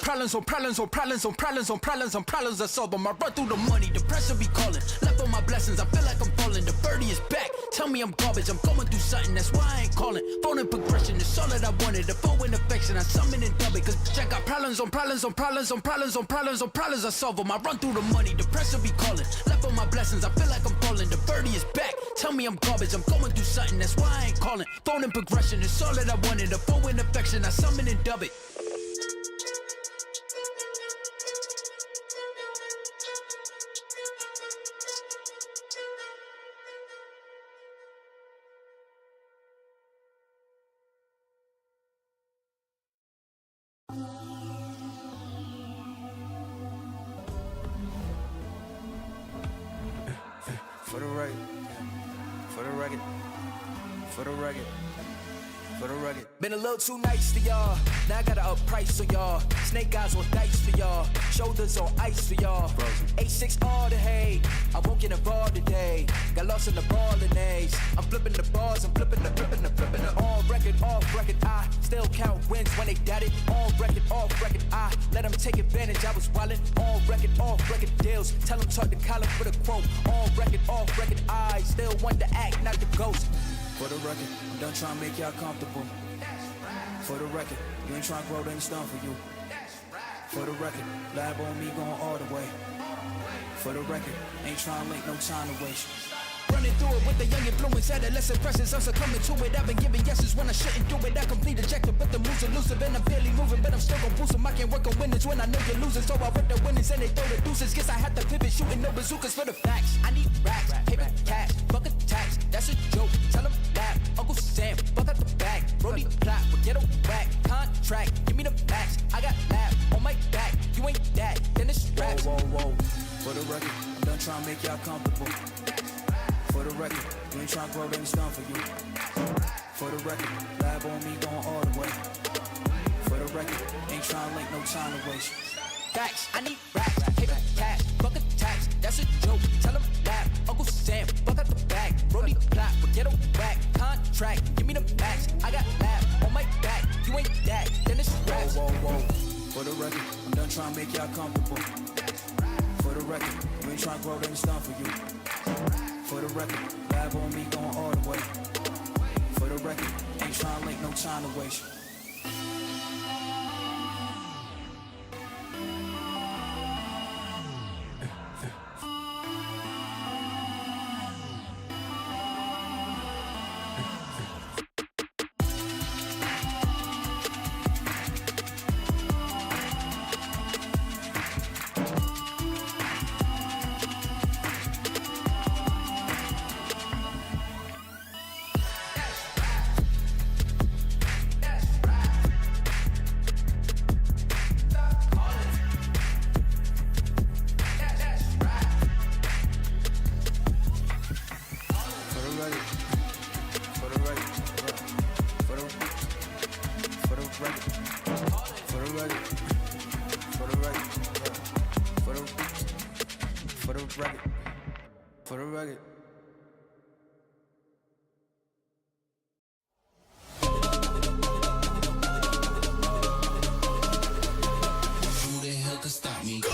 problems on problems on problems on problems on problems on problems I solve them. I run through the money, the pressure be calling. Left on my blessings, I feel like I'm falling. The birdie is back, tell me I'm garbage. I'm going through something, that's why I ain't calling. Phone and progression, it's all that I wanted. The phone and affection, I summon and dub it. Cause I got problems on problems on problems on problems on problems on problems I solve them. I run through the money, the pressure be calling. Left on my blessings, I feel like I'm falling. The birdie is back, tell me I'm garbage. I'm going through something, that's why I ain't calling. Phone and progression, it's all that I wanted. The phone and affection, I summon and dub it. For the record, for the record, for the record, for the record. Been a little too nice to y'all. Now I gotta up price for y'all. Snake eyes on dice for y'all. Shoulders on ice for y'all. 8-6 all the hay. I won't get involved today. Got lost in the ball and A's. I'm flipping the bars. I'm flipping the on record, off record. I still count wins when they doubt it. On record, off record. I let them take advantage. I was wildin'. On record, off record deals. Tell them talk to Colin for the quote. On record, off record. I still want to act, not the ghost. For the record, I'm done trying to make y'all comfortable. For the record, you ain't trying to grow, then it's done for you. For the record, lab on me going all the way. For the record, ain't trying to make no time to waste. Running through it with the young influence, adolescent presence, I'm succumbing to it. I've been giving yeses when I shouldn't do it. I complete ejected, but the moves elusive, and I'm barely moving, but I'm still gon' boost them. I can't work on winners when I know you're losing, so I rip the winners and they throw the deuces. Guess I have to pivot, shooting no bazookas for the facts. I need racks, paper, cash, fuck a tax. That's a joke. Tell them laugh. Uncle Sam, fuck out the bag. Brody plot, forget a whack. Contract, give me the max. I got laugh on my back. You ain't that, then it's straps. Whoa, whoa, whoa. For the record, I'm done trying to make y'all comfortable. For the record, you ain't tryna grow, then it's done for you. For the record, lab on me going all the way. For the record, ain't tryna link, no time to waste. Facts, I need racks, paper, cash, fuck a tax, that's a joke. Tell them laugh, Uncle Sam, fuck out the bag. Brody plot, forget a whack. Contract, give me the max. I got laugh on my back. You ain't that, then it's raps. Whoa, whoa, whoa. For the record, I'm done trying to make y'all comfortable. For the record, you ain't tryna grow, then it's done for you. For the record, lab on me going all the way. For the record, ain't tryna link, no time to waste. For the record. Who the hell could stop me? Go!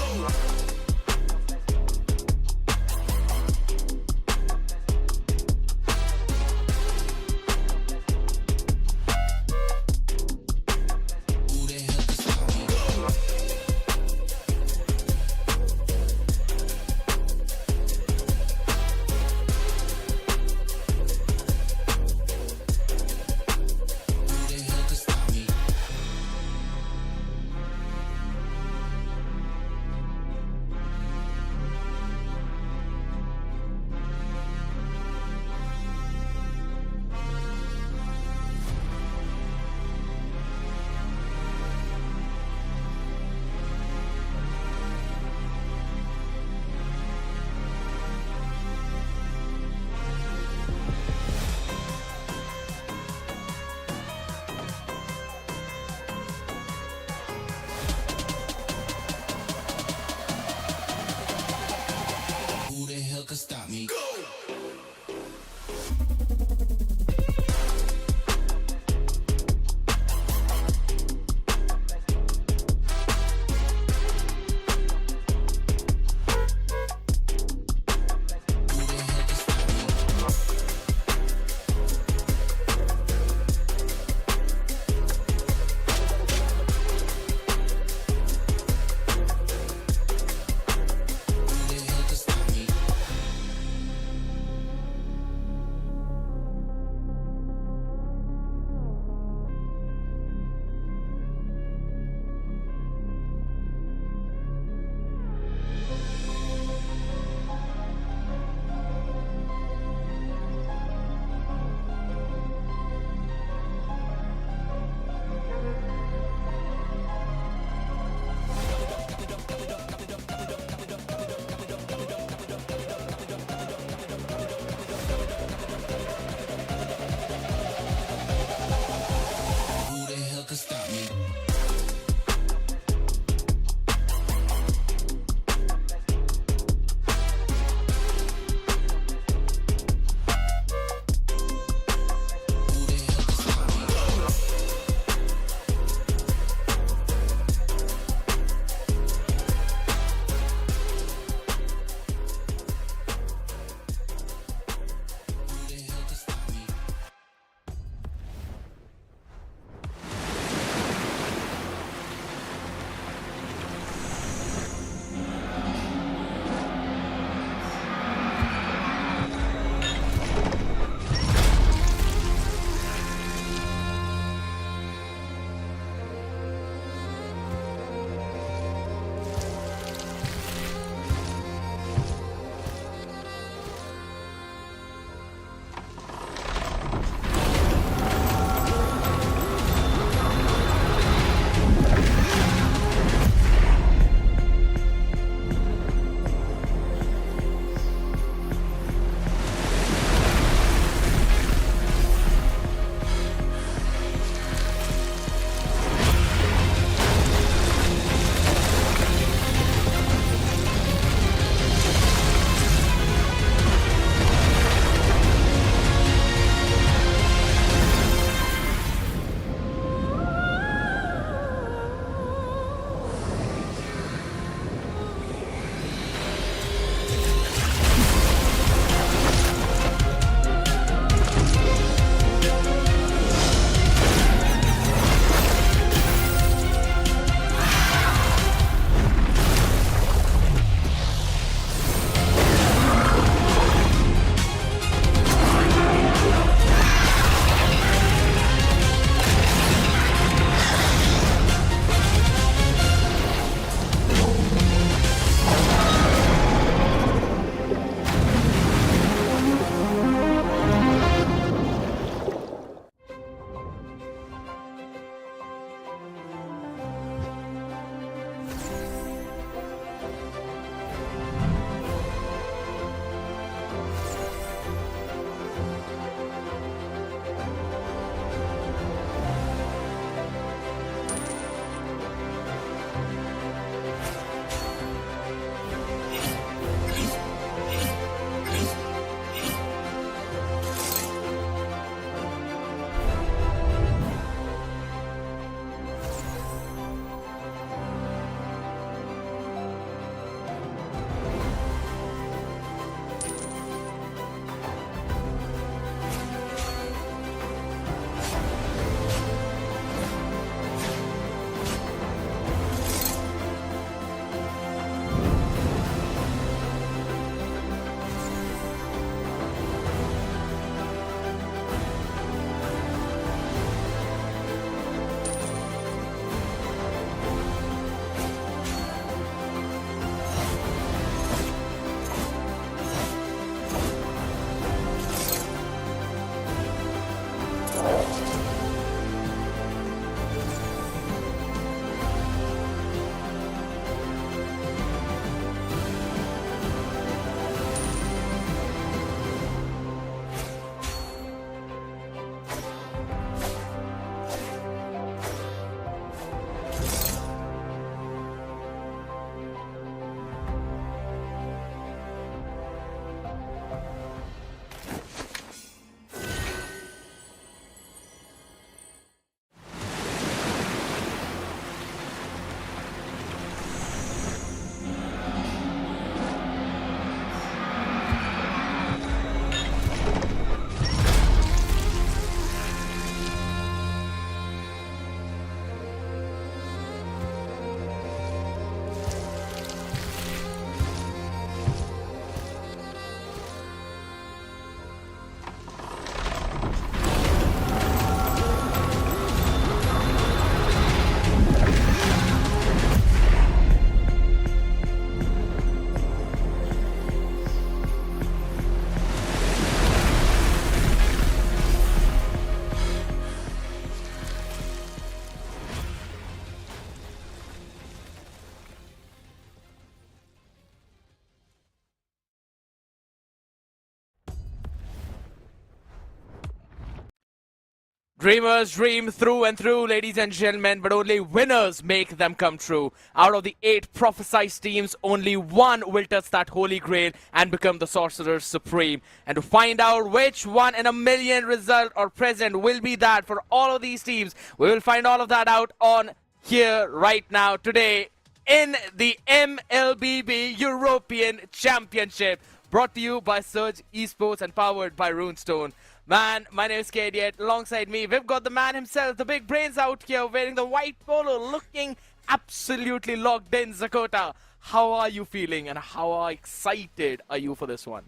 Dreamers dream through and through, ladies and gentlemen, but only winners make them come true. Out of the 8 prophesized teams, only one will touch that holy grail and become the Sorcerer Supreme. And to find out which 1 in a million result or present will be that for all of these teams, we will find all of that out on here right now today in the MLBB European Championship, brought to you by Surge Esports and powered by Runestone. Man, my name is Kadiet. Alongside me, we've got the man himself, the big brains out here, wearing the white polo, looking absolutely locked in. Zakota, how are you feeling and how excited are you for this one?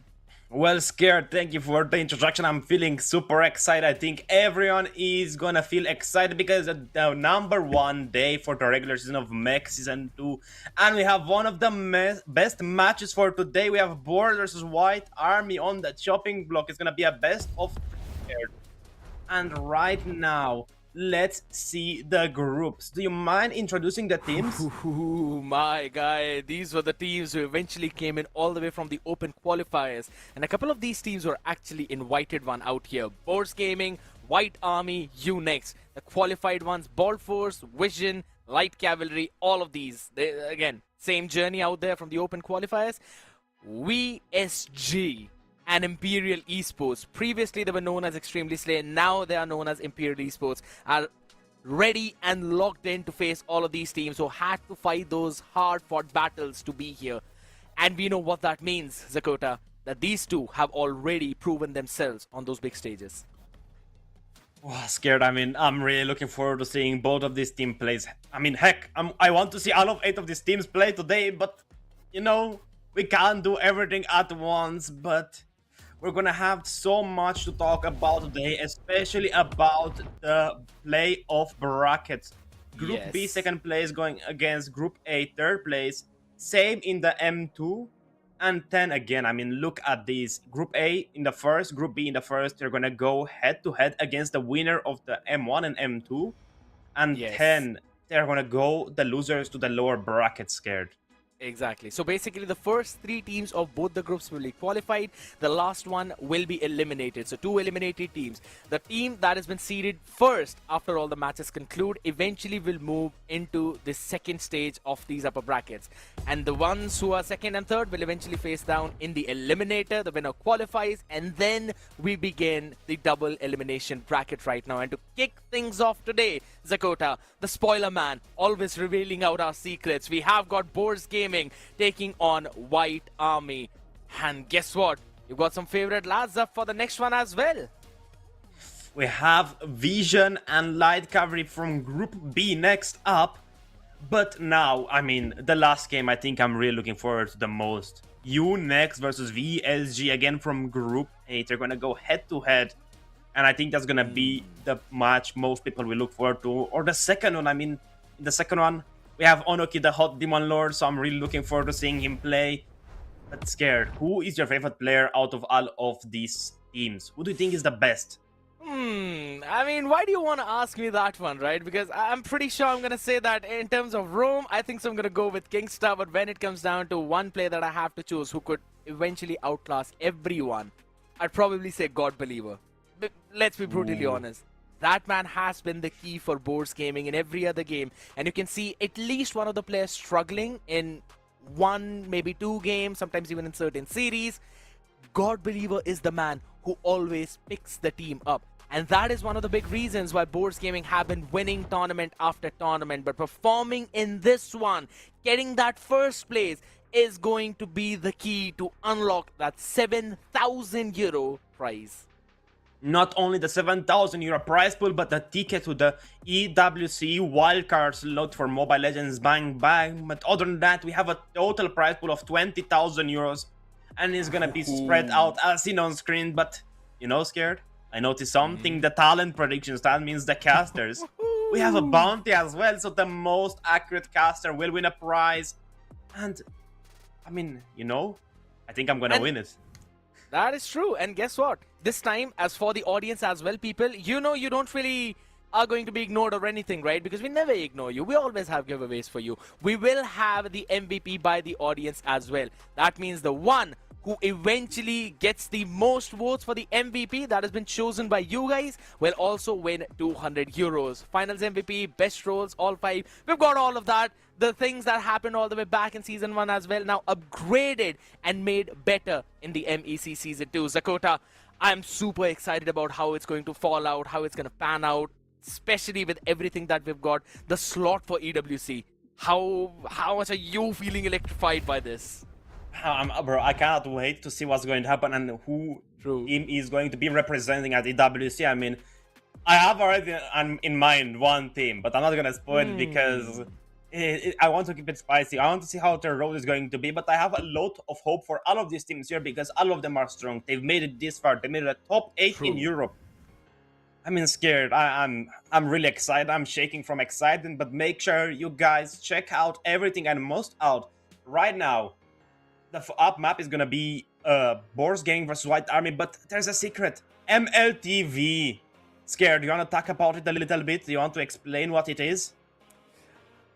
Well, Scared, thank you for the introduction. I'm feeling super excited. I think everyone is gonna feel excited because it's the #1 day for the regular season of Mech Season 2. And we have one of the best matches for today. We have Board versus White Army on the chopping block. It's gonna be a best of 3. And right now, let's see the groups. Do you mind introducing the teams? Ooh, my guy, these were the teams who eventually came in all the way from the open qualifiers. And a couple of these teams were actually invited one out here. Boars Gaming, White Army, Unix. The qualified ones, Ball Force, Vision, Light Cavalry, all of these. They, again, same journey out there from the open qualifiers. VSG and Imperial Esports. Previously, they were known as Extremely Slay. Now they are known as Imperial Esports. Are ready and locked in to face all of these teams who had to fight those hard-fought battles to be here. And we know what that means, Zakota, that these two have already proven themselves on those big stages. Oh, Scared. I mean, I'm really looking forward to seeing both of these team plays. I mean, heck, I want to see all of 8 of these teams play today, but, you know, we can't do everything at once, but we're gonna have so much to talk about today, especially about the playoff brackets. Group B, Yes. 2nd place, going against Group A, 3rd place. Same in the M2. And 10 again. I mean, look at these. Group A in the first, Group B in the first. They're gonna go head-to-head against the winner of the M1 and M2. And Yes. 10, they're gonna go the losers to the lower bracket, Scared. Exactly. So basically, the first 3 teams of both the groups will be qualified. The last one will be eliminated. So 2 eliminated teams. The team that has been seeded first after all the matches conclude eventually will move into the second stage of these upper brackets. And the ones who are 2nd and 3rd will eventually face down in the eliminator. The winner qualifies, and then we begin the double elimination bracket right now. And to kick things off today, Zakota, the spoiler man, always revealing out our secrets. We have got Boars Gaming taking on White Army. And guess what? You've got some favorite lads up for the next one as well. We have Vision and Light Cavalry from Group B next up. But now, I mean, the last game I think I'm really looking forward to the most. Unix versus VSG again from Group 8. They're gonna go head-to-head. And I think that's gonna be the match most people will look forward to. Or the second one, I mean, in the second one, we have Onoki, the hot demon lord, so I'm really looking forward to seeing him play. But Scared, who is your favorite player out of all of these teams? Who do you think is the best? I mean, why do you want to ask me that one, right? Because I'm pretty sure I'm going to say that in terms of Rome, I think so I'm going to go with Kingstar. But when it comes down to one player that I have to choose who could eventually outclass everyone, I'd probably say God Believer. But let's be brutally honest. That man has been the key for Boars Gaming in every other game. And you can see at least one of the players struggling in 1, maybe 2 games, sometimes even in certain series. God Believer is the man who always picks the team up. And that is one of the big reasons why Boars Gaming have been winning tournament after tournament. But performing in this one, getting that first place, is going to be the key to unlock that €7,000 prize. Not only the €7,000 prize pool, but the ticket to the EWC wildcard slot for Mobile Legends Bang Bang. But other than that, we have a total prize pool of €20,000. And it's gonna be spread out as seen on screen. But, you know, Scared? I noticed something, the talent predictions, that means the casters. We have a bounty as well, so the most accurate caster will win a prize. And, I mean, you know, I think I'm gonna win it. That is true. And guess what? This time, as for the audience as well, people, you know you don't really are going to be ignored or anything, right? Because we never ignore you. We always have giveaways for you. We will have the MVP by the audience as well. That means the one who eventually gets the most votes for the MVP that has been chosen by you guys will also win 200 euros. Finals MVP, best roles, all 5. We've got all of that. The things that happened all the way back in Season 1 as well, now upgraded and made better in the MEC Season 2. Zakota, I'm super excited about how it's going to fall out, how it's going to pan out, especially with everything that we've got. The slot for EWC. How much are you feeling electrified by this? Bro, I cannot wait to see what's going to happen and who team is going to be representing at EWC. I mean, I have already in mind one team, but I'm not going to spoil it because I want to keep it spicy. I want to see how their road is going to be, but I have a lot of hope for all of these teams here because all of them are strong. They've made it this far. They made it a top 8 in Europe. I'm scared. I'm really excited. I'm shaking from excitement, but make sure you guys check out everything and most out right now. The up map is gonna be Boars Gang versus White Army, but there's a secret. MLTV. Scared. You wanna talk about it a little bit? You want to explain what it is?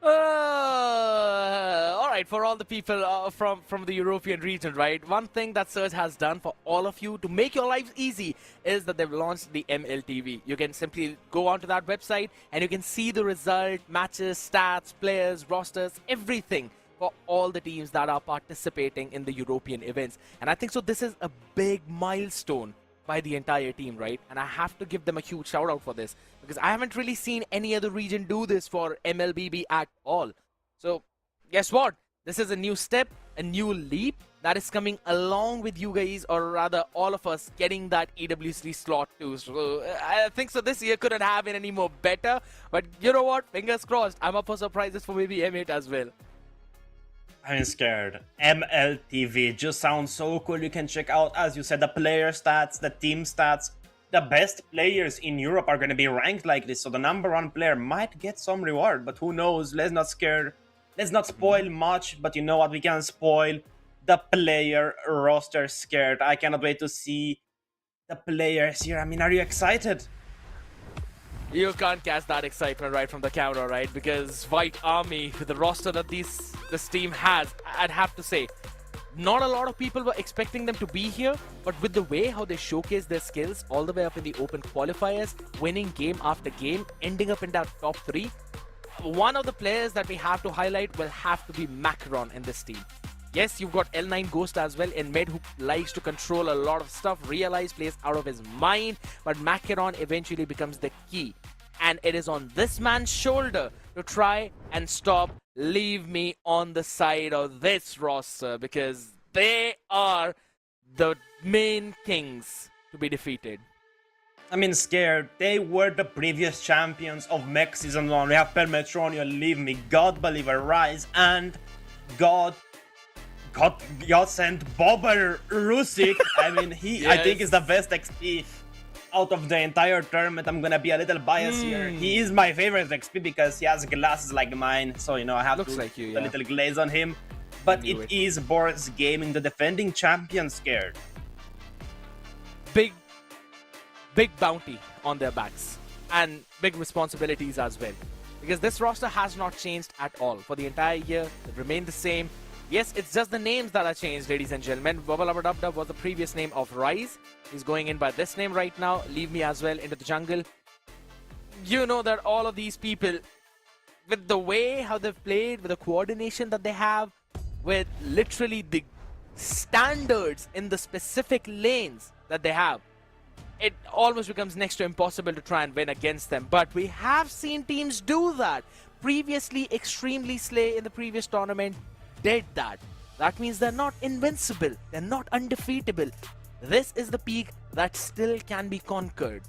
All right, for all the people from the European region, right? One thing that Surge has done for all of you to make your lives easy is that they've launched the MLTV. You can simply go onto that website and you can see the result, matches, stats, players, rosters, everything for all the teams that are participating in the European events. And I think so this is a big milestone by the entire team, right? And I have to give them a huge shout out for this because I haven't really seen any other region do this for MLBB at all. So guess what? This is a new step, a new leap that is coming along with you guys, or rather all of us getting that EWC slot too. So I think so this year couldn't have been any more better, but you know what? Fingers crossed. I'm up for surprises for maybe M8 as well. I'm scared. MLTV just sounds so cool. You can check out, as you said, the player stats, the team stats. The best players in Europe are going to be ranked like this, so the number 1 player might get some reward, but who knows? Let's not spoil much, but you know what? We can spoil the player roster. Scared. I cannot wait to see the players here. I mean, are you excited? You can't catch that excitement right from the camera, right? Because White Army, with the roster that this team has, I'd have to say, not a lot of people were expecting them to be here, but with the way how they showcase their skills all the way up in the open qualifiers, winning game after game, ending up in that top 3, one of the players that we have to highlight will have to be Macaron in this team. Yes, you've got L9 Ghost as well in mid who likes to control a lot of stuff, Realize plays out of his mind, but Macaron eventually becomes the key. And it is on this man's shoulder to try and stop Leave Me on the side of this roster because they are the main kings to be defeated. I mean, scared. They were the previous champions of Mech Season 1. We have Permetronio, Leave Me, God Believer, Rise, and God sent Bobber Rusik. I mean, he Yes. I think is the best XP out of the entire tournament. I'm gonna be a little biased here. He is my favorite XP because he has glasses like mine, so you know I have Looks to like you, put yeah. a little glaze on him. But Knew it it. is Boris Gaming, the defending champion. Scared. Big bounty on their backs and big responsibilities as well, because this roster has not changed at all for the entire year. It remained the same. Yes, it's just the names that are changed, ladies and gentlemen. Bubba was the previous name of Rise. He's going in by this name right now. Leave Me as well into the jungle. You know that all of these people, with the way how they've played, with the coordination that they have, with literally the standards in the specific lanes that they have, it almost becomes next to impossible to try and win against them. But we have seen teams do that. Previously, Extremely Slay in the previous tournament did that. That means they're not invincible. They're not undefeatable. This is the peak that still can be conquered.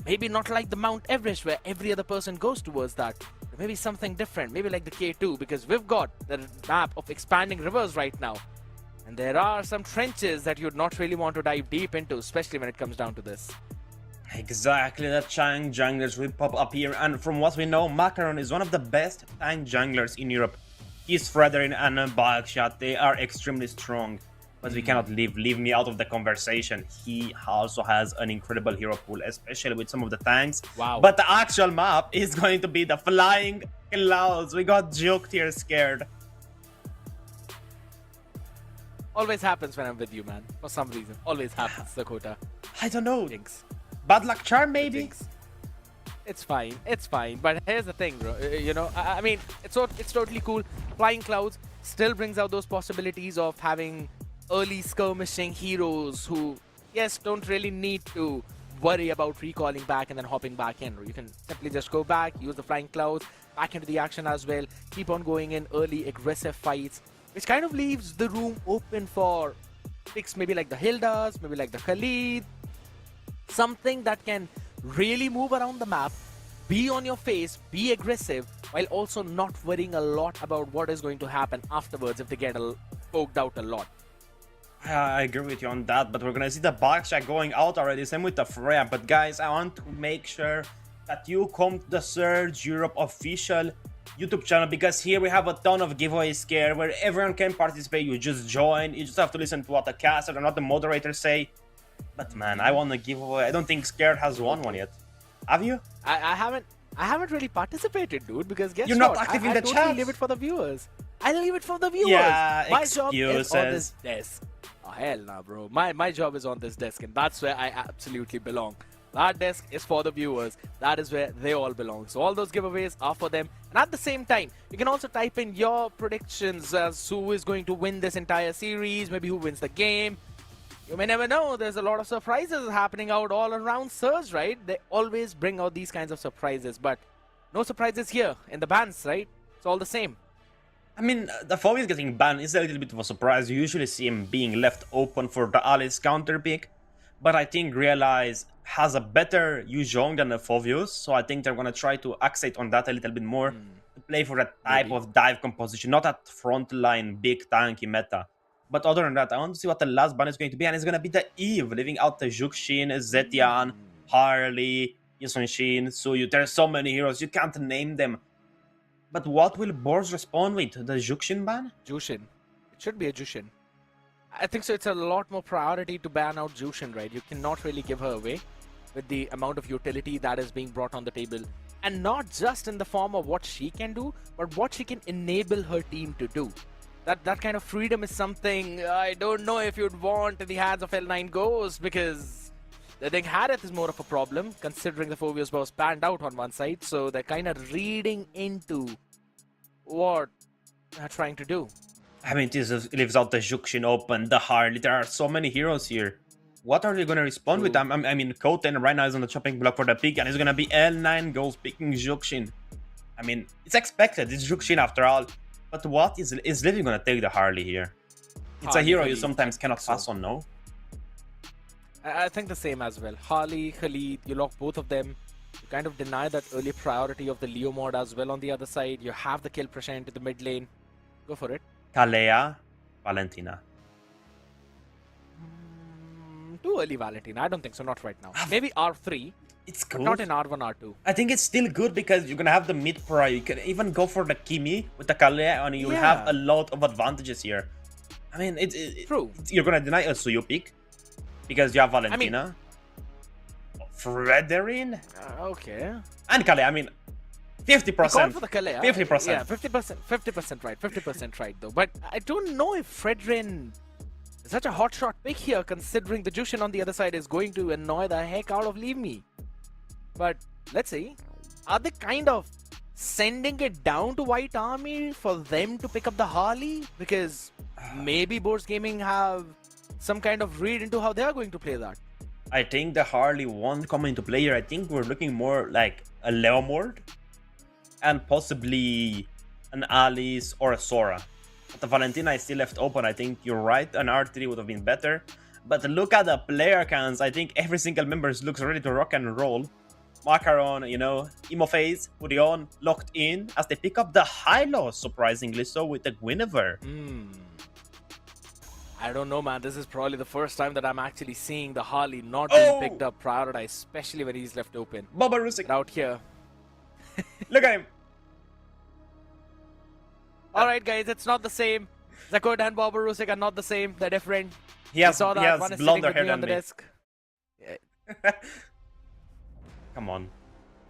Maybe not like the Mount Everest where every other person goes towards that. But maybe something different. Maybe like the K2, because we've got the map of expanding rivers right now. And there are some trenches that you'd not really want to dive deep into, especially when it comes down to this. Exactly, the Chang junglers will pop up here, and from what we know, Macaron is one of the best tank junglers in Europe. He's Fredrin and Balkshot, they are extremely strong, but we cannot leave Me out of the conversation. He also has an incredible hero pool, especially with some of the tanks. Wow. But the actual map is going to be the Flying Clouds. We got joked here, Scared. Always happens when I'm with you, man. For some reason. Always happens, Dakota. I don't know. Jinx. Bad luck charm, maybe? Jinx. It's fine. It's fine. But here's the thing, bro. You know, I mean, it's totally cool. Flying Clouds still brings out those possibilities of having early skirmishing heroes who, yes, don't really need to worry about recalling back and then hopping back in. You can simply just go back, use the Flying Clouds, back into the action as well, keep on going in early aggressive fights, which kind of leaves the room open for picks maybe like the Hildas, maybe like the Khalid, something that can really move around the map, be on your face, be aggressive, while also not worrying a lot about what is going to happen afterwards if they get poked out a lot. I agree with you on that, but we're gonna see the backshot going out already, same with the Freya. But guys, I want to make sure that you come to the Surge Europe official YouTube channel, because here we have a ton of giveaways here where everyone can participate. You just join, you just have to listen to what the caster and what the moderators say. But man, I want a giveaway. I don't think Scared has won one yet. Have you? I haven't really participated, dude, because guess You're what? not active in I the totally chat. leave it for the viewers. I leave it for the viewers. Yeah, my job is on excuses. this desk. Oh, hell nah, bro. My job is on this desk, and that's where I absolutely belong. That desk is for the viewers. That is where they all belong. So all those giveaways are for them. And at the same time, you can also type in your predictions as who is going to win this entire series, maybe who wins the game. You may never know. There's a lot of surprises happening out all around Surge, right? They always bring out these kinds of surprises, but no surprises here in the bans, right? It's all the same. I mean, the Phobius getting banned is a little bit of a surprise. You usually see him being left open for the Alice counter pick, but I think Realize has a better Yu Zhong than the Phobius, so I think they're gonna try to accent on that a little bit more, to play for that type of dive composition, not that frontline big tanky meta. But other than that, I want to see what the last ban is going to be, and it's gonna be the Eve, leaving out the Juxin, Zetian, Harley, Yasunshin, Suyu. There's so many heroes, you can't name them. But what will Bors respond with? The Juxin ban? Jushin. It should be a Jushin. I think so. It's a lot more priority to ban out Jushin, right? You cannot really give her away with the amount of utility that is being brought on the table. And not just in the form of what she can do, but what she can enable her team to do. That kind of freedom is something I don't know if you'd want in the hands of L9 Ghost, because I think Harith is more of a problem, considering the Phobius was banned out on one side, so they're kind of reading into what they're trying to do. I mean, this leaves out the Juxin open, the Harley. There are so many heroes here. What are they going to respond with? I mean, Koten right now is on the chopping block for the pick, and it's going to be L9 Ghost picking Juxin. I mean, it's expected. It's Juxin after all. But what is Livy going to take the Harley here? It's a hero you sometimes cannot pass on, no? I think the same as well. Harley, Khalid, you lock both of them. You kind of deny that early priority of the Leo mod as well on the other side. You have the kill pressure into the mid lane. Go for it. Kalea, Valentina. Too early Valentina. I don't think so. Not right now. Maybe R3. It's But good. not in R1, R2. I think it's still good because you're going to have the mid prior. You can even go for the Kimi with the Kalea, and you'll have a lot of advantages here. I mean, True. You're going to deny a Suyu pick because you have Valentina. Frederin? Okay. And Kalea, I mean, 50%. Call for the Kalea. 50%. Yeah, 50% right. 50% right, though. But I don't know if Fredrin is such a hotshot pick here, considering the Jushin on the other side is going to annoy the heck out of Leave Me. But let's see. Are they kind of sending it down to White Army for them to pick up the Harley? Because maybe Boars Gaming have some kind of read into how they are going to play that. I think the Harley won't come into play here. I think we're looking more like a Leomord and possibly an Alice or a Sora. But the Valentina is still left open. I think you're right. An R3 would have been better. But look at the player counts. I think every single member looks ready to rock and roll. Macaron, you know, Emophase, Urion locked in as they pick up the Hylos, surprisingly so, with the Guinevere. I don't know, man. This is probably the first time that I'm actually seeing the Harley not being picked up, prioritized, especially when he's left open. Boba Rusik. Out here. Look at him. Alright, guys, it's not the same. Zakota and Boba Rusik are not the same. They're different. He has saw that. One is sitting blonder with hair me on than the me. desk. Come on.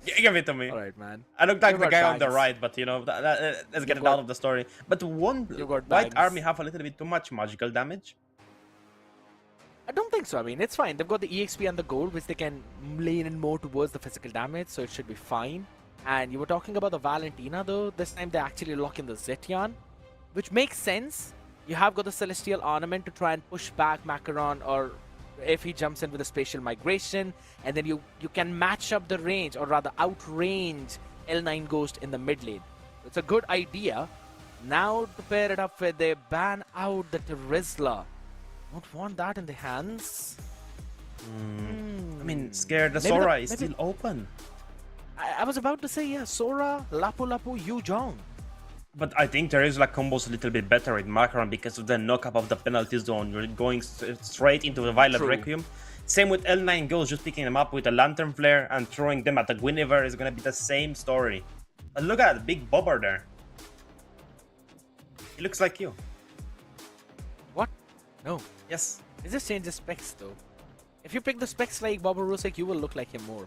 Give it to me. All right, man. I look like You've the got guy on the bags. right, but you know, let's get it out of the story. But won't You've got White bags. Army have a little bit too much magical damage? I don't think so. I mean, it's fine. They've got the EXP and the gold, which they can lean in more towards the physical damage, so it should be fine. And you were talking about the Valentina, though. This time they actually lock in the Zetyan, which makes sense. You have got the Celestial Ornament to try and push back Macaron, or if he jumps in with a Spatial Migration, and then you can match up the range, or rather outrange L9 Ghost in the mid lane. It's a good idea. Now to pair it up with, they ban out the Terizla. Don't want that in the hands. I mean, scared the Maybe Sora the- is maybe- still open. I was about to say, yeah, Sora, Lapu Lapu, Yuzhong. But I think there is like combos a little bit better with Macaron because of the knock-up of the penalty zone. You're going straight into the Violet True. Requiem. Same with L9 Ghost, just picking them up with a Lantern Flare and throwing them at the Guinevere is gonna be the same story. But look at that big bobber there. He looks like you. What? No. Yes. It just changes specs, though. If you pick the specs like Bobo Rusek, you will look like him more.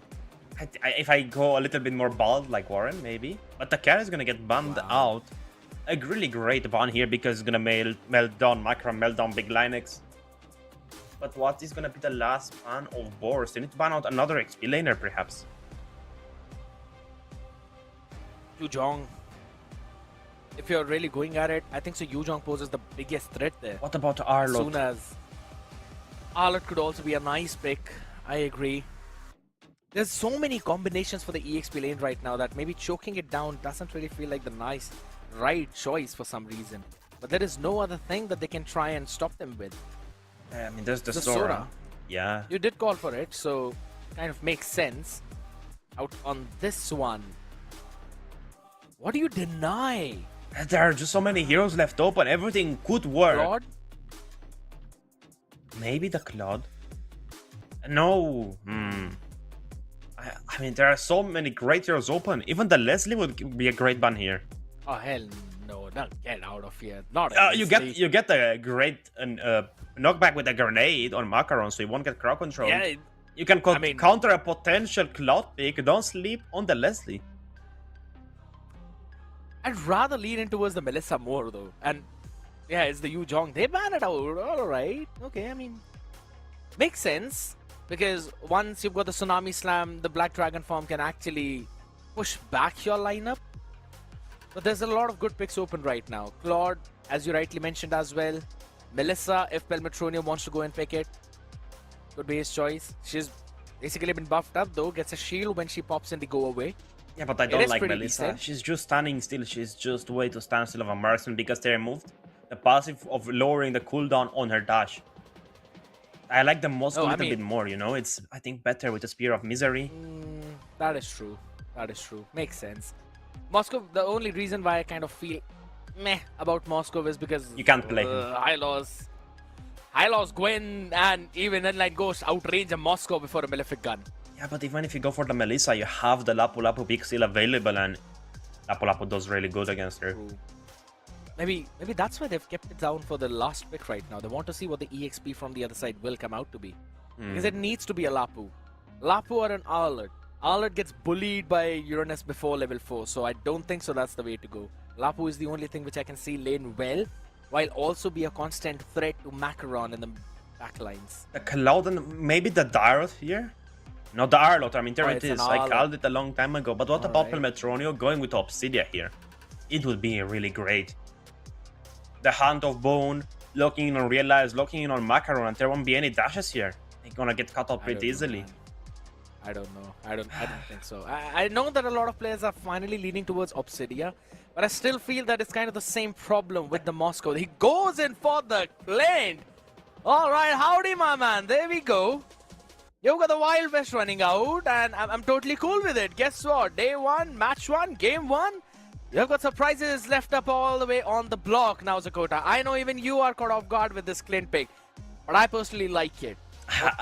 If I go a little bit more bald like Warren, maybe. But the carry is gonna get banned out. A really great ban here because it's gonna melt down Macaron, melt down Big Linux. But what is gonna be the last ban of Boars? They need to ban out another XP laner, perhaps. Yuzhong. If you're really going at it, I think so Yuzhong poses the biggest threat there. What about As soon Arlott? as Arlott could also be a nice pick. I agree. There's so many combinations for the EXP lane right now that maybe choking it down doesn't really feel like the nice, right choice for some reason. But there is no other thing that they can try and stop them with. I mean, there's the The Sora. Sora. Yeah. You did call for it, so kind of makes sense. Out on this one. What do you deny? There are just so many heroes left open. Everything could work. Claude? Maybe the Claude? No. I mean, there are so many great heroes open. Even the Leslie would be a great ban here. Oh hell no! Not get out of here! Not You get a great knockback with a grenade on Macaron, so you won't get crowd control. Yeah, You can I mean- counter a potential Cloud pick. Don't sleep on the Leslie. I'd rather lean in towards the Melissa more though. And yeah, it's the Yuzhong. They ban it out. All right. Okay. I mean, makes sense because once you've got the Tsunami Slam, the Black Dragon form can actually push back your lineup. But there's a lot of good picks open right now. Claude, as you rightly mentioned as well. Melissa, if Pelmetronia wants to go and pick it, could be his choice. She's basically been buffed up though. Gets a shield when she pops in the go away. Yeah, but I It don't is like pretty Melissa. decent. She's just standing still. She's just way to stand still of a marksman because they removed the passive of lowering the cooldown on her dash. I like the Moscow a I little mean- bit more, you know? It's, I think, better with the Spear of Misery. That is true. That is true. Makes sense. Moscow, the only reason why I kind of feel meh about Moscow is because You can't play him. Hylos, Gwen, and even Inline Ghost outrange a Moscow before a Malefic gun. Yeah, but even if you go for the Melissa, you have the Lapu Lapu pick still available, and Lapu Lapu does really good against her. True. Maybe that's why they've kept it down for the last pick right now. They want to see what the EXP from the other side will come out to be. Because it needs to be a Lapu. Lapu or an Arlott. Arlott gets bullied by Uranus before level 4, so I don't think so that's the way to go. Lapu is the only thing which I can see lane well, while also be a constant threat to Macaron in the backlines. The Cloud and maybe the Darth here? Not the Arlott, I mean, there Oh, it it's an is. I Arlott. called it a long time ago. But what about Alright. Pelmetronio going with Obsidia here? It would be really great. The Hand of Bone, locking in on Realize, locking in on Macaron, and there won't be any dashes here. They're gonna get cut off I pretty don't know, easily. man. I don't know. I don't think so. I know that a lot of players are finally leaning towards Obsidia, but I still feel that it's kind of the same problem with the Moscow. He goes in for the Clint. All right, howdy, my man. There we go. You've got the Wild West running out, and I'm totally cool with it. Guess what? Day 1, match 1, game 1. You've got surprises left up all the way on the block now, Zakota. I know even you are caught off guard with this Clint pick, but I personally like it.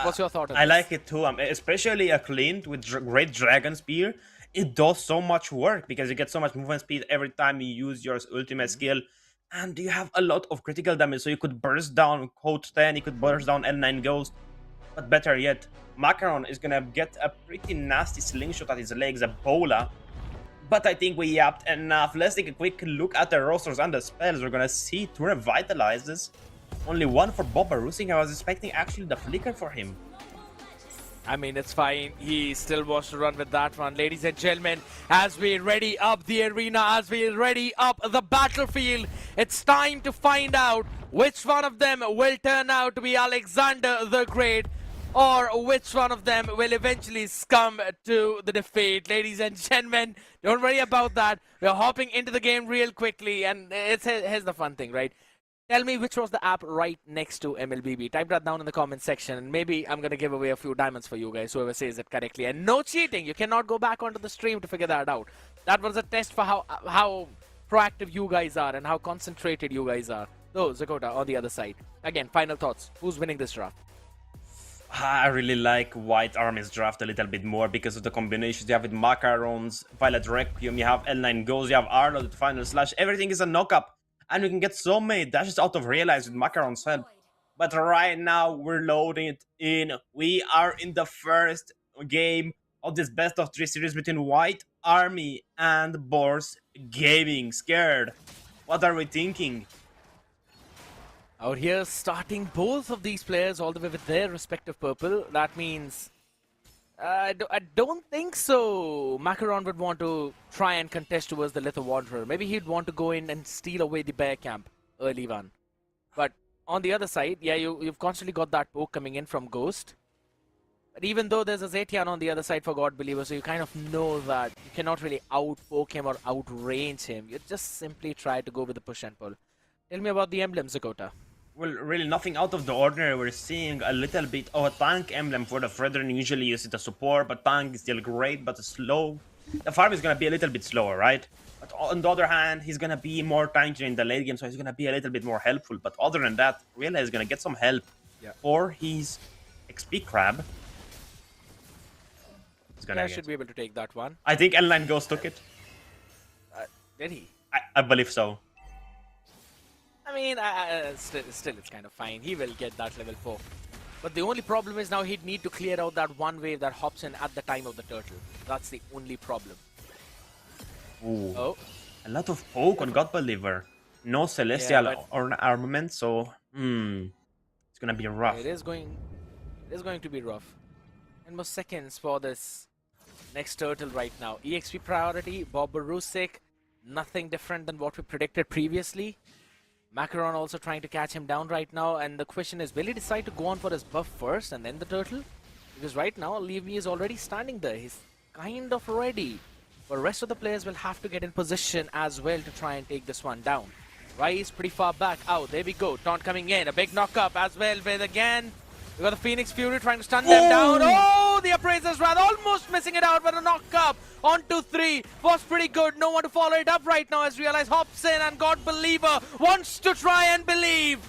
What's your thought on I this? like it too, especially a Clint with great Dragon Spear. It does so much work because you get so much movement speed every time you use your ultimate skill. And you have a lot of critical damage, so you could burst down Code 10, you could burst down L9 Ghost. But better yet, Macaron is gonna get a pretty nasty slingshot at his legs, a bola. But I think we yapped enough. Let's take a quick look at the rosters and the spells. We're gonna see two revitalizes. Only one for Bob Barusik. I was expecting actually the flicker for him. I mean, it's fine. He still wants to run with that one. Ladies and gentlemen, as we ready up the arena, as we ready up the battlefield, it's time to find out which one of them will turn out to be Alexander the Great, or which one of them will eventually succumb to the defeat. Ladies and gentlemen, don't worry about that. We're hopping into the game real quickly, and here's the fun thing, right? Tell me which was the app right next to MLBB. Type that down in the comment section, and maybe I'm going to give away a few diamonds for you guys, whoever says it correctly. And no cheating. You cannot go back onto the stream to figure that out. That was a test for how proactive you guys are and how concentrated you guys are. So, Zakota on the other side. Again, final thoughts. Who's winning this draft? I really like White Army's draft a little bit more because of the combinations you have with Macarons, Violet Requiem, you have L9 Goes, you have Arlo, the final slash. Everything is a knock-up. And you can get so many dashes out of Realize with Macaron's help. But right now, we're loading it in. We are in the first game of this best of 3 series between White Army and Boars Gaming. Scared. What are we thinking? Out here, starting both of these players all the way with their respective purple. That means... I don't think so. Macaron would want to try and contest towards the Little Wanderer. Maybe he'd want to go in and steal away the Bear Camp early one. But on the other side, yeah, you've constantly got that poke coming in from Ghost. But even though there's a Zetian on the other side for God Believer, so you kind of know that you cannot really out-poke him or outrange him. You just simply try to go with the push and pull. Tell me about the emblem, Zakota. Well, really nothing out of the ordinary. We're seeing a little bit of a tank emblem for the Fredrin. Usually use it as support, but tank is still great, but slow. The farm is going to be a little bit slower, right? But on the other hand, he's going to be more tanky in the late game, so he's going to be a little bit more helpful. But other than that, Realize is going to get some help for his XP crab. He's gonna should be able to take that one. I think L9 Ghost took it. Did he? I believe so. I mean, still it's kind of fine. He will get that level 4. But the only problem is now he'd need to clear out that one wave that hops in at the time of the turtle. That's the only problem. Ooh. Oh. A lot of poke on God Believer. No Celestial or armament, so... it's gonna be rough. It is going to be rough. 10 more seconds for this next turtle right now. EXP priority, Bob Barusik. Nothing different than what we predicted previously. Macaron also trying to catch him down right now, and the question is, will he decide to go on for his buff first and then the turtle? Because right now, Leave.me is already standing there. He's kind of ready. But the rest of the players will have to get in position as well to try and take this one down. Rise pretty far back. Oh, there we go. Taunt coming in. A big knock-up as well with again. We got the Phoenix Fury trying to stun them down. Oh, the Appraiser's Wrath almost missing it out, but a knock-up on 2-3 was pretty good. No one to follow it up right now as Realize hops in, and God Believer wants to try and believe.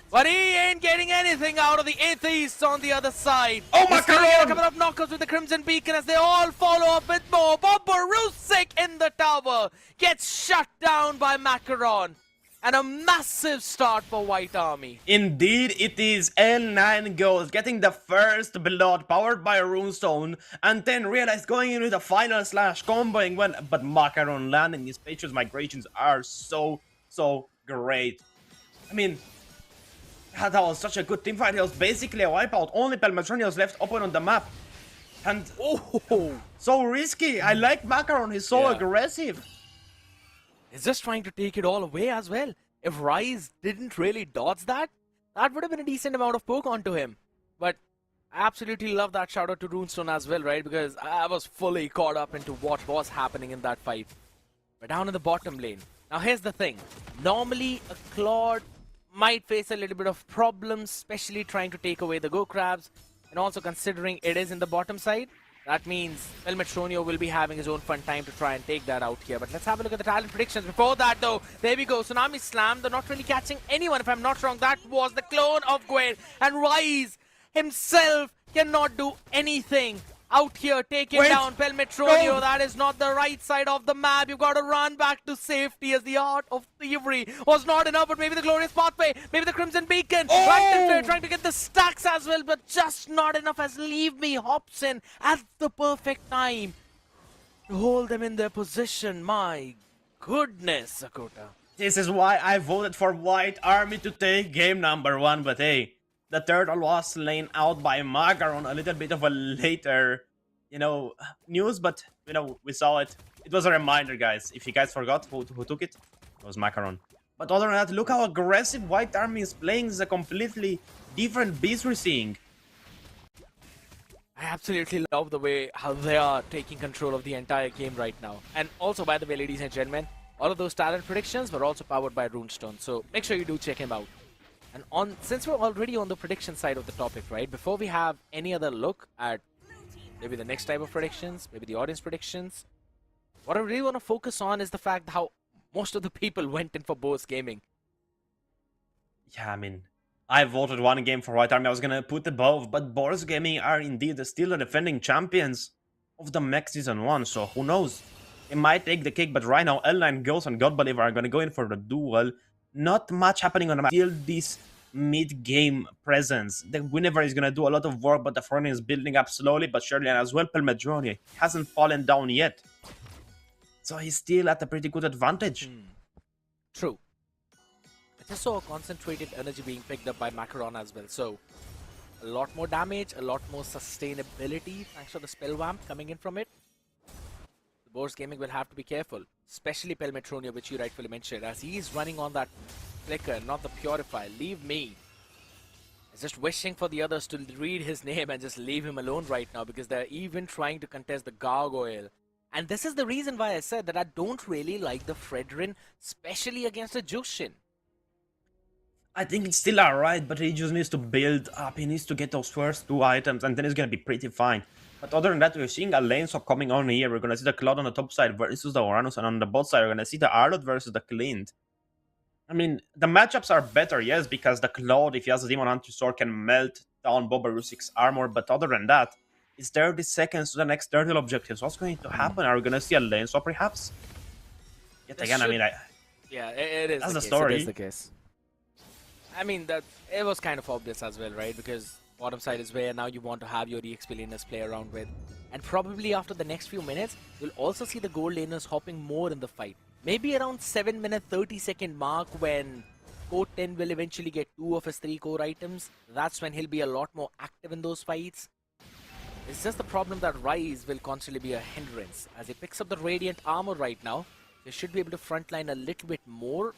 But he ain't getting anything out of the Atheist on the other side. Oh my God! A couple of knockouts with the Crimson Beacon as they all follow up with more. Bob Barusik in the tower gets shut down by Macaron. And a massive start for White Army. Indeed, it is L9 Ghost getting the first blood powered by a Runestone, and then Realize going into the final slash comboing well, but Macaron landing his Patriot's migrations are so great. I mean, that was such a good team fight. It was basically a wipeout. Only Pelmetroni was left open on the map. And so risky. I like Macaron, he's so aggressive. He's just trying to take it all away as well. If Rise didn't really dodge that, that would have been a decent amount of poke onto him. But I absolutely love that shout out to Runestone as well, right? Because I was fully caught up into what was happening in that fight. We're down in the bottom lane. Now here's the thing. Normally a Claude might face a little bit of problems, especially trying to take away the Go Crabs. And also considering it is in the bottom side. That means Pelmetronio will be having his own fun time to try and take that out here. But let's have a look at the talent predictions. Before that, though, there we go. Tsunami Slam. They're not really catching anyone, if I'm not wrong. That was the clone of Gwen. And Rise himself cannot do anything out here taking down Pelmetronio. No. That is not the right side of the map. You've got to run back to safety as the art of thievery was not enough, but maybe the glorious pathway, maybe the crimson beacon. Right there, trying to get the stacks as well, but just not enough as Leave Me hops in at the perfect time to hold them in their position. My goodness, Sakota. This is why I voted for White Army to take game number 1, but hey, the turtle was slain out by Macaron. A little bit of a later, news, but, we saw it. It was a reminder, guys. If you guys forgot who took it, it was Macaron. But other than that, look how aggressive White Army is playing. It's a completely different beast we're seeing. I absolutely love the way how they are taking control of the entire game right now. And also, by the way, ladies and gentlemen, all of those talent predictions were also powered by Runestone, so make sure you do check him out. And since we're already on the prediction side of the topic, right, before we have any other look at maybe the next type of predictions, maybe the audience predictions, what I really want to focus on is the fact how most of the people went in for Bo's Gaming. Yeah, I mean, I voted one game for White Army. I was gonna put above, but Boris Gaming are indeed still the defending champions of the Mech Season 1, so who knows? They might take the cake, but right now L9 Ghost and God Believer are gonna go in for the duel. Not much happening on the map. Still this mid-game presence. The Winnever is gonna do a lot of work, but the front is building up slowly but surely, and as well Pelmedroni hasn't fallen down yet. So he's still at a pretty good advantage. True. I just saw a concentrated energy being picked up by Macaron as well, so a lot more damage, a lot more sustainability thanks to the spell vamp coming in from it. The Boars Gaming will have to be careful, especially Pelmetronio, which you rightfully mentioned, as he's running on that flicker, not the purify. Leave me. He's just wishing for the others to read his name and just leave him alone right now, because they're even trying to contest the gargoyle. And this is the reason why I said that I don't really like the Fredrin, especially against a Jushin. I think it's still alright, but he just needs to build up. He needs to get those first 2 items, and then he's gonna be pretty fine. But other than that, we're seeing a lane swap coming on here. We're gonna see the Cloud on the top side versus the Uranus, and on the bot side, we're gonna see the Arlot versus the Clint. I mean, the matchups are better, yes, because the Cloud, if he has a Demon Hunter Sword, can melt down Boba Rusik's armor, but other than that, it's 30 seconds to the next turtle objectives. What's going to happen? Are we gonna see a lane swap, perhaps? Yet again, I mean, yeah, it is. That's the the case. story. It is the case. I mean, that it was kind of obvious as well, right? Because bottom side is where now you want to have your EXP laners play around with. And probably after the next few minutes, you'll also see the gold laners hopping more in the fight. Maybe around 7-minute 30-second mark when Code 10 will eventually get 2 of his 3 core items. That's when he'll be a lot more active in those fights. It's just the problem that Rise will constantly be a hindrance. As he picks up the Radiant armor right now, he should be able to frontline a little bit more,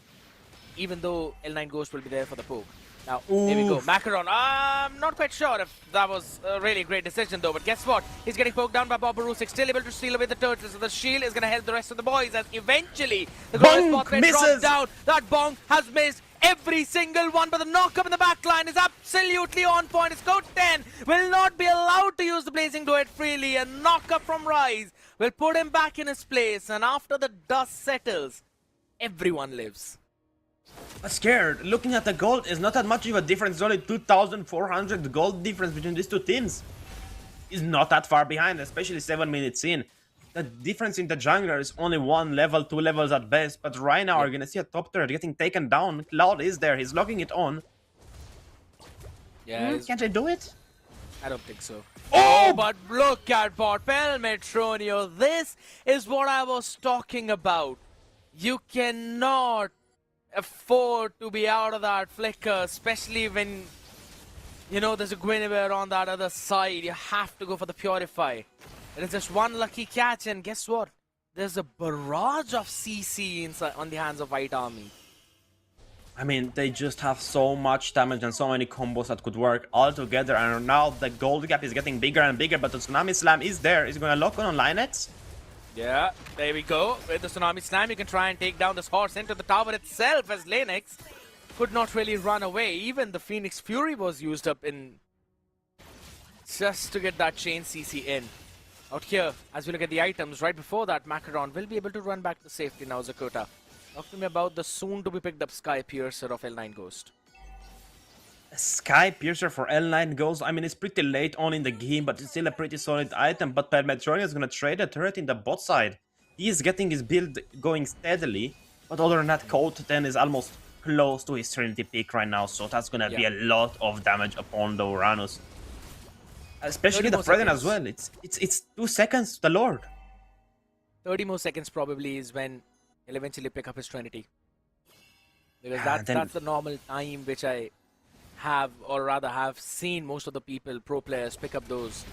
even though L9 Ghost will be there for the poke. Now, here we go. Macaron. I'm not quite sure if that was a really great decision, though. But guess what? He's getting poked down by Boba Rusik. Still able to steal away the turtles. So the shield is going to help the rest of the boys as eventually the glorious spot drops down. That bonk has missed every single one. But the knock-up in the back line is absolutely on point. It's Code 10 will not be allowed to use the Blazing Duet freely. A knock-up from Rise will put him back in his place. And after the dust settles, everyone lives. Scared. Looking at the gold is not that much of a difference. It's only 2,400 gold difference between these two teams. Is not that far behind, especially 7 minutes in. The difference in the jungler is only 1 level, 2 levels at best. But right now, we're gonna see a top turret getting taken down. Cloud is there. He's logging it on. Yeah. Can't I do it? I don't think so. Oh, but look at bot Pelmetronio. This is what I was talking about. You cannot afford to be out of that flicker, especially when, you know, there's a Guinevere on that other side. You have to go for the Purify. It is just one lucky catch, and guess what? There's a barrage of CC inside on the hands of White Army. I mean, they just have so much damage and so many combos that could work all together, and now the gold gap is getting bigger and bigger, but the Tsunami Slam is there. Is it gonna lock on Linettes? Yeah, there we go. With the Tsunami Slam, you can try and take down this horse into the tower itself, as Lennox could not really run away. Even the Phoenix Fury was used up in just to get that chain CC in. Out here, as we look at the items, right before that, Macaron will be able to run back to safety now, Zakota. Talk to me about the soon-to-be-picked-up Sky Piercer of L9 Ghost. Sky Piercer for L9 goes. I mean, it's pretty late on in the game, but it's still a pretty solid item. But Metronia is gonna trade a turret in the bot side. He is getting his build going steadily, but other than that, Colt 10 is almost close to his Trinity peak right now, so that's gonna be a lot of damage upon the Uranus. Especially the Freden as well. It's 2 seconds to the Lord. 30 more seconds probably is when he'll eventually pick up his Trinity. Because that's the normal time which I have, or rather have seen most of the people, pro players, pick up those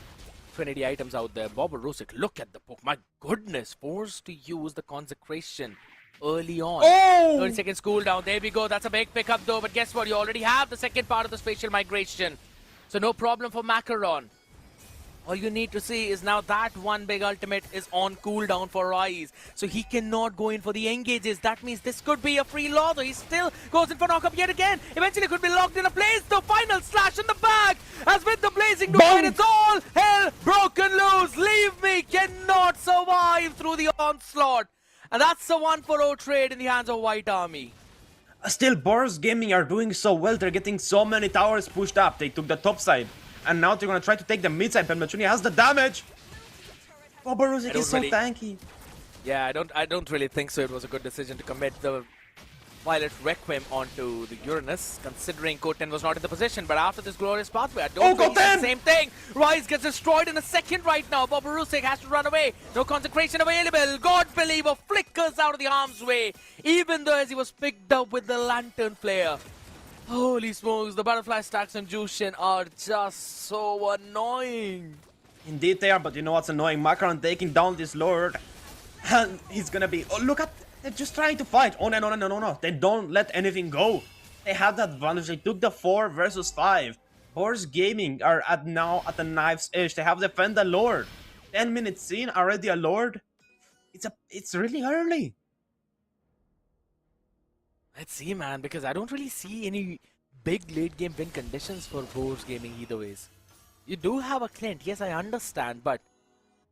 Trinity items out there. Bob Rusik, look at the poke. My goodness, forced to use the consecration early on. Oh! 30 seconds cooldown. There we go. That's a big pickup though. But guess what? You already have the second part of the spatial migration. So no problem for Macaron. All you need to see is now that one big ultimate is on cooldown for Rise. So he cannot go in for the engages. That means this could be a free law, though. He still goes in for knockup yet again. Eventually could be locked in a place. The final slash in the back. As with the blazing doom, it's all hell broken loose. Leave me cannot survive through the onslaught. And that's the 1-for-0 trade in the hands of White Army. Still, Boros Gaming are doing so well. They're getting so many towers pushed up. They took the top side. And now they're gonna try to take the mid side. Pelmetruni has the damage. Oh, Borusic is so tanky. Yeah, I don't really think so. It was a good decision to commit the Violet Requiem onto the Uranus, considering Koten was not in the position. But after this glorious pathway, I don't think it's the same thing. Rise gets destroyed in a second right now. Boborusek has to run away. No consecration available. God Believer flickers out of the arm's way, even though as he was picked up with the Lantern Flare. Holy smokes, the butterfly stacks on Jushin are just so annoying. Indeed they are, but you know what's annoying? Macaron taking down this Lord. And he's gonna be... Oh, look at... They're just trying to fight. Oh, no. They don't let anything go. They have the advantage. They took the 4 versus 5. Boros Gaming are now at the knife's edge. They have defend the Lord. 10 minutes in, already a Lord. It's really early. Let's see, man, because I don't really see any big late game win conditions for Boros Gaming either ways. You do have a Clint, yes, I understand, but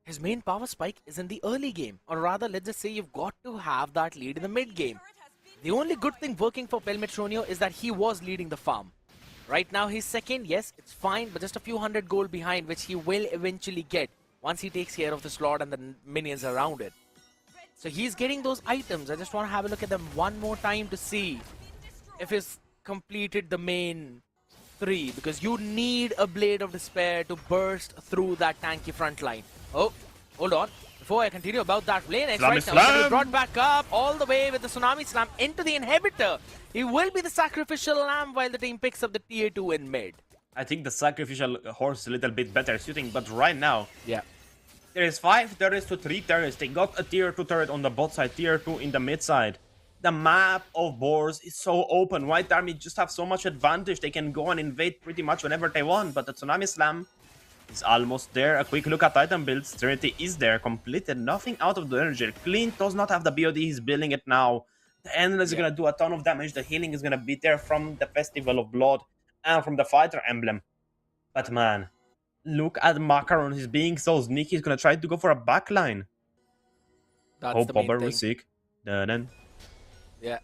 his main power spike is in the early game. Or rather, let's just say you've got to have that lead in the mid game. The only good thing working for Pelmetronio is that he was leading the farm. Right now he's second, yes, it's fine, but just a few hundred gold behind, which he will eventually get once he takes care of the slot and the minions around it. So he's getting those items. I just want to have a look at them one more time to see if he's completed the main 3. Because you need a Blade of Despair to burst through that tanky front line. Oh, hold on. Before I continue about that play next right now, he'll be brought back up all the way with the Tsunami Slam into the Inhibitor. He will be the Sacrificial Lamb while the team picks up the tier 2 in mid. I think the Sacrificial Horse is a little bit better shooting, but right now... Yeah. There is 5 turrets to 3 turrets. They got a tier 2 turret on the bot side, tier 2 in the mid side. The map of Boros is so open. White Army just have so much advantage. They can go and invade pretty much whenever they want. But the Tsunami Slam is almost there. A quick look at item builds. Trinity is there, completed. Nothing out of the energy. Clint does not have the BOD. He's building it now. The Endless is going to do a ton of damage. The healing is going to be there from the Festival of Blood and from the Fighter Emblem. But man... Look at Macaron, he's being so sneaky, he's gonna try to go for a backline. That's the main thing. Sick. Dun. Yeah,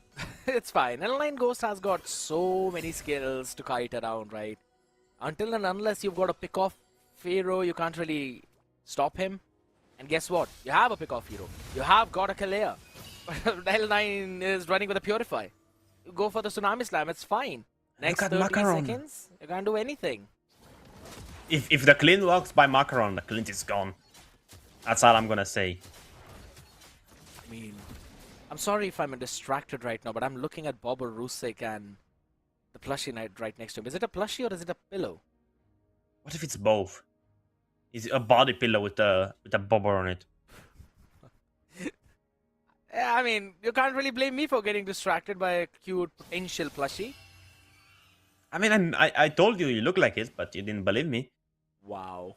it's fine. L9 Ghost has got so many skills to kite around, right? Until and unless you've got a pick-off hero, you can't really stop him. And guess what? You have a pick-off hero. You have got a Kalea. L9 is running with a Purify. You go for the Tsunami Slam, it's fine. Next 30 seconds, you can't do anything. If the Clint walks by Macaron, the Clint is gone. That's all I'm gonna say. I mean, I'm sorry if I'm distracted right now, but I'm looking at Bobber Rusek and the plushie right next to him. Is it a plushie or is it a pillow? What if it's both? Is it a body pillow with a bobber on it? Yeah, I mean, you can't really blame me for getting distracted by a cute potential plushie. I mean, I told you look like it, but you didn't believe me. Wow.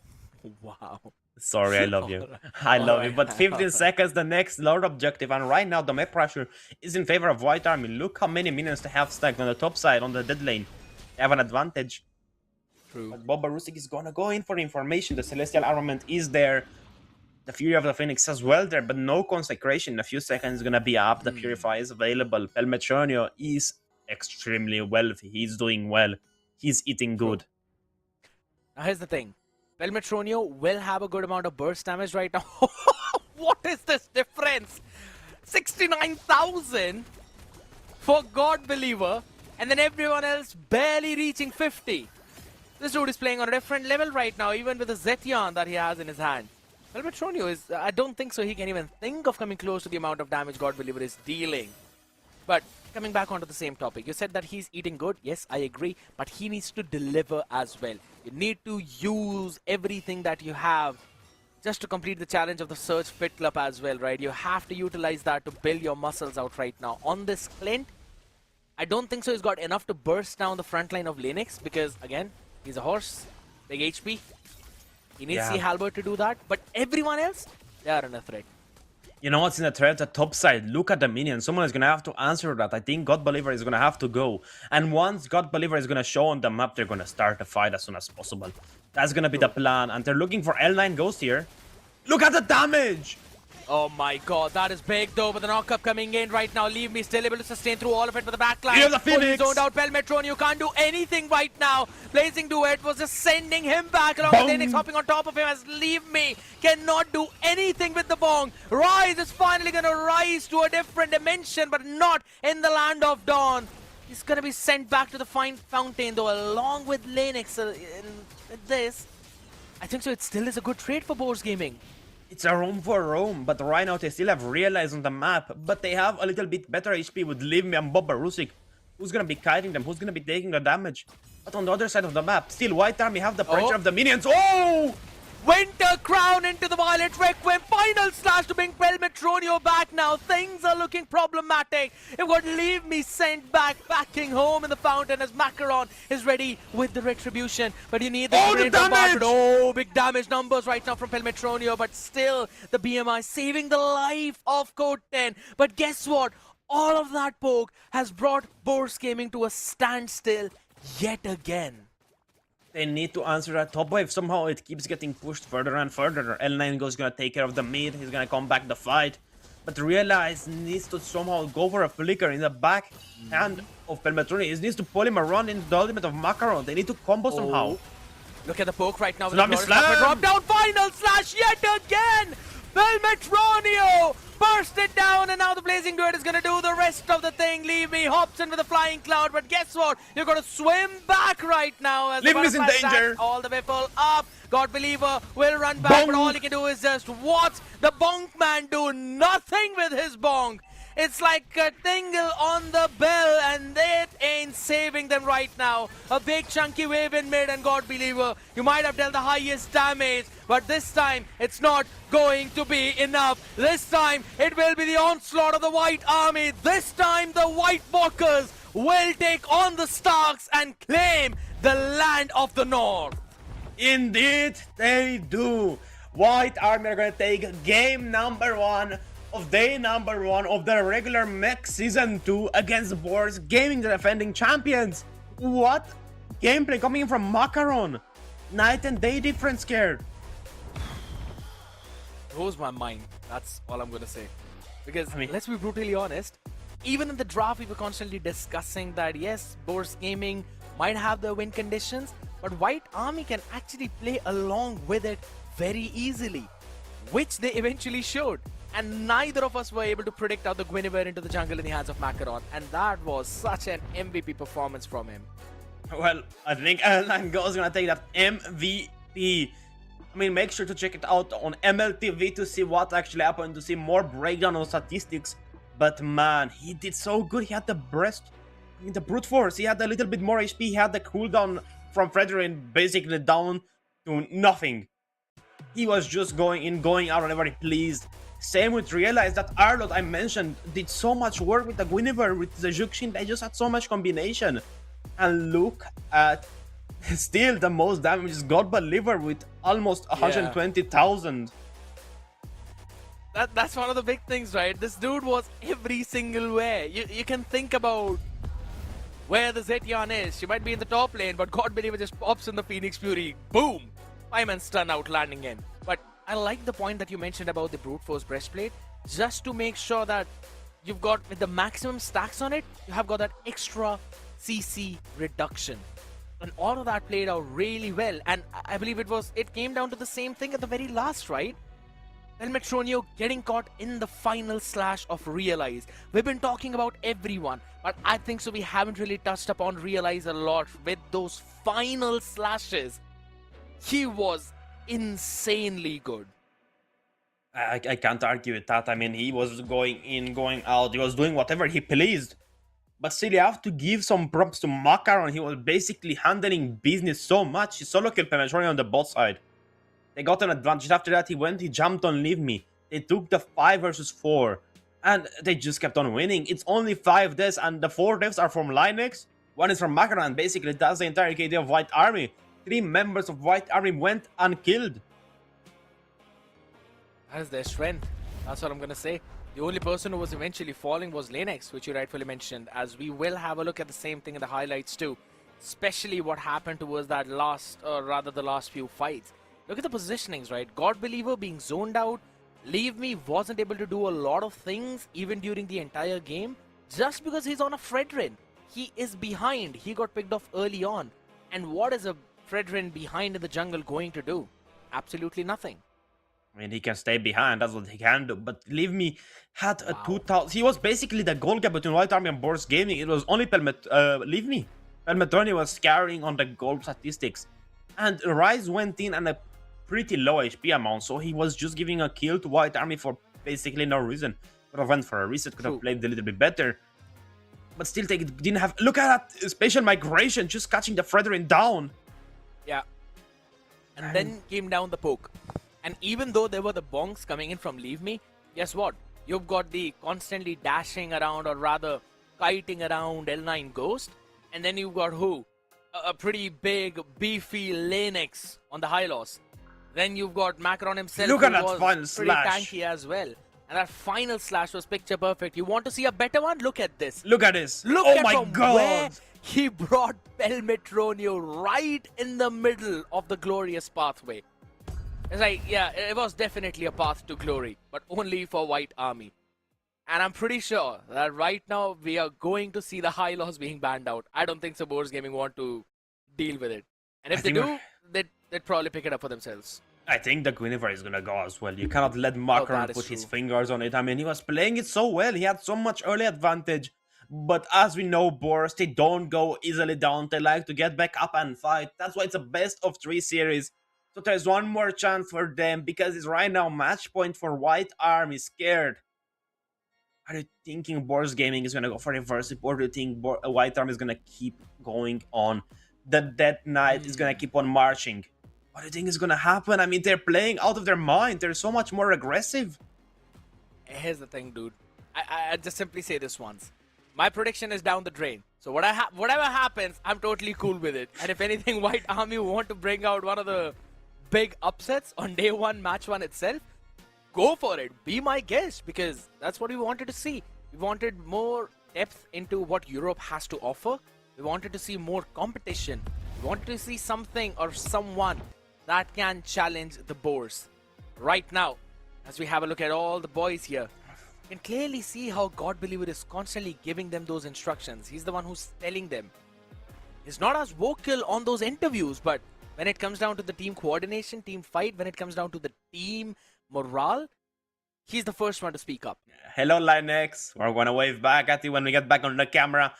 Wow. Sorry, I love you. I love you. But 15 seconds, the next Lord objective. And right now, the map pressure is in favor of White Army. Look how many minions they have stacked on the top side, on the dead lane. They have an advantage. True. But Bob Barusik is gonna go in for information. The Celestial Armament is there. The Fury of the Phoenix as well there, but no consecration. In a few seconds, is gonna be up. The Purify is available. Pelmetronio is extremely wealthy. He's doing well. he's eating good. Now here's the thing. Pelmetronio will have a good amount of burst damage right now. What is this difference? 69,000 for God Believer, and then everyone else barely reaching 50. This dude is playing on a different level right now, even with the Zetyan that he has in his hand. Pelmetronio is, I don't think so he can even think of coming close to the amount of damage God Believer is dealing. But coming back onto the same topic, you said that he's eating good. Yes, I agree, but he needs to deliver as well. You need to use everything that you have just to complete the challenge of the Surge Fit Club as well, right? You have to utilize that to build your muscles out right now. On this Clint, I don't think so he's got enough to burst down the front line of Linux because, again, he's a horse, big HP. He needs C. Halbert to do that, but everyone else, they are in a threat. You know what's in the threat? The top side. Look at the minions. Someone is going to have to answer that. I think God Believer is going to have to go. And once God Believer is going to show on the map, they're going to start the fight as soon as possible. That's going to be the plan. And they're looking for L9 Ghost here. Look at the damage! Oh my god, that is big though, but the knock-up coming in right now. Leave me still able to sustain through all of it with the backline. Here's the Phoenix! Fully zoned out, Pelmetron, you can't do anything right now. Blazing Duet was just sending him back along with Linux hopping on top of him as Leave Me cannot do anything with the bong. Rise is finally gonna rise to a different dimension, but not in the land of Dawn. He's gonna be sent back to the fine fountain though, along with Linux. In this, I think so it still is a good trade for Boars Gaming. It's a roam for roam, but right now they still have realized on the map, but they have a little bit better HP with Leave Me and Bob Barusik. Who's gonna be kiting them? Who's gonna be taking the damage? But on the other side of the map, still White Army have the pressure of the minions. Oh! Winter Crown into the Violet Requiem. Final slash to bring Pelmetronio back now. Things are looking problematic. You've got Leave Me sent back, backing home in the fountain as Macaron is ready with the retribution. But you need the great bombardment. Oh, big damage numbers right now from Pelmetronio. But still, the BMI saving the life of Code 10. But guess what? All of that poke has brought Boars Gaming to a standstill yet again. They need to answer that top wave. Somehow it keeps getting pushed further and further. L9 Ghost is gonna take care of the mid. He's gonna come back the fight. But Realize needs to somehow go for a flicker in the back hand of Pelmetronio. He needs to pull him around into the ultimate of Macaron. They need to combo somehow. Look at the poke right now. Tsunami Slam! Drop down, final slash yet again! Pelmetronio burst it down, and now the Blazing Duet is going to do the rest of the thing. Leave Me hops in with a flying cloud, but guess what? You're going to swim back right now. As Leave Me's in danger. All the way full up. God Believer will run back, but all he can do is just watch the bonk man do nothing with his bonk. It's like a tingle on the bell, and it ain't saving them right now. A big chunky wave in mid, and God Believer, you might have dealt the highest damage, but this time it's not going to be enough. This time it will be the onslaught of the White Army. This time the White Walkers will take on the Starks and claim the land of the North. Indeed, they do. White Army are gonna take game number 1 of day number 1 of the regular mech season 2 against Boars Gaming, the defending champions. What gameplay coming in from Macaron? Night and day difference here. Blows my mind. That's all I'm gonna say. Because let's be brutally honest, even in the draft we were constantly discussing that yes, Boars Gaming might have the win conditions, but White Army can actually play along with it very easily, which they eventually showed. And neither of us were able to predict out the Guinevere into the jungle in the hands of Macaron, and that was such an MVP performance from him. Well, I think L9 Ghost is gonna take that MVP. I mean, make sure to check it out on MLTV to see what actually happened, to see more breakdown on statistics. But man, he did so good. He had the the brute force. He had a little bit more HP. He had the cooldown from Frederick basically down to nothing. He was just going in, going out whenever he pleased. Same with Realize. That Arlot I mentioned did so much work with the Guinevere, with the Juxin. They just had so much combination. And look at still the most damage is God Believer with almost 120,000. That's one of the big things, right? This dude was every single way. You can think about where the Zetyan is. She might be in the top lane, but God Believer just pops in the Phoenix Fury. Boom! 5-man stun out landing in. But I like the point that you mentioned about the brute force breastplate, just to make sure that you've got, with the maximum stacks on it, you have got that extra CC reduction. And all of that played out really well. And I believe it came down to the same thing at the very last, right? Pelmetronio getting caught in the final slash of Realize. We've been talking about everyone, but I think so we haven't really touched upon Realize a lot with those final slashes. He was insanely good. I can't argue with that. I mean, he was going in, going out. He was doing whatever he pleased. But still, you have to give some props to Macaron. He was basically handling business so much. He solo killed Pelmetronio on the bot side. They got an advantage. After that, he jumped on Leave Me. They took the 5 versus 4. And they just kept on winning. It's only 5 deaths, and the 4 deaths are from Linux. 1 is from Macaron. Basically, that's the entire KD of White Army. 3 members of White Army went unkilled. That is their strength. That's what I'm going to say. The only person who was eventually falling was Linux, which you rightfully mentioned, as we will have a look at the same thing in the highlights too. Especially what happened towards that the last few fights. Look at the positionings, right? God Believer being zoned out. Leave Me wasn't able to do a lot of things even during the entire game just because he's on a Fredrin. He is behind. He got picked off early on. And what is a Fredrin behind in the jungle going to do? Absolutely nothing. I mean, he can stay behind, that's what he can do. But Leave Me had a 2000. He was basically the goal gap between White Army and Boris Gaming. It was only Leave Me. Pelmetronio was carrying on the goal statistics. And Rise went in and a pretty low HP amount, so he was just giving a kill to White Army for basically no reason. Could have went for a reset, could have played a little bit better. But still, they didn't have. Look at that spatial migration, just catching the Fredrin down. Yeah. And then came down the poke. And even though there were the bonks coming in from Leave Me, guess what? You've got the constantly dashing around, or rather kiting around L9 Ghost. And then you've got who? A pretty big, beefy Linux on the high loss. Then you've got Macaron himself. Look at that was final pretty slash. tanky as well. And that final slash was picture perfect. You want to see a better one? Look at this. Look at this. Look oh at my from god. where he brought Pelmetronio right in the middle of the glorious pathway. It's like, yeah, it was definitely a path to glory, but only for White Army. And I'm pretty sure that right now we are going to see the high loss being banned out. I don't think Boris Gaming want to deal with it. And if they do, they'd probably pick it up for themselves. I think the Guinevere is gonna go as well. You cannot let Macaron put his fingers on it. I mean, he was playing it so well. He had so much early advantage. But as we know, Boris, they don't go easily down. They like to get back up and fight. That's why it's a best of 3 series. So there's one more chance for them, because it's right now match point for White Army. Scared. Are you thinking Boris Gaming is going to go for reverse, or do you think White Army is going to keep going on? The Dead Knight is going to keep on marching. What do you think is going to happen? I mean, they're playing out of their mind. They're so much more aggressive. Here's the thing, dude. I just simply say this once. My prediction is down the drain. So whatever happens, I'm totally cool with it. And if anything, White Army want to bring out one of the big upsets on day 1, match 1 itself, go for it. Be my guest, because that's what we wanted to see. We wanted more depth into what Europe has to offer. We wanted to see more competition. We wanted to see something or someone that can challenge the Boers. Right now, as we have a look at all the boys here, you can clearly see how God Believer is constantly giving them those instructions. He's the one who's telling them. He's not as vocal on those interviews, but when it comes down to the team coordination, team fight, when it comes down to the team morale, he's the first one to speak up. Hello, Linux. We're going to wave back at you when we get back on the camera.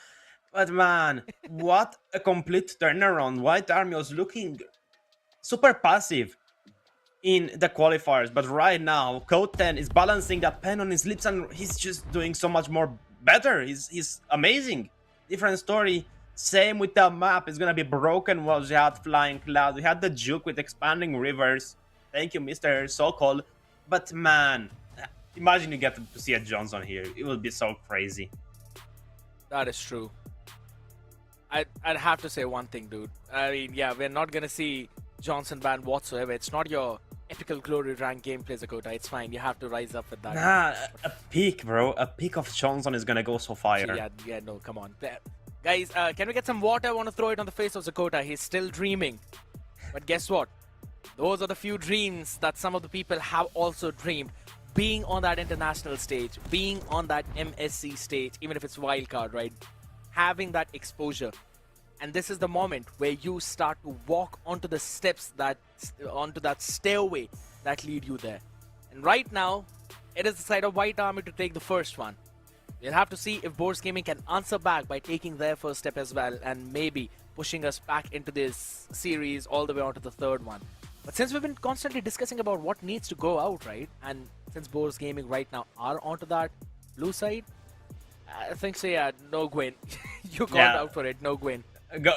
But man, what a complete turnaround. White Army was looking super passive in the qualifiers. But right now, Code 10 is balancing that pen on his lips, and he's just doing so much more better. He's amazing. Different story. Same with the map. It's gonna be broken. Was we had Flying Cloud, we had the Juke with Expanding Rivers. Thank you, Mr. Sokol. But man, imagine you get to see a Johnson here. It will be so crazy. That is true. I'd have to say one thing, dude. I mean, yeah, we're not gonna see Johnson banned whatsoever. It's not your ethical glory rank gameplay, Zakota. It's fine. You have to rise up with that. Nah, a pick, bro. A pick of Johnson is gonna go so fire. Yeah, no, come on. Guys, can we get some water? I want to throw it on the face of Zakota. He's still dreaming. But guess what? Those are the few dreams that some of the people have also dreamed. Being on that international stage, being on that MSC stage, even if it's wildcard, right? Having that exposure. And this is the moment where you start to walk onto the steps onto that stairway that lead you there. And right now, it is the side of White Army to take the first one. We'll have to see if Boars Gaming can answer back by taking their first step as well and maybe pushing us back into this series all the way on to the third one. But since we've been constantly discussing about what needs to go out, right? And since Boars Gaming right now are onto that blue side, I think so, yeah, no Gwyn. You called out for it, no Gwyn. Go,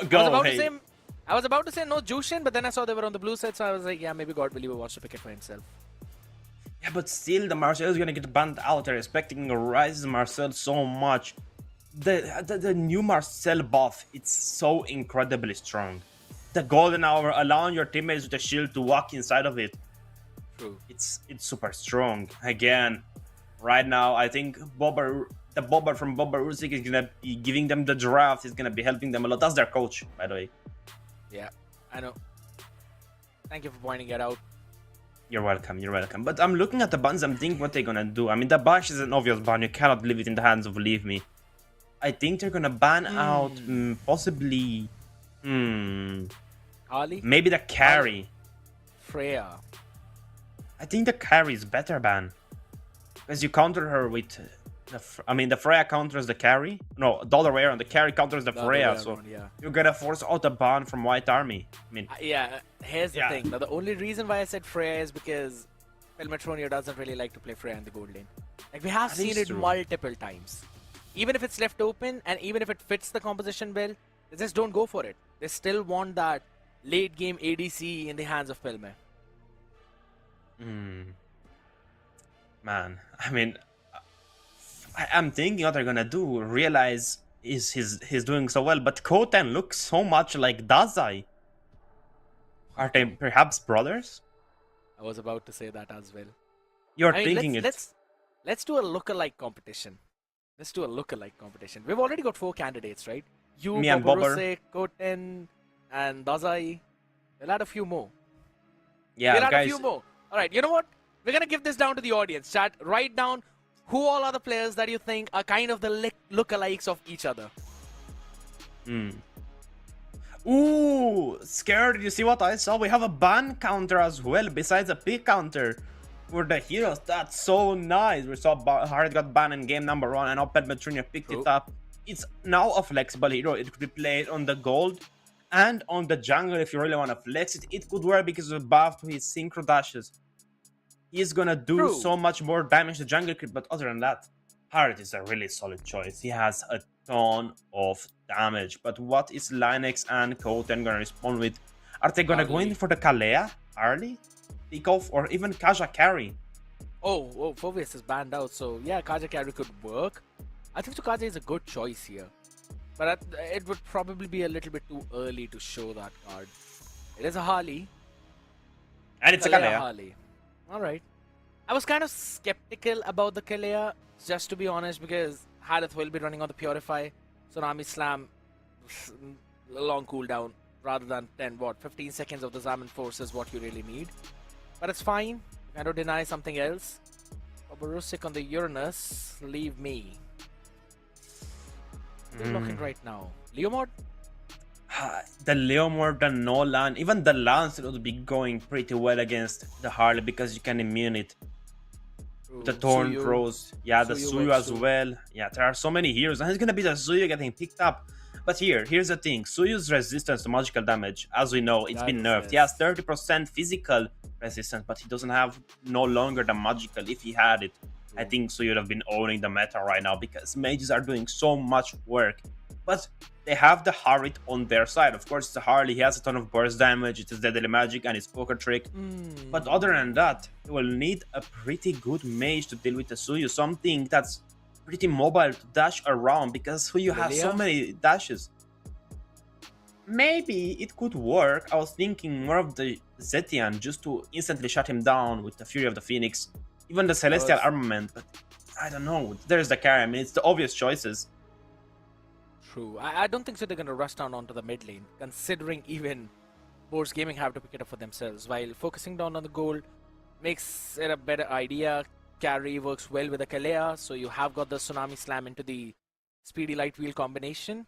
I was about to say no Jushin, but then I saw they were on the blue side, so I was like, yeah, maybe God Believer wants to pick it for himself. Yeah, but still, the Marcel is gonna get banned out. They're expecting a rise Marcel so much. The new Marcel buff, it's so incredibly strong. The golden hour, allowing your teammates with a shield to walk inside of it. True. It's super strong. Again, right now, I think the Bobber from Bobber Usyk is gonna be giving them the draft. Is gonna be helping them a lot. That's their coach, by the way. Yeah, I know. Thank you for pointing it out. You're welcome, you're welcome. But I'm looking at the bans, I'm thinking what they're gonna do. I mean, the bash is an obvious ban. You cannot leave it in the hands of Leave Me. I think they're gonna ban out possibly... Ali? Maybe the carry. Freya. I think the carry is better ban. Because you counter her with... the Freya counters the carry. No, the other way around. The carry counters the Freya. So you're gonna force out a ban from White Army. I mean... yeah, here's the thing. Now, the only reason why I said Freya is because Pelmetronio doesn't really like to play Freya in the gold lane. Like, we have seen it multiple times. Even if it's left open and even if it fits the composition well, they just don't go for it. They still want that late game ADC in the hands of Pelme. Man, I mean, I'm thinking what they're gonna do. Realize he's doing so well, but Koten looks so much like Dazai. Are they perhaps brothers? I was about to say that as well. You're thinking it. Let's do a lookalike competition. Let's do a lookalike competition. We've already got 4 candidates, right? You, Me and Bobber, Koten, and Dazai. We'll add a few more. Yeah, we'll add guys. a few more. All right, you know what? We're gonna give this down to the audience. Chat, write down who all are the players that you think are kind of the lookalikes of each other. Ooh, scared. You see what I saw? We have a ban counter as well, besides a pick counter for the heroes. That's so nice. We saw Hard got banned in game number 1, and now Pelmetronio picked it up. It's now a flexible hero. It could be played on the gold and on the jungle if you really want to flex it. It could work because of the buff to his synchro dashes. He's gonna do so much more damage to jungle creep, but other than that, Hard is a really solid choice. He has a ton of damage. But what is Linex and Koten gonna respond with? Are they gonna go in for the Kalea early? Pick off, or even Kaja carry? Oh, Phobius is banned out, so yeah, Kaja carry could work. I think Kaja is a good choice here. But it would probably be a little bit too early to show that card. It is a Harley. And it's a Kalea. Harley. Alright. I was kind of skeptical about the Kalea, just to be honest, because Harith will be running on the Purify. Tsunami Slam, a long cooldown, rather than 15 seconds of the Zaman Force is what you really need. But it's fine. I don't deny something else. Oborusik on the Uranus, leave me. Who's looking right now? Leomord? The Leomord, the Nolan, even the Lance would be going pretty well against the Harley because you can immune it. The Thorn Throws, yeah, the Suyu as well. Yeah, there are so many heroes, and it's gonna be the Suyu getting picked up. But here's the thing: Suyu's resistance to magical damage, as we know, it's been nerfed. He has 30% physical resistance, but he doesn't have no longer the magical. If he had it, I think Suyu would have been owning the meta right now because mages are doing so much work. But they have the Harit on their side. Of course, it's a Harley. He has a ton of burst damage. It is deadly magic and his poker trick. But other than that, you will need a pretty good mage to deal with the Suyu. Something that's pretty mobile to dash around because Suyu has so many dashes. Maybe it could work. I was thinking more of the Zetian just to instantly shut him down with the Fury of the Phoenix. Even the Celestial Armament. But I don't know. There's the carry. I mean, it's the obvious choices. True. I don't think so they're going to rush down onto the mid lane, considering even Boars Gaming have to pick it up for themselves. While focusing down on the gold makes it a better idea. Carry works well with the Kalea, so you have got the Tsunami Slam into the Speedy Light Wheel combination.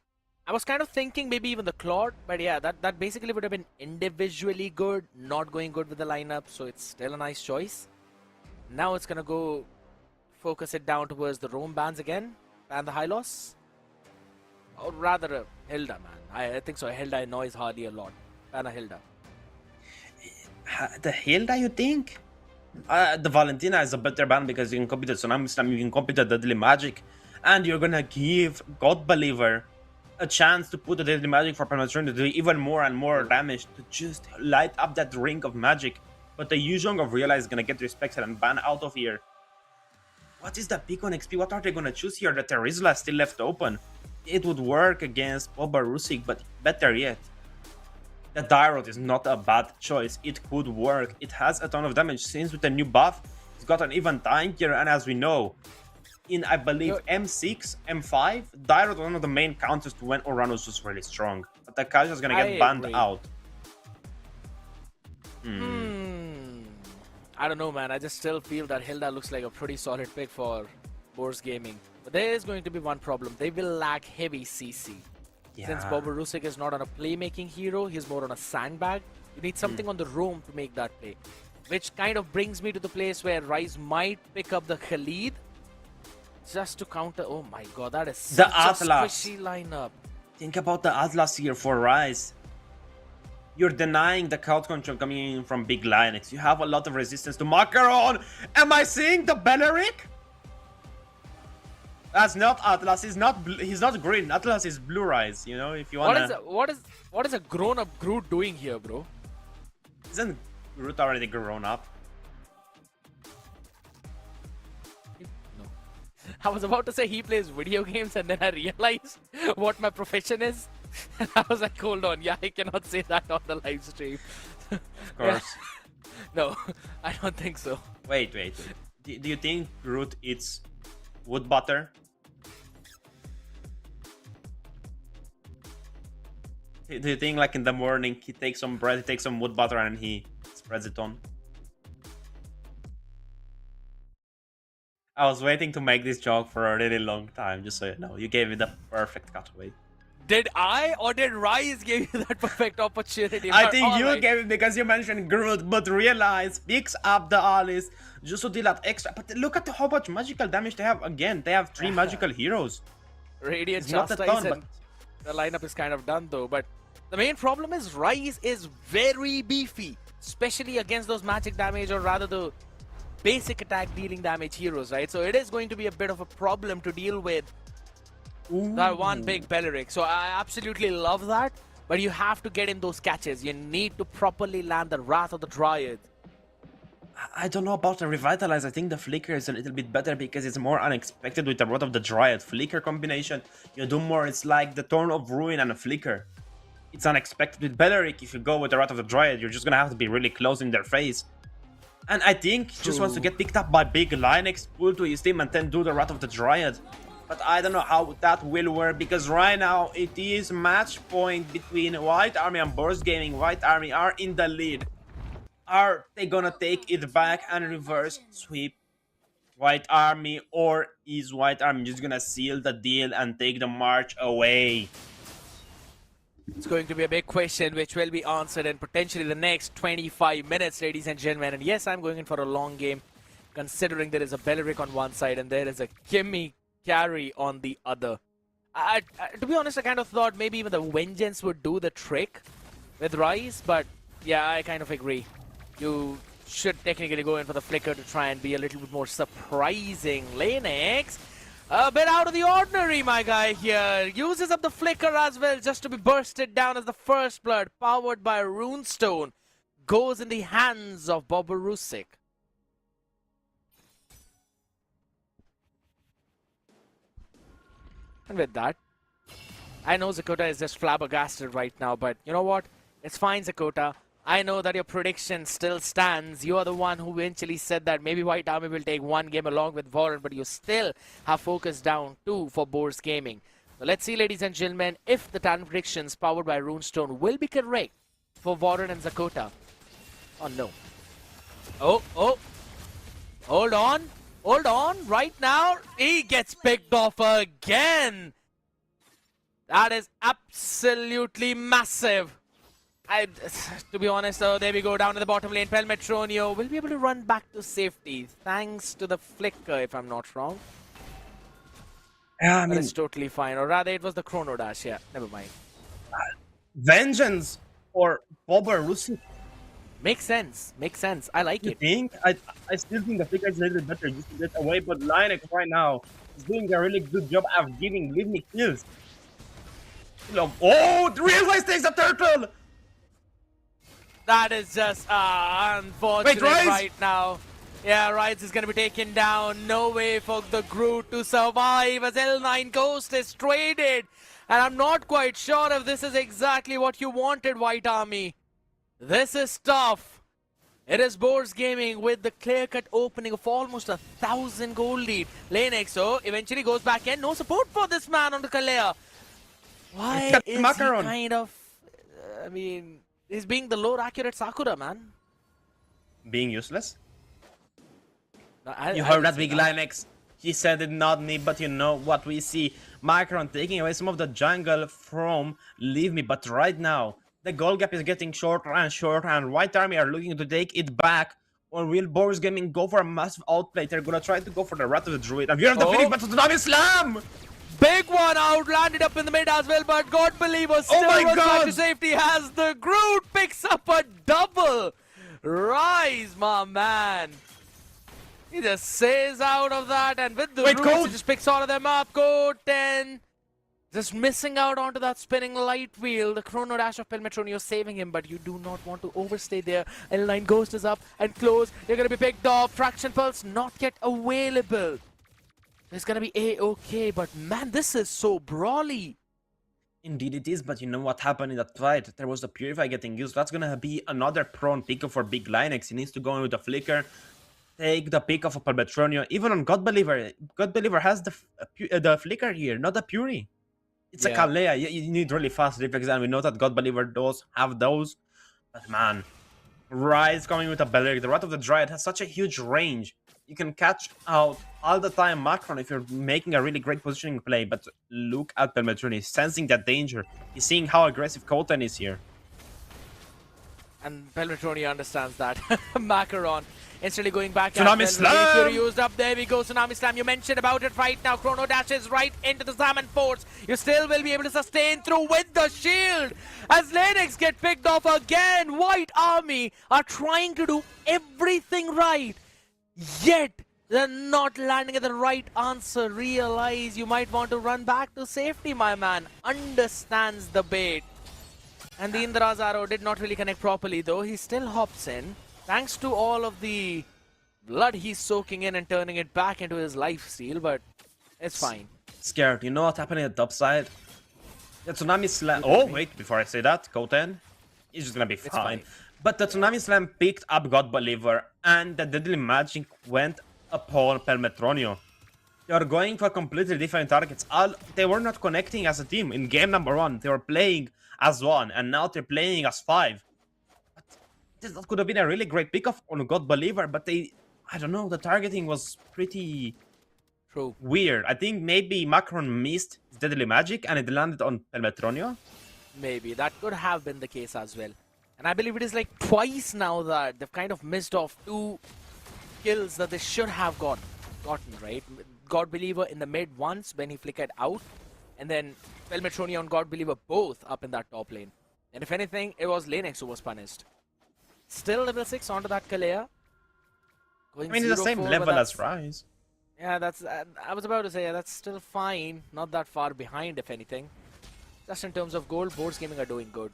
I was kind of thinking maybe even the Claude, but yeah, that basically would have been individually good, not going good with the lineup, so it's still a nice choice. Now it's gonna go focus it down towards the roam bans again, ban the high loss. Or rather a Hilda, man. I think so. Hilda annoys Hardy a lot. Ban a Hilda. The Hilda, you think? The Valentina is a better ban because you can copy the Tsunami Slam, you can copy the Deadly Magic, and you're gonna give God Believer a chance to put the Deadly Magic for penetration to do even more and more damage to just light up that ring of magic. But the Yuzhong of Realize is gonna get respected and ban out of here. What is the pick on XP? What are they gonna choose here? The Terizla is still left open. It would work against Boba Rusik, but better yet, the Dyrod is not a bad choice. It could work. It has a ton of damage since with the new buff, it's got an even tankier, and as we know, in I believe M6, M5, Dyrod was one of the main counters to when Uranus was really strong. But the Kaja is gonna get banned out. I don't know, man. I just still feel that Hilda looks like a pretty solid pick for Boars Gaming. But there is going to be one problem. They will lack heavy CC. Yeah. Since Boba Rusik is not on a playmaking hero, he's more on a sandbag. You need something on the roam to make that play. Which kind of brings me to the place where Rise might pick up the Khalid just to counter. Oh my god, that is such a squishy lineup. Think about the Atlas here for Rise. You're denying the crowd control coming in from Big Linux. You have a lot of resistance to Macaron. Am I seeing the Beleric? That's not Atlas. He's not green. Atlas is blue Rise. You know, if you wanna. What is a grown-up Groot doing here, bro? Isn't Groot already grown up? No. I was about to say he plays video games, and then I realized what my profession is. And I was like, hold on, yeah, I cannot say that on the live stream. Of course. No, I don't think so. Wait. Do you think Groot eats wood butter? Do you think like in the morning he takes some bread, he takes some wood butter and he spreads it on? I was waiting to make this joke for a really long time, just so you know. You gave me the perfect cutaway. Did I or did Rise give you that perfect opportunity? I think you gave it because you mentioned Groot, but Realize picks up the Alice just to deal that extra. But look at how much magical damage they have again. They have 3 magical heroes. Radiant Not a Chastise, ton, but the lineup is kind of done though. But the main problem is Rise is very beefy, especially against those magic damage or rather the basic attack dealing damage heroes, right? So it is going to be a bit of a problem to deal with. That one big Beleric. So I absolutely love that. But you have to get in those catches. You need to properly land the Wrath of the Dryad. I don't know about the Revitalize. I think the Flicker is a little bit better because it's more unexpected with the Wrath of the Dryad. Flicker combination, you do more. It's like the Thorn of Ruin and a Flicker. It's unexpected with Beleric. If you go with the Wrath of the Dryad, you're just gonna have to be really close in their face. And I think he just wants to get picked up by Big Linux, pull to his team, and then do the Wrath of the Dryad. But I don't know how that will work because right now it is match point between White Army and Boars Gaming. White Army are in the lead. Are they gonna take it back and reverse sweep White Army, or is White Army just gonna seal the deal and take the march away? It's going to be a big question which will be answered in potentially the next 25 minutes, ladies and gentlemen. And yes, I'm going in for a long game considering there is a Beleric on one side and there is a Kimmy carry on the other. To be honest, I kind of thought maybe even the Vengeance would do the trick with Rise, but yeah, I kind of agree. You should technically go in for the Flicker to try and be a little bit more surprising. Linux, a bit out of the ordinary, my guy here. Uses up the Flicker as well just to be bursted down as the First Blood, powered by Runestone, goes in the hands of Boba Rusik. And with that, I know Zakota is just flabbergasted right now, but you know what? It's fine, Zakota. I know that your prediction still stands. You are the one who eventually said that maybe White Army will take one game along with Warren, but you still have focused down 2 for Boars Gaming. So let's see, ladies and gentlemen, if the talent predictions powered by Runestone will be correct for Warren and Zakota. Oh, no. Oh. Hold on. Right now, he gets picked off again. That is absolutely massive. To be honest, though, there we go down to the bottom lane. Pelmetronio will be able to run back to safety thanks to the flicker, if I'm not wrong. Yeah, I mean, That's totally fine. Or rather, it was the Chrono Dash. Yeah, never mind. vengeance for Bobber Rusi. Makes sense. Makes sense. I like You it. think? I still think the flicker is a little better just to get away, but Linux right now is doing a really good job of giving Leave Me kills. Oh, the real Rise takes a turtle! That is just unfortunate Rise! right now. Yeah, Rise is going to be taken down. No way for the Groot to survive as L9 Ghost is traded. And I'm not quite sure if this is exactly what you wanted, White Army. This is tough. It is Boars Gaming with the clear-cut opening of almost 1,000 gold lead. Lane EXO eventually goes back in. No support for this man on the Kalea. Why Got is Macaron. he kind of... I mean, he's being the low accurate Sakura, man. Being useless? I You heard didn't that say big Linux? He said it, not me, but you know what we see. Macaron taking away some of the jungle from Leave Me, but right now, the goal gap is getting shorter and shorter, and White Army are looking to take it back. Or will Boars Gaming go for a massive outplay? They're gonna try to go for the Wrath of the Druid. And we have the Phoenix, but Tsunami Slam! Big one out, landed up in the mid as well, but God Believer still my runs back God! to safety as the Groot picks up a double. Rise, my man. He just says out of that, and with the Wait, roots, Code! he just picks all of them up. Code 10. Just missing out onto that spinning light wheel. The Chrono Dash of Pelmetronio saving him, but you do not want to overstay there. L9 Ghost is up and close. You're going to be picked off. Fraction Pulse not yet available. It's going to be A-okay, but man, this is so brawly. Indeed it is, but you know what happened in that fight? There was the Purify getting used. That's gonna be another prone pick for Big Linux. He needs to go in with the Flicker, take the pick of a Palmetronio. Even on God Believer has the Flicker here, not the Fury. It's a Yeah. Kalea. You need really fast reflex, and we know that God Believer does have those. But man, Rise coming with a Beleric. The Wrath of the Dryad has such a huge range. You can catch out all the time Macron if you're making a really great positioning play. But look at Pelmetron. He's sensing that danger. He's seeing how aggressive Kotan is here. And Pelmetronio understands that. Macaron instantly going back. Tsunami as Slam! Fury used up. There we go. Tsunami Slam. You mentioned about it right now. Chrono dashes right into the Salmon Force. You still will be able to sustain through with the shield. As Lennox get picked off again. White Army are trying to do everything right. Yet they're not landing at the right answer. Realize you might want to run back to safety, my man. Understands the bait. And the Indra's arrow did not really connect properly, though. He still hops in. Thanks to all of the blood he's soaking in and turning it back into his life steal, but it's fine. Scared. You know what happened in the top side? The Tsunami Slam. Oh, wait, before I say that, Kotan is just gonna be fine. But the Tsunami Slam picked up God Believer, and the Deadly Magic went upon Pelmetronio. They are going for completely different targets. They were not connecting as a team in game number 1. They were playing as one, and now they're playing as 5. But that could have been a really great pickoff on God Believer, but I don't know, the targeting was pretty True. weird. I think maybe Macron missed his Deadly Magic and it landed on Pelmetronio. Maybe. That could have been the case as well. And I believe it is like twice now that they've kind of missed off 2 kills that they should have gotten, right? God Believer in the mid once when he flickered out, and then Pelmetronio and God Believer both up in that top lane. And if anything, it was Lennox who was punished. Still level 6 onto that Kalea. I mean, it's the same level as Rise. Yeah, that's... I was about to say, yeah, that's still fine. Not that far behind, if anything. Just in terms of gold, Boards Gaming are doing good.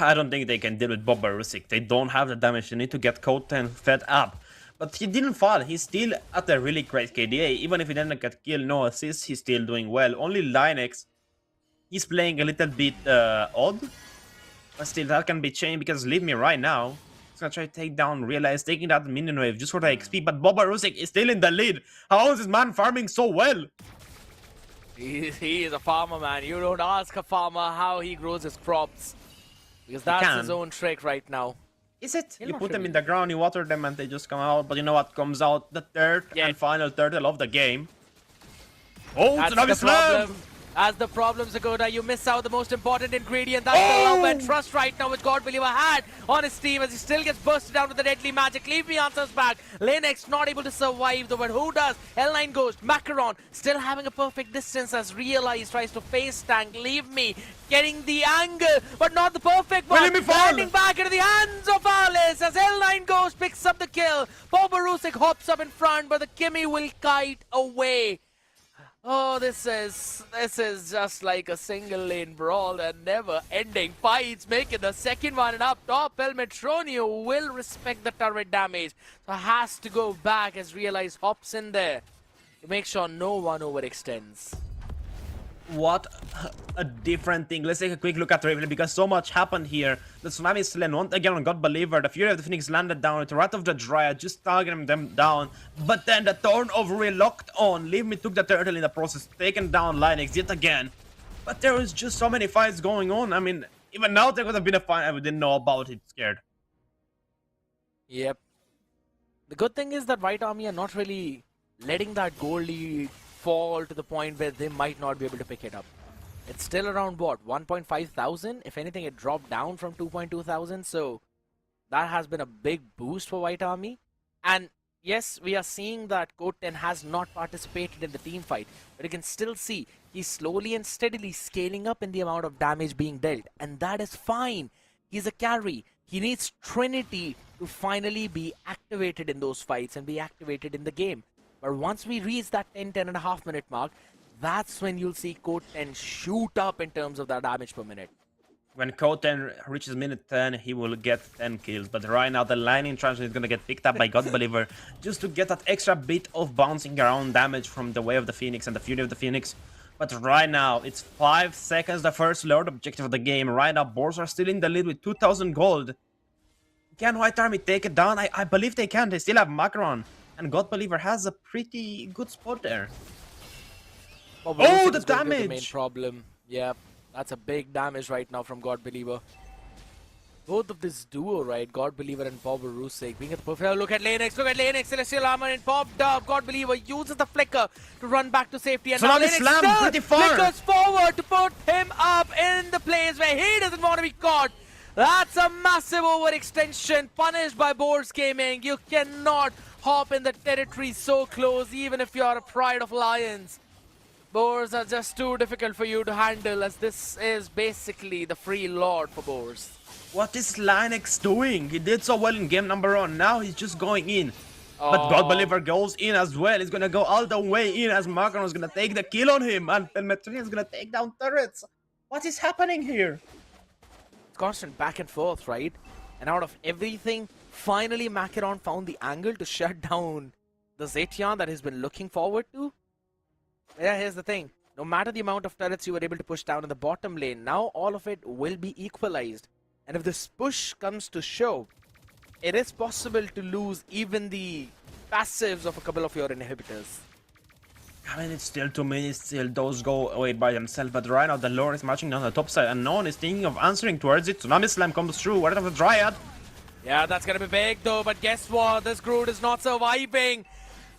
I don't think they can deal with Bob Barusik. They don't have the damage. They need to get Kotan fed up. But he didn't fall. He's still at a really great KDA. Even if he didn't get killed, no assists, he's still doing well. Only Linux, he's playing a little bit odd. But still, that can be changed because Leave Me right now. He's gonna try to take down Realize, taking that minion wave just for the XP. But Bob Barusik is still in the lead. How is this man farming so well? He is a farmer, man. You don't ask a farmer how he grows his crops. Because that's his own trick right now. Is it? Yeah, You not put them really. in the ground, you water them, and they just come out. But you know what comes out? The third Yeah. and final turtle of the game. Oh, That's Tsunami the Slam! problem. As the problems go down, you miss out the most important ingredient. That's the love and trust right now, which God Believer had on his team, as he still gets bursted down with the deadly magic. Leave me answers back. Linux not able to survive though, but who does? L9 Ghost, Macaron still having a perfect distance as Realize tries to face tank. Leave me getting the angle, but not the perfect one. Landing back into the hands of Alice as L9 Ghost picks up the kill. Boborusik hops up in front, but the Kimmy will kite away. Oh, this is just like a single lane brawl and never ending fights, making the second one. And up top, Pelmetronio will respect the turret damage, so has to go back as Realize hops in there to make sure no one overextends. What a different thing. Let's take a quick look at the replay because so much happened here. The Tsunami Slen once again on God Believer. The Fury of the Phoenix landed down with the Wrath of the Dryad, just targeting them down. But then the Thorn of Re locked on. Leave Me took the turtle in the process, taken down Linux yet again. But there is just so many fights going on. I mean, even now there could have been a fight I didn't know about it. Scared. Yep. The good thing is that White Army are not really letting that goal lead fall to the point where they might not be able to pick it up. It's still around what, 1.5 thousand? If anything, it dropped down from 2.2 thousand, so that has been a big boost for White Army. And yes, we are seeing that Code 10 has not participated in the team fight, but you can still see he's slowly and steadily scaling up in the amount of damage being dealt, and that is fine. He's a carry. He needs Trinity to finally be activated in those fights and be activated in the game. But once we reach that 10-10.5 minute mark, that's when you'll see Code 10 shoot up in terms of the damage per minute. When Code 10 reaches minute 10, he will get 10 kills. But right now, the Lightning Transition is going to get picked up by God Believer just to get that extra bit of bouncing around damage from the Way of the Phoenix and the Fury of the Phoenix. But right now, it's 5 seconds, the first Lord objective of the game. Right now, Boars are still in the lead with 2,000 gold. Can White Army take it down? I believe they can. They still have Macaron. And God Believer has a pretty good spot there. Oh, the damage! The main problem. Yeah, that's a big damage right now from God Believer. Both of this duo, right? God Believer and Boborusik being at the perfect. Look at Linux, look at Linux. Celestial Armor and popped up. God Believer uses the flicker to run back to safety. And now Linux slam pretty far. Flickers forward to put him up in the place where he doesn't want to be caught. That's a massive overextension punished by Boars Gaming. You cannot hop in the territory so close, even if you are a Pride of Lions. Boars are just too difficult for you to handle, as this is basically the free lord for Boars. What is Linux doing? He did so well in game number 1. Now he's just going in. But God Believer goes in as well. He's gonna go all the way in as Macaron is gonna take the kill on him. And Pelmetronio is gonna take down turrets. What is happening here? Constant back and forth, right? And out of everything, finally Macaron found the angle to shut down the Zetian that he's been looking forward to. Yeah, here's the thing. No matter the amount of turrets you were able to push down in the bottom lane, now all of it will be equalized. And if this push comes to show, it is possible to lose even the passives of a couple of your inhibitors. I mean, it's still 2 minutes, still those go away by themselves, but right now the Lord is marching down the top side and no one is thinking of answering towards it. Tsunami Slam comes through, Wrath of the Dryad. Yeah, that's gonna be big though, but guess what? This Groot is not surviving.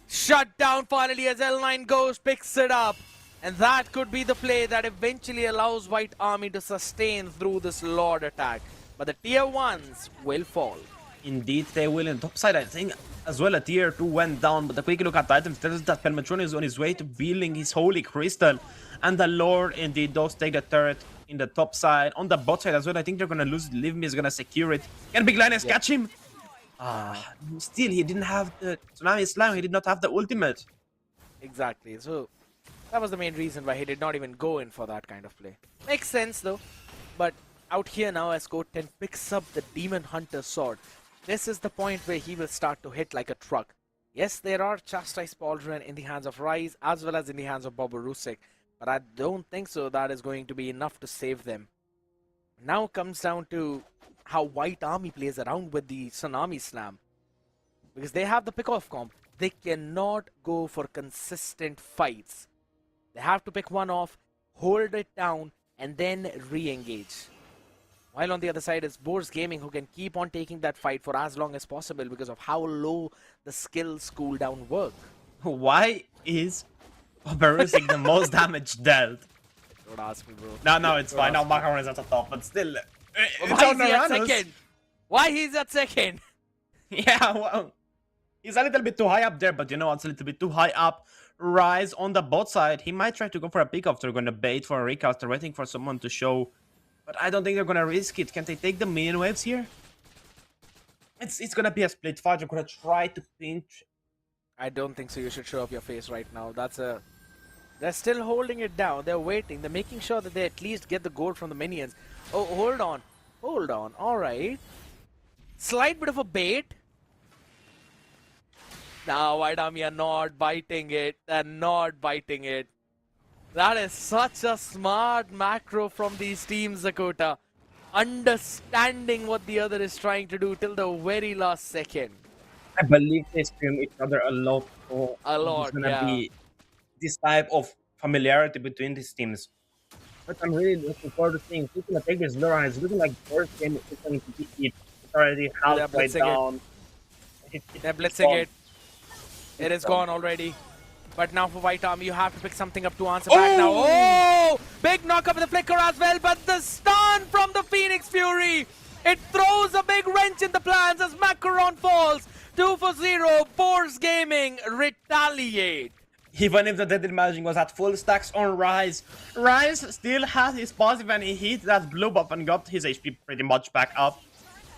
Shut down finally as L9 Ghost picks it up. And that could be the play that eventually allows White Army to sustain through this Lord attack. But the tier 1s will fall. Indeed, they will. In top side, I think as well a tier 2 went down, but the quick look at the items tells us that Pelmetronio is on his way to building his Holy Crystal. And the Lord indeed does take the turret in the top side. On the bot side as well, I think they're gonna lose. Leave Me is gonna secure it. Can Big Linus catch him? Still, he didn't have the Tsunami Slam. He did not have the ultimate. Exactly. So that was the main reason why he did not even go in for that kind of play. Makes sense though. But out here now as Code 10 picks up the Demon Hunter sword, this is the point where he will start to hit like a truck. Yes, there are Chastise Pauldron in the hands of Rise as well as in the hands of Boborusik, but I don't think so that is going to be enough to save them. Now comes down to how White Army plays around with the Tsunami Slam. Because they have the pick-off comp. They cannot go for consistent fights. They have to pick one off, hold it down, and then re-engage. While on the other side is Boars Gaming, who can keep on taking that fight for as long as possible because of how low the skills cooldown work. Why is Boborusik the most damage dealt? Don't ask me, bro. No, it's fine. Now Macaron is at the top, but still, it's Why on is he at Uranus. second? Why he's at second? Yeah, well, he's a little bit too high up there, but you know what's a little bit too high up? Rise on the bot side. He might try to go for a pick after going to bait for a recaster, waiting for someone to show. But I don't think they're going to risk it. Can they take the minion waves here? It's going to be a split fight. They're going to try to pinch. I don't think so. You should show up your face right now. They're still holding it down. They're waiting. They're making sure that they at least get the gold from the minions. Oh, hold on. Hold on. All right. Slight bit of a bait. Now, White Army are not biting it. They're not biting it. That is such a smart macro from these teams, Dakota. Understanding what the other is trying to do till the very last second. I believe they scream each other a lot. So A lot, It's gonna yeah. be this type of familiarity between these teams. But I'm really looking forward to seeing who's gonna take this lure, and it's looking like the first game is going to be it. It's already halfway blitzing it. down. They're It's blitzing gone. it. It is gone already. But now for White Army, you have to pick something up to answer back now. Oh! Big knock up with the flicker as well, but the stun from the Phoenix Fury! It throws a big wrench in the plans as Macaron falls. 2-0, Boars Gaming retaliate. Even if the Deadly Magic was at full stacks on Rise, Rise still has his passive and he hit that blue buff and got his HP pretty much back up.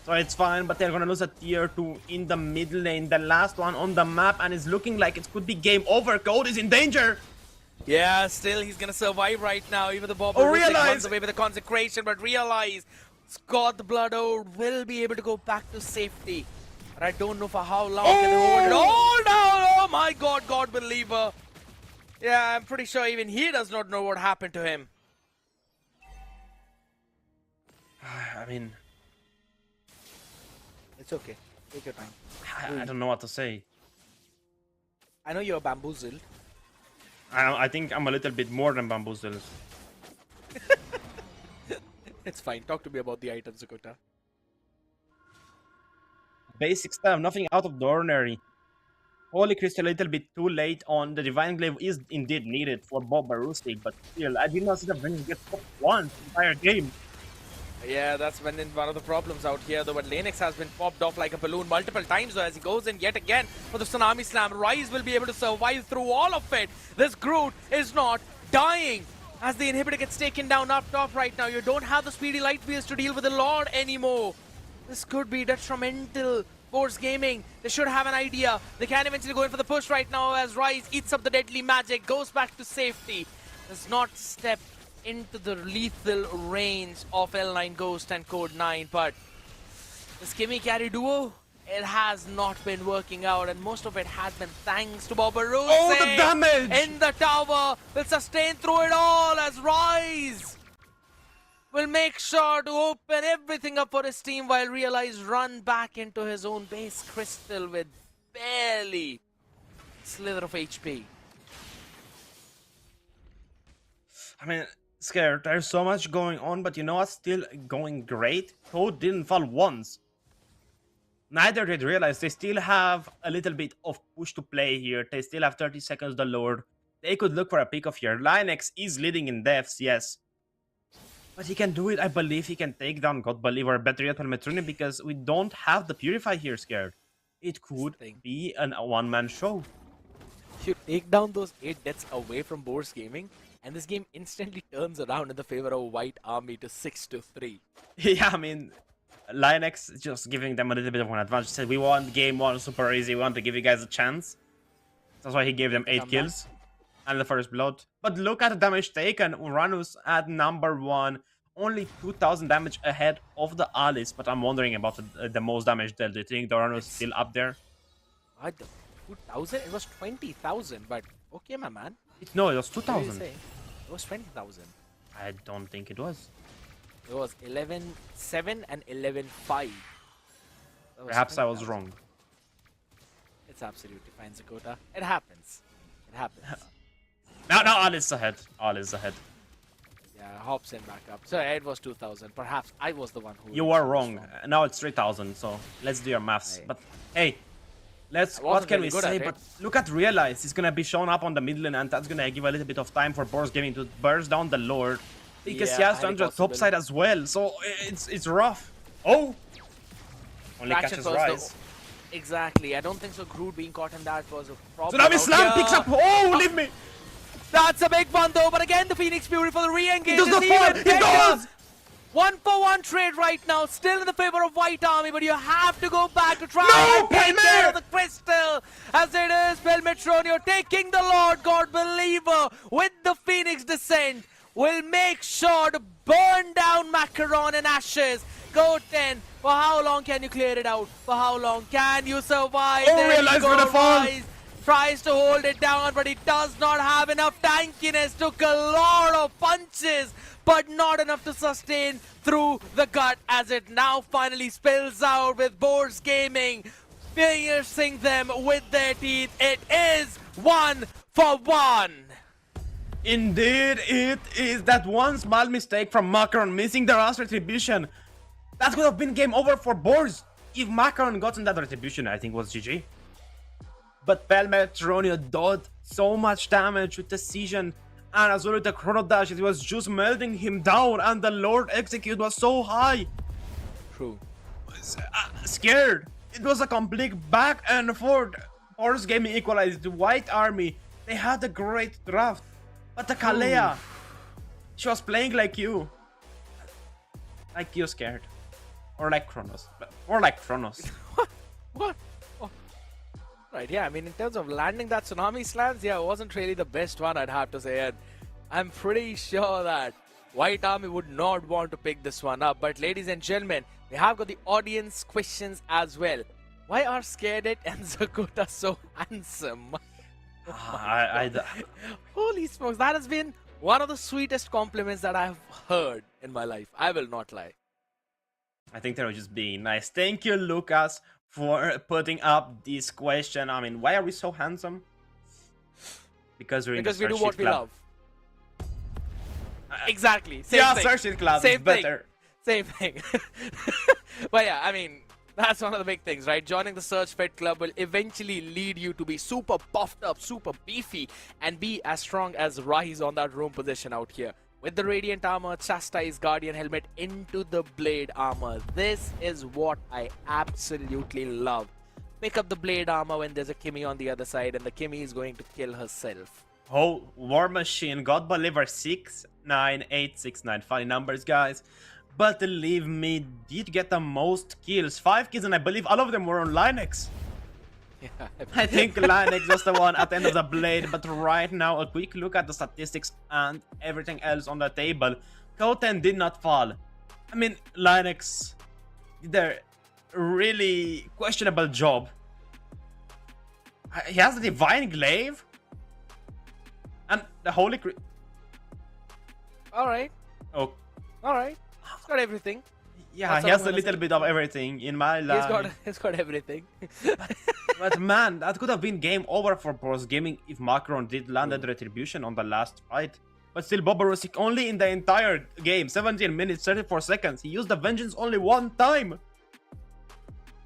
So it's fine, but they're gonna lose a tier 2 in the mid lane, the last one on the map, and it's looking like it could be game over. Code is in danger. Yeah, still he's gonna survive right now. Even the Bob Realize- runs away with the consecration, but realize Scott the Blood Ode will be able to go back to safety. But I don't know for how long can they hold it. Oh no! Oh my God, God believer. Yeah, I'm pretty sure even he does not know what happened to him. I mean, It's okay. Take your time. I don't know what to say. I know you're bamboozled. I think I'm a little bit more than bamboozled. It's fine. Talk to me about the items, Dakota. Basic stuff, nothing out of the ordinary. Holy Crystal, a little bit too late on. The Divine Glaive is indeed needed for Bob Barustic, but still, I did not see the Vengeance get top once the entire game. Yeah, that's been one of the problems out here, though. But Lennox has been popped off like a balloon multiple times, though, as he goes in yet again for the Tsunami Slam. Rise will be able to survive through all of it. This Groot is not dying. As the inhibitor gets taken down up top right now, you don't have the speedy light wheels to deal with the Lord anymore. This could be detrimental. Force Gaming, they should have an idea. They can eventually go in for the push right now as Rise eats up the deadly magic, goes back to safety. Does not step into the lethal range of L9 Ghost and Code 9, but the Skimmy Carry duo, it has not been working out, and most of it has been thanks to Bobarose. Oh, the damage! In the tower will sustain through it all as Rise will make sure to open everything up for his team while Realize run back into his own base. Crystal with barely slither of HP. I mean, scared. There's so much going on, but you know what's still going great? Code didn't fall once. Neither did Realize. They still have a little bit of push to play here. They still have 30 seconds the Lord. They could look for a pick off here. Linex is leading in deaths, yes. But he can do it. I believe he can take down God Believer, better yet Pelmetruni, because we don't have the Purify here, Scared. It could be a one-man show. You take down those 8 deaths away from Boars Gaming, and this game instantly turns around in the favor of White Army to 6-3. Yeah, I mean, Linex is just giving them a little bit of an advantage. Said, we want game 1 super easy. We want to give you guys a chance. That's why he gave them 8 kills. And the first blood. But look at the damage taken. Uranus at number 1. Only 2,000 damage ahead of the Alice. But I'm wondering about the most damage dealt. Do you think the Uranus is still up there? What? 2,000? It was 20,000, but okay, my man. No, it was What did you 2,000. say? It was 20,000. I don't think it was. It was 11-7 and 11-5. Perhaps I was wrong. It's absolutely fine, Zakota. It happens. It happens. Now Alice ahead. Alice ahead. Yeah, hops in back up. So it was 2,000. Perhaps I was the one who... You were wrong. Now it's 3,000. So let's do your maths. Aye. But hey, What can we good say? at it. But look at Realize. He's gonna be shown up on the mid lane, and that's gonna give a little bit of time for Boros Gaming to burst down the Lord. Because he has to highly enter the top possible. side as well, so it's rough. Oh! Only Traction catches first, Rise. though. Exactly. I don't think so. Groot being caught in that was a problem. Tsunami out Slam here. picks up. Oh, leave me! That's a big one though. But again, the Phoenix Fury for the re-engage. It does not is fall. even It better. does. 1-for-1 trade right now, still in the favor of White Army, but you have to go back to try No, and take Pelmer! care of the crystal. As it is, Pelmetronio taking the Lord God Believer with the Phoenix Descent will make sure to burn down Macaron and Ashes. Go 10. For how long can you clear it out? For how long can you survive? Oh, There you Realize go, gonna fall. Rise tries to hold it down, but he does not have enough tankiness. Took a lot of punches, but not enough to sustain through the gut as it now finally spills out with Boros Gaming piercing them with their teeth. It is 1-for-1. Indeed, it is that one small mistake from Macaron missing the last retribution. That could have been game over for Boros. If Macaron gotten that retribution, I think was GG. But Pelmetronio did so much damage with the Season and as well with the Chrono Dash. It was just melting him down, and the Lord Execute was so high. True. Scared. It was a complete back and forth. Boros Gaming equalized the White Army. They had a great draft. But the Kalea, she was playing like you. Like you scared. Or like Kronos. Or like Kronos. What? Oh. Right, yeah, I mean, in terms of landing that Tsunami Slams, yeah, it wasn't really the best one, I'd have to say. And I'm pretty sure that White Army would not want to pick this one up. But ladies and gentlemen, we have got the audience questions as well. Why are Scaredet and Zakuta so handsome? Holy smokes, that has been one of the sweetest compliments that I've heard in my life. I will not lie. I think they were just being nice. Thank you, Lucas, for putting up this question. I mean, why are we so handsome? Because we're in the Because we do Search what Sheet we Club. love. Exactly. Same Yeah, thing. Search Sheet Club Same is better. Same thing. But yeah, I mean, that's one of the big things, right? Joining the Search Fed Club will eventually lead you to be super buffed up, super beefy, and be as strong as Rise on that room position out here. With the Radiant Armor, Chastised Guardian Helmet into the Blade Armor. This is what I absolutely love. Pick up the Blade Armor when there's a Kimmy on the other side, and the Kimmy is going to kill herself. Oh, War Machine, God Believer 69869. Funny numbers, guys. But believe me, did get the most kills. 5 kills, and I believe all of them were on Linux. Yeah, I think Linux was the one at the end of the blade, but right now, a quick look at the statistics and everything else on the table. Koten did not fall. I mean, Linux did a really questionable job. He has the Divine Glaive and the Holy Alright, Oh, alright. He's got everything. yeah, That's he all has I'm a gonna little say. bit of everything in my life. He's got everything. But man, that could have been game over for Boros Gaming if Macaron did land the retribution on the last fight. But still, Boborosic only in the entire game, 17 minutes, 34 seconds. He used the Vengeance only one time.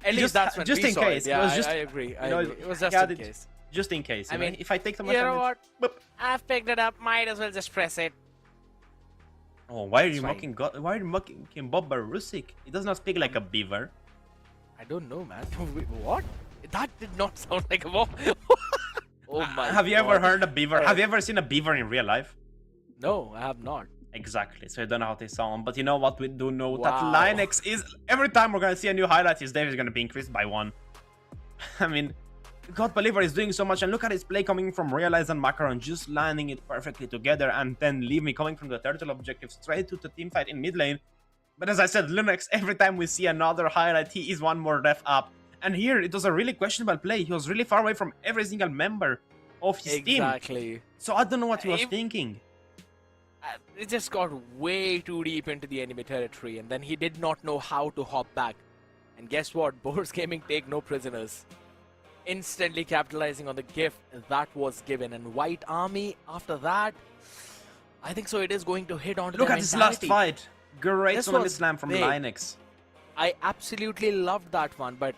At least Just- that's when just we in saw case. It. It Yeah, was just- I agree. I you know, agree. It was just he had in it case. Just in case. I You know, mean, if I take the You know what? boop. I've picked it up. Might as well just press it. Oh, why are you It's fine. mocking God? Why are you mocking Boborosic? He does not speak like a beaver. I don't know, man. Wait, what? That did not sound like a bomb. Oh my Have you ever God. heard a beaver? Have you ever seen a beaver in real life? No, I have not. Exactly, so I don't know how they sound, but you know what, we do know that Wow. Linux is, every time we're gonna see a new highlight, his damage is gonna be increased by 1. I mean, God Believer is doing so much, and look at his play coming from Realize and Macaron, just landing it perfectly together, and then Leave Me coming from the turtle objective straight to the team fight in mid lane. But as I said, Linux, every time we see another highlight, he is one more ref up. And here, it was a really questionable play. He was really far away from every single member of his team. Exactly. So I don't know what he was If- thinking. It just got way too deep into the enemy territory, and then he did not know how to hop back. And guess what? Boros Gaming take no prisoners. Instantly capitalizing on the gift that was given. And White Army, after that, I think so it is going to hit onto Look their at this last mentality. fight. Great This Tsunami was Slam from big. Linux. I absolutely loved that one, but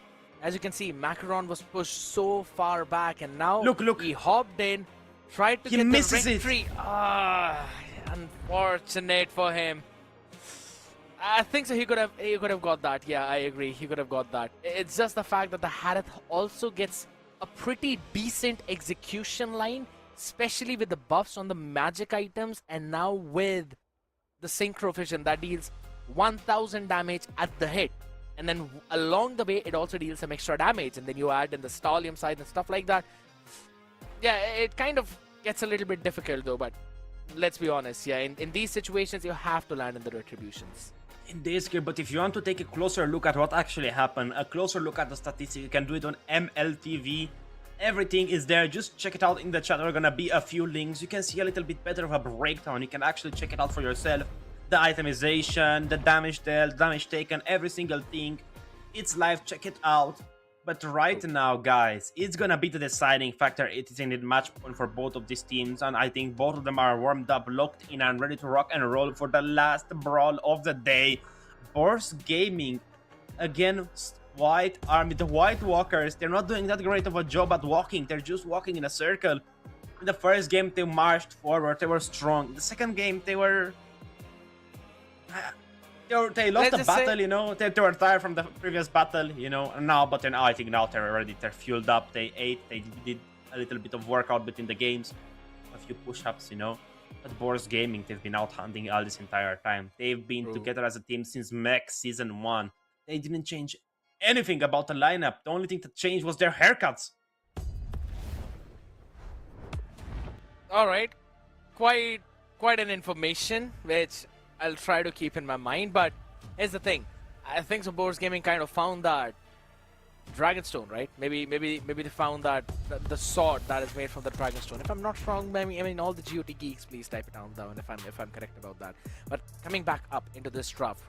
As you can see, Macaron was pushed so far back, and now Look. he hopped in, tried to He get misses the it. victory. Unfortunate for him. I think so. He could have got that. Yeah, I agree. He could have got that. It's just the fact that the Harith also gets a pretty decent execution line, especially with the buffs on the magic items, and now with the Synchro Vision that deals 1000 damage at the hit. And then along the way, it also deals some extra damage. And then you add in the Stallium side and stuff like that. Yeah, it kind of gets a little bit difficult though, but let's be honest. Yeah, in these situations, you have to land in the Retributions. In this game, but if you want to take a closer look at what actually happened, a closer look at the statistics, you can do it on MLTV. Everything is there. Just check it out in the chat. There are gonna be a few links. You can see a little bit better of a breakdown. You can actually check it out for yourself. The itemization, the damage dealt, damage taken, every single thing. It's live, check it out. But right now, guys, it's gonna be the deciding factor. It is in the match point for both of these teams, and I think both of them are warmed up, locked in, and ready to rock and roll for the last brawl of the day. Boars Gaming against White Army. The White Walkers, they're not doing that great of a job at walking. They're just walking in a circle. In the first game, they marched forward. They were strong. In the second game, they were... They lost the battle, you know. They were tired from the previous battle, you know. And now, but then I think now they're fueled up. They ate. They did a little bit of workout between the games, a few push-ups, you know. But Boars Gaming, they've been out hunting all this entire time. They've been together as a team since Mech Season 1. They didn't change anything about the lineup. The only thing that changed was their haircuts. All right, quite an information which I'll try to keep in my mind. But here's the thing: I think so. Boars Gaming kind of found that Dragonstone, right? Maybe they found that the sword that is made from the Dragonstone. If I'm not wrong, I mean all the GOT geeks, please type it down if I'm correct about that. But coming back up into this draft,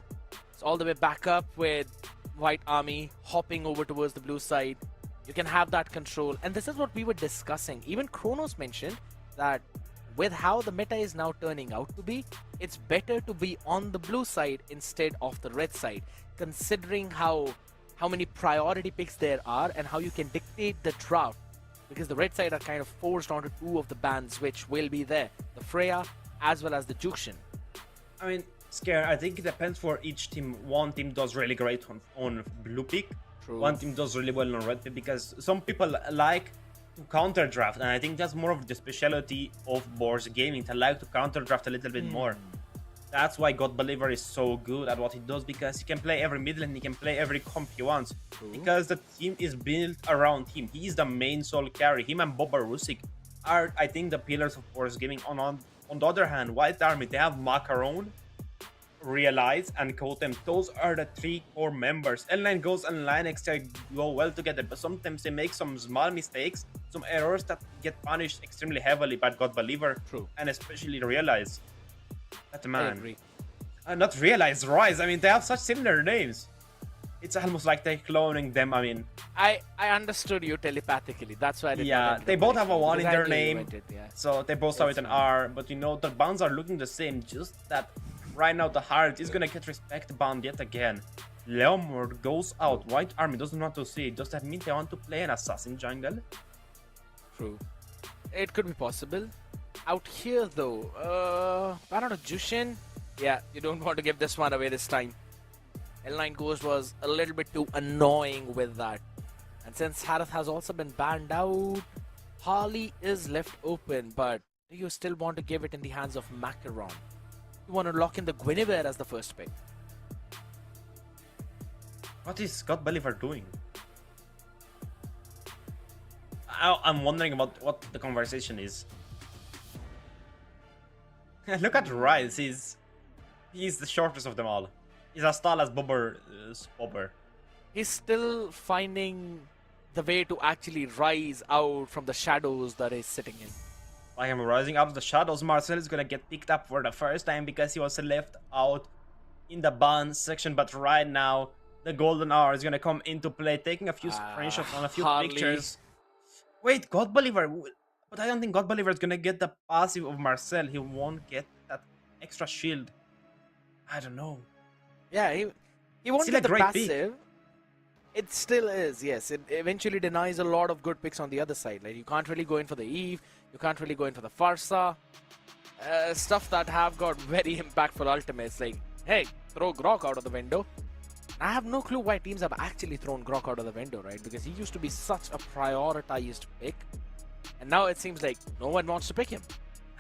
it's all the way back up with White Army hopping over towards the blue side. You can have that control, and this is what we were discussing. Even Kronos mentioned that with how the meta is now turning out to be, it's better to be on the blue side instead of the red side, considering how many priority picks there are and how you can dictate the draft, because the red side are kind of forced onto two of the bans which will be there, the Freya as well as the Jukshin. I mean, Scare, I think it depends for each team. One team does really great on blue pick. True. One team does really well on red pick, because some people like to counter draft, and I think that's more of the specialty of Boars Gaming, to like to counter draft a little bit more. That's why God Believer is so good at what he does, because he can play every mid lane, he can play every comp he wants. Because the team is built around him. He is the main soul carry. Him and Boba Rusik are, I think, the pillars of Boars Gaming. On the other hand, White Army, they have Macaron, Realize, and Kotem. Those are the three core members. L9 goes and Linex go well together, but sometimes they make some small mistakes, some errors that get punished extremely heavily by God Believer. True. And especially Realize. That I man. agree. Not Realize, Rise. I mean, they have such similar names. It's almost like they're cloning them. I mean, I understood you telepathically. That's why I did not yeah, enter they the both question, have a 1 in because I their knew you name, went it, yeah. so they both start with an R. But you know, the bands are looking the same. Just that right now, the Heart is gonna get respect banned yet again. Leomord goes out. White Army doesn't want to see it. Does that mean they want to play an assassin jungle? True. It could be possible. Out here though, I don't know, Jushin. Yeah, you don't want to give this one away this time. L9 Ghost was a little bit too annoying with that. And since Harith has also been banned out, Harley is left open, but do you still want to give it in the hands of Macaron? You want to lock in the Guinevere as the first pick? What is God Believer doing? I'm wondering about what the conversation is. Look at Rise. He's the shortest of them all. He's as tall as Bobber. He's still finding the way to actually rise out from the shadows that he's sitting in. I am rising out of the shadows. Marcel is gonna get picked up for the first time because he was left out in the ban section. But right now, the golden hour is gonna come into play, taking a few screenshots on a few Harley. pictures. Wait, God Believer. But I don't think God Believer is gonna get the passive of Marcel. He won't get that extra shield. I don't know. Yeah, he won't Still get a the great pick. passive. It still is, yes. It eventually denies a lot of good picks on the other side. Like, you can't really go in for the Eve, you can't really go in for the Farsa. Stuff that have got very impactful ultimates, like, hey, throw Grok out of the window. I have no clue why teams have actually thrown Grok out of the window, right? Because he used to be such a prioritized pick, and now it seems like no one wants to pick him.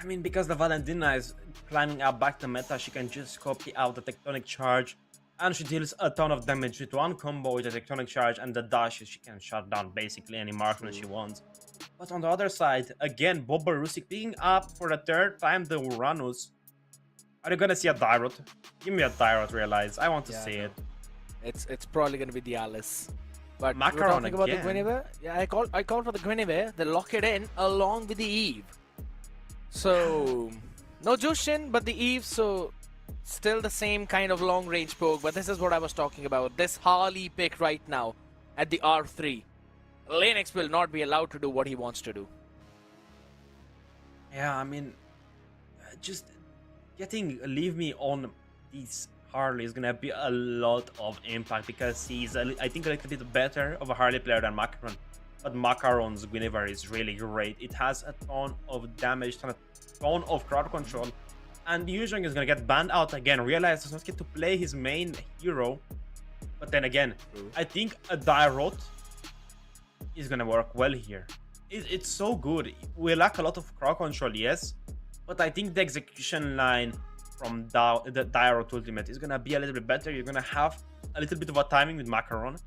I mean, because the Valentina is climbing up back to meta, she can just copy out the Tectonic Charge, and she deals a ton of damage with one combo with the Tectonic Charge and the dash. She can shut down basically any marksman she wants. But on the other side, again, Bobarusik picking up for the third time the Uranus. Are you gonna see a Dyrot? Give me a Dyrot, realize. I want to see it. It's probably gonna be the Alice. But Macaron we're talking about the again. Guinevere. Yeah, I called for the Guinevere. They lock it in along with the Eve. So no Jushin, but the Eve. So still the same kind of long range poke. But this is what I was talking about. This Harley pick right now at the R3. Linux will not be allowed to do what he wants to do. Yeah, I mean, just getting Leave Me on these Harley is gonna be a lot of impact because he's, I think, a little bit better of a Harley player than Macaron. But Macaron's Guinevere is really great. It has a ton of damage, a ton of crowd control. And Yuzhong is gonna get banned out again. Realize does not get to play his main hero. But then again, I think a Dyrot is gonna work well here. It's so good. We lack a lot of crowd control, yes, but I think the execution line from the Dyrot ultimate is gonna be a little bit better. You're gonna have a little bit of a timing with Macaron.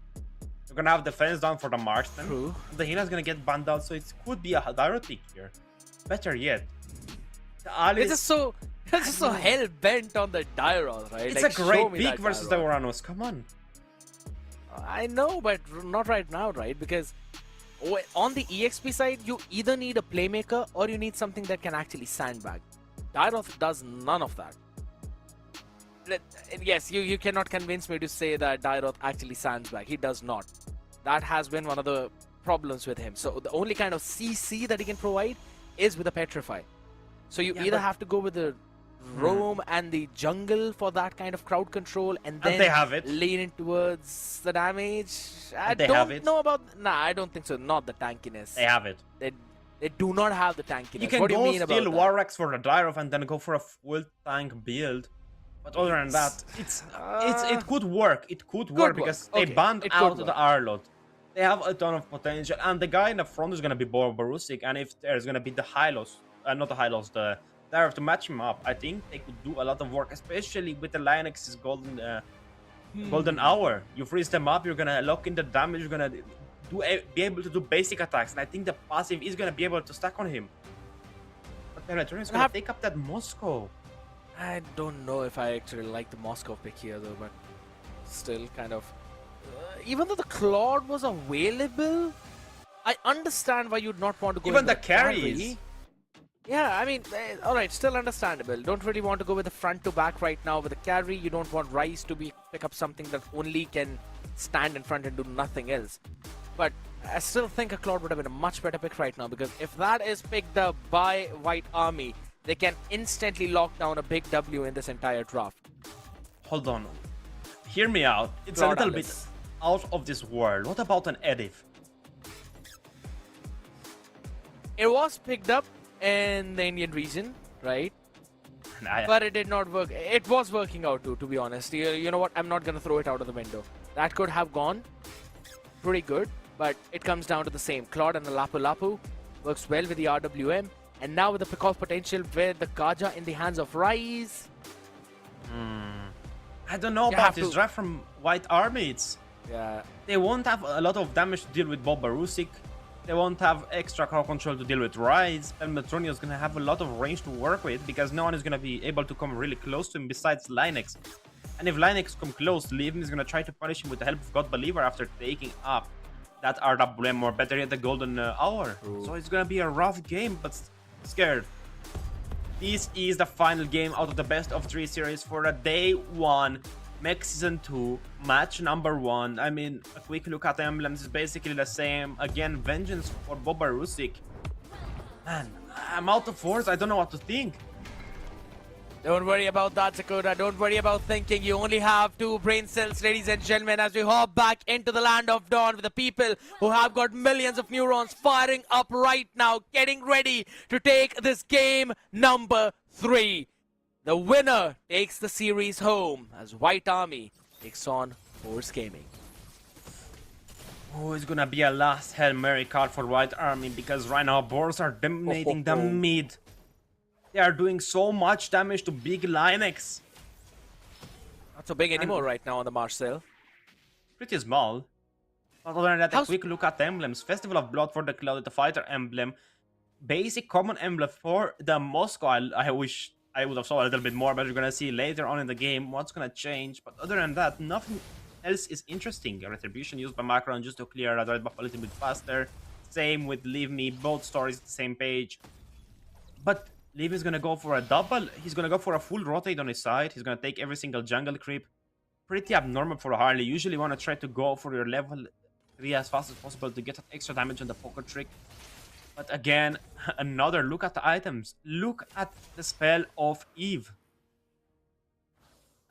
You're gonna have defense down for the marksman. True. The Hina's gonna get banned out, so it could be a Dyrot pick here. Better yet, the Alice. It's just so hell bent on the Dyrol, right? It's like, a show great me pick that versus the Dyrol. Uranus. Come on. I know, but not right now, right? Because on the EXP side, you either need a playmaker or you need something that can actually sandbag. Dyroth does none of that. Yes, you cannot convince me to say that Dyroth actually sandbag. He does not. That has been one of the problems with him. So the only kind of CC that he can provide is with a Petrify. So you either have to go with the roam and the jungle for that kind of crowd control, and then they have it. lean in towards the damage. I they have it. don't know about. Nah, I don't think so. Not the tankiness. They have it. They do not have the tankiness. You can what do go you mean about steal that? Warrax for the Dyrov and then go for a full tank build. But other than that, it could work. It could work because they Okay, banned it could out work. the Arlot. They have a ton of potential, and the guy in the front is gonna be Borusik, and if there's gonna be the Hylos, not the Hylos, the Dyrov to match him up, I think they could do a lot of work, especially with the Linux's golden hour. You freeze them up, you're gonna lock in the damage, you're gonna be able to do basic attacks, and I think the passive is gonna be able to stack on him. But the return is gonna take up that Moscow. I don't know if I actually like the Moscow pick here though, but still kind of. Even though the Claude was available, I understand why you'd not want to go. Even with the carries. carry. Yeah, I mean, alright, still understandable. Don't really want to go with the front to back right now with the carry. You don't want Rice to pick up something that only can stand in front and do nothing else. But I still think a Claude would have been a much better pick right now, because if that is picked up by White Army, they can instantly lock down a big W in this entire draft. Hold on. Hear me out. It's Claude a little Alice. bit out of this world. What about an Edith? It was picked up in the Indian region, right? But it did not work. It was working out too, to be honest. You know what? I'm not going to throw it out of the window. That could have gone pretty good, but it comes down to the same. Claude and the Lapu Lapu works well with the RWM. And now with the pick-off potential with the Kaja in the hands of Rise. I don't know about this draft from White Army. Yeah. They won't have a lot of damage to deal with Bobarusik. They won't have extra crowd control to deal with Rise. And Metronio is going to have a lot of range to work with because no one is going to be able to come really close to him besides Linux. And if Linux come close, Levin is going to try to punish him with the help of God Believer after taking up that RWM, or better yet, the Golden Hour. So it's going to be a rough game, but scared. This is the final game out of the best of 3 series for the day 1 Mech Season 2 match number 1. I mean, a quick look at the emblems is basically the same. Again, Vengeance for Bobarusik. Man, I'm out of words. I don't know what to think. Don't worry about that, Dakota. Don't worry about thinking. You only have 2 brain cells, ladies and gentlemen, as we hop back into the land of dawn with the people who have got millions of neurons firing up right now, getting ready to take this game number 3. The winner takes the series home as White Army takes on Force Gaming. Oh, it's gonna be a last Hail Mary card for White Army because right now Boars are dominating the mid. They are doing so much damage to big Linux. Not so big anymore right now on the Marcel. Pretty small. But other than that, a quick look at the emblems. Festival of Blood for the Cloud, the Fighter emblem. Basic common emblem for the Moscow. I wish I would have saw a little bit more, but you're gonna see later on in the game what's gonna change. But other than that, nothing else is interesting. A retribution used by Macron just to clear a red buff a little bit faster. Same with Leave Me, both stories at the same page. But Leave is gonna go for a double. He's gonna go for a full rotate on his side. He's gonna take every single jungle creep. Pretty abnormal for a Harley. Usually wanna try to go for your level 3 as fast as possible to get that extra damage on the poker trick. But again, another look at the items. Look at the spell of Eve.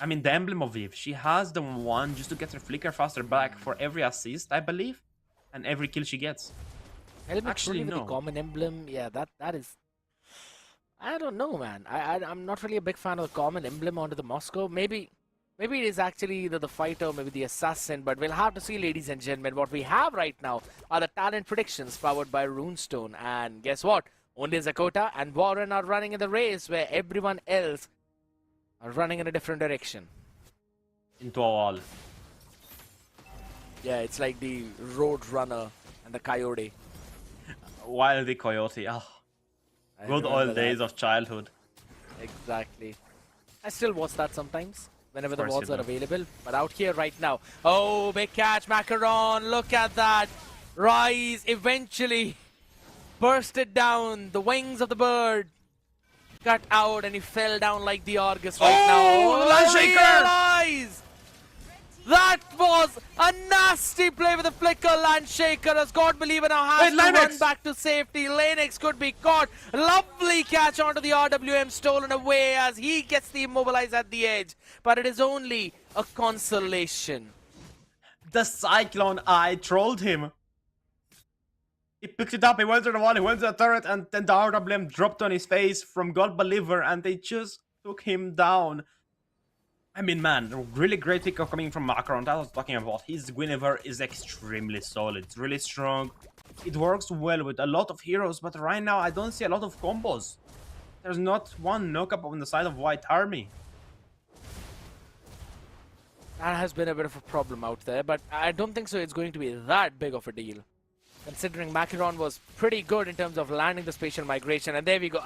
I mean, the emblem of Eve. She has the one just to get her flicker faster back for every assist, I believe, and every kill she gets. Actually, no. The common emblem, yeah, that is. I don't know, man. I'm not really a big fan of the common emblem onto the Moscow. Maybe it is actually the fighter, maybe the assassin, but we'll have to see, ladies and gentlemen. What we have right now are the talent predictions powered by Runestone. And guess what? Only Zakota and Warren are running in the race where everyone else are running in a different direction. Into a wall. Yeah, it's like the Road Runner and the Coyote. While the Coyote. Oh. Good old days of childhood. Exactly. I still watch that sometimes, whenever the walls are available. But out here right now. Oh, big catch, Macaron. Look at that. Rise eventually bursted down. The wings of the bird cut out and he fell down like the Argus right now. Oh, Landshaker! That was a nasty play with the flicker. Landshaker, as God believer, now has to run back to safety. Linux could be caught. Lovely catch onto the RWM, stolen away as he gets the immobilized at the edge. But it is only a consolation. The Cyclone Eye trolled him. He picked it up, he went to the wall, he went to the turret, and then the RWM dropped on his face from God believer, and they just took him down. I mean, man, really great pickup coming from Macron. That I was talking about. His Guinevere is extremely solid. It's really strong. It works well with a lot of heroes, but right now I don't see a lot of combos. There's not one knock-up on the side of White Army. That has been a bit of a problem out there, but I don't think so it's going to be that big of a deal. Considering Macaron was pretty good in terms of landing the spatial migration, and there we go.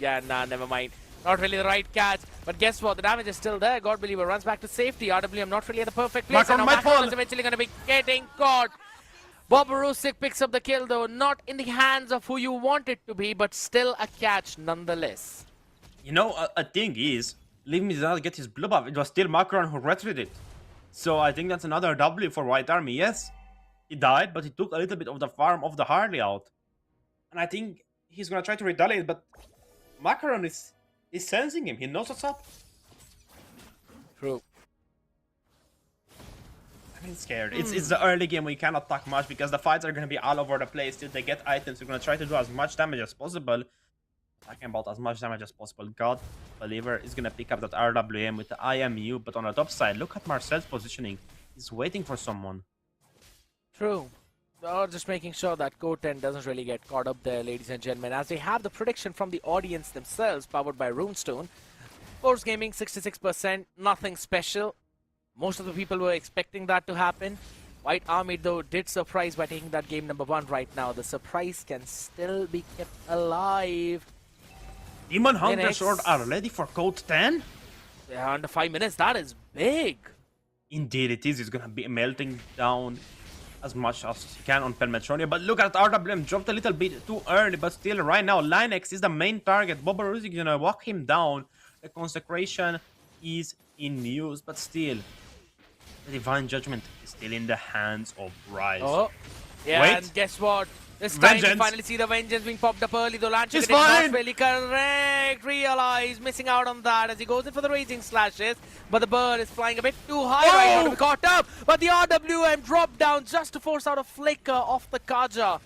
Nah, never mind. Not really the right catch, but guess what? The damage is still there. God believer runs back to safety. RWM not really at the perfect place. And now Macron is eventually going to be getting caught. Boborusik picks up the kill, though. Not in the hands of who you want it to be, but still a catch nonetheless. You know, a thing is, Leave Me did not get his blue buff. It was still Macron who retreated it. So I think that's another W for White Army. Yes, he died, but he took a little bit of the farm of the Harley out. And I think he's going to try to retaliate, but Macron is sensing him. He knows what's up. True. I'm scared. It's the early game. We cannot talk much because the fights are going to be all over the place. Till they get items, we're going to try to do as much damage as possible. Talking about as much damage as possible. God believer is going to pick up that RWM with the IMU. But on the top side, look at Marcel's positioning. He's waiting for someone. True. Just making sure that Goten doesn't really get caught up there, ladies and gentlemen, as we have the prediction from the audience themselves, powered by Runestone. Force Gaming, 66%, nothing special. Most of the people were expecting that to happen. White Army, though, did surprise by taking that game number 1 right now. The surprise can still be kept alive. Demon Hunter Sword are ready for code 10? Yeah, under 5 minutes, that is big. Indeed it is. It's going to be melting down as much as he can on Pelmetronia. But look at RWM, dropped a little bit too early, but still right now Linux is the main target. Boborusik is gonna walk him down. The consecration is in use, but still the divine judgment is still in the hands of Rise. Oh, Yeah, Wait. and guess what? This time we Vengeance. finally see the vengeance being popped up early. The Lancer He's did not fine. really correct. Realize missing out on that as he goes in for the raging slashes. But the bird is flying a bit too high right now to be caught up. But the RWM dropped down just to force out a flicker off the Kaja.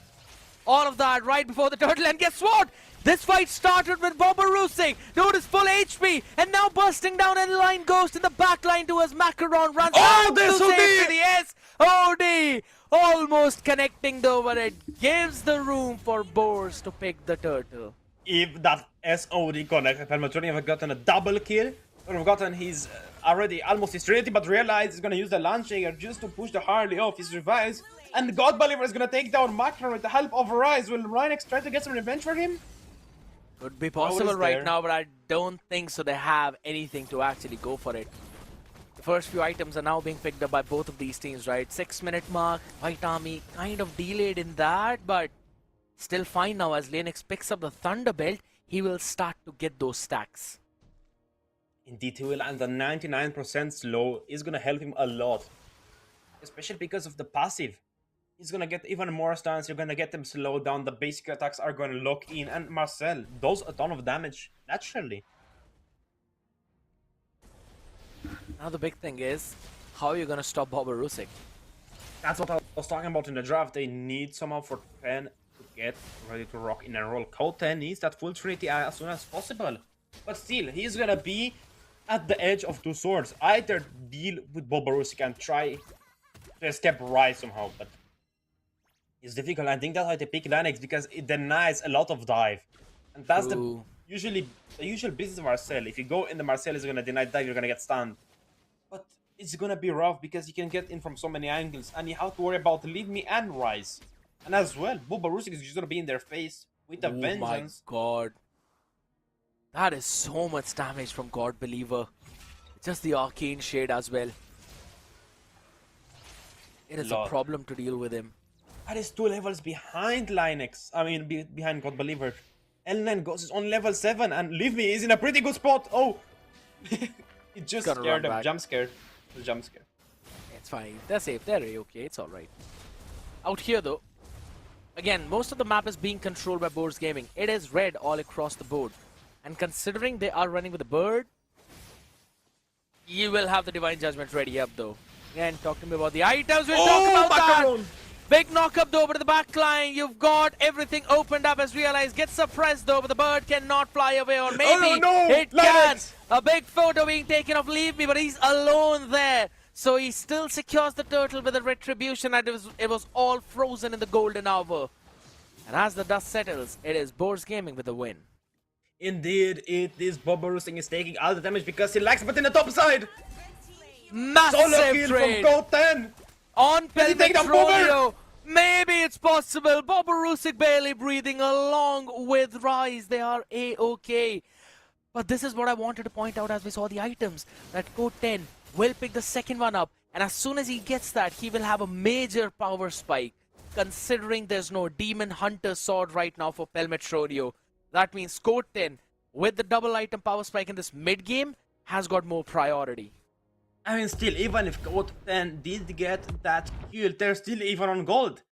All of that right before the turtle. And guess what? This fight started with Bobarusik. Dude is full HP. And now bursting down and line ghost in the back line towards Macaron. Runs Oh, out there's to save OD. to the SOD. Almost connecting though, but it gives the room for Boars to pick the turtle. If that SOD connect, Pelmatroni have gotten a double kill, would have gotten his already almost his trinity, but realized he's gonna use the Land Shaker just to push the Harley off his revives. And God Believer is gonna take down Macron with the help of Rise. Will Rhinex try to get some revenge for him? Could be possible right there. now, but I don't think so. They have anything to actually go for it. The first few items are now being picked up by both of these teams, right? 6-minute mark, White Army kind of delayed in that, but still fine now as Linux picks up the Thunderbelt. He will start to get those stacks. Indeed, he will, and the 99% slow is gonna help him a lot, especially because of the passive. He's gonna get even more stuns. You're gonna get them slowed down. The basic attacks are gonna lock in, and Marcel does a ton of damage naturally. Now the big thing is, how are you going to stop Bobarusik? That's what I was talking about in the draft. They need someone for 10 to get ready to rock in and roll. Code 10 needs that full trinity as soon as possible. But still, he's gonna be at the edge of two swords. Either deal with Bobarusik and try to escape Rise somehow, but it's difficult. I think that's why they pick Linux, because it denies a lot of dive. And that's True. the usual business of Marcel. If you go in the Marcel is gonna deny dive, you're gonna get stunned. But it's gonna be rough because you can get in from so many angles, and you have to worry about Leave Me and Rise. And as well, Bobarusik is just gonna be in their face with a vengeance. My god. That is so much damage from God Believer. Just the arcane shade as well. It is a Lord. problem to deal with him. That is 2 levels behind Linux. I mean, behind God Believer. L9 Ghost is on level 7, and Leave Me is in a pretty good spot. Oh! It just Gotta scared run them. back. Jump scared. The jump scare. It's fine. They're safe. They're okay. It's alright. Out here though, again, most of the map is being controlled by Boars Gaming. It is red all across the board. And considering they are running with a bird, you will have the Divine Judgment ready up though. Again, talk to me about the items. We'll talk about that. Big knock-up though, but at the back line, you've got everything opened up as Realize gets suppressed though, but the bird cannot fly away, or maybe no, it Linux. can. A big photo being taken of Leave Me, but he's alone there. So he still secures the turtle with a retribution, and it was all frozen in the golden hour. And as the dust settles, it is Boars Gaming with the win. Indeed, it is Bobarusik is taking all the damage because he likes, but in the top side! Solo Massive kill trade from Code 10! on Did he take down Pelmetrolio. Maybe it's possible. Bobarusik barely breathing along with Rise. They are A-okay. But this is what I wanted to point out as we saw the items. That Code 10 will pick the second one up. And as soon as he gets that, he will have a major power spike. Considering there's no Demon Hunter sword right now for Pelmetrolio. That means Code 10 with the double item power spike in this mid game has got more priority. I mean, still, even if Code 10 did get that kill, they're still even on gold.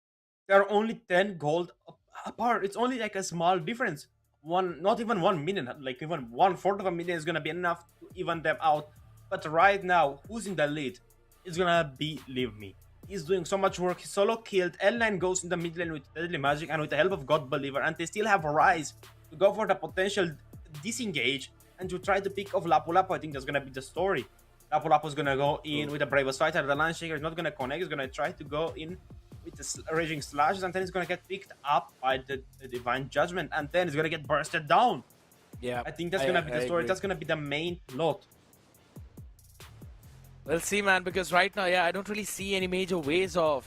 They're only 10 gold apart. It's only like a small difference. Not even 1 million, like even 1/4 of a million is gonna be enough to even them out. But right now, who's in the lead? It's gonna be Leave Me. He's doing so much work. He solo killed. L9 goes in the mid lane with Deadly Magic and with the help of God Believer, and they still have Rise to go for the potential disengage and to try to pick off Lapu Lapu. I think that's gonna be the story. Lapu Lapu is gonna go in with the Bravest Fighter. The Land Shaker is not gonna connect. He's gonna try to go in with the Raging Slashes, and then he's gonna get picked up by the Divine Judgment, and then he's gonna get bursted down. Yeah, I think that's gonna be the story. agree. That's gonna be the main plot. We'll see, man, because right now, yeah, I don't really see any major ways of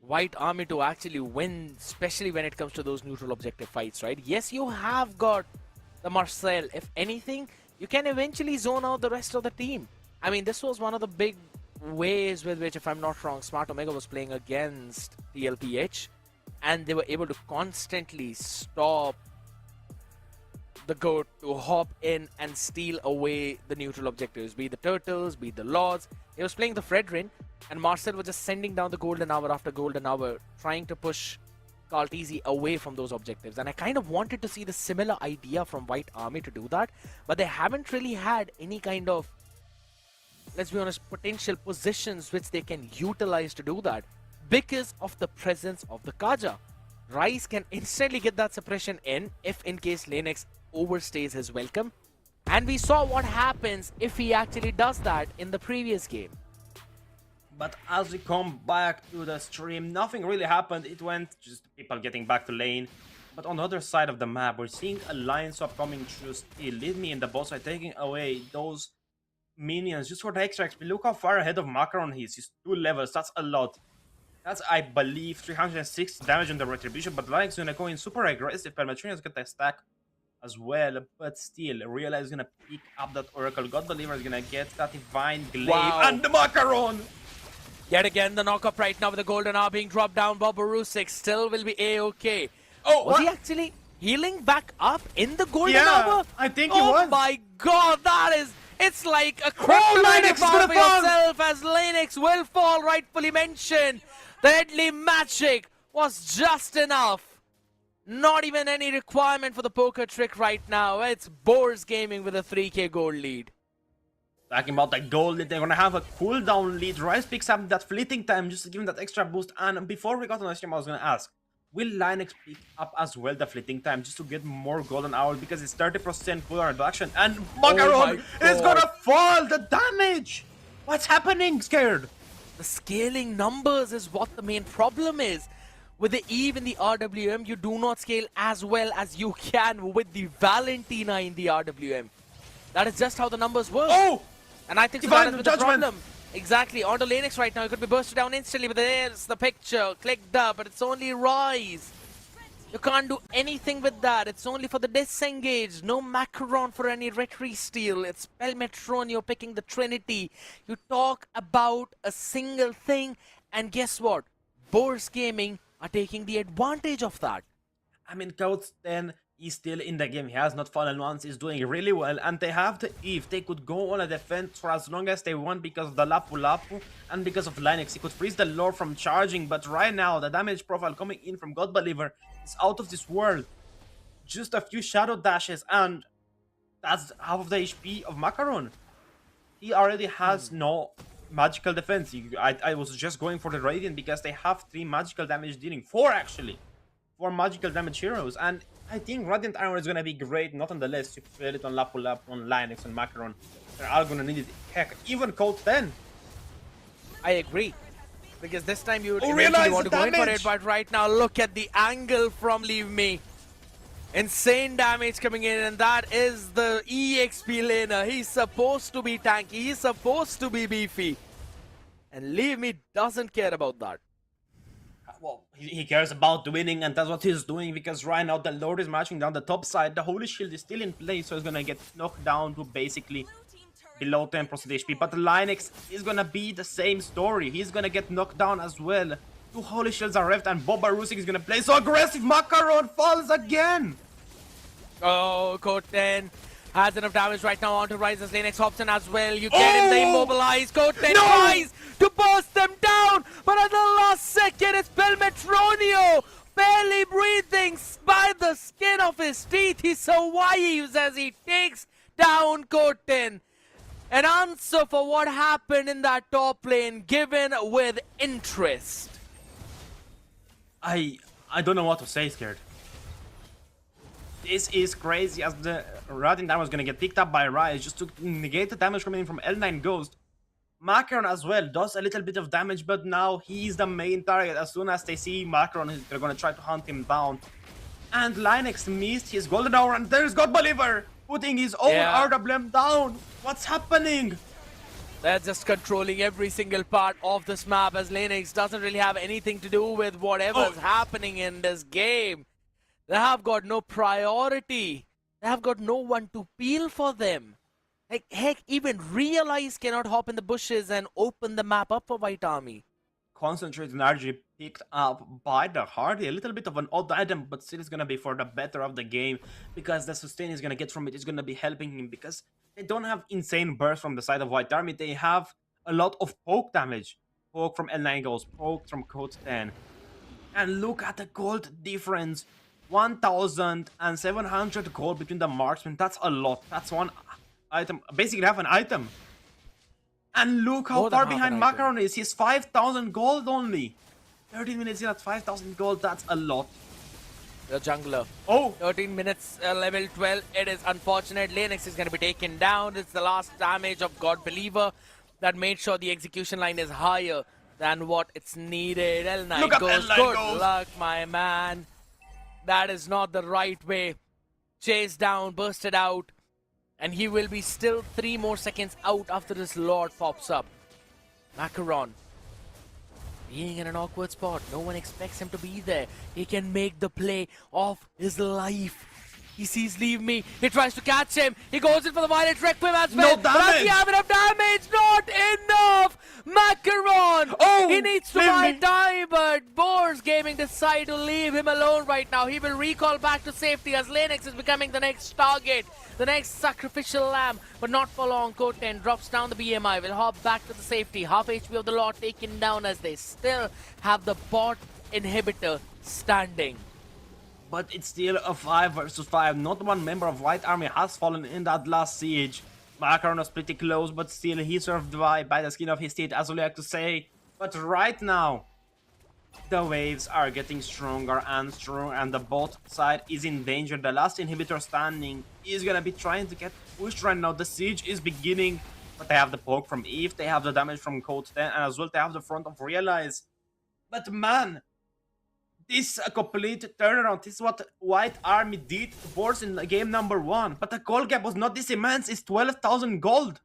White Army to actually win, especially when it comes to those neutral objective fights, right? Yes, you have got the Marcel. If anything, you can eventually zone out the rest of the team. I mean, this was one of the big ways with which, if I'm not wrong, Smart Omega was playing against TLPH, and they were able to constantly stop the GOAT to hop in and steal away the neutral objectives, be it the turtles, be it the lords. He was playing the Fredrin, and Marcel was just sending down the golden hour after golden hour, trying to push Kaltizi away from those objectives. And I kind of wanted to see the similar idea from White Army to do that, but they haven't really had any kind of, let's be honest, potential positions which they can utilize to do that because of the presence of the Kaja. Rice can instantly get that suppression in if in case Lennox overstays his welcome. And we saw what happens if he actually does that in the previous game. But as we come back to the stream, nothing really happened. It went just people getting back to lane. But on the other side of the map, we're seeing a line swap coming through still. Lead me in the boss side, taking away those minions just for the extra XP. Look how far ahead of Macaron he is. He's 2 levels. That's a lot. That's, I believe, 306 damage on the Retribution. But Lion's gonna go in super aggressive. Permatrinian's got a stack as well. But still, Realize is gonna pick up that Oracle. God Believer is gonna get that Divine Glaive. Wow. And the Macaron! Yet again, the knock-up right now with the golden hour being dropped down. Boborusik still will be A-okay. Oh, was he actually healing back up in the golden Yeah, hour? I think he oh was. My god, that is... It's like a kryptonite Lennox is power gonna for fall. yourself as Lennox will fall, rightfully mentioned. The deadly magic was just enough. Not even any requirement for the poker trick right now. It's Boars Gaming with a 3k gold lead. Talking about the gold lead, they're gonna have a cooldown lead. Rice picks up that fleeting time just to give him that extra boost. And before we got on the stream, I was gonna ask, will Linux pick up as well the fleeting time just to get more golden hours because it's 30% cooldown reduction? And Macaron is gonna fall! The damage! What's happening, Scared? The scaling numbers is what the main problem is. With the Eve in the RWM, you do not scale as well as you can with the Valentina in the RWM. That is just how the numbers work. Oh! And I think so Divine that is with the Judgment. problem. Exactly, onto Lennox right now. It could be bursted down instantly, but there's the picture. Clicked up, but it's only Rise. You can't do anything with that. It's only for the disengage. No Macaron for any retry steal. It's Pelmetronio picking the Trinity. You talk about a single thing, and guess what? Boars Gaming are taking the advantage of that. I mean, Coach 10 is still in the game. He has not fallen once. He's doing really well. And they have the Eve. They could go on a defense for as long as they want because of the Lapu Lapu and because of Linux. He could freeze the Lord from charging. But right now, the damage profile coming in from God Believer is out of this world. Just a few shadow dashes and that's half of the HP of Macaron. He already has no magical defense. I was just going for the Radiant because they have 3 magical damage dealing. 4 actually. 4 magical damage heroes. And I think Radiant Armor is gonna be great, not on the list. You play it on Lapu Lapu, on Linux, on Macaron. They're all gonna need it. Heck, even Code 10. I agree. Because this time you would Oh, eventually realize want to the go in for damage. it, but right now look at the angle from Leave Me. Insane damage coming in, and that is the EXP laner. He's supposed to be tanky, he's supposed to be beefy. And Leave Me doesn't care about that. Well, he cares about winning, and that's what he's doing because right now the Lord is marching down the top side. The Holy Shield is still in place, so he's gonna get knocked down to basically below 10% HP. But Linux is gonna be the same story. He's gonna get knocked down as well. 2 Holy Shields are left, and Bobarusik is gonna play so aggressive. Macaron falls again. Oh, Code 10 has enough damage right now onto Rise's Lennox Hobson as well. You get him, they immobilize. Code 10 tries to burst them down, but at the last second, it's Pelmetronio barely breathing by the skin of his teeth. He survives as he takes down Code 10. An answer for what happened in that top lane given with interest. I don't know what to say, Scared. This is crazy as the Radiant Armor is gonna get picked up by Rise just to negate the damage coming in from L9 Ghost. Macaron as well does a little bit of damage, but now he's the main target. As soon as they see Macaron, they're gonna try to hunt him down. And Linux missed his golden hour, and there's God Believer putting his own RWM down. What's happening? They're just controlling every single part of this map as Lennox doesn't really have anything to do with whatever's happening in this game. They have got no priority. They have got no one to peel for them. Like, heck, even Realize cannot hop in the bushes and open the map up for White Army. Concentrate energy picked up by the Hardy. A little bit of an odd item, but still is going to be for the better of the game because the sustain he's going to get from it is going to be helping him because they don't have insane burst from the side of White Army. They have a lot of poke damage. Poke from L9 goes, poke from Code 10. And look at the gold difference. 1,700 gold between the marksmen. That's a lot. That's one item. Basically half an item. And look how More than far half behind an item. Macaron is. He's 5,000 gold only. 13 minutes in at 5,000 gold. That's a lot. The jungler. Oh, 13 minutes, level 12. It is unfortunate. Lennox is going to be taken down. It's the last damage of God Believer that made sure the execution line is higher than what it's needed. L9 Look at goes. L9 Good goes. luck, my man. That is not the right way. Chased down, bursted out. And he will be still 3 more seconds out after this Lord pops up. Macaron being in an awkward spot. No one expects him to be there. He can make the play of his life. He sees leave me. He tries to catch him. He goes in for the violent requiem as well. No But does he damage. have enough damage? Not enough! Macaron! Oh, He needs to leave buy me. time, but Boars Gaming decide to leave him alone right now. He will recall back to safety as Lennox is becoming the next target. The next sacrificial lamb, but not for long. Code 10 drops down the BMI, will hop back to the safety. Half HP of the Lord taken down as they still have the bot inhibitor standing. but it's still a 5 versus 5. Not one member of White Army has fallen in that last siege. Macaron was pretty close, but still he survived by the skin of his teeth, as we like to say. But right now, the waves are getting stronger and stronger, and the bot side is in danger. The last inhibitor standing is gonna be trying to get pushed right now. The siege is beginning, but they have the poke from Eve, they have the damage from Code 10, and as well they have the front of Realize. But man, this is a complete turnaround. This is what White Army did to Boars in game number 1. But the gold gap was not this immense. It's 12,000 gold.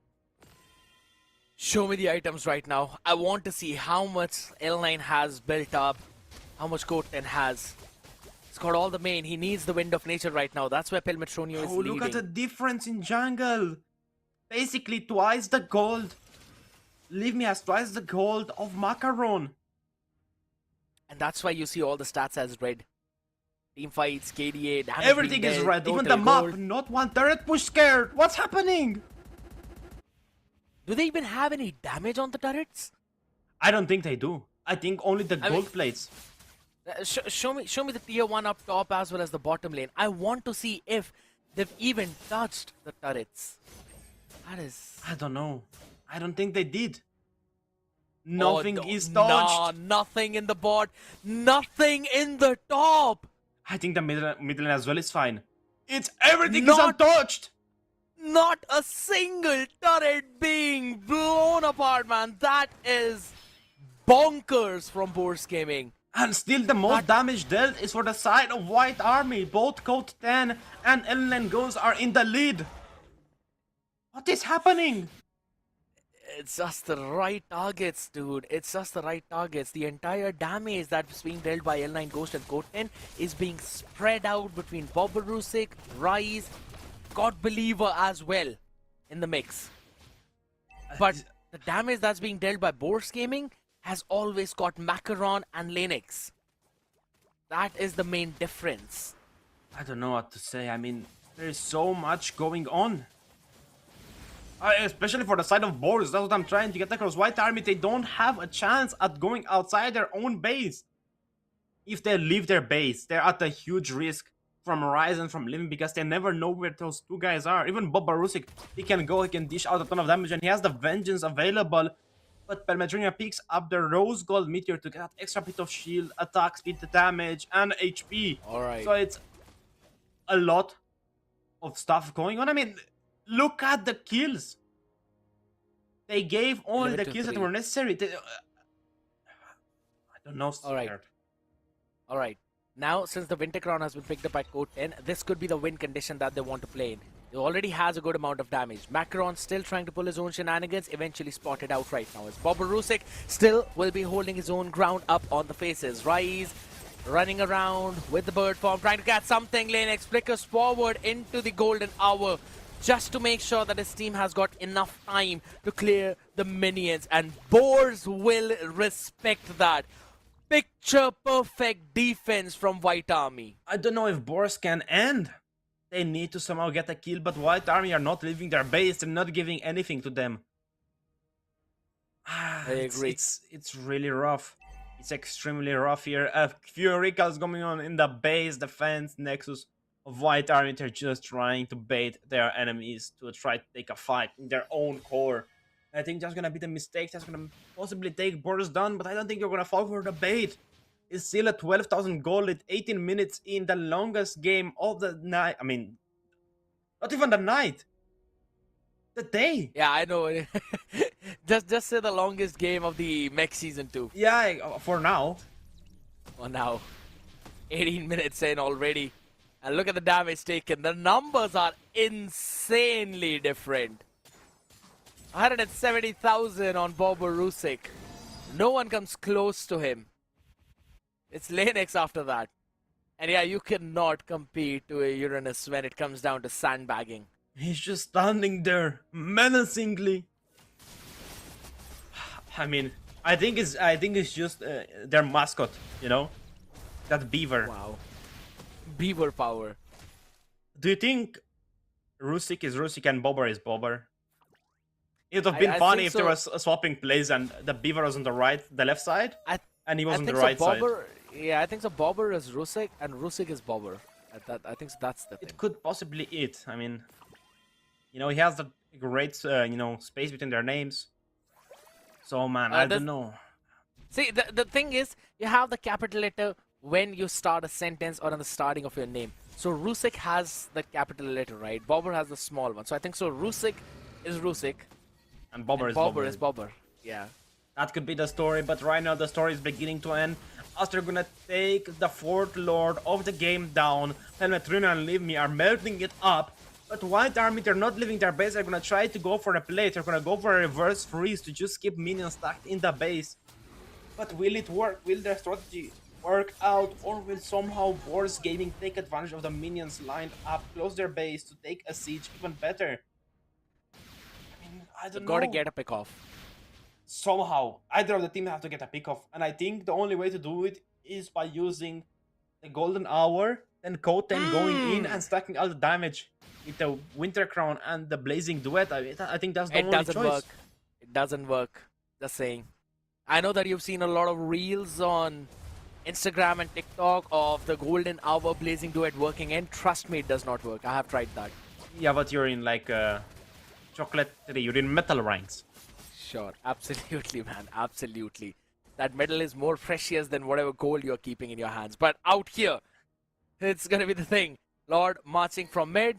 Show me the items right now. I want to see how much L9 has built up, how much Code 10 has. He's got all the main. He needs the Wind of Nature right now. That's where Pelmetronio is Oh, leading. look at the difference in jungle. Basically twice the gold. Leave me has twice the gold of Macaron. And that's why you see all the stats as red. Team fights, KDA, damage Everything being is dealt, red. Even total the map. gold. Not one turret push scared. What's happening? Do they even have any damage on the turrets? I don't think they do. I think only the I gold mean- plates. Show me the tier 1 up top as well as the bottom lane. I want to see if they've even touched the turrets. That is... I don't know. I don't think they did. Nothing Oh, no, is touched. Nah, nothing in the bot. Nothing in the top. I think the middle lane as well is fine. It's everything is Not- untouched. Not a single turret being blown apart, man. That is bonkers from Boars Gaming. And still the most damage dealt is for the side of White Army. Both Code 10 and Ellen Goes are in the lead. What is happening? It's just the right targets, dude. It's just the right targets. The entire damage that's being dealt by L9 Ghost and Code 10 is being spread out between Bobarusik, Rise, God Believer as well in the mix. But the damage that's being dealt by Boars Gaming has always got Macaron and Lennox. That is the main difference. I don't know what to say. I mean, there's so much going on. Especially for the side of Boars, that's what I'm trying to get across. White Army, they don't have a chance at going outside their own base. If they leave their base, they're at a huge risk from Rise and from Living because they never know where those two guys are. Even Bob Barusik, he can go, he can dish out a ton of damage, and he has the Vengeance available. But Pelmetronia picks up the Rose Gold Meteor to get that extra bit of shield, attack speed, damage, and HP. Alright. So it's a lot of stuff going on. I mean, look at the kills. They gave only 11 the to kills that 3. were necessary. I don't know. Alright. Scared. Alright, now since the Winter Crown has been picked up by Code 10, this could be the win condition that they want to play in. He already has a good amount of damage. Macaron still trying to pull his own shenanigans, eventually spotted out right now. As Bobarusik still will be holding his own ground up on the faces. Rise running around with the bird form, trying to catch something. Lennox flickers forward into the golden hour just to make sure that his team has got enough time to clear the minions. And Boars will respect that. Picture perfect defense from White Army. I don't know if Boars can end. They need to somehow get a kill, but White Army are not leaving their base. They're not giving anything to them. I agree. It's really rough. It's extremely rough here. A few recalls going on in the base defense nexus of White Army. They're just trying to bait their enemies to try to take a fight in their own core. I think that's gonna be the mistake. That's gonna possibly take Boris down, but I don't think you're gonna fall for the bait. It's still a 12,000 goal at 18 minutes in the longest game of the night. I mean, not even the night. The day. Yeah, I know. just say the longest game of the mech season 2. Yeah, for now. Well, now 18 minutes in already, and look at the damage taken. The numbers are insanely different. 170,000 on Bobber Rusik. No one comes close to him. It's Linux after that. And yeah, you cannot compete to a Uranus when it comes down to sandbagging. He's just standing there menacingly. I mean, I think it's just their mascot, you know, that beaver. Wow. Beaver power. Do you think Rusik is Rusik and Bobber is Bobber? It would have been I funny think if there so. was a swapping plays and the beaver was on the left side, and he was I on the think right so. side. Bobber, yeah, I think so. Bobber is Rusik and Rusik is Bobber. I think so that's the thing. It could possibly it. I mean, you know, he has that great, you know, space between their names. So man, I don't know. See, the thing is, you have the capital letter when you start a sentence or on the starting of your name. So Rusik has the capital letter, right? Bobber has the small one. So I think so. Rusik is Rusik. And Bobber is Bobber Bobber. is Bobber. Yeah. That could be the story, but right now the story is beginning to end. As they're gonna take the fourth lord of the game down. Helmet, Runa and Leave Me are melting it up. But White Army, they're not leaving their base. They're gonna try to go for a play. They're gonna go for a reverse freeze to just keep minions stacked in the base. But will it work? Will their strategy work out? Or will somehow Boris Gaming take advantage of the minions lined up, close their base to take a siege even better? I mean, I don't know. Gotta get a pick off. Somehow, either of the team have to get a pick off. And I think the only way to do it is by using the Golden Hour, then Code 10 going in and stacking all the damage with the Winter Crown and the Blazing Duet. I think that's the It only doesn't choice. work. It doesn't work. Just saying. I know that you've seen a lot of reels on Instagram and TikTok of the Golden Hour Blazing Duet working, and trust me, it does not work. I have tried that. Yeah, but you're in like Chocolate 3, you're in metal ranks. Sure, absolutely, man, absolutely. That medal is more precious than whatever gold you're keeping in your hands. But out here, it's gonna be the thing. Lord marching from mid.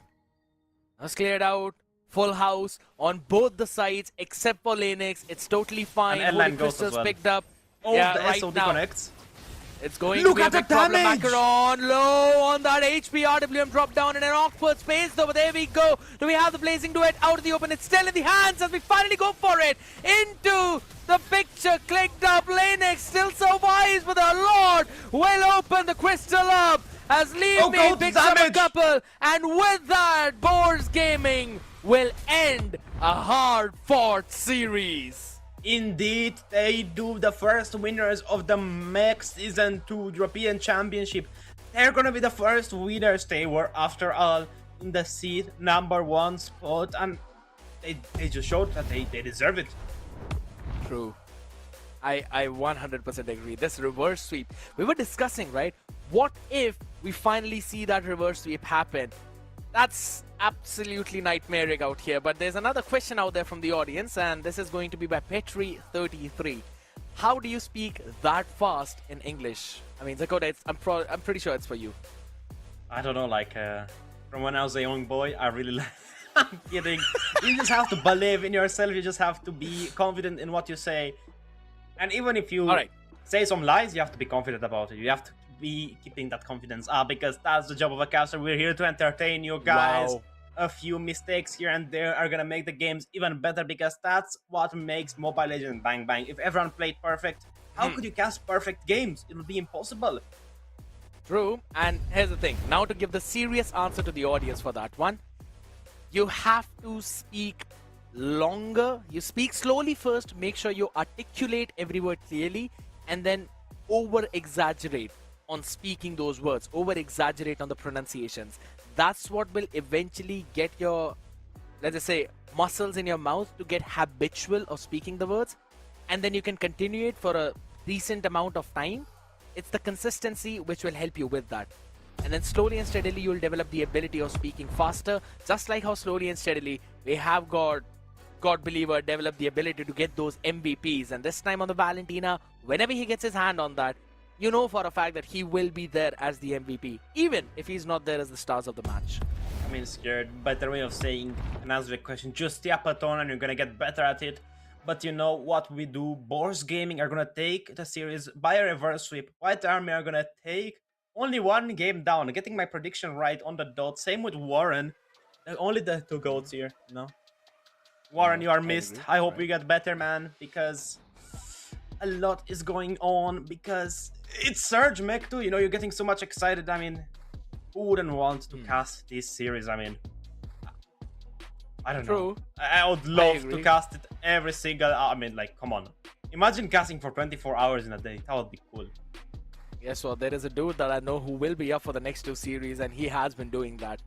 Has cleared out. Full house on both the sides except for Linux. It's totally fine. And Holy L9 goes as Crystals well. picked up. Oh, yeah, the right SOD now. connects. It's going Look to be at a the big problem. damage! Macaron low on that HP. RWM drop down in an awkward space though, but there we go. Do we have the Blazing Duet out of the open? It's still in the hands as we finally go for it. Into the picture, clicked up. Linux still survives with a Lord. Well open the crystal up as Leave Me God, picks up a damage! couple. And with that, Boars Gaming will end a hard-fought series. Indeed, they do. The first winners of the Mech Season 2 European Championship. They're gonna be the first winners. They were, after all, in the seed #1 spot, and they just showed that they deserve it. True. I 100% agree. This reverse sweep, we were discussing, right? What if we finally see that reverse sweep happen? That's absolutely nightmaric out here. But there's another question out there from the audience, and this is going to be by Petri33. How do you speak that fast in English? I mean, Zakota, I'm pretty sure it's for you. I don't know, like, from when I was a young boy, I really like... I'm kidding. You just have to believe in yourself. You just have to be confident in what you say. And even if you Alright. say some lies, you have to be confident about it. You have to be keeping that confidence up, because that's the job of a caster. We're here to entertain you guys. Wow. A few mistakes here and there are gonna make the games even better, because that's what makes Mobile Legends bang bang. If everyone played perfect, how could you cast perfect games? It would be impossible. True. And here's the thing. Now to give the serious answer to the audience for that one, you have to speak longer. You speak slowly first, make sure you articulate every word clearly, and then over-exaggerate on speaking those words, over-exaggerate on the pronunciations. That's what will eventually get your, let's just say, muscles in your mouth to get habitual of speaking the words. and then you can continue it for a decent amount of time, it's the consistency which will help you with that. And then slowly and steadily you'll develop the ability of speaking faster, just like how slowly and steadily we have got God Believer develop the ability to get those MVPs. And this time on the Valentina, whenever he gets his hand on that, you know for a fact that he will be there as the MVP, even if he's not there as the stars of the match. I mean, scared, better way of saying and answer the question, just stay up a ton and you're gonna get better at it. But you know what we do? Boars Gaming are gonna take the series by a reverse sweep. White Army are gonna take only one game down, getting my prediction right on the dot. Same with Warren. Only the two goats here, no? Warren, you are missed. I hope you get better, man, because a lot is going on. Because it's Surge Mech too, you know, you're getting so much excited. I mean, who wouldn't want to cast this series? I mean, I don't know. I would love to cast it every single... I mean, like, come on. Imagine casting for 24 hours in a day. That would be cool. Yes, well, there is a dude that I know who will be up for the next two series, and he has been doing that.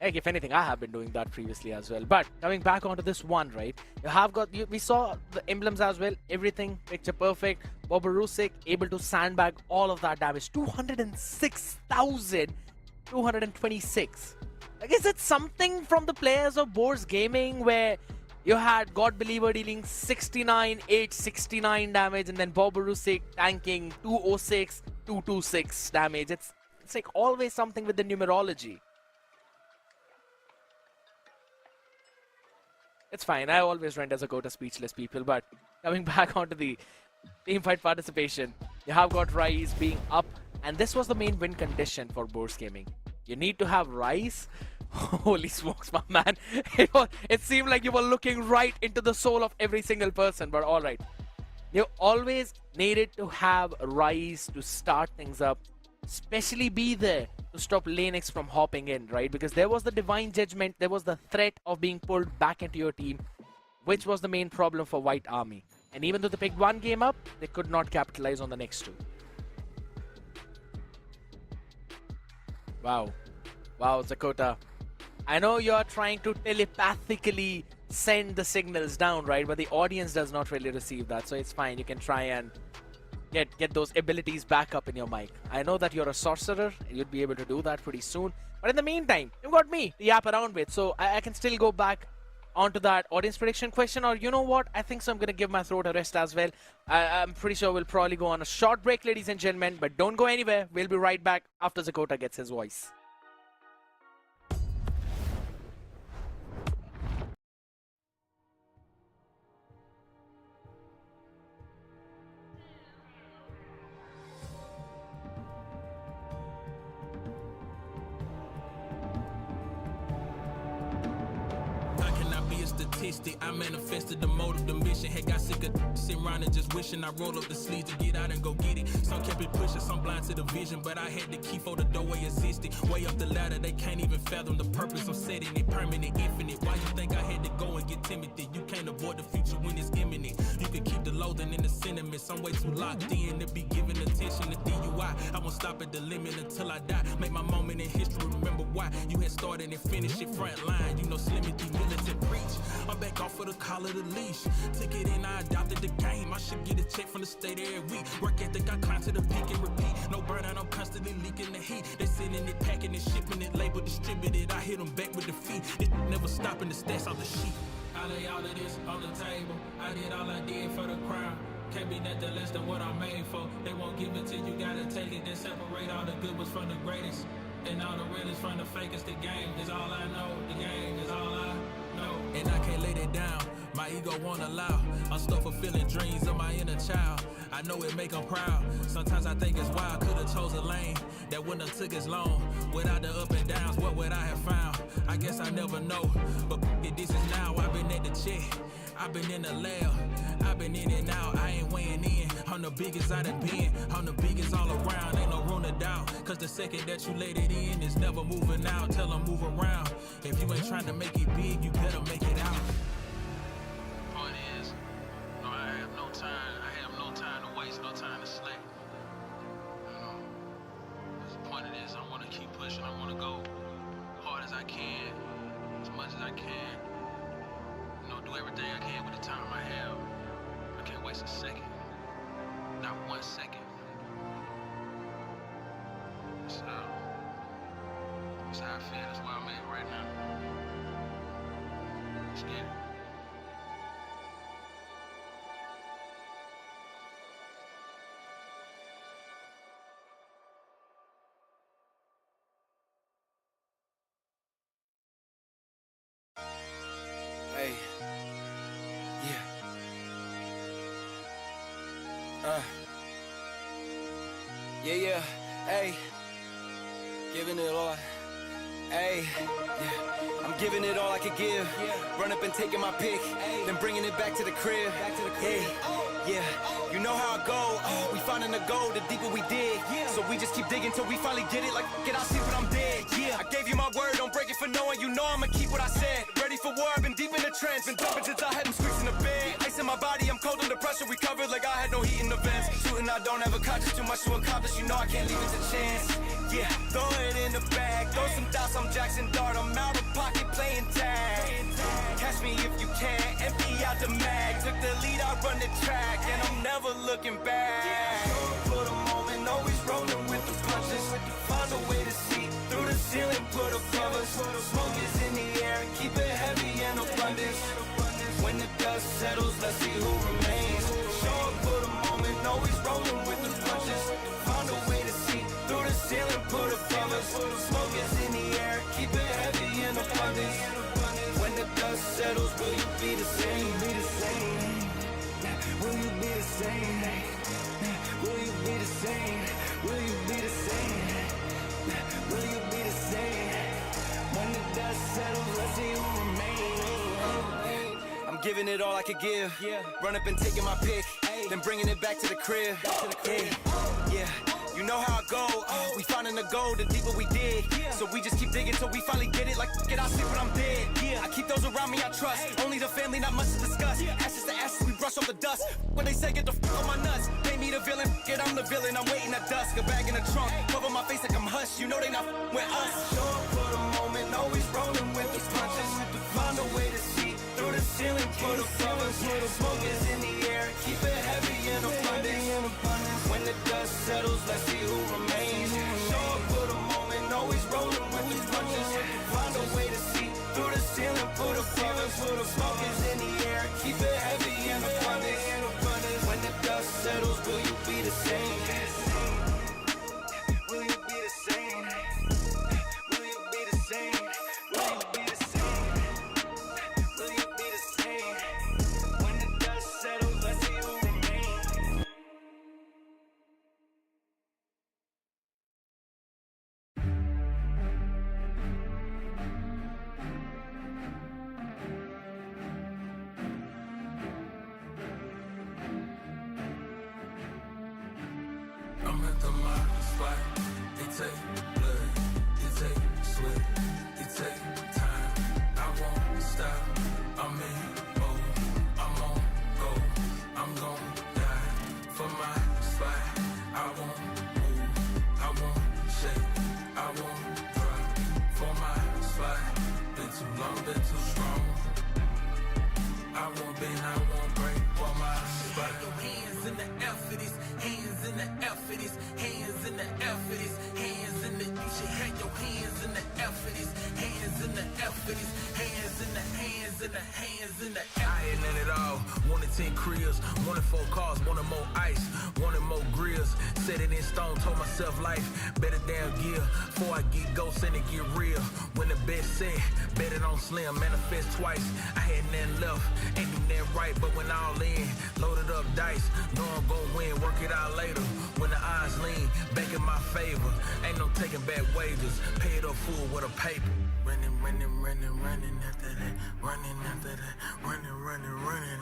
Heck, if anything, I have been doing that previously as well. But coming back onto this one, right? You have got... we saw the emblems as well. Everything picture perfect. Boborusik able to sandbag all of that damage. 206,226. Like, is it something from the players of Boars Gaming where you had God Believer dealing 69,869 damage and then Boborusik tanking 206, 226 damage? It's like always something with the numerology. It's fine. I always rent as a go to speechless people. But coming back onto the team fight participation, you have got Rise being up, and this was the main win condition for Boars Gaming. You need to have Rise. Holy smokes, my man. It seemed like you were looking right into the soul of every single person, but alright. You always needed to have Rise to start things up, especially be there to stop Lanix from hopping in, right? Because there was the divine judgment, there was the threat of being pulled back into your team, which was the main problem for White Army. And even though they picked one game up, they could not capitalize on the next two. Wow. Wow, Zakota. I know you're trying to telepathically send the signals down, right? But the audience does not really receive that, so it's fine. You can try and get those abilities back up in your mic. I know that you're a sorcerer. You'd be able to do that pretty soon. But in the meantime, you've got me to yap around with, so I can still go back onto that audience prediction question. Or you know what? I think so I'm going to give my throat a rest as well. I'm pretty sure we'll probably go on a short break, ladies and gentlemen. But don't go anywhere. We'll be right back after Zakota gets his voice. I manifested the motive, the mission. Had got sick of sitting around and just wishing I roll up the sleeves to get out and go get it. Some kept it pushing, some blind to the vision, but I had the key for the doorway existed. Way up the ladder, they can't even fathom the purpose of setting it permanent, infinite. Why you think I had to go and get Timothy? You can't avoid the future when it's imminent. You can keep the loathing in the sentiment. Some way too locked in to be giving attention to DUI. I won't stop at the limit until I die. Make my moment in history, remember why you had started and finished it front line. You know, Slimity militant preach. I'm back off of the collar of the leash. Took it in, I adopted the game. I should get a check from the state every week. Work ethic, I climb to the peak and repeat. No burnout, I'm constantly leaking the heat. They sending it, packing it, shipping it, label distributed. I hit them back with the feet. It never stopping the stats off the sheet. I lay all of this on the table. I did all I did for the crown. Can't be nothing less than what I'm made for. They won't give it to you, gotta take it. Then separate all the good ones from the greatest. And all the realest from the fakest. The game is all I know. The game is all I know. And I can't let it down. My ego won't allow. I'm still fulfilling dreams of my inner child. I know it make them proud. Sometimes I think it's wild. Could've chose a lane that wouldn't have took as long. Without the up and downs, what would I have found? I guess I never know. But this is now. I've been at the check. I've been in the lab. I've been in and out. I ain't weighing in. I'm the biggest I done been. I'm the biggest all around. Ain't no room to doubt. Cause the second that you let it in, it's never moving out. Tell them move around. If you ain't trying to make it big, you better make it out. Point is, no, I have no time. I have no time to waste, no time to slack. The point of this, I want to keep pushing. I want to go hard as I can, as much as I can. Do everything I can with the time I have. I can't waste a second. That's how I feel. That's where I'm at right now. Let's get it. Hey, yeah. Yeah, hey. Giving it all. Hey, yeah. I'm giving it all I could give. Run up and taking my pick, then bringing it back to the crib. Hey, yeah. You know how I go. We finding the gold, the deeper we dig. So we just keep digging till we finally get it. Like, get out, sleep when I'm dead. Yeah, I gave you my word, don't break it for knowing. You know I'ma keep what I said. Ready for war, I've been deep in the trance. Been jumping since I had them streaks in the bed. Ice in my body, I'm cold under pressure. Recovered like I had no heat in the vents. Shooting, I don't have a conscience, too much to accomplish. You know I can't leave it to chance. Yeah, throw it in the bag. Throw some dots, I'm Jackson Dart. I'm out of pocket playing tag. Catch me if you can, empty out the mag. Took the lead, I run the track, and I'm never looking back. For the moment, always rolling with the punches. Find a way to see through the ceiling, put above us. Smoke is in the air, keep it heavy and abundance. When the dust settles, let's see who remains. Show up for the moment, always rolling with the punches. Find a way to see through the ceiling, put above us. Smoke is in the air, keep it heavy and abundance. When the dust settles, will you be the same? Will you be the same? Will you be the same? Will you be the same? Will you be the same? When the dust settles, let's see who remains. I'm giving it all I could give. Run up and taking my pick, then bringing it back to the crib. Yeah. You know how I go, we finding the gold, the deeper we dig. So we just keep digging till we finally get it. Like, get out, sleep when I'm dead. I keep those around me I trust. Only the family, not much to discuss. Ashes to ashes, we brush off the dust. When they say get the f on my nuts, they me the villain, get I'm the villain. I'm waiting at dusk, a bag in the trunk, cover my face like I'm hush. You know they not with us. Show up for the moment, always rolling with the punches. Find a way to see through the ceiling, put above us. Smoke is in the air, keep it heavy and abundance. When the dust settles, let's see who remains. Show up for the moment, always rolling with the punches. Find a way to see through the ceiling, put above us. Smoke is in the air, keep it heavy and abundance. When the dust settles, will you be the same? Will you be the same? Will you be the same? Will you be the same? Will you be the same? When the dust settles, let's see who remains. I'm at the mark spot. It take blood, it take sweat, it take time. I won't stop. I'm in mode. I'm on go. I'm gon' die for my spot. I won't move. I won't shake. I won't drop for my spot. Been too long, been too strong. I won't bend, I won't break for my spot. Your hands in the air for this. Hands in the air for this, hands in the air for this, hands in the, you should have your hands in the air for this, hands in the air for this, hands in the, hands in the, hands in the air. I ain't in it all, wanted 10 cribs, wanted 4 cars, wanted more ice, wanted more grills, set it in stone, told myself life, better damn gear, before I get ghosts and it get real, when the best set, bet it on slim, manifest twice, I had nothing left, ain't do nothing right, but when all in, loaded up dice, know I'm gon' win, work it out later. When the odds lean back in my favor, ain't no taking back wages. Pay it up full with a paper. Running after that. Running after that. Running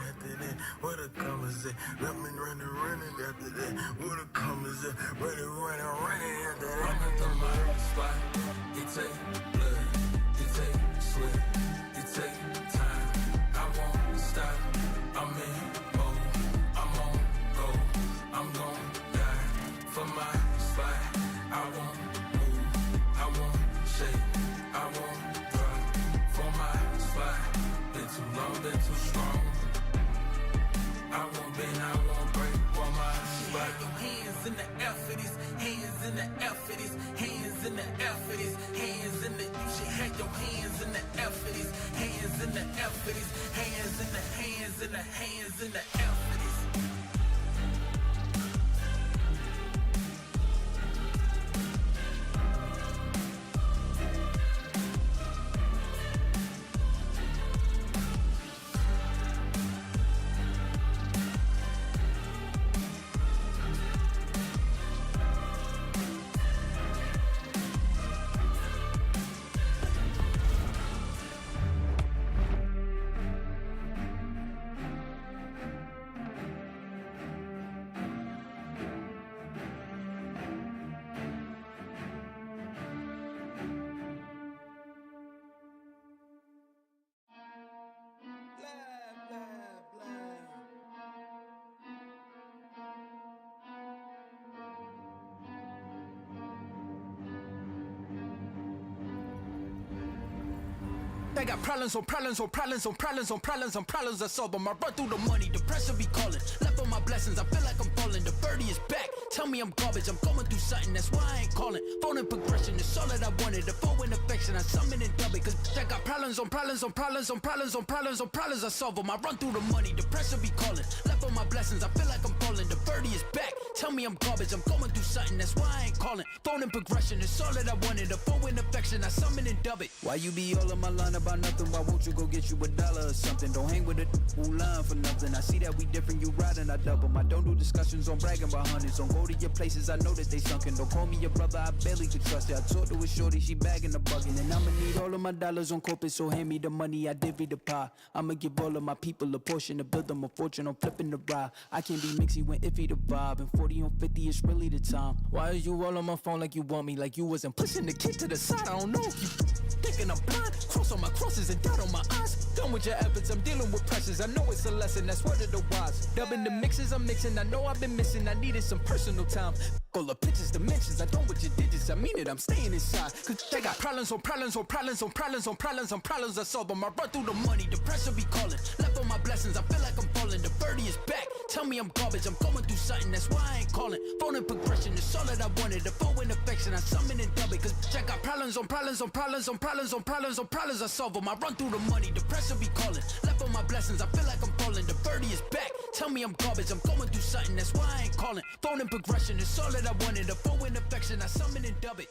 after that. What a comers at? Running after that. What a comers at? Running after that. I'm at the mark spot. It take blood. It take sweat. It take time. I won't stop. I'm in mode. I'm on go. I'm gon' die for my spot. I won't move, I won't shake, I won't drop for my spot. Been too long, been too strong. I won't bend, I won't break for my spot. Your hands in the air for this, hands in the air for this, hands in the air for this, hands in the, Had your hands in the air for this, hands in the air for this, hands in the hands in the hands in the air for this. I got problems on problems on problems on problems on problems on problems I solve them. I run through the money, the pressure be calling. Left on my blessings, I feel like I'm falling. The birdie is back. Tell me I'm garbage, I'm going through something, that's why I ain't calling. Phone in progression, it's all that I wanted. The phone in affection, I summon and dub it. Cause I got problems on problems on problems on problems on problems on problems I solve them. I run through the money, the pressure be calling. Left on my blessings, I feel like I'm falling. The birdie is back. Tell me I'm garbage, I'm going through something, that's why I ain't calling. Phone in progression, it's all that I wanted. The phone in affection, I summon and dub it. Why you be all on my line about nothing? Why won't you go get you $1 or something? Don't hang with it who line for nothing. I see that we different, you riding, I double. I don't do discussions on bragging about hundreds. Don't go to your places, I know that they sunken. Don't call me your brother, I barely could trust it. I talked to a shorty, she bagging the bucket. And I'ma need all of my dollars on corporate, so hand me the money, I divvy the pie. I'ma give all of my people a portion to build them a fortune. I'm flipping the ride. I can't be mixy when iffy the vibe. And 40 on 50 is really the time. Why is you all on my phone like you want me? Like you wasn't pushing the kid to the side. I don't know if you thinking I'm blind. Cross on my crosses and doubt on my eyes. Done with your efforts, I'm dealing with pressures. I know it's a lesson, that's word of the wise. Dubbing the mixes I'm mixing, I know I've been missing. I needed some personal time. All the pictures, dimensions, I don't with your digits. I mean it, I'm staying inside. Cause I got problems on problems on problems on problems on problems on problems I solve them. I run through the money, the pressure be calling. Left on my blessings, I feel like I'm falling. The birdie is back. Tell me I'm garbage, I'm going through something, that's why I ain't calling. Phone in progression, it's all that I wanted. The phone in affection, I summon and dub it. Cause I got problems on problems on problems on problems on problems on problems I solve them. I run through the money, the pressure be calling. Left on my blessings, I feel like I'm falling. The birdie is back. Tell me I'm garbage, I'm going through something, that's why I ain't calling. Phone in progression, it's all that I wanted. The phone in affection, I summon and dub it.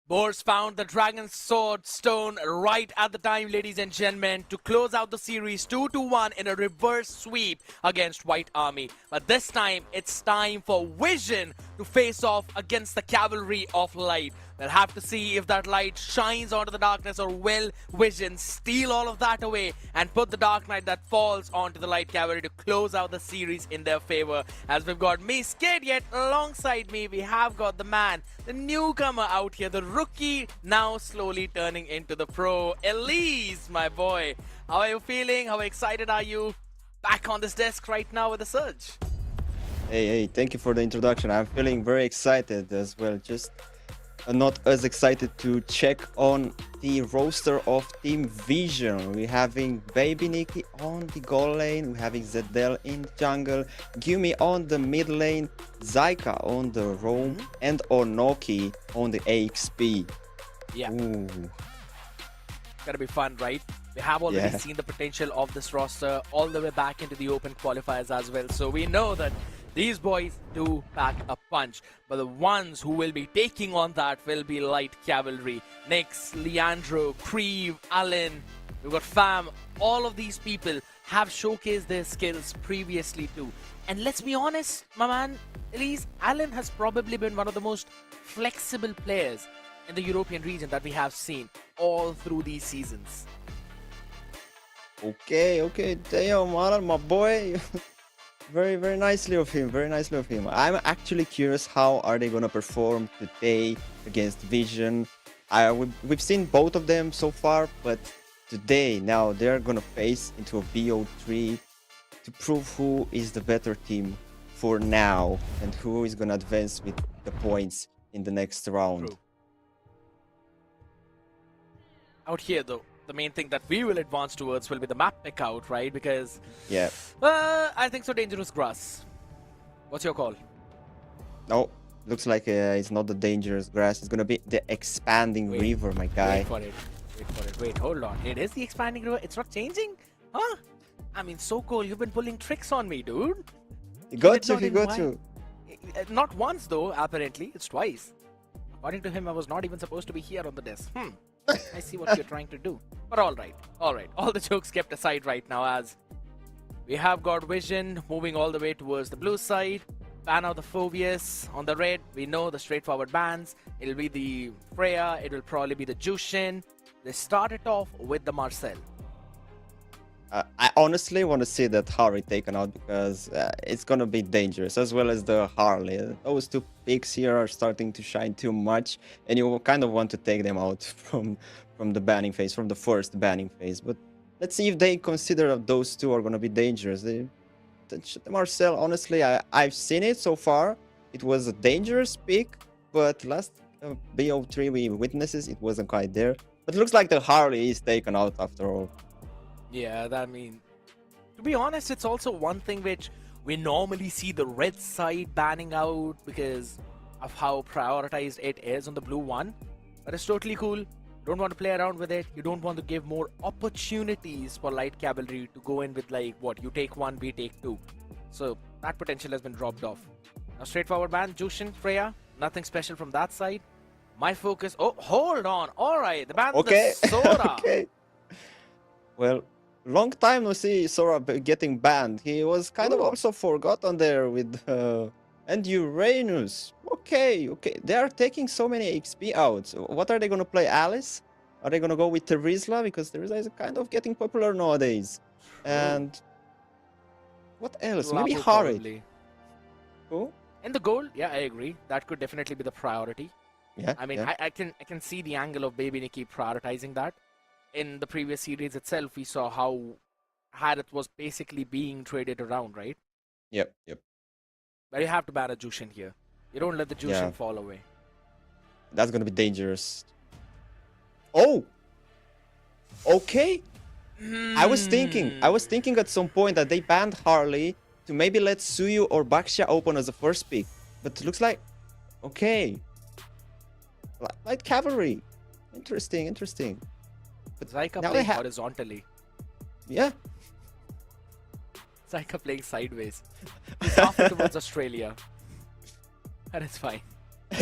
Boars found the Dragon's Sword Stone right at the time, ladies and gentlemen, to close out the series 2-1 in a reverse sweep against White Army. But this time, it's time for Vision to face off against the Cavalry of Light. We'll have to see if that light shines onto the darkness, or will Vision steal all of that away and put the Dark Knight that falls onto the Light Cavalry to close out the series in their favor. As we've got me scared, yet alongside me we have got the man, the newcomer out here, the rookie now slowly turning into the pro, Elise, my boy. How are you feeling? How excited are you? Back on this desk right now with the Surge. Hey, thank you for the introduction. I'm feeling very excited as well. Just not as excited to check on the roster of Team Vision. We're having Baby Nikki on the goal lane, we're having Zedel in jungle, Gumi on the mid lane, Zaika on the roam, and Onoki on the AXP. Yeah. Ooh. Gonna be fun, right? We have already seen the potential of this roster all the way back into the open qualifiers as well. So we know that these boys do pack a punch. But the ones who will be taking on that will be Light Cavalry. Nyx, Leandro, Creve, Allen, we've got Fam. All of these people have showcased their skills previously too. And let's be honest, my man, Elise, Allen has probably been one of the most flexible players in the European region that we have seen all through these seasons. Okay, damn, Alan, my boy. Very nicely of him, I'm actually curious how are they gonna perform today against Vision. We've seen both of them so far, but today, now they're gonna face into a BO3 to prove who is the better team for now and who is gonna advance with the points in the next round. True. Out here though, the main thing that we will advance towards will be the map pick out, right? Because Yeah. I think so. Dangerous grass. What's your call? No, looks like it's not the dangerous grass. It's gonna be the expanding Wait, river, my guy. Wait for it. Wait for it. Wait, hold on. It is the expanding river. It's not changing, huh? I mean, so cool. You've been pulling tricks on me, dude. He got Did you. not He got invite- you. Not once though. Apparently, it's twice. According to him, I was not even supposed to be here on the desk. I see what you're trying to do. But all right. All the jokes kept aside right now, as we have got Vision moving all the way towards the blue side. Ban out the Phobius. On the red, we know the straightforward bans. It'll be the Freya. It will probably be the Jushin. They started off with the Marcel. I honestly want to see that Harry taken out because it's gonna be dangerous, as well as the Harley. Those two picks here are starting to shine too much, and you kind of want to take them out from the banning phase, from the first banning phase. But let's see if they consider those two are gonna be dangerous. The Marcel, honestly, I've seen it so far. It was a dangerous pick, but last BO3 we witnesses it wasn't quite there. But it looks like the Harley is taken out after all. Yeah, that mean, to be honest, it's also one thing which we normally see the red side banning out because of how prioritized it is on the blue one. But it's totally cool. Don't want to play around with it. You don't want to give more opportunities for light cavalry to go in with like what you take one, we take two. So that potential has been dropped off. Now straightforward ban, Jushin, Freya, nothing special from that side. My focus. Oh, hold on. All right, the ban Okay. the Sora. Okay. Well, long time no see Sora getting banned. He was kind of Ooh. also forgotten there with and Uranus. Okay. They are taking so many XP out. What are they gonna play? Alice? Are they gonna go with Terizla? Because Terizla is kind of getting popular nowadays. And what else? Maybe Lapu Harry. probably. Who? In the goal, yeah, I agree. That could definitely be the priority. Yeah. I mean, yeah. I can see the angle of Baby Nikki prioritizing that. In the previous series itself, we saw how Harith was basically being traded around, right? Yep. But you have to ban a Jushin here. You don't let the Jushin Yeah. fall away. That's gonna be dangerous. Oh. Okay. I was thinking at some point that they banned Harley to maybe let Suyu or Baxia open as the first pick. But it looks like, okay. Light cavalry. Interesting. But Zyka now playing they horizontally. Yeah. Zyka playing sideways. He's off towards Australia. And it's fine.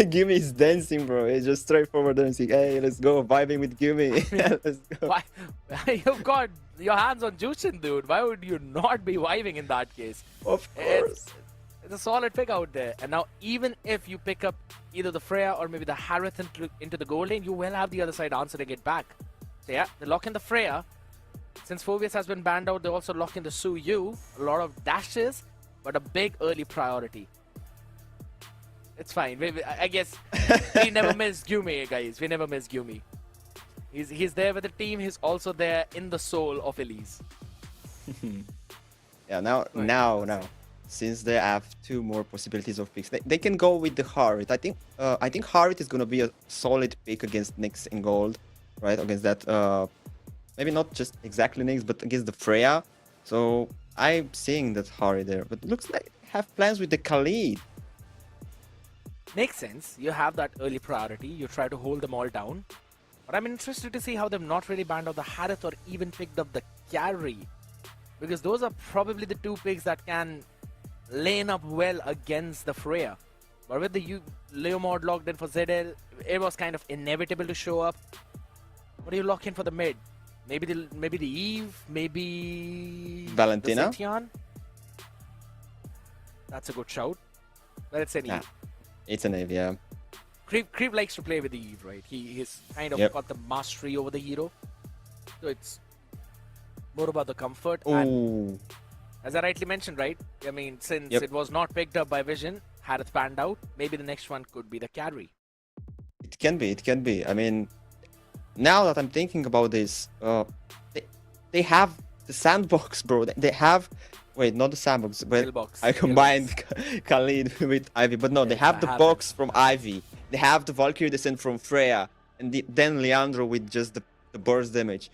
Gimme is dancing, bro. It's just straightforward dancing. Hey, let's go. Vibing with Gimme. Let's go. Why? You've got your hands on Jushin, dude. Why would you not be vibing in that case? Of course. It's a solid pick out there. And now, even if you pick up either the Freya or maybe the Harith into the goal lane, you will have the other side answering it back. So yeah, they lock in the Freya. Since Phobius has been banned out, they also lock in the Suyu. A lot of dashes, but a big early priority. It's fine. I guess we never miss Gyumi, guys. We never miss Gyumi. He's there with the team. He's also there in the soul of Elise. Yeah, now. Since they have two more possibilities of picks, they can go with the Harith. I think Harith is gonna be a solid pick against Nyx in gold, right? Against that, maybe not just exactly Nyx, but against the Freya. So I'm seeing that Harith there, but looks like they have plans with the Khalid. Makes sense. You have that early priority. You try to hold them all down. But I'm interested to see how they've not really banned out the Harith or even picked up the carry. Because those are probably the two picks that can lane up well against the Freya. But with the Leo mod locked in for ZL, it was kind of inevitable to show up. What do you lock in for the mid? Maybe the Eve, maybe Valentina? the Zetian? That's a good shout. But it's an Yeah. Eve. It's an Eve, yeah. Creep likes to play with the Eve, right? He's kind of Yep. got the mastery over the hero. So it's more about the comfort. And Ooh. as I rightly mentioned, right? I mean, since Yep. it was not picked up by Vision, had it panned out, maybe the next one could be the carry. It can be. I mean, now that I'm thinking about this, they have the sandbox, bro. They have, wait, not the sandbox, but Pillbox. I combined Khalid with Ivy. But no, they have the box from Ivy. They have the Valkyrie Descent from Freya, and then Leandro with just the burst damage.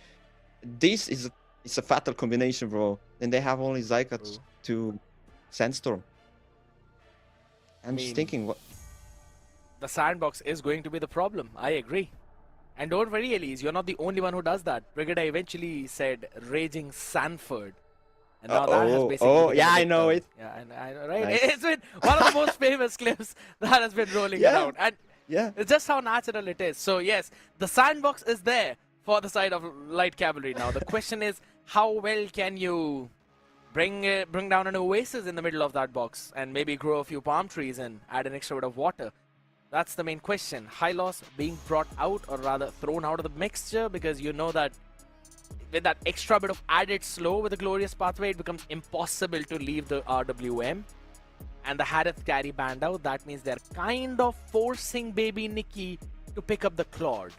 this is it's a fatal combination, bro. Then they have only Zyka to Sandstorm. I'm just thinking, what? The sandbox is going to be the problem. I agree. And don't worry, Elise, you're not the only one who does that. Brigada eventually said Raging Sanford. And now that has basically become yeah, a I big know term. it. Yeah, and I know, right? Nice. It's been one of the most famous clips that has been rolling Yeah. around. And Yeah. it's just how natural it is. So yes, the sandbox is there for the side of light cavalry now. The question is, how well can you bring down an oasis in the middle of that box and maybe grow a few palm trees and add an extra bit of water? That's the main question. Hylos being brought out, or rather thrown out of the mixture, because you know that with that extra bit of added slow with the Glorious Pathway, it becomes impossible to leave the RWM. And the Harith carry banned out. That means they're kind of forcing Baby Nikki to pick up the Claude.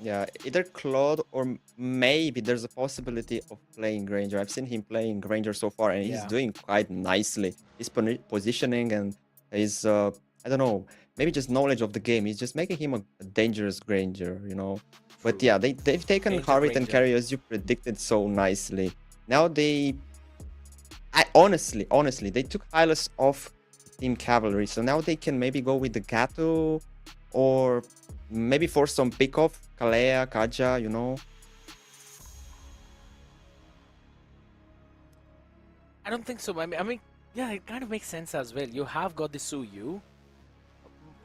Yeah, either Claude or maybe there's a possibility of playing Granger. I've seen him playing Granger so far, and he's doing quite nicely. His positioning and his, I don't know, maybe just knowledge of the game. He's just making him a dangerous Granger, you know. But yeah, they've taken Harith and carry as you predicted so nicely. Now honestly, they took Hylos off Team Cavalry, so now they can maybe go with the Gato or maybe for some pick-off, Kalea, Kaja, you know. I don't think so. I mean, yeah, it kind of makes sense as well. You have got the Suyu.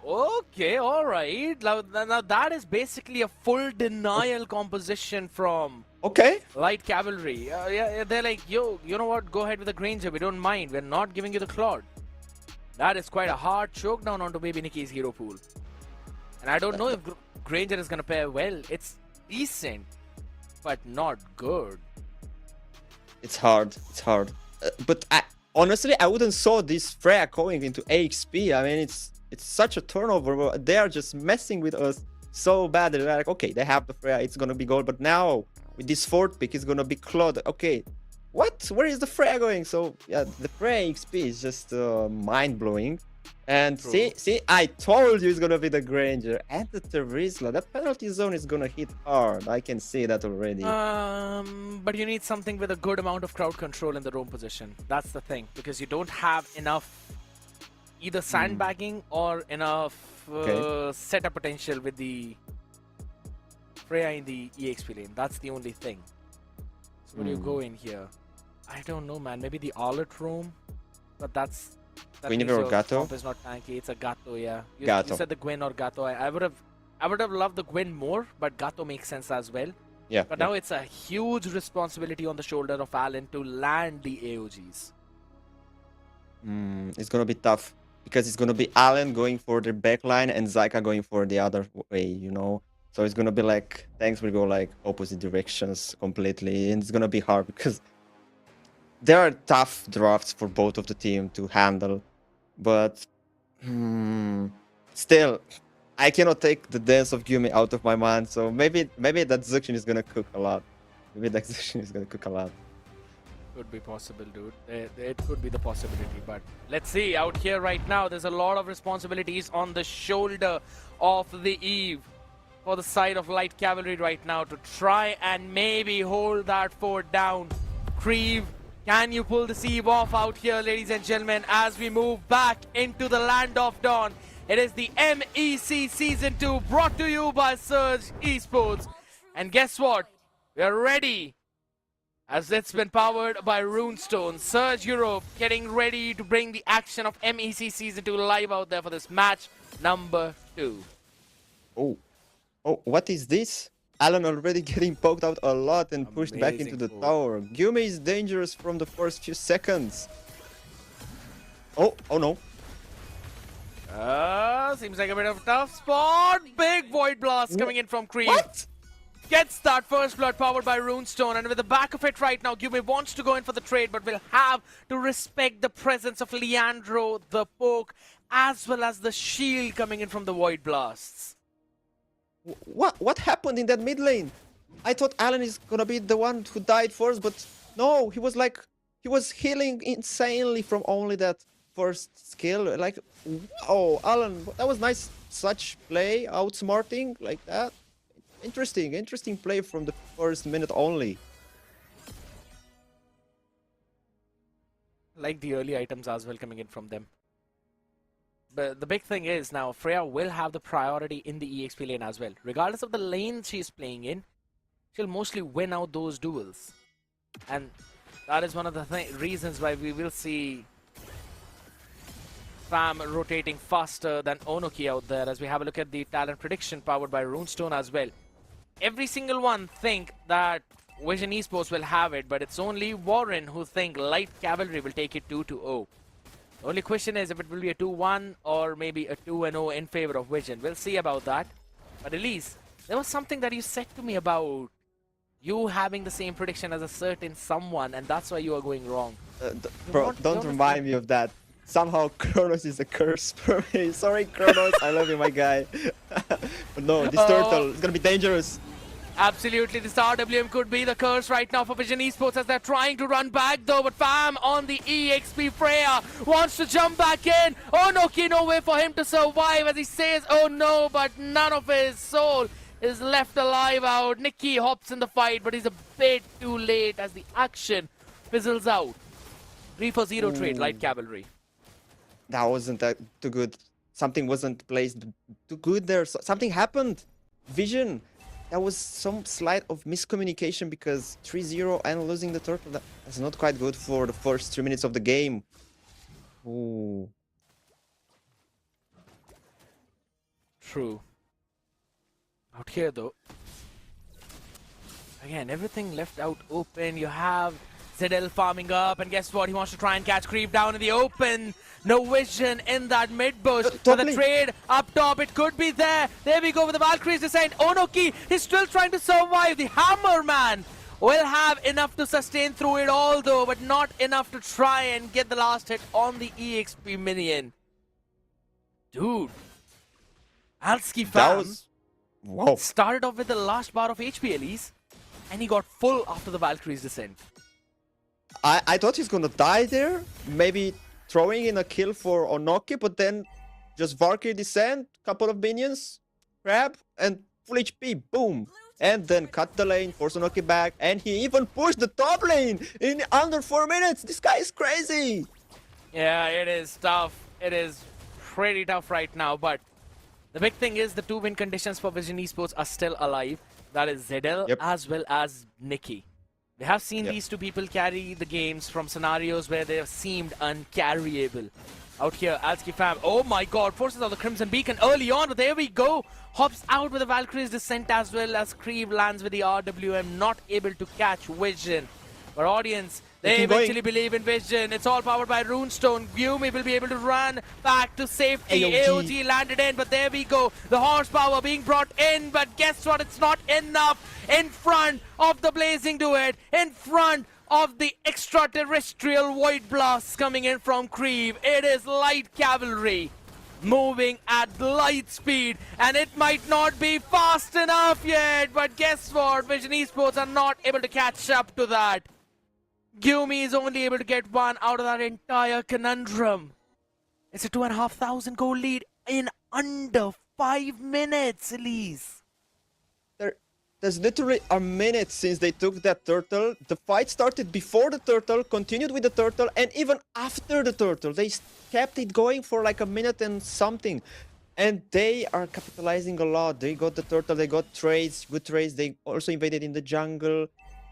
Okay, all right. Now that is basically a full denial composition from Light Cavalry. Yeah, they're like, yo, you know what? Go ahead with the Granger. We don't mind. We're not giving you the Claude. That is quite a hard choke down onto Baby Nikki's hero pool. And I don't know if Granger is going to pair well. It's decent, but not good. It's hard. It's hard. But honestly, I wouldn't saw this Freya going into AXP. I mean, it's such a turnover. They are just messing with us so bad. They're like, okay, they have the Freya. It's going to be gold. But now, with this fourth pick, it's going to be Claude. Okay, what? Where is the Freya going? So, yeah, the Freya XP is just mind-blowing. And see, I told you it's gonna be the Granger and the Terizla. That penalty zone is gonna hit hard. I can see that already. But you need something with a good amount of crowd control in the roam position. That's the thing, because you don't have enough either sandbagging or enough setup potential with the Freya in the EXP lane. That's the only thing. So where do you go in here? I don't know, man. Maybe the Arlet roam, but that's. Gwyn or Gato? Comp is not tanky. It's a Gato, yeah. You said the Gwyn or Gato. I would have loved the Gwyn more, but Gato makes sense as well. Yeah. But now it's a huge responsibility on the shoulder of Alan to land the AOGs. It's gonna be tough because it's gonna be Alan going for the backline and Zyka going for the other way, you know. So it's gonna be like tanks will go like opposite directions completely, and it's gonna be hard because there are tough drafts for both of the team to handle, but still, I cannot take the dance of Gyumi out of my mind. So maybe that Zuxian is gonna cook a lot. Could be possible, dude. It could be the possibility, but let's see. Out here right now, there's a lot of responsibilities on the shoulder of the Eve for the side of Light Cavalry right now to try and maybe hold that fort down. Creve, can you pull the Eve off out here, ladies and gentlemen, as we move back into the Land of Dawn? It is the MEC Season 2 brought to you by Surge Esports. And guess what? We're ready, as it's been powered by Runestone. Surge Europe getting ready to bring the action of MEC Season 2 live out there for this match number 2. Oh, what is this? Alan already getting poked out a lot and pushed back into the tower. Gyumi is dangerous from the first few seconds. Oh no. Seems like a bit of a tough spot. Big Void Blast coming in from Creed. What? Gets that first blood powered by Runestone, and with the back of it right now, Gyumi wants to go in for the trade, but will have to respect the presence of Leandro, the poke, as well as the shield coming in from the Void Blasts. What happened in that mid lane? I thought Alan is gonna be the one who died first, but no, he was healing insanely from only that first skill. Like, oh, Alan, that was nice, such play, outsmarting like that. Interesting play from the first minute only. Like the early items as well coming in from them. But the big thing is now Freya will have the priority in the EXP lane as well. Regardless of the lane she's playing in, she'll mostly win out those duels. And that is one of the reasons why we will see Fam rotating faster than Onoki out there, as we have a look at the talent prediction powered by Runestone as well. Every single one think that Vision Esports will have it, but it's only Warren who think Light Cavalry will take it 2-0. The only question is if it will be a 2-1 or maybe a 2-0 in favor of Vision. We'll see about that. But Elise, there was something that you said to me about you having the same prediction as a certain someone, and that's why you are going wrong. Bro, don't remind me of that. Somehow Kronos is a curse for me. Sorry, Kronos, I love you, my guy. But no, this turtle is gonna be dangerous. Absolutely, this RWM could be the curse right now for Vision Esports as they're trying to run back though, but Fam on the EXP Freya wants to jump back in. Onoki, no way for him to survive as he says, oh no, but none of his soul is left alive out. Nikki hops in the fight, but he's a bit too late as the action fizzles out. 3-for-0 trade, Light Cavalry. That wasn't too good. Something wasn't placed too good there. Something happened. Vision. That was some slight of miscommunication because 3-0 and losing the turtle. That's not quite good for the first 3 minutes of the game. Ooh. True. Out here though. Again, everything left out open. You have Zedel farming up, and guess what? He wants to try and catch creep down in the open. No vision in that mid bush. For the trade up top, it could be there. There we go with the Valkyrie's descent. Onoki is still trying to survive. The Hammer Man will have enough to sustain through it all though, but not enough to try and get the last hit on the EXP minion. Dude. Alski Fam started off with the last bar of HP, Elise, and he got full after the Valkyrie's descent. I thought he's gonna die there, maybe throwing in a kill for Onoki, but then just Valkyrie descent, couple of minions, grab, and full HP, boom. And then cut the lane, force Onoki back, and he even pushed the top lane in under 4 minutes. This guy is crazy. Yeah, it is tough. It is pretty tough right now, but the big thing is the 2 win conditions for Vision Esports are still alive. That is Zedel as well as Nikki. We have seen these 2 people carry the games from scenarios where they have seemed uncarryable. Out here, Alski Fam, oh my god, forces out the Crimson Beacon early on, but there we go. Hops out with the Valkyrie's descent as well as Creeve lands with the RWM, not able to catch Vision. But audience, they eventually believe in Vision. It's all powered by Runestone. Gyumi will be able to run back to safety. AOG landed in, but there we go. The horsepower being brought in, but guess what? It's not enough. In front of the Blazing Duet, in front of the extraterrestrial Void Blasts coming in from Creeve. It is Light Cavalry moving at light speed, and it might not be fast enough yet, but guess what? Vision Esports are not able to catch up to that. Gyumi is only able to get 1 out of that entire conundrum. It's a 2,500 goal lead in under 5 minutes, Elise. There's literally a minute since they took that turtle. The fight started before the turtle, continued with the turtle, and even after the turtle. They kept it going for like a minute and something. And they are capitalizing a lot. They got the turtle, they got trades, good trades. They also invaded in the jungle.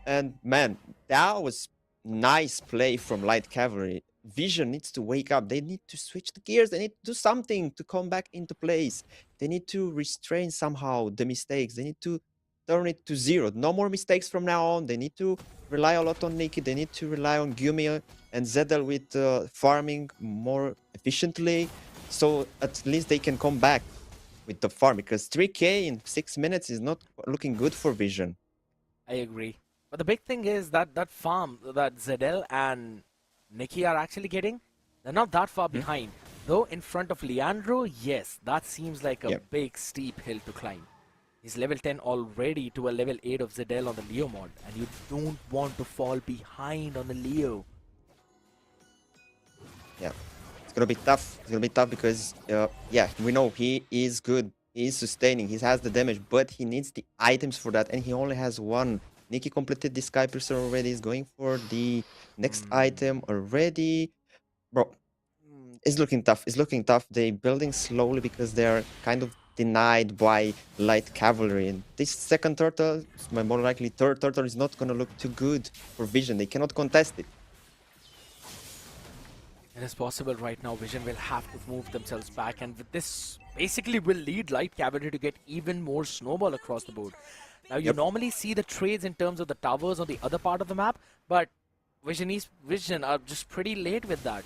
And man, that was nice play from Light Cavalry. Vision needs to wake up. They need to switch the gears. They need to do something to come back into place. They need to restrain somehow the mistakes. They need to turn it to 0. No more mistakes from now on. They need to rely a lot on Nikki. They need to rely on Gyumi and Zedel with farming more efficiently. So at least they can come back with the farm. Because 3k in 6 minutes is not looking good for Vision. I agree. But the big thing is that that farm that Zedel and Nikki are actually getting, they're not that far behind. Though in front of Leandro, yes, that seems like a big steep hill to climb. He's level 10 already to a level 8 of Zedel on the Leo mod, and you don't want to fall behind on the Leo. Yeah, it's gonna be tough. It's gonna be tough because, yeah, we know he is good He is sustaining. He has the damage, but he needs the items for that, and he only has one. Nikki completed the Sky Piercer already. He's going for the next item already. Bro, it's looking tough. It's looking tough. They're building slowly because they are kind of denied by light cavalry. And this second turtle, more likely third turtle, is not going to look too good for Vision. They cannot contest it. It is possible right now. Vision will have to move themselves back, and with this, basically will lead light cavalry to get even more snowball across the board. Now, you normally see the trades in terms of the towers on the other part of the map, but Vision are just pretty late with that.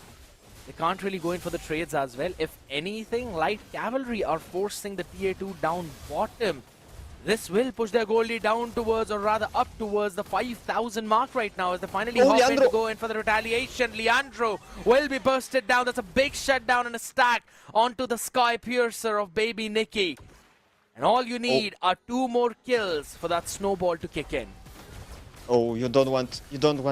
They can't really go in for the trades as well. If anything, light cavalry are forcing the TA2 down bottom. This will push their goal lead down towards, or rather up towards, the 5,000 mark right now as they finally hop in to go in for the retaliation. Leandro will be bursted down. That's a big shutdown and a stack onto the Sky Piercer of Baby Nikki. And all you need are 2 more kills for that snowball to kick in. Oh, you don't want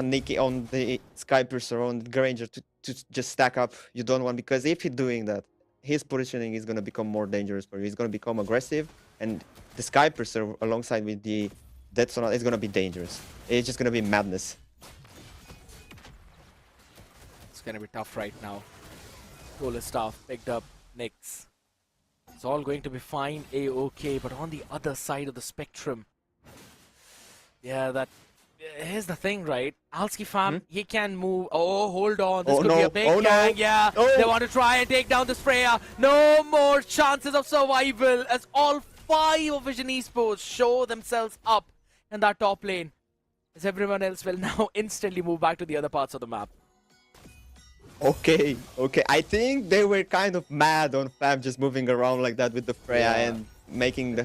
Nikki on the Sky Piercer, on the Granger to just stack up. You don't want, because if he's doing that, his positioning is going to become more dangerous for you. He's going to become aggressive, and the Sky Piercer alongside with the Death Sonata is going to be dangerous. It's just going to be madness. It's going to be tough right now. Solar Staff picked up Nyx. It's all going to be fine, A-OK, but on the other side of the spectrum, yeah, here's the thing, right? Alski fam, he can move. Oh, hold on. This could be a big gang. Yeah, they want to try and take down this Freya. No more chances of survival as all 5 of Vision Esports show themselves up in that top lane, as everyone else will now instantly move back to the other parts of the map. Okay. I think they were kind of mad on Fam just moving around like that with the Freya and making the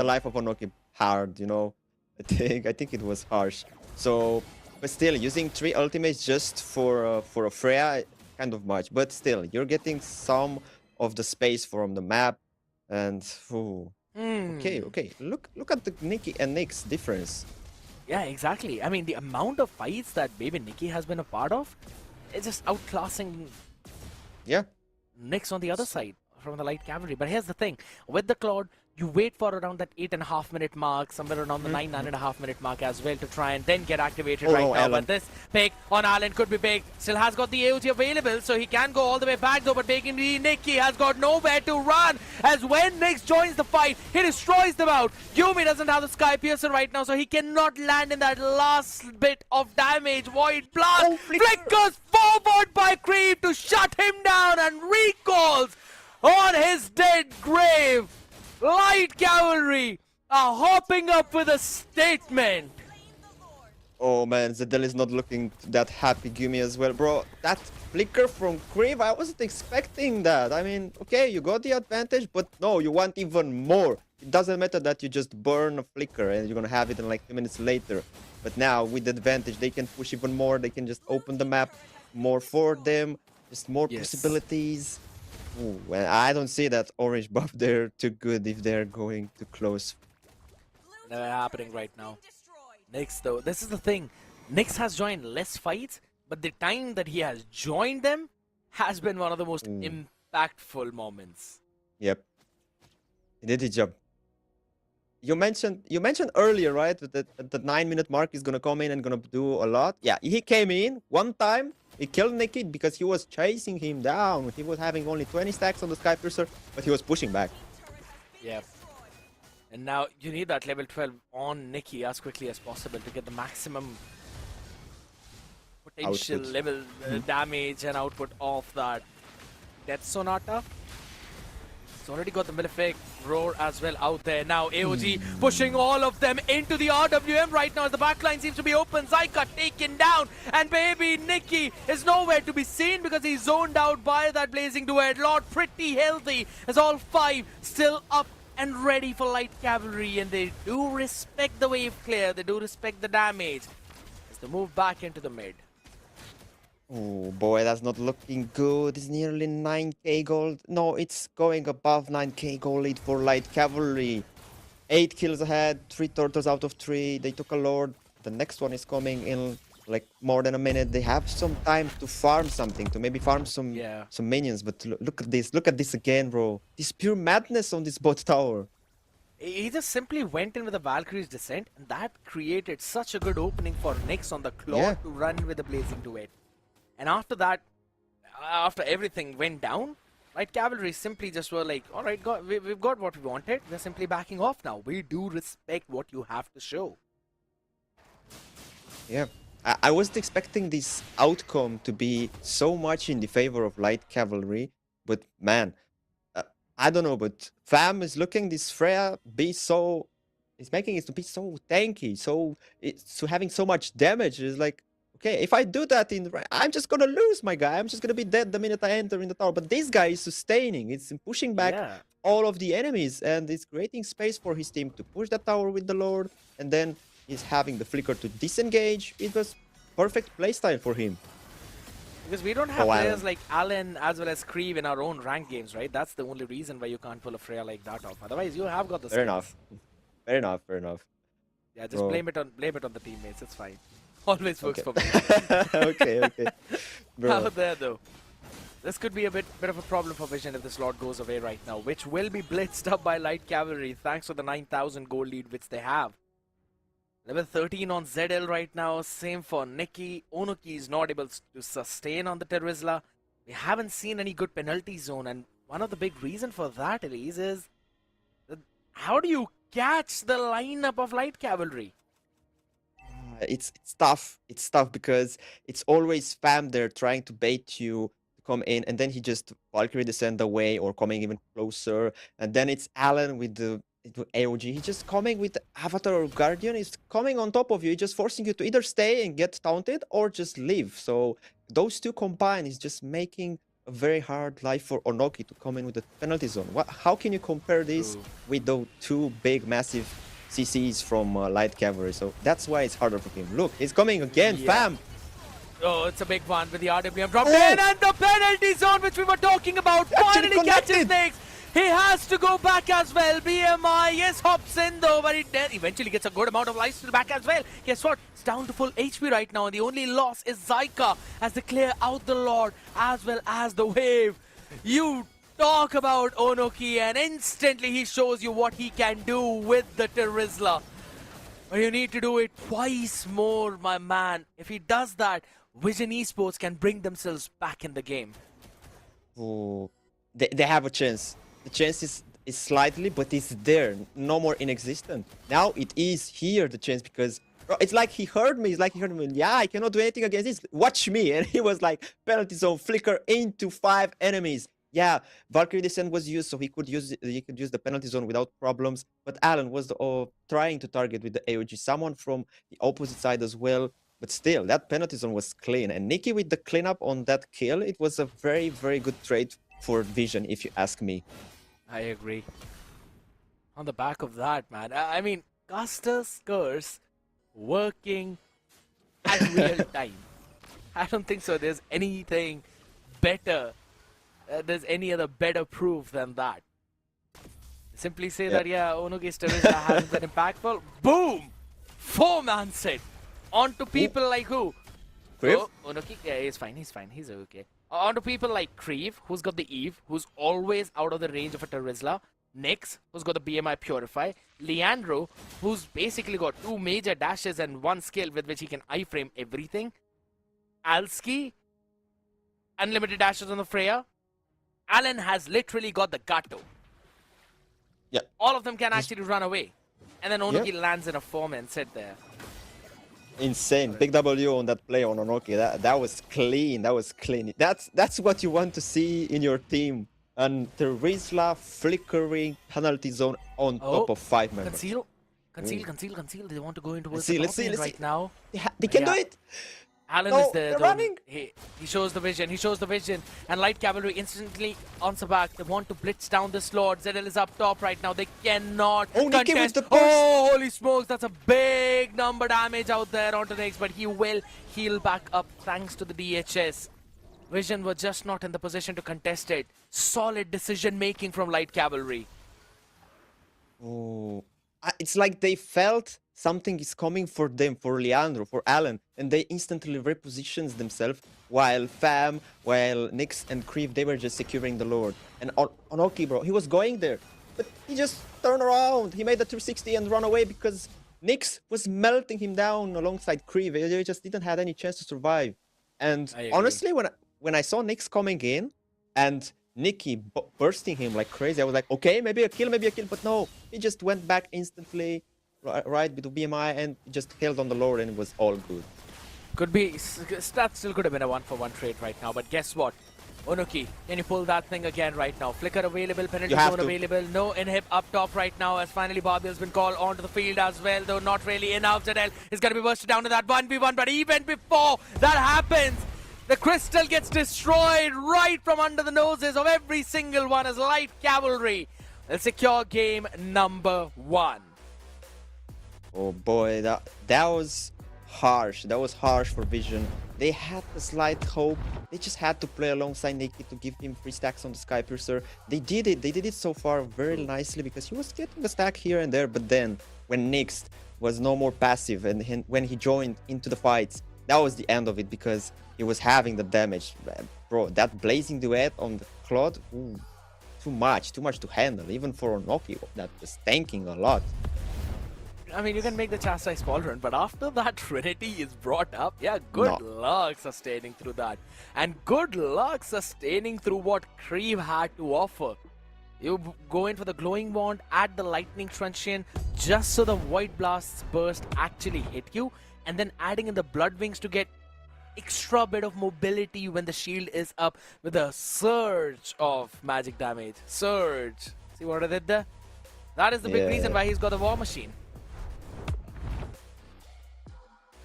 life of Onoki hard, you know. I think it was harsh. So, but still, using 3 ultimates just for a Freya, kind of much. But still, you're getting some of the space from the map, and okay. Look at the Nikki and Nyx difference. Yeah, exactly. I mean, the amount of fights that Baby Nikki has been a part of, it's just outclassing Nyx on the other side from the light cavalry. But here's the thing, with the Claude, you wait for around that 8.5 minute mark, somewhere around the 9.5 minute mark as well, to try and then get activated now. Alan. But this pick on Alan could be big. Still has got the AOT available, so he can go all the way back though. But Baby Nikki has got nowhere to run, as when Nyx joins the fight, he destroys them out. Yumi doesn't have the Sky Piercer right now, so he cannot land in that last bit of damage. Void Blast flickers forward by Creep to shut him down and recalls on his dead grave. Light Cavalry are hopping up with a statement. Oh man, Zedel is not looking that happy. Gumi as well, bro. That flicker from Crave, I wasn't expecting that. I mean, okay, you got the advantage, but no, you want even more. It doesn't matter that you just burn a flicker and you're gonna have it in like 2 minutes later. But now with the advantage, they can push even more. They can just open the map more for them. Just more possibilities. Ooh, well, I don't see that orange buff there too good if they're going too close. Never happening right now. Nyx though, this is the thing. Nyx has joined less fights, but the time that he has joined them has been one of the most impactful moments. Yep. He did his job. You mentioned earlier, right, that the 9-minute mark is gonna come in and gonna do a lot. Yeah, he came in one time. He killed Nikki because he was chasing him down. He was having only 20 stacks on the Sky Piercer, but he was pushing back. Yeah. And now you need that level 12 on Nikki as quickly as possible to get the maximum potential level damage and output of that Death Sonata. It's already got the Malefic Roar as well out there. Now AOG pushing all of them into the RWM right now as the backline seems to be open. Zyka taken down, and Baby Nikki is nowhere to be seen because he's zoned out by that Blazing Duet. Lord pretty healthy as all 5 still up and ready for Light Cavalry, and they do respect the wave clear. They do respect the damage as they move back into the mid. Oh boy, that's not looking good. It's nearly 9k gold. No, it's going above 9k gold lead for Light Cavalry. 8 kills ahead, 3 turtles out of 3. They took a Lord. The next one is coming in like more than a minute. They have some time to farm something, to maybe farm some minions. But look at this. Look at this again, bro. This pure madness on this bot tower. He just simply went in with the Valkyrie's Descent, and that created such a good opening for Nyx on the claw to run with the Blazing Duet. And after that, after everything went down, Light Cavalry simply just were like, all right, we've got what we wanted. We're simply backing off now. We do respect what you have to show. Yeah, I wasn't expecting this outcome to be so much in the favor of Light Cavalry, but man, I don't know, but Fam is looking this Freya be so, it's making it to be so tanky, so it's having so much damage. It's like, okay, if I do that I'm just gonna lose my guy. I'm just gonna be dead the minute I enter in the tower. But this guy is sustaining. It's pushing back all of the enemies, and it's creating space for his team to push that tower with the Lord, and then he's having the flicker to disengage. It was perfect playstyle for him. Because we don't have players like Alan as well as Creve in our own ranked games, right? That's the only reason why you can't pull a Freya like that off. Otherwise, you have got the Fair enough. Fair enough. Fair enough. Yeah, just blame it on the teammates. It's fine. Always works for me. Okay. Bro. Out there though. This could be a bit of a problem for Vision if this Lord goes away right now, which will be blitzed up by Light Cavalry thanks to the 9,000 gold lead which they have. Level 13 on ZL right now, same for Nikki. Onoki is not able to sustain on the Terizla. We haven't seen any good penalty zone, and one of the big reasons for that, Elise, is that how do you catch the lineup of Light Cavalry? It's tough. It's tough because it's always Fam there trying to bait you to come in, and then he just Valkyrie descend away or coming even closer, and then it's Alan with the AOG. He's just coming with Avatar or Guardian. He's coming on top of you. He's just forcing you to either stay and get taunted or just leave. So those two combined is just making a very hard life for Onoki to come in with the penalty zone. How can you compare this with those two big, massive CCs from Light Cavalry? So that's why it's harder for him. Look, he's coming again, Fam. Oh, it's a big one with the RWM dropped in, and the penalty zone which we were talking about finally catches Nyx. He has to go back as well. BMI, yes, hops in though, but it eventually gets a good amount of life still back as well. Guess what? It's down to full HP right now, and the only loss is Zyka as they clear out the Lord as well as the wave. You talk about Onoki, and instantly he shows you what he can do with the Terizla. But you need to do it twice more, my man. If he does that, Vision Esports can bring themselves back in the game. Oh, they have a chance. The chance is slightly, but it's there. No more inexistent. Now it is here, the chance, because it's like he heard me. It's like he heard me. Yeah, I cannot do anything against this. Watch me. And he was like, penalty zone, flicker into 5 enemies. Yeah, Valkyrie Descent was used, so he could use the penalty zone without problems. But Alan was trying to target with the AOG someone from the opposite side as well. But still, that penalty zone was clean. And Nikki with the cleanup on that kill, it was a very, very good trade for Vision, if you ask me. I agree. On the back of that, man, I mean, Caster's Curse working at real time. I don't think so. There's anything better. There's any other better proof than that. Simply say that, yeah, Onoki's Terizla hasn't been impactful. Boom! 4-man set. On to people like who? Oh, Onoki, yeah, he's fine, he's okay. On to people like Creve, who's got the Eve, who's always out of the range of a Terizla. Nyx, who's got the BMI Purify. Leandro, who's basically got 2 major dashes and 1 skill with which he can iframe everything. Alski, unlimited dashes on the Freya. Alan has literally got the Gato. Yeah. All of them can actually run away. And then Onoki lands in a 4-man set there. Insane. Big W on that play on Onoki. That was clean. That was clean. That's what you want to see in your team. And Terizla flickering penalty zone on top of 5 members. Conceal. They want to go into Let's see. right now. They can do it. Alan is there. They're running. He shows the vision. And Light Cavalry instantly answer back. They want to blitz down this Lord. ZL is up top right now. They cannot contest. Oh, holy smokes. That's a big number damage out there onto Nyx. But he will heal back up thanks to the DHS. Vision were just not in the position to contest it. Solid decision making from Light Cavalry. Oh, it's like they felt something is coming for them, for Leandro, for Alan, and they instantly repositions themselves while Fam, while Nyx and Kriv, they were just securing the Lord. And Onoki, bro, he was going there, but he just turned around. He made the 360 and run away because Nyx was melting him down alongside Kriv. They just didn't have any chance to survive. And honestly, when I saw Nyx coming in and Nikki bursting him like crazy, I was like, okay, maybe a kill, but no. He just went back instantly, right, with BMI, and just held on the Lord, and it was all good. Could be, that still could have been a 1-for-1 trade right now, but guess what? Onoki, can you pull that thing again right now? Flicker available, penalty zone available, no inhib up top right now, as finally Barbiel's been called onto the field as well, though not really enough. Zedel is going to be bursted down to that 1v1, but even before that happens, the crystal gets destroyed right from under the noses of every single one as Light Cavalry will secure game number 1. Oh boy, that was harsh. That was harsh for Vision. They had a slight hope. They just had to play alongside Nikki to give him 3 stacks on the Skypiercer. They did it. They did it so far very nicely because he was getting a stack here and there. But then when Nyx was no more passive and when he joined into the fights, that was the end of it because he was having the damage. Bro, that blazing duet on the Claude, ooh, too much to handle. Even for Onoki, that was tanking a lot. I mean, you can make the chastise pauldron, but after that Trinity is brought up, yeah, good luck sustaining through that. And good luck sustaining through what Kriv had to offer. You go in for the glowing wand, add the lightning truncheon, just so the void blast's burst actually hit you, and then adding in the blood wings to get extra bit of mobility when the shield is up with a surge of magic damage. Surge. See what I did there? That is the big reason why he's got the war machine.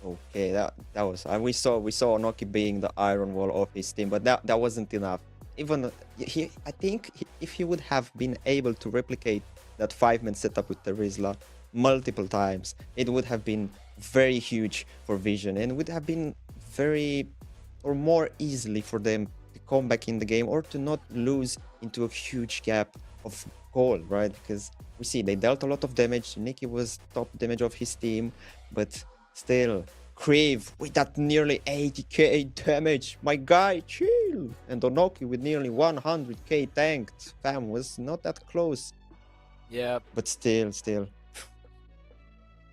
Okay, that was we saw Onoki being the iron wall of his team, but that wasn't enough. Even I think if he would have been able to replicate that 5-man setup with Terizla multiple times, it would have been very huge for Vision and would have been very or more easily for them to come back in the game or to not lose into a huge gap of gold, right? Because we see they dealt a lot of damage. Nikki was top damage of his team, but still, Kriv with that nearly 80k damage. My guy, chill. And Onoki with nearly 100k tanked. Fam was not that close. Yeah. But still.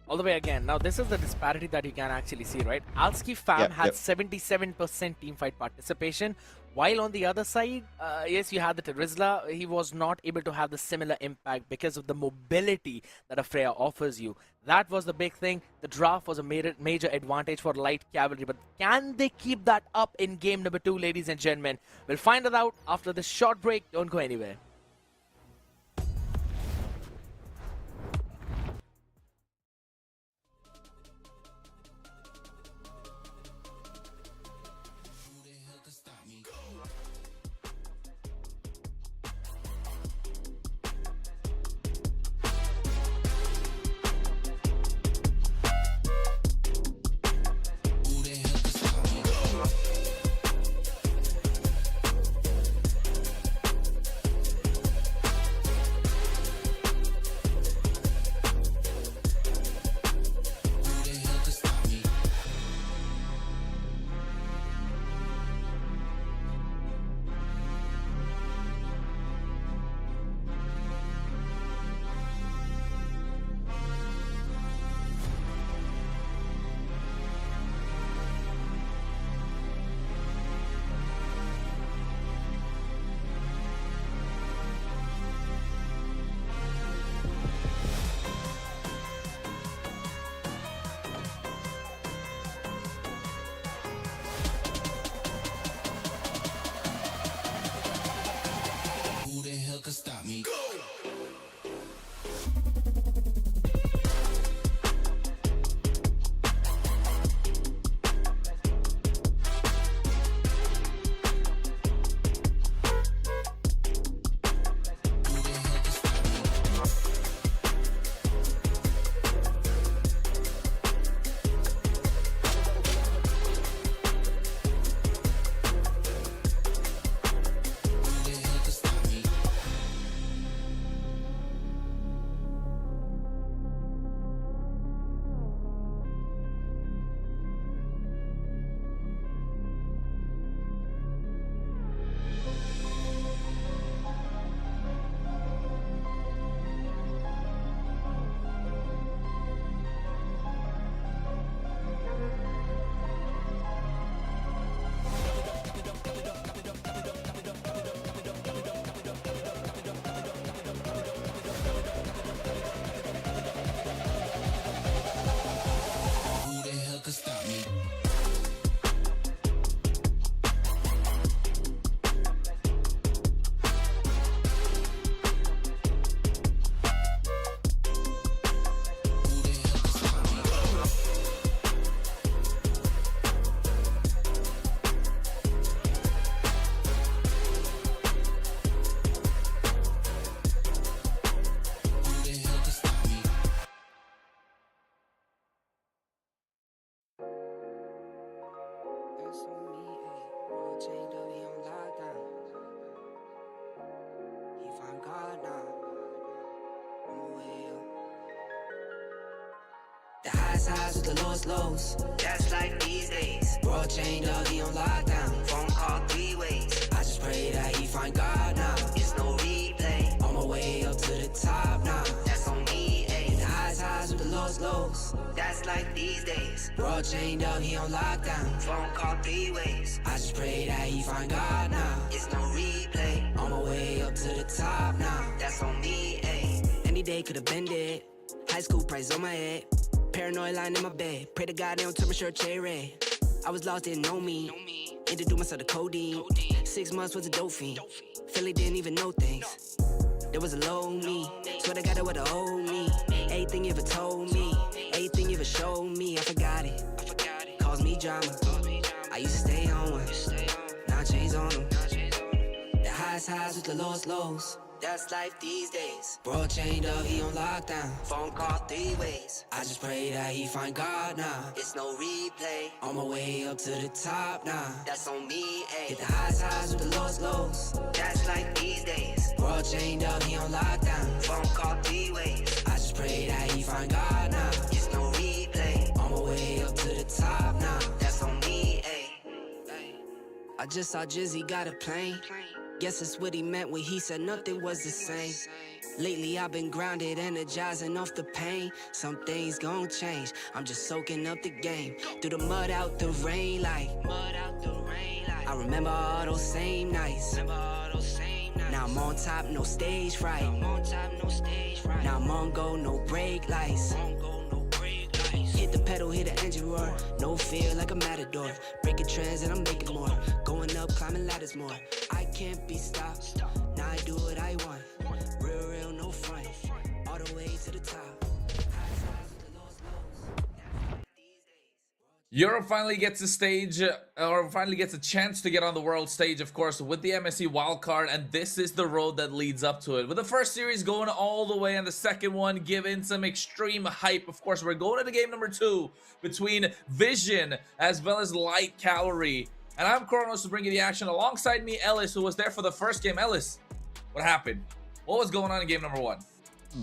All the way again. Now, this is the disparity that you can actually see, right? Alski Fam had 77% teamfight participation, while on the other side, yes, you had the Terizla. He was not able to have the similar impact because of the mobility that a Freya offers you. That was the big thing. The draft was a major advantage for Light Cavalry, but can they keep that up in game number 2, ladies and gentlemen? We'll find it out after this short break. Don't go anywhere. The highs with the lows. That's life these days. World chained up, he on lockdown. Phone call 3 ways. I just pray that he find God now. It's no replay. On my way up to the top now. That's on me, ayy. The highs with the lows. That's life these days. World chained up, he on lockdown. Phone call 3 ways. I just pray that he find God now. It's no replay. On my way up to the top now. That's on me, ayy. Any day could've been dead. High school price on my head. Paranoid lying in my bed. Pray to God they don't turn my shirt cherry red. I was lost, didn't know me. Introduced myself to codeine. 6 months was a dope fiend. Philly didn't even know things. There was a low me. Swear to God that would've owed me. Everything you ever told me. Everything you ever showed me. I forgot it. Caused me drama. I used to stay on one. Now I changed on them. The highs with the lows. That's life these days. Bro chained up, he on lockdown. Phone call 3 ways. I just pray that he find God now. It's no replay. On my way up to the top now. That's on me, ayy. Hit the highs with the lows. That's life these days. Bro chained up, he on lockdown. Phone call 3 ways. I just pray that he find God now. It's no replay. On my way up to the top now. That's on me, ayy. I just saw Jizzy got a plane. Guess that's what he meant when he said nothing was the same. Lately I've been grounded, energizing off the pain. Some things gon' change, I'm just soaking up the game. Through the mud, out the rain, like I remember all those same nights. Now I'm on top, no stage fright. Now I'm on go, no brake lights. Hit the pedal, hit the engine roar. No fear like a matador. Breaking trends and I'm making more. Going up, climbing ladders more. I can't be stopped. Now I do what I want. Real, no front. All the way to the top. Europe finally gets a stage, or finally gets a chance to get on the world stage, of course, with the MSC wildcard, and this is the road that leads up to it. With the first series going all the way and the second one given some extreme hype, of course, we're going into game number 2 between Vision as well as Light Calorie. And I'm Kronos to bring you the action alongside me, Ellis, who was there for the first game. Ellis, what happened? What was going on in game number 1?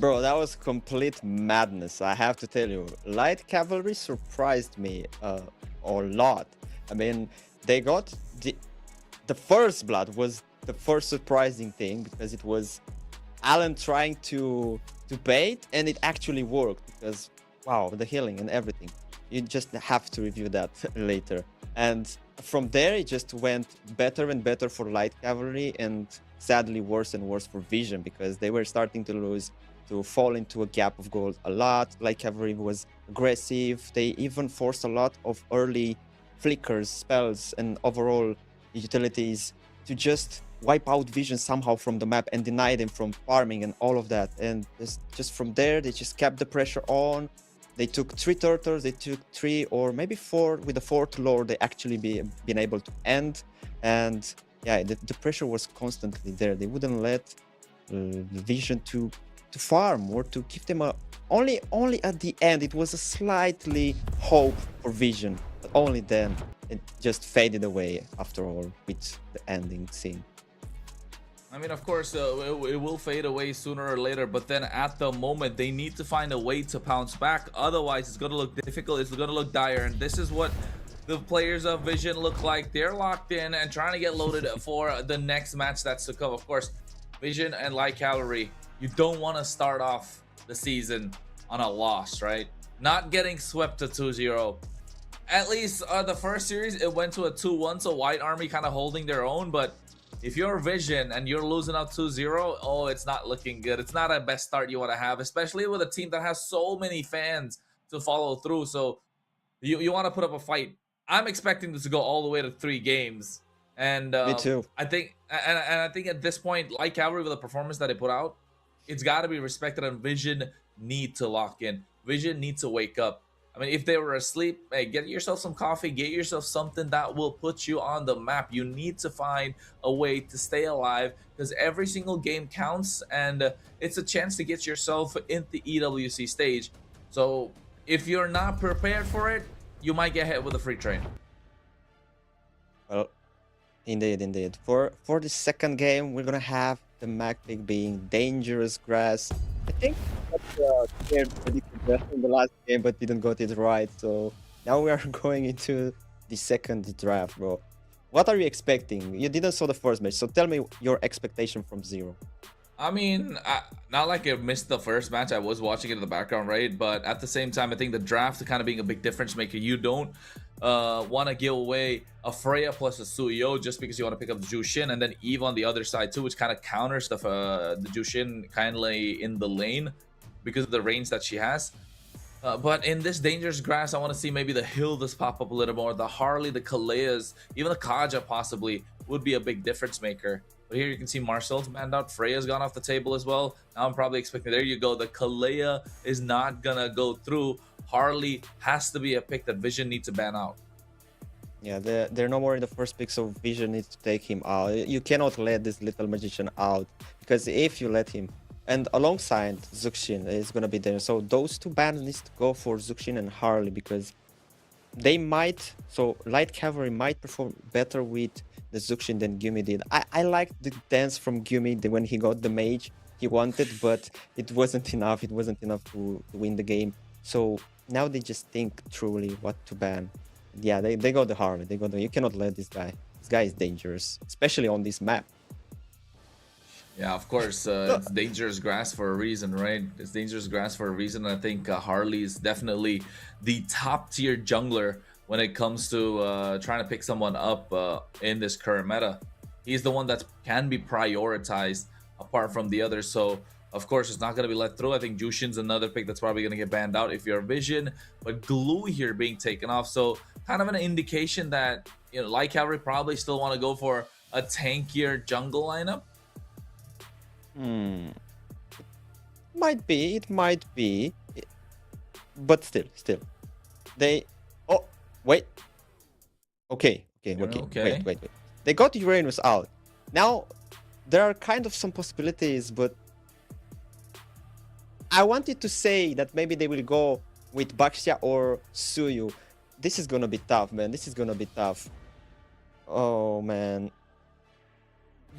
Bro, that was complete madness, I have to tell you. Light Cavalry surprised me a lot. I mean, they got the first blood was the first surprising thing, because it was Alan trying to bait, and it actually worked, because wow, the healing and everything. You just have to review that later. And from there it just went better and better for Light Cavalry, and sadly worse and worse for Vision, because they were starting to fall into a gap of gold a lot. Light Cavalry was aggressive. They even forced a lot of early flickers, spells, and overall utilities to just wipe out Vision somehow from the map and deny them from farming and all of that. And just from there, they just kept the pressure on. They took 3 turtles, they took 3 or maybe 4. With the 4th lord, they actually been able to end. And yeah, the pressure was constantly there. They wouldn't let Vision to farm or to give them only at the end it was a slightly hope for Vision, but only then it just faded away after all with the ending scene. I mean, of course, it will fade away sooner or later, but then at the moment, they need to find a way to bounce back. Otherwise, it's going to look difficult. It's going to look dire, and this is what the players of Vision look like. They're locked in and trying to get loaded for the next match that's to come. Of course, Vision and Light Cavalry, you don't want to start off the season on a loss, right? Not getting swept to 2-0. At least the first series, it went to a 2-1, so White Army kind of holding their own. But if you're Vision and you're losing out 2-0, oh, it's not looking good. It's not a best start you want to have, especially with a team that has so many fans to follow through. So you want to put up a fight. I'm expecting this to go all the way to 3 games. And Me too. I think at this point, Light Cavalry, with the performance that they put out, it's got to be respected, and Vision need to lock in. Vision needs to wake up. I mean, if they were asleep, hey, get yourself some coffee, get yourself something that will put you on the map. You need to find a way to stay alive, because every single game counts, and it's a chance to get yourself into the EWC stage. So if you're not prepared for it, you might get hit with a free train. Well, indeed. For the second game, we're gonna have the Mac pick being dangerous grass. I think Pierre predicted that in the last game, but didn't got it right. So now we are going into the second draft, bro. What are you expecting? You didn't saw the first match, so tell me your expectation from zero. I mean, not like I missed the first match. I was watching it in the background, right? But at the same time, I think the draft kind of being a big difference maker. You don't want to give away a Freya plus a Suyo just because you want to pick up the Jushin, and then Eve on the other side too, which kind of counters the Jushin kindly in the lane because of the range that she has. But in this dangerous grass, I want to see maybe the Hildas pop up a little more. The Harley, the Kaleas, even the Kaja possibly would be a big difference maker. But here you can see Marcel's banned out. Freya's gone off the table as well. Now I'm probably expecting, there you go. The Kalea is not going to go through. Harley has to be a pick that Vision needs to ban out. Yeah, they're no more in the first pick, so Vision needs to take him out. You cannot let this little magician out, because if you let him, and alongside Zuxin is gonna be there. So those two bans needs to go for Zuxin and Harley, because they might, so Light Cavalry might perform better with the Zuxin than Gumi did. I liked the dance from Gumi when he got the mage he wanted, but it wasn't enough. It wasn't enough to win the game. So now they just think truly what to ban. Yeah, they go the Harley. You cannot let this guy. This guy is dangerous, especially on this map. Yeah, of course, it's dangerous grass for a reason, right? It's dangerous grass for a reason. I think Harley is definitely the top tier jungler when it comes to trying to pick someone up in this current meta. He's the one that can be prioritized apart from the others. So, of course, it's not going to be let through. I think Jushin's another pick that's probably going to get banned out if you're Vision. But Glue here being taken off. So, kind of an indication that, you know, Light Cavalry probably still want to go for a tankier jungle lineup. Might be, but still, they. Oh, wait. Okay. Wait. They got Uranus out. Now, there are kind of some possibilities, but I wanted to say that maybe they will go with Baxia or Suyu. This is gonna be tough, man. This is gonna be tough. Oh man.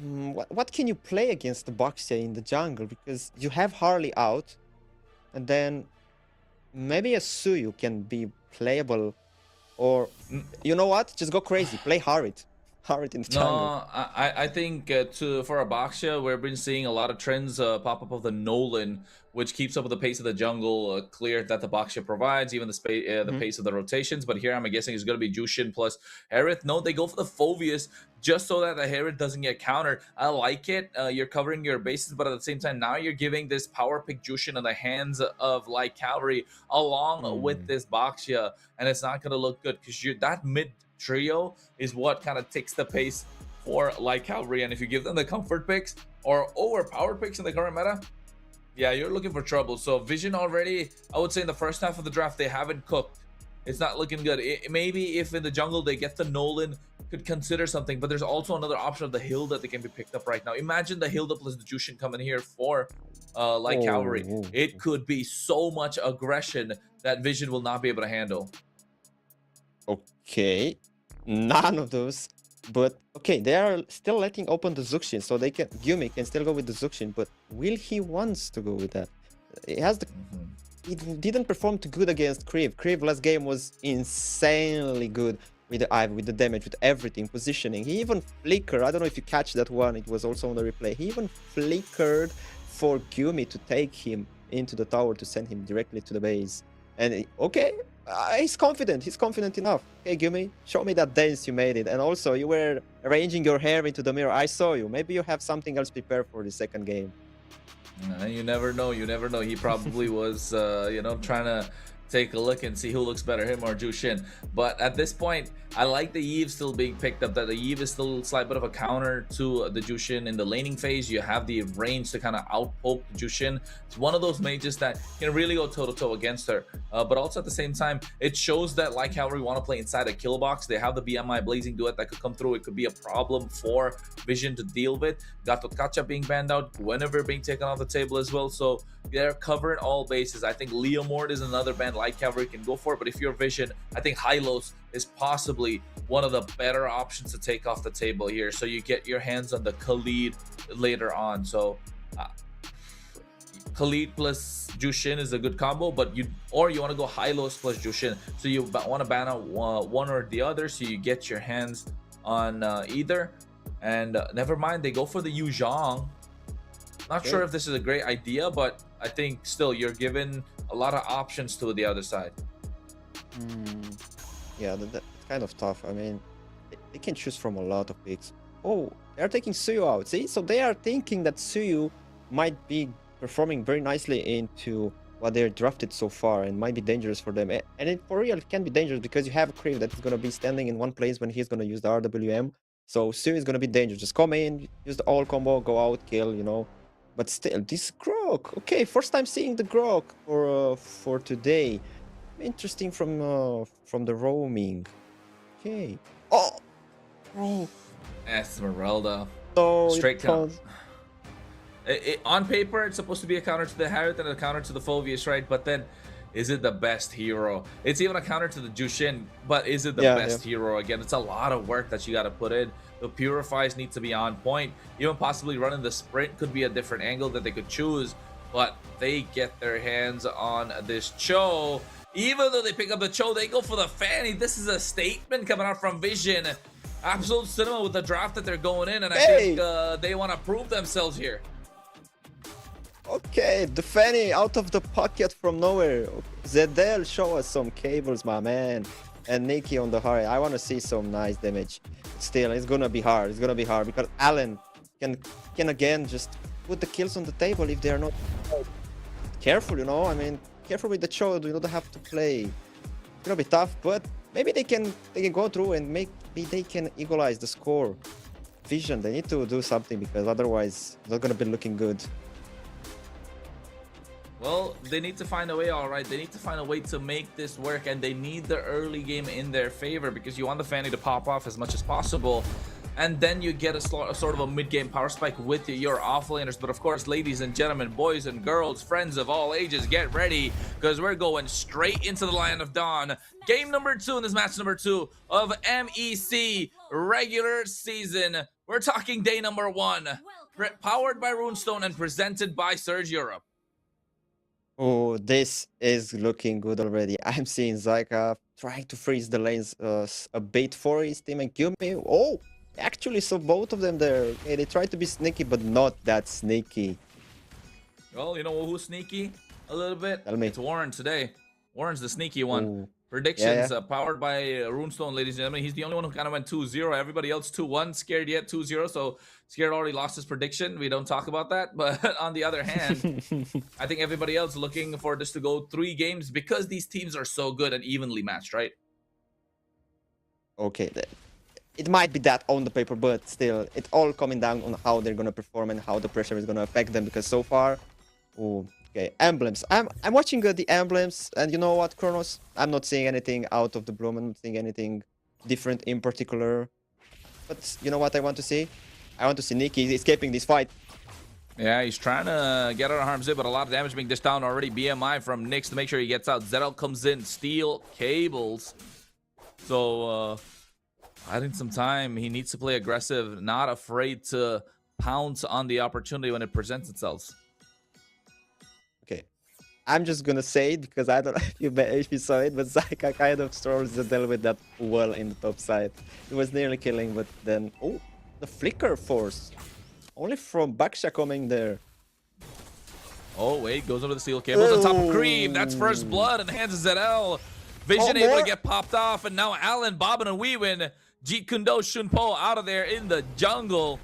What can you play against the Baxia in the jungle? Because you have Harley out, and then maybe a Suyu can be playable, or you know what? Just go crazy. Play Harit in the jungle. No, I think for Abaxia, we've been seeing a lot of trends pop up of the Nolan, which keeps up with the pace of the jungle clear that the Abaxia provides, even the pace of the rotations. But here I'm guessing it's going to be Jushin plus Harith. No, they go for the Phoveus just so that the Harith doesn't get countered. I like it. You're covering your bases, but at the same time, now you're giving this power pick Jushin in the hands of Light Cavalry along with this Baxia, and it's not going to look good because that mid trio is what kind of takes the pace for Light Cavalry. And if you give them the comfort picks or overpowered picks in the current meta, yeah, you're looking for trouble. So Vision already, I would say in the first half of the draft, they haven't cooked. It's not looking good. Maybe if in the jungle they get the Nolan, could consider something, but there's also another option of the Hilda that can be picked up right now. Imagine the Hilda plus the Jushin coming here for Light Cavalry. It could be so much aggression that Vision will not be able to handle. Okay, none of those, but okay, they are still letting open the Zuxin, so they can Gumi can still go with the Zuxin, but will he wants to go with that? It has the it didn't perform too good against Kriv. Kriv last game was insanely good with the Ivy, with the damage, with everything, positioning. He even flickered. I don't know if you catch that one. It was also on the replay. He even flickered for Gumi to take him into the tower to send him directly to the base. And okay, he's confident. He's confident enough. Okay, Gumi, show me that dance you made it. And also, you were arranging your hair into the mirror. I saw you. Maybe you have something else prepared for the second game. You never know. You never know. He probably was, trying to take a look and see who looks better, him or Jushin. But at this point, I like the Eve still being picked up. That the Eve is still a slight bit of a counter to the Jushin in the laning phase. You have the range to kind of outpoke Jushin. It's one of those mages that can really go toe-to-toe against her. But also at the same time, it shows that Light Cavalry want to play inside a kill box. They have the BMI Blazing Duet that could come through. It could be a problem for Vision to deal with. Gatot Kacha being banned out, Guinevere being taken off the table as well. So they're covering all bases. I think Leomord is another ban. Light Cavalry can go for it. But if you're Vision, I think Hylos is possibly one of the better options to take off the table here. So you get your hands on the Khalid later on. So Khalid plus Jushin is a good combo, but you want to go Hylos plus Jushin. So you want to ban out one or the other, so you get your hands on either. And never mind, they go for the Yu Zhang. Not sure if this is a great idea, but I think still you're given a lot of options to the other side. Yeah, that's kind of tough. I mean, they can choose from a lot of picks. Oh, they're taking Suyu out. See, so they are thinking that Suyu might be performing very nicely into what they're drafted so far and might be dangerous for them. And it for real it can be dangerous because you have a Kriv that is going to be standing in one place when he's going to use the RWM. So Suyu is going to be dangerous. Just come in, use the all combo, go out, kill, you know. But still, this Grok. Okay, first time seeing the Grok for today. Interesting from the roaming. Okay. Oh, Esmeralda. so Straight count. On paper, it's supposed to be a counter to the Harriet and a counter to the Phoveus, right? But then, is it the best hero? It's even a counter to the Jushin, but is it the best hero? Again, it's a lot of work that you got to put in. The Purifies need to be on point. Even possibly running the sprint could be a different angle that they could choose. But they get their hands on this Cho. Even though they pick up the Cho, they go for the Fanny. This is a statement coming out from Vision. Absolute cinema with the draft that they're going in. And I think they want to prove themselves here. okay, the Fanny out of the pocket from nowhere. Zedel, show us some cables, my man. And Nikki on the hurry. I want to see some nice damage. Still, it's gonna be hard. It's gonna be hard because Allen can again just put the kills on the table if they are not careful. You know, I mean, careful with the Cho. You don't have to play. It's gonna be tough, but maybe they can go through and maybe they can equalize the score. Vision, they need to do something because otherwise it's not gonna be looking good. Well, they need to find a way, all right. They need to find a way to make this work, and they need the early game in their favor because you want the Fanny to pop off as much as possible. And then you get a sort of a mid-game power spike with your offlaners. But of course, ladies and gentlemen, boys and girls, friends of all ages, get ready because we're going straight into the Lion of Dawn. Game number 2 in this match number 2 of MEC regular season. We're talking day number 1. Powered by Runestone and presented by Surge Europe. Oh, this is looking good already. I'm seeing Zyka trying to freeze the lanes a bait for his team and kill me. Oh, actually, so both of them there. Okay, they tried to be sneaky, but not that sneaky. Well, you know who's sneaky a little bit? Tell me. It's Warren today. Warren's the sneaky one. Ooh. Predictions powered by Runestone, ladies and gentlemen. He's the only one who kind of went 2-0. Everybody else 2-1. Scared yet 2-0. So Scared already lost his prediction. We don't talk about that. But on the other hand, I think everybody else looking for this to go 3 games because these teams are so good and evenly matched, right? Okay, it might be that on the paper, but still, it's all coming down on how they're gonna perform and how the pressure is gonna affect them. Because so far, okay, emblems. I'm watching the emblems, and you know what, Kronos? I'm not seeing anything out of the blue. I'm not seeing anything different in particular. But you know what I want to see? I want to see Nikki escaping this fight. Yeah, he's trying to get out of harm's way, but a lot of damage being dished down already. BMI from Nyx to make sure he gets out. Zedel comes in, steel cables. So, adding some time. He needs to play aggressive, not afraid to pounce on the opportunity when it presents itself. Okay, I'm just gonna say it because I don't know if you saw it, but Zyka kind of throws Zedel with that wall in the top side. It was nearly killing, but then the flicker force. Only from Baksha coming there. Oh, wait, goes under the steel cables on top of Creep. That's first blood in the hands of ZL. Vision able to get popped off, and now Allen, Bobbin, and Weewin. Jeet Kundo, Shunpo out of there in the jungle.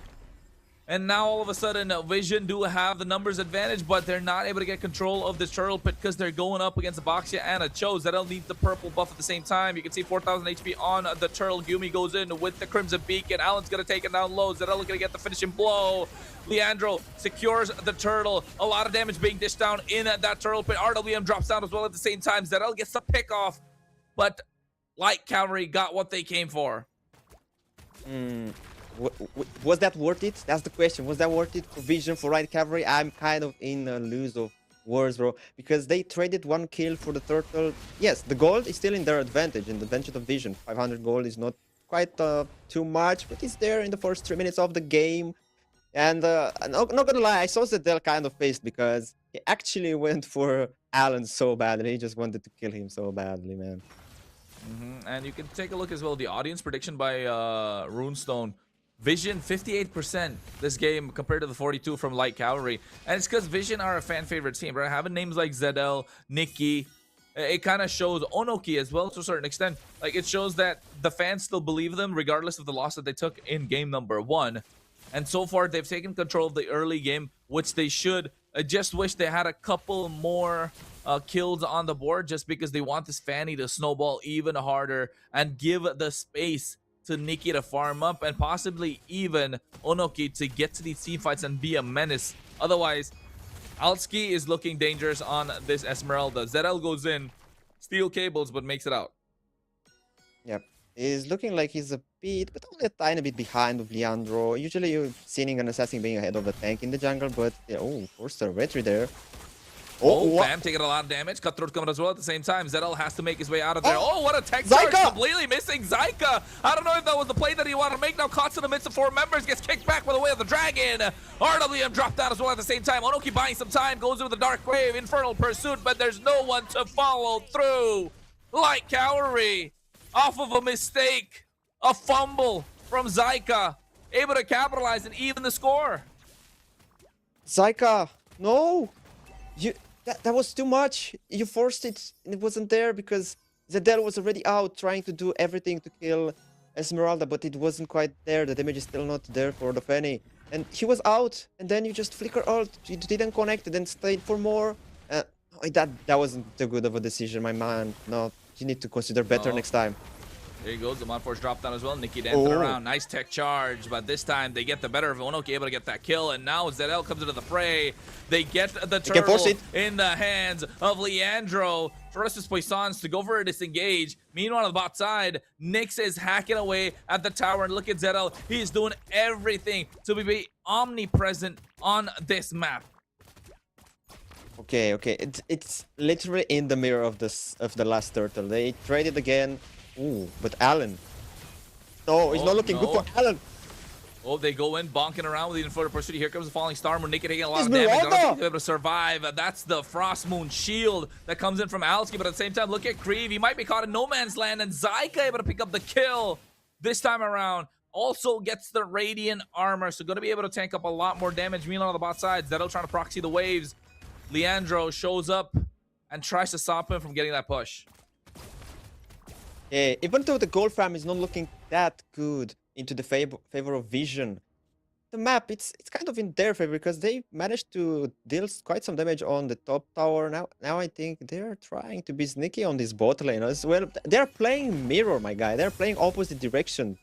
And now all of a sudden, Vision do have the numbers advantage, but they're not able to get control of this turtle pit because they're going up against a Boxia and a Cho. ZL needs the purple buff at the same time. You can see 4,000 HP on the turtle. Gumi goes in with the Crimson Beacon. Allen's going to take it down low. ZL going to get the finishing blow. Leandro secures the turtle. A lot of damage being dished down in that turtle pit. RWM drops down as well at the same time. ZL gets the pick off, but Light Cavalry got what they came for. Was that worth it? That's the question. Was that worth it for Vision, for Light Cavalry? I'm kind of in a lose of worse, bro, because they traded 1 kill for the turtle. Yes, the gold is still in their advantage, in the advantage of Vision. 500 gold is not quite too much, but it's there in the first 3 minutes of the game. And not gonna lie, I saw Zedel kind of pissed because he actually went for Alan so badly. He just wanted to kill him so badly, man. And you can take a look as well. The audience prediction by Runestone. Vision 58% this game compared to the 42 from Light Cavalry. And it's because Vision are a fan favorite team, right? Having names like Zedel, Nikki, it kind of shows Onoki as well to a certain extent. Like, it shows that the fans still believe them regardless of the loss that they took in game number 1. And so far, they've taken control of the early game, which they should. I just wish they had a couple more kills on the board just because they want this Fanny to snowball even harder and give the space to Nikki to farm up and possibly even Onoki to get to these team fights and be a menace. Otherwise, Alski is looking dangerous on this Esmeralda. Zedel goes in, steel cables, but makes it out. Yep. He's looking like he's a bit, but only a tiny bit behind of Leandro. Usually you're seeing an assassin being ahead of the tank in the jungle, but yeah, oh, forced a retry there. Oh, what? Bam taking a lot of damage. Cutthroat coming as well at the same time. Zedel has to make his way out of there. Oh, Oh, what a tech Zyka! charge. Completely missing Zyka. I don't know if that was the play that he wanted to make. Now caught in the midst of 4 members. Gets kicked back by the way of the dragon. RWM dropped down as well at the same time. Onoki buying some time. Goes in with the Dark Wave. Infernal Pursuit, but there's no one to follow through. Light Cavalry off of a mistake. A fumble from Zyka. Able to capitalize and even the score. Zyka, no! That was too much. You forced it, and it wasn't there because Zedel was already out trying to do everything to kill Esmeralda, but it wasn't quite there. The damage is still not there for the Penny. And he was out, and then you just flicker ult. You didn't connect, and then stayed for more. That wasn't too good of a decision, my man. No, you need to consider better next time. There he goes, the Monforce drop down as well. Nikki dancing Oh. around. Nice tech charge, but this time they get the better of Onoki, able to get that kill, and now Zedel comes into the fray. They get the can force turtle it. in the hands of Leandro. Versus Poissons to go for a disengage. Meanwhile, on the bot side, Nyx is hacking away at the tower, and look at Zedel. He's doing everything to be omnipresent on this map. Okay. It's literally in the mirror of the last turtle. They traded again. Ooh, but Alan. No, he's not looking good for Alan. Oh, they go in, bonking around with the Infernal Pursuit. Here comes the Falling Star Moon. Nikki taking a lot of Esmeralda! damage. I don't think they're able to survive. That's the Frost Moon shield that comes in from Alski. But at the same time, look at Krieve. He might be caught in no man's land. And Zyka able to pick up the kill this time around. Also gets the Radiant Armor. So going to be able to tank up a lot more damage. Meanwhile, on the bot side, Zedel trying to proxy the waves. Leandro shows up and tries to stop him from getting that push. Yeah, even though the gold farm is not looking that good into the favor of Vision, the map it's kind of in their favor because they managed to deal quite some damage on the top tower. Now I think they're trying to be sneaky on this bot lane as well. They're playing mirror, my guy. They're playing opposite direction.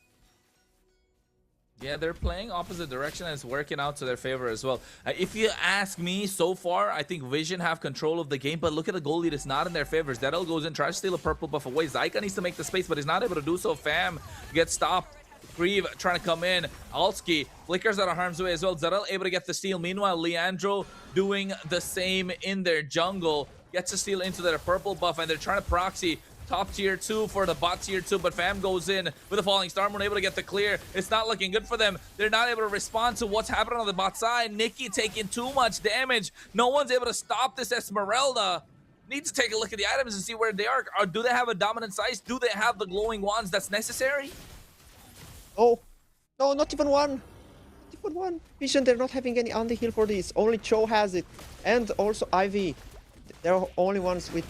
Yeah, they're playing opposite direction and it's working out to their favor as well. If you ask me, so far, I think Vision have control of the game, but look at the goal lead. It's not in their favor. Zedel goes in, tries to steal a purple buff away. Zyka needs to make the space, but he's not able to do so. Fam gets stopped. Krieve trying to come in. Alski flickers out of harm's way as well. Zedel able to get the steal. Meanwhile, Leandro doing the same in their jungle. Gets a steal into their purple buff, and they're trying to proxy top tier 2 for the bot tier 2, but Fam goes in with a Falling Star Moon, able to get the clear. It's not looking good for them. They're not able to respond to what's happening on the bot side. Nikki taking too much damage. No one's able to stop this Esmeralda. Need to take a look at the items and see where they are. Do they have a dominant size? Do they have the glowing wands that's necessary? Oh, no, not even one. Not even one. Vision, they're not having any anti-heal for this. Only Cho has it. And also Ivy. They're only ones with...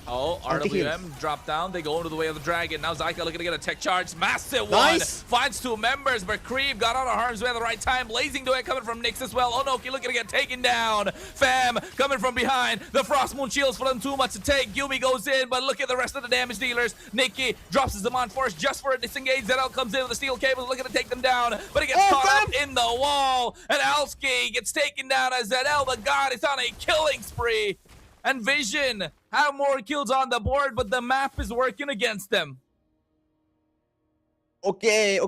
Oh, anti-heal. RWM drop down. They go into the way of the dragon. Now Zyka looking to get a tech charge. Massive Nice. one. Finds 2 members, but Krieve got out of harm's way at the right time. Blazing to it coming from Nyx as well. Onoki looking to get taken down. Fam coming from behind. The Frost Moon shields for them too much to take. Yumi goes in, but look at the rest of the damage dealers. Nikki drops his Demon Force just for a disengage. Zedel comes in with the steel cables looking to take them down, but he gets caught up in the wall. And Alski gets taken down as Zedel, the god, is on a killing spree. And Vision have more kills on the board, but the map is working against them. Okay.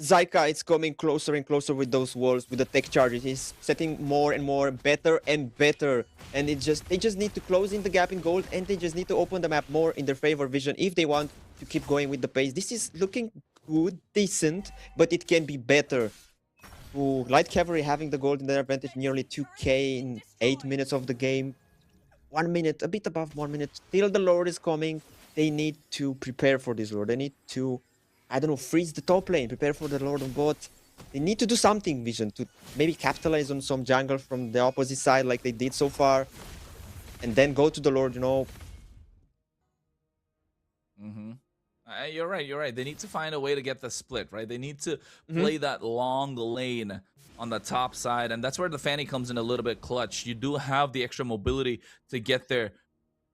Zyka, it's coming closer and closer with those walls, with the tech charges. He's setting more and more, better and better. And they just need to close in the gap in gold, and they just need to open the map more in their favor, Vision, if they want to keep going with the pace. This is looking good, decent, but it can be better. Ooh, Light Cavalry having the gold in their advantage, nearly 2k in 8 minutes of the game. 1 minute, a bit above 1 minute. Still the Lord is coming. They need to prepare for this Lord. They need to, I don't know, freeze the top lane, prepare for the Lord on bot. They need to do something, Vision, to maybe capitalize on some jungle from the opposite side like they did so far. And then go to the Lord, you know. You're right. They need to find a way to get the split, right? They need to play that long lane on the top side, and that's where the Fanny comes in a little bit clutch. You do have the extra mobility to get there,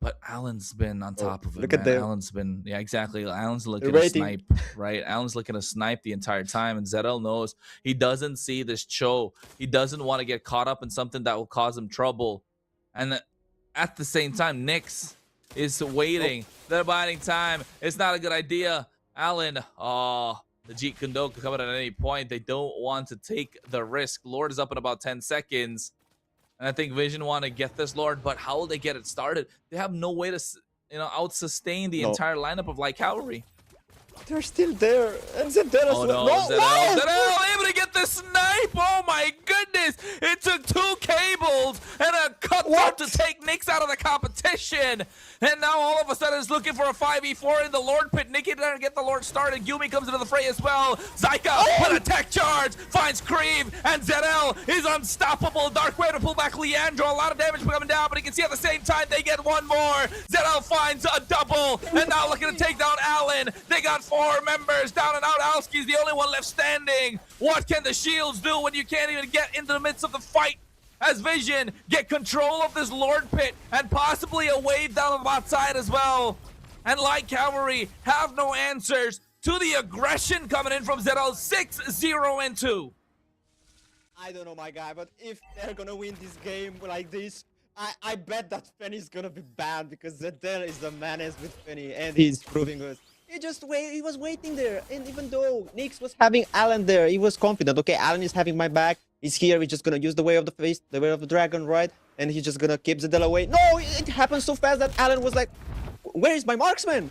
but Allen's been on top of it. Look at them. Allen's been, yeah, exactly. Allen's looking to snipe, right? Allen's looking to snipe the entire time, and Zedel knows he doesn't see this Cho. He doesn't want to get caught up in something that will cause him trouble, and at the same time, Nyx is waiting. They're biding time. It's not a good idea. Allen, the Jeet Kundo could come out at any point. They don't want to take the risk. Lord is up in about 10 seconds. And I think Vision want to get this Lord, but how will they get it started? They have no way to, out-sustain the entire lineup of Light Cavalry. They're still there. And Zedel as well. Zedel able to get the snipe. Oh my goodness. It took 2 cables and a cutthroat to take Nyx out of the competition. And now all of a sudden is looking for a 5v4 in the Lord pit. Nikki didn't get the Lord started. Yumi comes into the fray as well. Zyka with a tech charge finds Creeve, and Zedel is unstoppable. Dark Way to pull back Leandro. A lot of damage coming down, but you can see at the same time they get one more. Zedel finds a double, and now looking to take down Allen. They got 4 members down and out. Alski's the only one left standing. What can the shields do when you can't even get into the midst of the fight? As Vision get control of this Lord pit and possibly a wave down the bot side as well. And Light Cavalry have no answers to the aggression coming in from Zedel. 6-0-2. I don't know, my guy, but if they're gonna win this game like this, I bet that Fenny's gonna be banned, because Zedel is the menace with Fenny, and he's proving us. He was waiting there, and even though Nyx was having Allen there, he was confident. Okay, Allen is having my back. He's here. He's just gonna use the way of the face, the way of the dragon, right? And he's just gonna keep Zedel away. No, it happened so fast that Allen was like, "Where is my marksman?"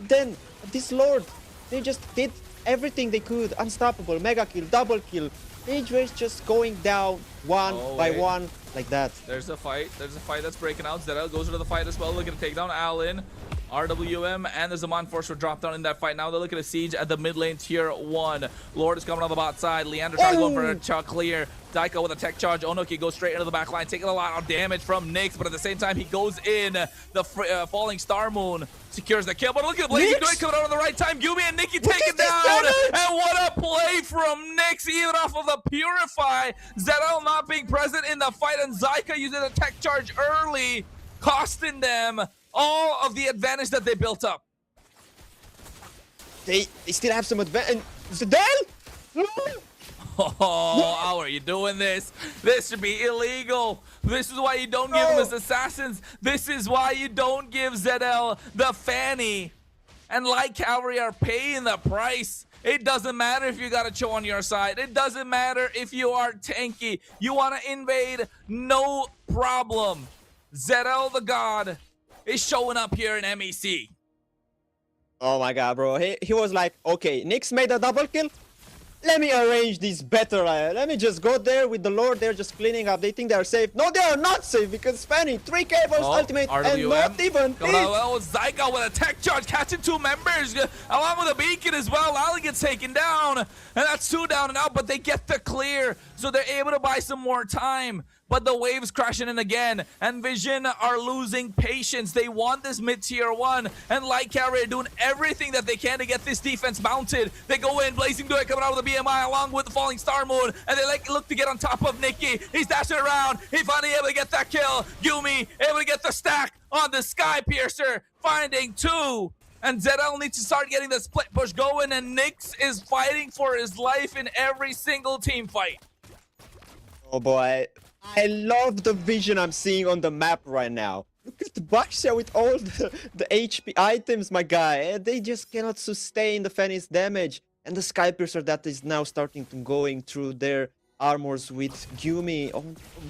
Then this Lord, they just did everything they could. Unstoppable, mega kill, double kill. They were just going down one by one like that. There's a fight that's breaking out. Zedel goes into the fight as well, looking to take down Allen. RWM and the Zaman Force were dropped down in that fight. Now they're looking to siege at the mid lane tier 1. Lord is coming on the bot side. Leander trying to go for a chuck clear. Daika with a tech charge. Onoki goes straight into the back line, taking a lot of damage from Nyx, but at the same time he goes in. The falling Star Moon secures the kill, but look at Blazing Good coming out at the right time. Yumi and Nikki taken down, and what a play from Nyx, even off of the Purify. Zedel not being present in the fight, and Zyka using the tech charge early, costing them all of the advantage that they built up. They still have some advantage. Zedel? Oh, how are you doing this? This should be illegal. This is why you don't give them as assassins. This is why you don't give Zedel the Fanny. And Light Cavalry are paying the price. It doesn't matter if you got a Cho on your side. It doesn't matter if you are tanky. You want to invade? No problem. Zedel the God is showing up here in MEC. Oh my god, bro. He was like, okay, Nyx made a double kill. Let me arrange this better. Let me just go there with the Lord. They're just cleaning up. They think they're safe. No, they are not safe, because Fanny, 3 cables, ultimate, RWM. and not even Well, Zyka with a tech charge, catching 2 members, along with a beacon as well. Allen gets taken down, and that's 2 down and out, but they get the clear, so they're able to buy some more time. But the wave's crashing in again, and Vision are losing patience. They want this mid-tier 1, and Light Cavalry are doing everything that they can to get this defense mounted. They go in, Blazing Duet coming out with the BMI along with the Falling Star Moon, and they look to get on top of Nikki. He's dashing around. He finally able to get that kill. Yumi able to get the stack on the Sky Piercer, finding 2. And Zedel needs to start getting the split push going, and Nyx is fighting for his life in every single team fight. Oh boy. I love the vision I'm seeing on the map right now. Look at the Baxia with all the HP items, my guy. They just cannot sustain the Fanny's damage. and the Skypiercer that is now starting to going through their armors with Gumi. Oh,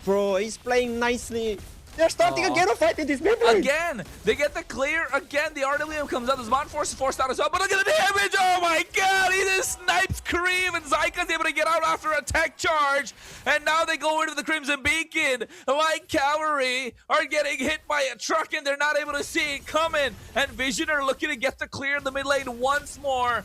bro, he's playing nicely. They're starting again a fight in this mid lane. Again, they get the clear. Again, the RWM comes out. The Smart Force is forced out as well. But look at the damage. Oh my god. He just snipes Kareem. And Zyka's able to get out after a tech charge. And now they go into the Crimson Beacon. Light Cavalry are getting hit by a truck. And they're not able to see it coming. And Vision are looking to get the clear in the mid lane once more.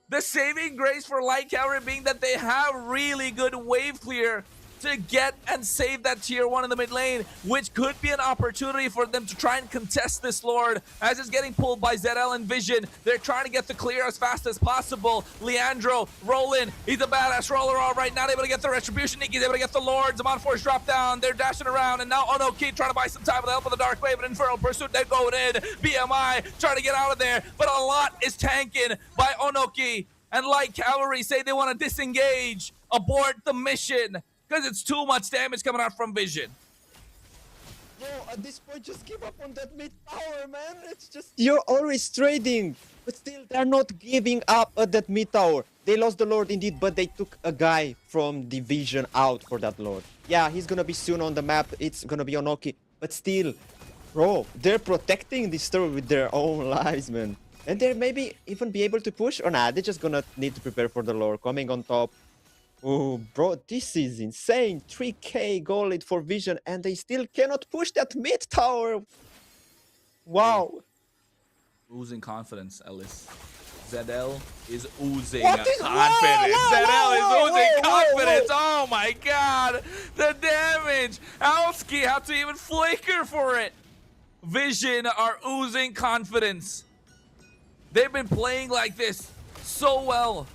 The saving grace for Light Cavalry being that they have really good wave clear to get and save that tier 1 in the mid lane, which could be an opportunity for them to try and contest this Lord, as it's getting pulled by ZL and Vision. They're trying to get the clear as fast as possible. Leandro, rolling. He's a badass roller, all right. Not able to get the Retribution. Niki's able to get the Lord. Zaman Force drop down. They're dashing around, and now Onoki trying to buy some time with the help of the Dark Wave and Infernal Pursuit. They're going in. BMI trying to get out of there, but a lot is tanking by Onoki. And Light Cavalry say they want to disengage, abort the mission, because it's too much damage coming out from Vision. Bro, at this point, just give up on that mid tower, man. It's just... You're always trading. But still, they're not giving up at that mid tower. They lost the Lord indeed, but they took a guy from Division out for that Lord. Yeah, he's gonna be soon on the map. It's gonna be Onoki. But still, bro, they're protecting this tower with their own lives, man. And they maybe even be able to push, or nah, they're just gonna need to prepare for the Lord coming on top. Oh, bro, this is insane. 3k goal lead for Vision, and they still cannot push that mid tower. Wow. Oozing confidence, Ellis. ZL is oozing What is- confidence. Whoa, whoa, ZL is whoa, oozing whoa, whoa, confidence. Oh my god. The damage. Alski had to even flicker for it. Vision are oozing confidence. They've been playing like this so well.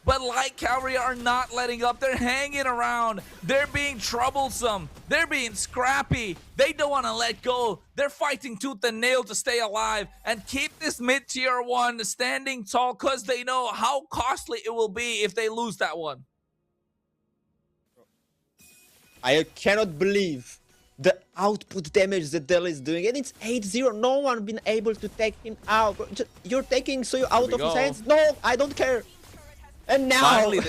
But Light Cavalry are not letting up. They're hanging around. They're being troublesome. They're being scrappy. They don't want to let go. They're fighting tooth and nail to stay alive and keep this mid-tier 1 standing tall, because they know how costly it will be if they lose that one. I cannot believe the output damage that Dell is doing. And it's 8-0. No one been able to take him out. You're taking so out of his hands? No, I don't care. And now... Finally,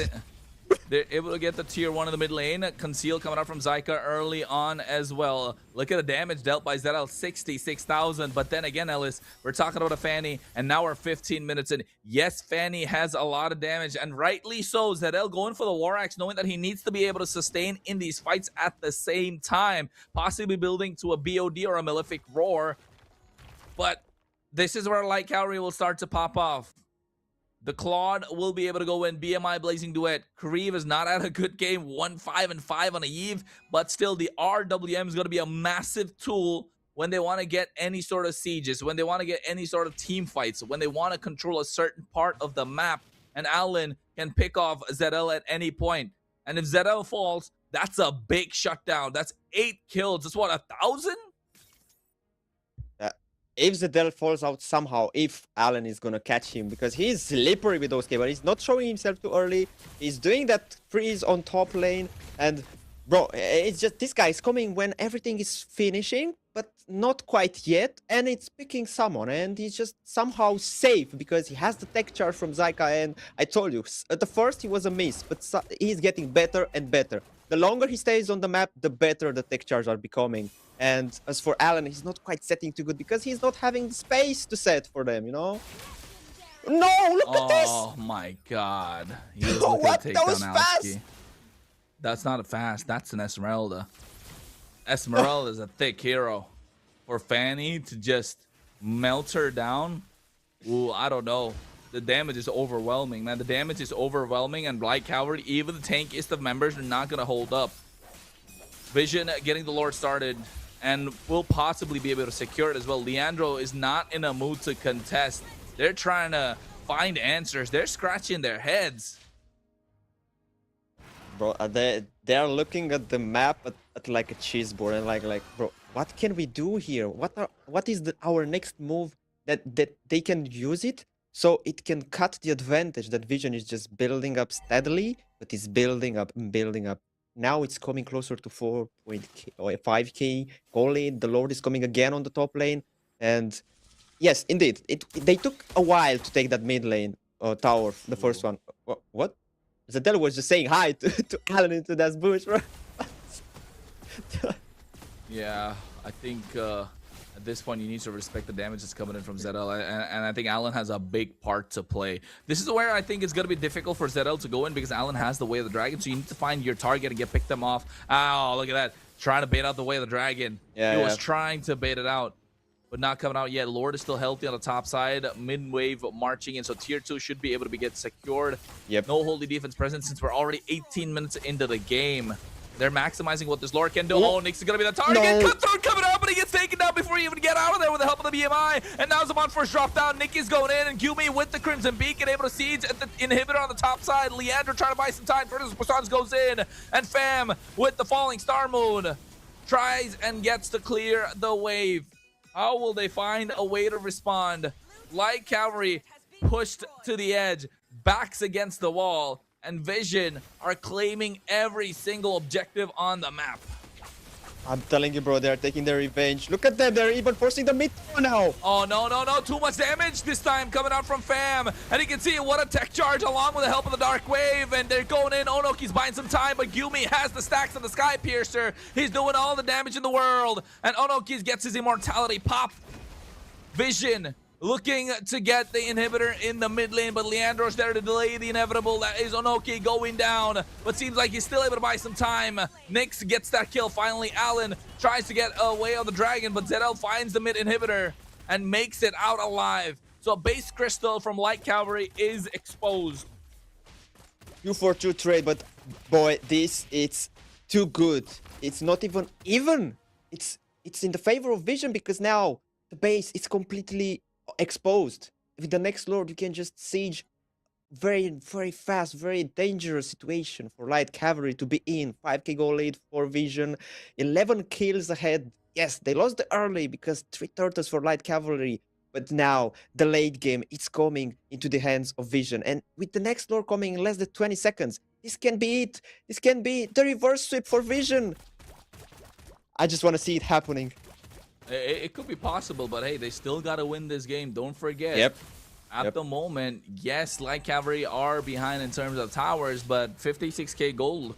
they're able to get the tier 1 in the mid lane. Conceal coming out from Zyka early on as well. Look at the damage dealt by ZL, 66,000. But then again, Ellis, we're talking about a Fanny, and now we're 15 minutes in. Yes, Fanny has a lot of damage, and rightly so. ZL going for the War Axe, knowing that he needs to be able to sustain in these fights at the same time, possibly building to a BOD or a Malefic Roar. But this is where Light Cavalry will start to pop off. The Claude will be able to go in. BMI Blazing Duet. Kareev has not had a good game. 1-5-5 on a Eve. But still, the RWM is going to be a massive tool when they want to get any sort of sieges, when they want to get any sort of team fights, when they want to control a certain part of the map. And Allen can pick off ZL at any point. And if ZL falls, that's a big shutdown. That's 8 kills. That's what, 1,000? If Zedel falls out somehow, if Allen is gonna catch him, because he's slippery with those cables, he's not showing himself too early, he's doing that freeze on top lane, and bro, it's just this guy is coming when everything is finishing, but not quite yet, and it's picking someone, and he's just somehow safe, because he has the tech charge from Zyka, and I told you, at the first he was a miss, but he's getting better and better. The longer he stays on the map, the better the tech charges are becoming. And as for Allen, he's not quite setting too good because he's not having the space to set for them, you know? No, look at this! Oh my god. He was looking to take That was down fast! Alski. That's not a fast, that's an Esmeralda. Esmeralda is a thick hero. For Fanny to just melt her down, ooh, I don't know. The damage is overwhelming, man. The damage is overwhelming, and Light Cavalry, even the tankiest of members, are not going to hold up. Vision getting the Lord started, and will possibly be able to secure it as well. Leandro is not in a mood to contest. They're trying to find answers. They're scratching their heads. Bro, they're looking at the map at like a cheese board and like, bro, what can we do here? What is our next move that they can use it so it can cut the advantage that Vision is just building up steadily, but is building up and building up. Now it's coming closer to 5k goal lead. The Lord is coming again on the top lane. And yes, indeed, they took a while to take that mid lane. tower, the first one. What? Zedel was just saying hi to Alan into that bush, bro. Yeah, I think at this point you need to respect the damage that's coming in from ZL, and I think Alan has a big part to play. This is where I think it's going to be difficult for ZL to go in because Alan has the Way of the Dragon, so you need to find your target and pick them off. Oh, look at that. Trying to bait out the Way of the Dragon. Yeah, he was trying to bait it out, but not coming out yet. Lord is still healthy on the top side. Mid-wave marching in, so tier 2 should be able to get secured. Yep. No holy defense present since we're already 18 minutes into the game. They're maximizing what this Lord can do. Oh, Nyx is going to be the target. No. Cutthroat coming out, but he gets taken down before he even get out of there with the help of the BMI. And now Zaman first drop down. Nicky's going in, and Gumi with the Crimson Beacon able to siege at the inhibitor on the top side. Leandro trying to buy some time. Curtis Poissons goes in, and Fam with the Falling Star Moon tries and gets to clear the wave. How will they find a way to respond? Light Cavalry pushed to the edge, backs against the wall, and Vision are claiming every single objective on the map. I'm telling you, bro, they're taking their revenge. Look at them, they're even forcing the mid now. Oh, no, no, no. Too much damage this time coming out from Fam. And you can see what a tech charge along with the help of the Dark Wave. And they're going in. Onoki's buying some time, but Gumi has the stacks of the Sky Piercer. He's doing all the damage in the world. And Onoki gets his immortality pop. Vision looking to get the inhibitor in the mid lane, but Leandro's there to delay the inevitable. That is Onoki going down, but seems like he's still able to buy some time. Nyx gets that kill finally. Alan tries to get away on the dragon, but ZL finds the mid inhibitor and makes it out alive. So base crystal from Light Cavalry is exposed. 2-for-2 trade, but boy, it's too good. It's not even. It's in the favor of Vision because now the base is completely exposed. With the next Lord, you can just siege very fast, very dangerous situation for Light Cavalry to be in. 5k goal lead for Vision, 11 kills ahead. Yes, they lost the early because 3 turtles for Light Cavalry, but now the late game it's coming into the hands of Vision, and with the next Lord coming in less than 20 seconds, this can be it. This can be the reverse sweep for Vision. I just want to see it happening. It could be possible, but hey, they still got to win this game. Don't forget. Yep. At the moment, yes, Light Cavalry are behind in terms of towers, but 56k gold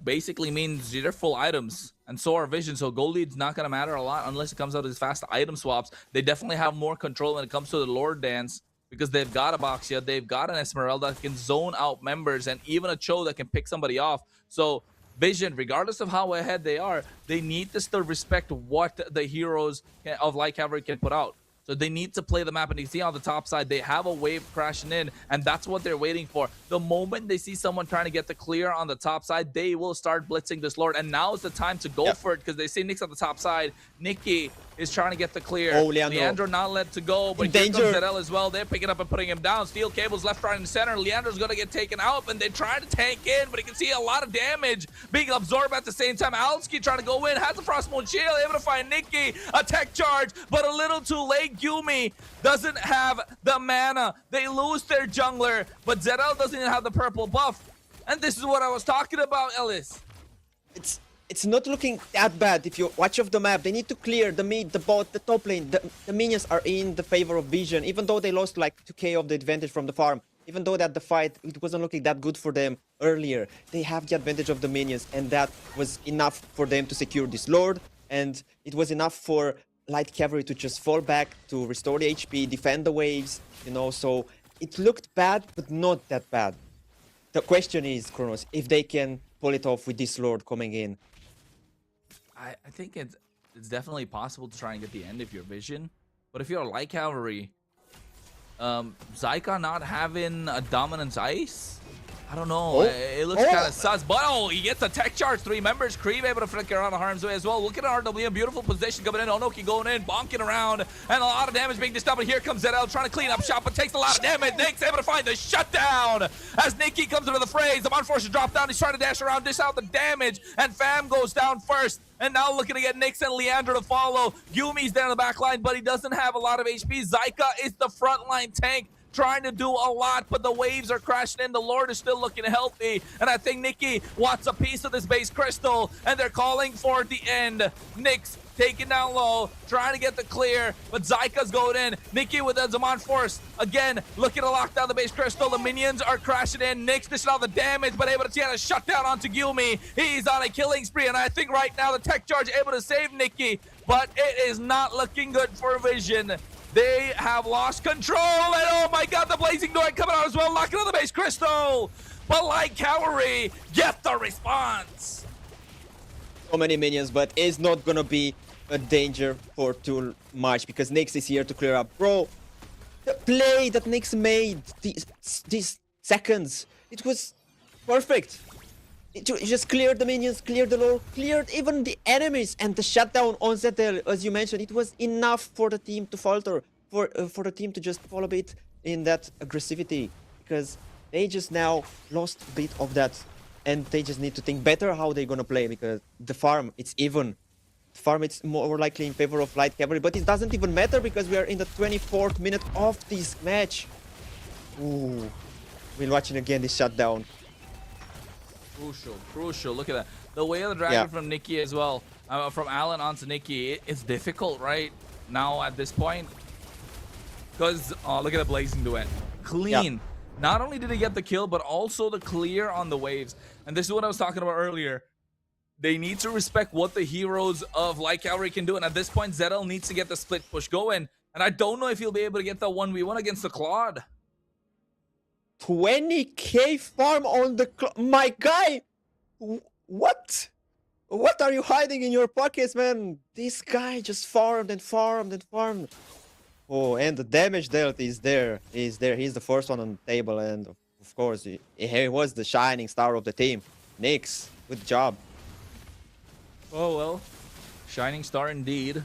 basically means they're full items, and so are Vision. So gold lead's not going to matter a lot unless it comes out as fast item swaps. They definitely have more control when it comes to the Lord Dance because they've got a Boxia, they've got an Esmeralda that can zone out members, and even a Cho that can pick somebody off. So Vision, regardless of how ahead they are, they need to still respect what the heroes of Light Cavalry can put out. So they need to play the map, and you see on the top side, they have a wave crashing in, and that's what they're waiting for. The moment they see someone trying to get the clear on the top side, they will start blitzing this Lord, and now is the time to go for it, because they see Nyx on the top side. Nikki is trying to get the clear. Oh, Leandro not let to go, but here comes ZL as well. They're picking up and putting him down. Steel cables left, right, and center. Leandro's going to get taken out, and they try to tank in, but you can see a lot of damage being absorbed at the same time. Alski trying to go in, has the Frostmourne shield, able to find Nikki, a tech charge, but a little too late. Gumi doesn't have the mana. They lose their jungler, but ZL doesn't even have the purple buff. And this is what I was talking about, Ellis. It's not looking that bad. If you watch off the map, they need to clear the mid, the bot, the top lane. The minions are in the favor of Vision, even though they lost like 2k of the advantage from the farm. Even though that the fight, it wasn't looking that good for them earlier. They have the advantage of the minions, and that was enough for them to secure this Lord. And it was enough for Light Cavalry to just fall back, to restore the HP, defend the waves, you know. So it looked bad, but not that bad. The question is, Kronos, if they can pull it off with this Lord coming in. I think it's definitely possible to try and get the end if you're Vision, but if you're a Light Cavalry, Zyka not having a dominance ice, I don't know. It looks kind of sus, but he gets a tech charge. 3 members. Creep able to flicker around the harm's way as well. Look at RW, beautiful position coming in. Onoki going in, bonking around, and a lot of damage being dished up. But here comes ZL trying to clean up shop, but takes a lot of damage. Nyx able to find the shutdown as Nikki comes into the fray. Zaman forced to drop down. He's trying to dash around, dish out the damage, and Fam goes down first. And now looking to get Nyx and Leandro to follow. Yumi's there in the back line, but he doesn't have a lot of HP. Zyka is the frontline tank, trying to do a lot, but the waves are crashing in. The Lord is still looking healthy, and I think Nikki wants a piece of this base crystal, and they're calling for the end. Nyx taken down low, trying to get the clear, but Zyka's going in. Nikki with the Zaman Force, again, looking to lock down the base crystal. The minions are crashing in. Nyx dishing out the damage, but able to get a shutdown onto Gyumi. He's on a killing spree, and I think right now the tech charge able to save Nikki, but it is not looking good for Vision. They have lost control, and oh my god, the Blazing Duet coming out as well, locking on the base crystal. But like Cavalry, get the response. So many minions, but it's not gonna be a danger for too much because Nyx is here to clear up. Bro, the play that Nyx made these seconds, it was perfect. It just cleared the minions, cleared the lore, cleared even the enemies, and the shutdown on ZL, as you mentioned, it was enough for the team to falter, for the team to just fall a bit in that aggressivity, because they just now lost a bit of that, and they just need to think better how they're gonna play, because the farm, it's even. The farm, it's more likely in favor of Light Cavalry, but it doesn't even matter because we are in the 24th minute of this match. Ooh, we're watching again this shutdown. Crucial. Look at that. The way of the dragon from Nikki as well. From Alan onto Nikki. It's difficult right now at this point. Because, look at the Blazing Duet. Clean. Yeah. Not only did he get the kill, but also the clear on the waves. And this is what I was talking about earlier. They need to respect what the heroes of Light Cavalry can do. And at this point, ZL needs to get the split push going. And I don't know if he'll be able to get the 1v1 against the Claude. 20k farm on the my guy. What are you hiding in your pockets, man? This guy just farmed and farmed and farmed. Oh, and the damage dealt is there. He's the first one on the table, and of course he was the shining star of the team. Nyx, good job. Oh well, shining star indeed.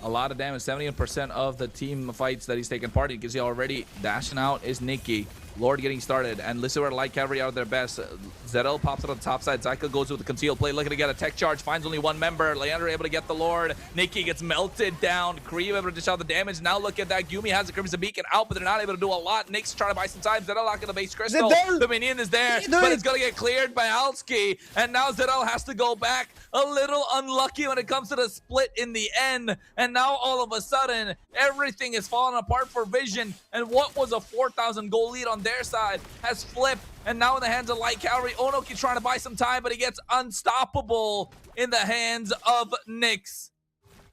A lot of damage, 70% of the team fights that he's taken part in. You can see already dashing out is Nikki. Lord getting started, and listen where Light Cavalry are their best. ZL pops it on the top side. Zyka goes with the concealed play, looking to get a tech charge. Finds only one member. Leander able to get the Lord. Nikki gets melted down. Kree able to dish out the damage. Now look at that. Gyumi has the Crimson Beacon out, but they're not able to do a lot. Nyx trying to buy some time. ZL locking the base crystal. The minion is there, but it's going to get cleared by Alski. And now ZL has to go back. A little unlucky when it comes to the split in the end. And now all of a sudden, everything is falling apart for Vision. And what was a 4,000 goal lead on their side has flipped, and now in the hands of Light Cavalry. Onoki trying to buy some time, but he gets unstoppable in the hands of Nyx.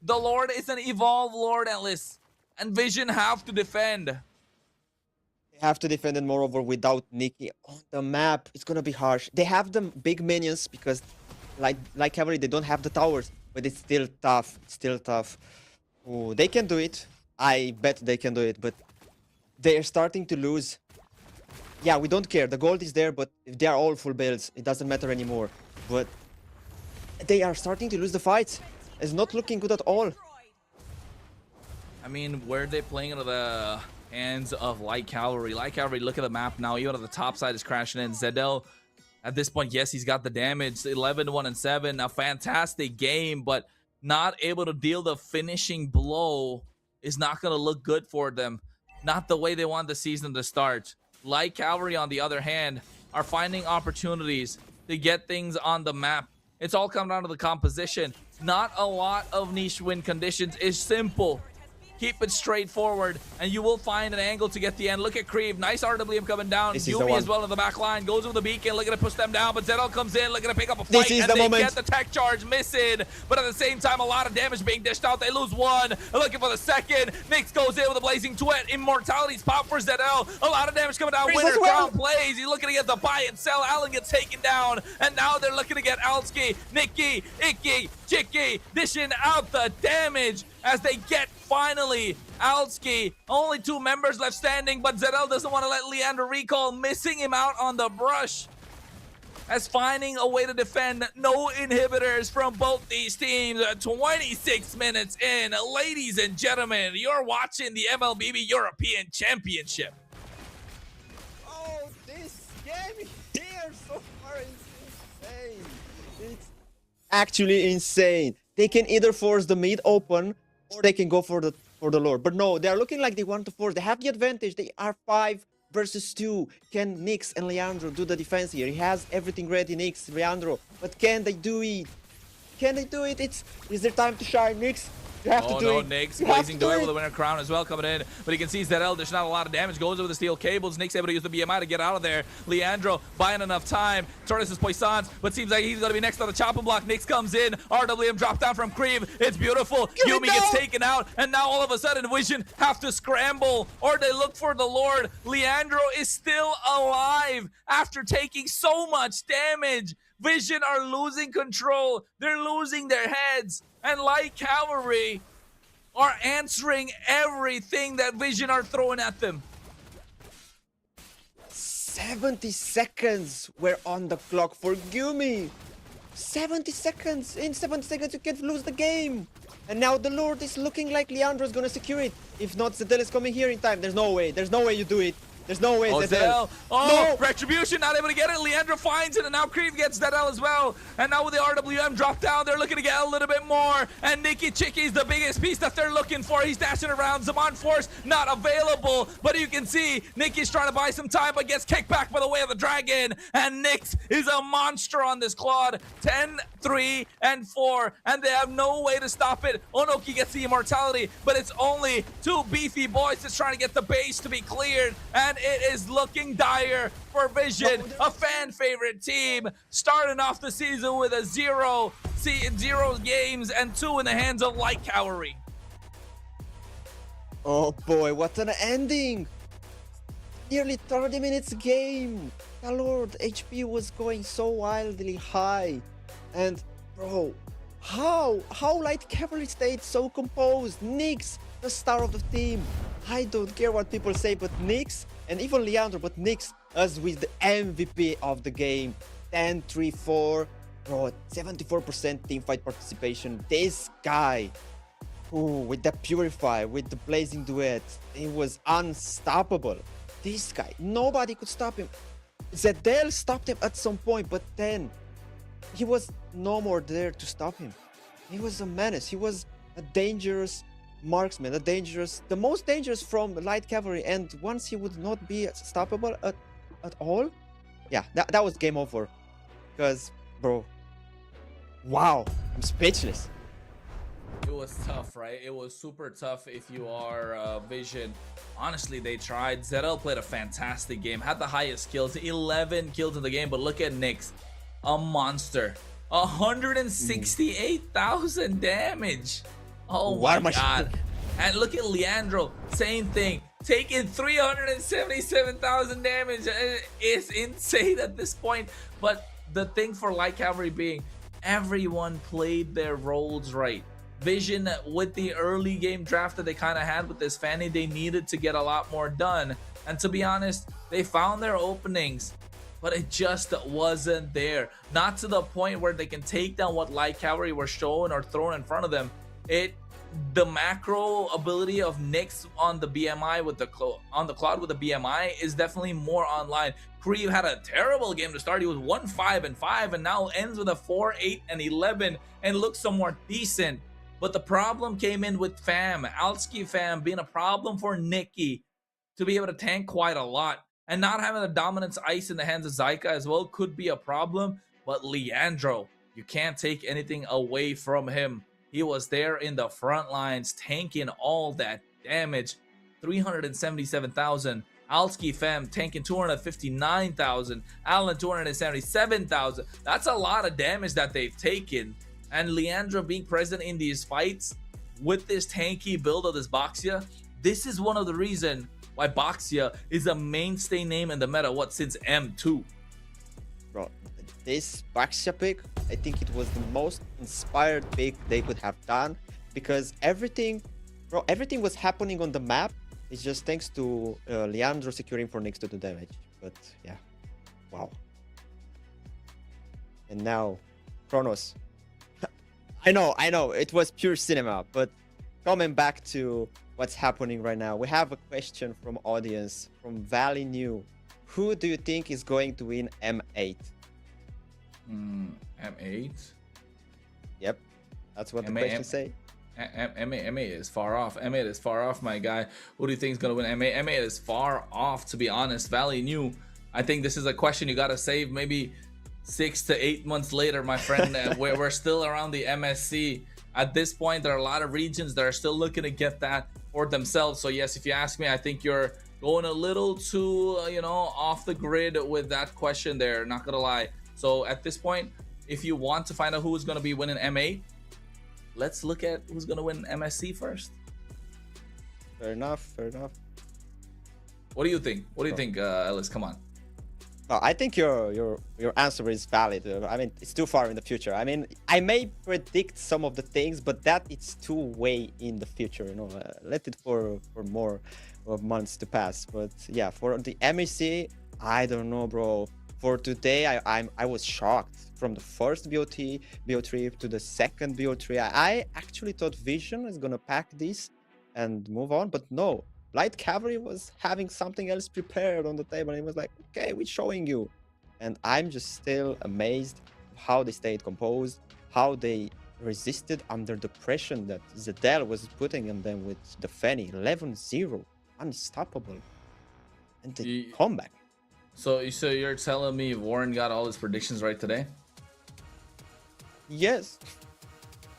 The Lord is an evolved Lord Atlas, and Vision have to defend. They have to defend, and moreover, without Nikki on the map, it's gonna be harsh. They have the big minions because, like Cavalry, they don't have the towers, but it's still tough. It's still tough. Ooh, they can do it. I bet they can do it, but they are starting to lose. Yeah, we don't care. The gold is there, but if they are all full builds, it doesn't matter anymore. But they are starting to lose the fights. It's not looking good at all. I mean, where are they playing into the hands of Light Cavalry? Light Cavalry, look at the map now. Even on the top side is crashing in. Zedel, at this point, yes, he's got the damage. 11-1-7, a fantastic game, but not able to deal the finishing blow is not going to look good for them. Not the way they want the season to start. Light Cavalry, on the other hand, are finding opportunities to get things on the map. It's all come down to the composition. Not a lot of niche win conditions. It's simple. Keep it straightforward, and you will find an angle to get the end. Look at Creeve. Nice RWM coming down. Yumi as well in the back line. Goes with the beacon. Looking to push them down, but Zedel comes in. Looking to pick up a fight, and they get the tech charge missing. But at the same time, a lot of damage being dished out. They lose one. Looking for the second. Nyx goes in with a Blazing Duet. Immortality's pop for Zedel. A lot of damage coming down. Winner crowd plays. He's looking to get the buy and sell. Allen gets taken down, and now they're looking to get Alski, Nikki, Icky, Chicky dishing out the damage as they get finally Alski. Only 2 members left standing, but Zedel doesn't want to let Leander recall, missing him out on the brush. As finding a way to defend, no inhibitors from both these teams. 26 minutes in. Ladies and gentlemen, you're watching the MLBB European Championship. Oh, this game here so far is insane. It's actually insane. They can either force the mid open, or they can go for the for the Lord. But no, they are looking like they want to force. They have the advantage. They are 5 versus 2. Can Nyx and Leandro do the defense here? He has everything ready, Nyx, Leandro. But can they do it? Can they do it? Is there time to shine, Nyx? You have to do it. Nyx You have blazing to do duel it. with the winner crown as well coming in, but he can see Zedel. There's not a lot of damage. Goes over the steel cables. Nyx able to use the BMI to get out of there. Leandro buying enough time. Torres is Poissons, but seems like he's gonna be next on the chopping block. Nyx comes in. RWM drop down from Kriv. It's beautiful. Yumi gets taken out, and now all of a sudden Vision have to scramble, or they look for the Lord. Leandro is still alive after taking so much damage. Vision are losing control. They're losing their heads, and Light Cavalry are answering everything that Vision are throwing at them. 70 seconds were on the clock for Yumi. 70 seconds. In 70 seconds, you can't lose the game. And now the Lord is looking like Leandro's gonna secure it. If not, Zedel is coming here in time. There's no way. There's no way you do it. There's no way, Zedel. Oh, No! Retribution not able to get it. Leandro finds it, and now Kriv gets that L as well. And now with the RWM drop down, they're looking to get a little bit more. And Nikki Chicky's the biggest piece that they're looking for. He's dashing around. Zaman Force not available, but you can see Nikki's trying to buy some time, but gets kicked back by the way of the dragon. And Nyx is a monster on this Claude. 10, 3, and 4, and they have no way to stop it. Onoki gets the immortality, but it's only 2 beefy boys that's trying to get the base to be cleared, and it is looking dire for Vision, a fan favorite team, starting off the season with a 0 games and 2 in the hands of Light Cavalry. Oh boy, what an ending! Nearly 30 minutes game. The Lord, HP was going so wildly high. And bro, how Light Cavalry stayed so composed? Nyx, the star of the team. I don't care what people say, but Nyx, and even Leandro, but Nyx, us with the MVP of the game. 10-3-4, bro, 74% teamfight participation. This guy, with the Purify, with the Blazing Duet, he was unstoppable. This guy, nobody could stop him. Zedel stopped him at some point, but then he was no more there to stop him. He was a menace. He was a dangerous marksman, the most dangerous from Light Cavalry. And once he would not be stoppable at all, yeah, that was game over. Because, bro, wow, I'm speechless. It was tough, right? It was super tough if you are Vision. Honestly, they tried. Zedel played a fantastic game, had the highest kills, 11 kills in the game, but look at Nyx, a monster. 168,000 damage. Oh my god. And look at Leandro, same thing, taking 377,000 damage. It's insane at this point. But the thing for Light Cavalry being, everyone played their roles right. Vision, with the early game draft that they kind of had with this Fanny, they needed to get a lot more done. And to be honest, they found their openings, but it just wasn't there. Not to the point where they can take down what Light Cavalry were showing or throwing in front of them. The macro ability of Nyx on the BMI with the Claude with the BMI is definitely more online. Kriv had a terrible game to start. He was 1-5-5 and now ends with a 4-8-11 and looks somewhat decent. But the problem came in with Fam, Alski Fam being a problem for Nikki to be able to tank quite a lot. And not having the dominance ice in the hands of Zyka as well could be a problem. But Leandro, you can't take anything away from him. He was there in the front lines, tanking all that damage. 377,000. Alski Fam tanking 259,000. Allen 277,000. That's a lot of damage that they've taken. And Leandro being present in these fights with this tanky build of this Baxia, this is one of the reasons why Baxia is a mainstay name in the meta, since M2. Bro, this Baxia pick, I think it was the most inspired pick they could have done, because everything was happening on the map. It's just thanks to Leandro securing for Nyx to do damage. But yeah, wow. And now, Kronos. I know, it was pure cinema, but coming back to what's happening right now, we have a question from audience, from Valley New. Who do you think is going to win M8? M8? Yep, that's what the M8, question say. M8 is far off. M8 is far off, my guy. Who do you think is gonna win M8? M8 is far off, to be honest. Valley new. I think this is a question you gotta save maybe 6 to 8 months later, my friend. We're still around the MSC. At this point, there are a lot of regions that are still looking to get that for themselves. So yes, if you ask me, I think you're going a little too, off the grid with that question there. Not gonna lie. So at this point, if you want to find out who is gonna be winning M8, let's look at who's gonna win MSC first. Fair enough. Fair enough. What do you think? What do you think, Ellis? Come on. No, I think your answer is valid. I mean, it's too far in the future. I mean, I may predict some of the things, but that it's too way in the future. Let it for more months to pass. But yeah, for the MEC, I don't know, bro. For today, I was shocked from the first BO3 to the second BO3. I actually thought Vision is gonna pack this and move on, but no. Light Cavalry was having something else prepared on the table, and it was like, okay, we're showing you. And I'm just still amazed how they stayed composed, how they resisted under the pressure that Zedel was putting on them with the Fenny. 11-0, unstoppable. And they come back. So you're telling me Warren got all his predictions right today? Yes.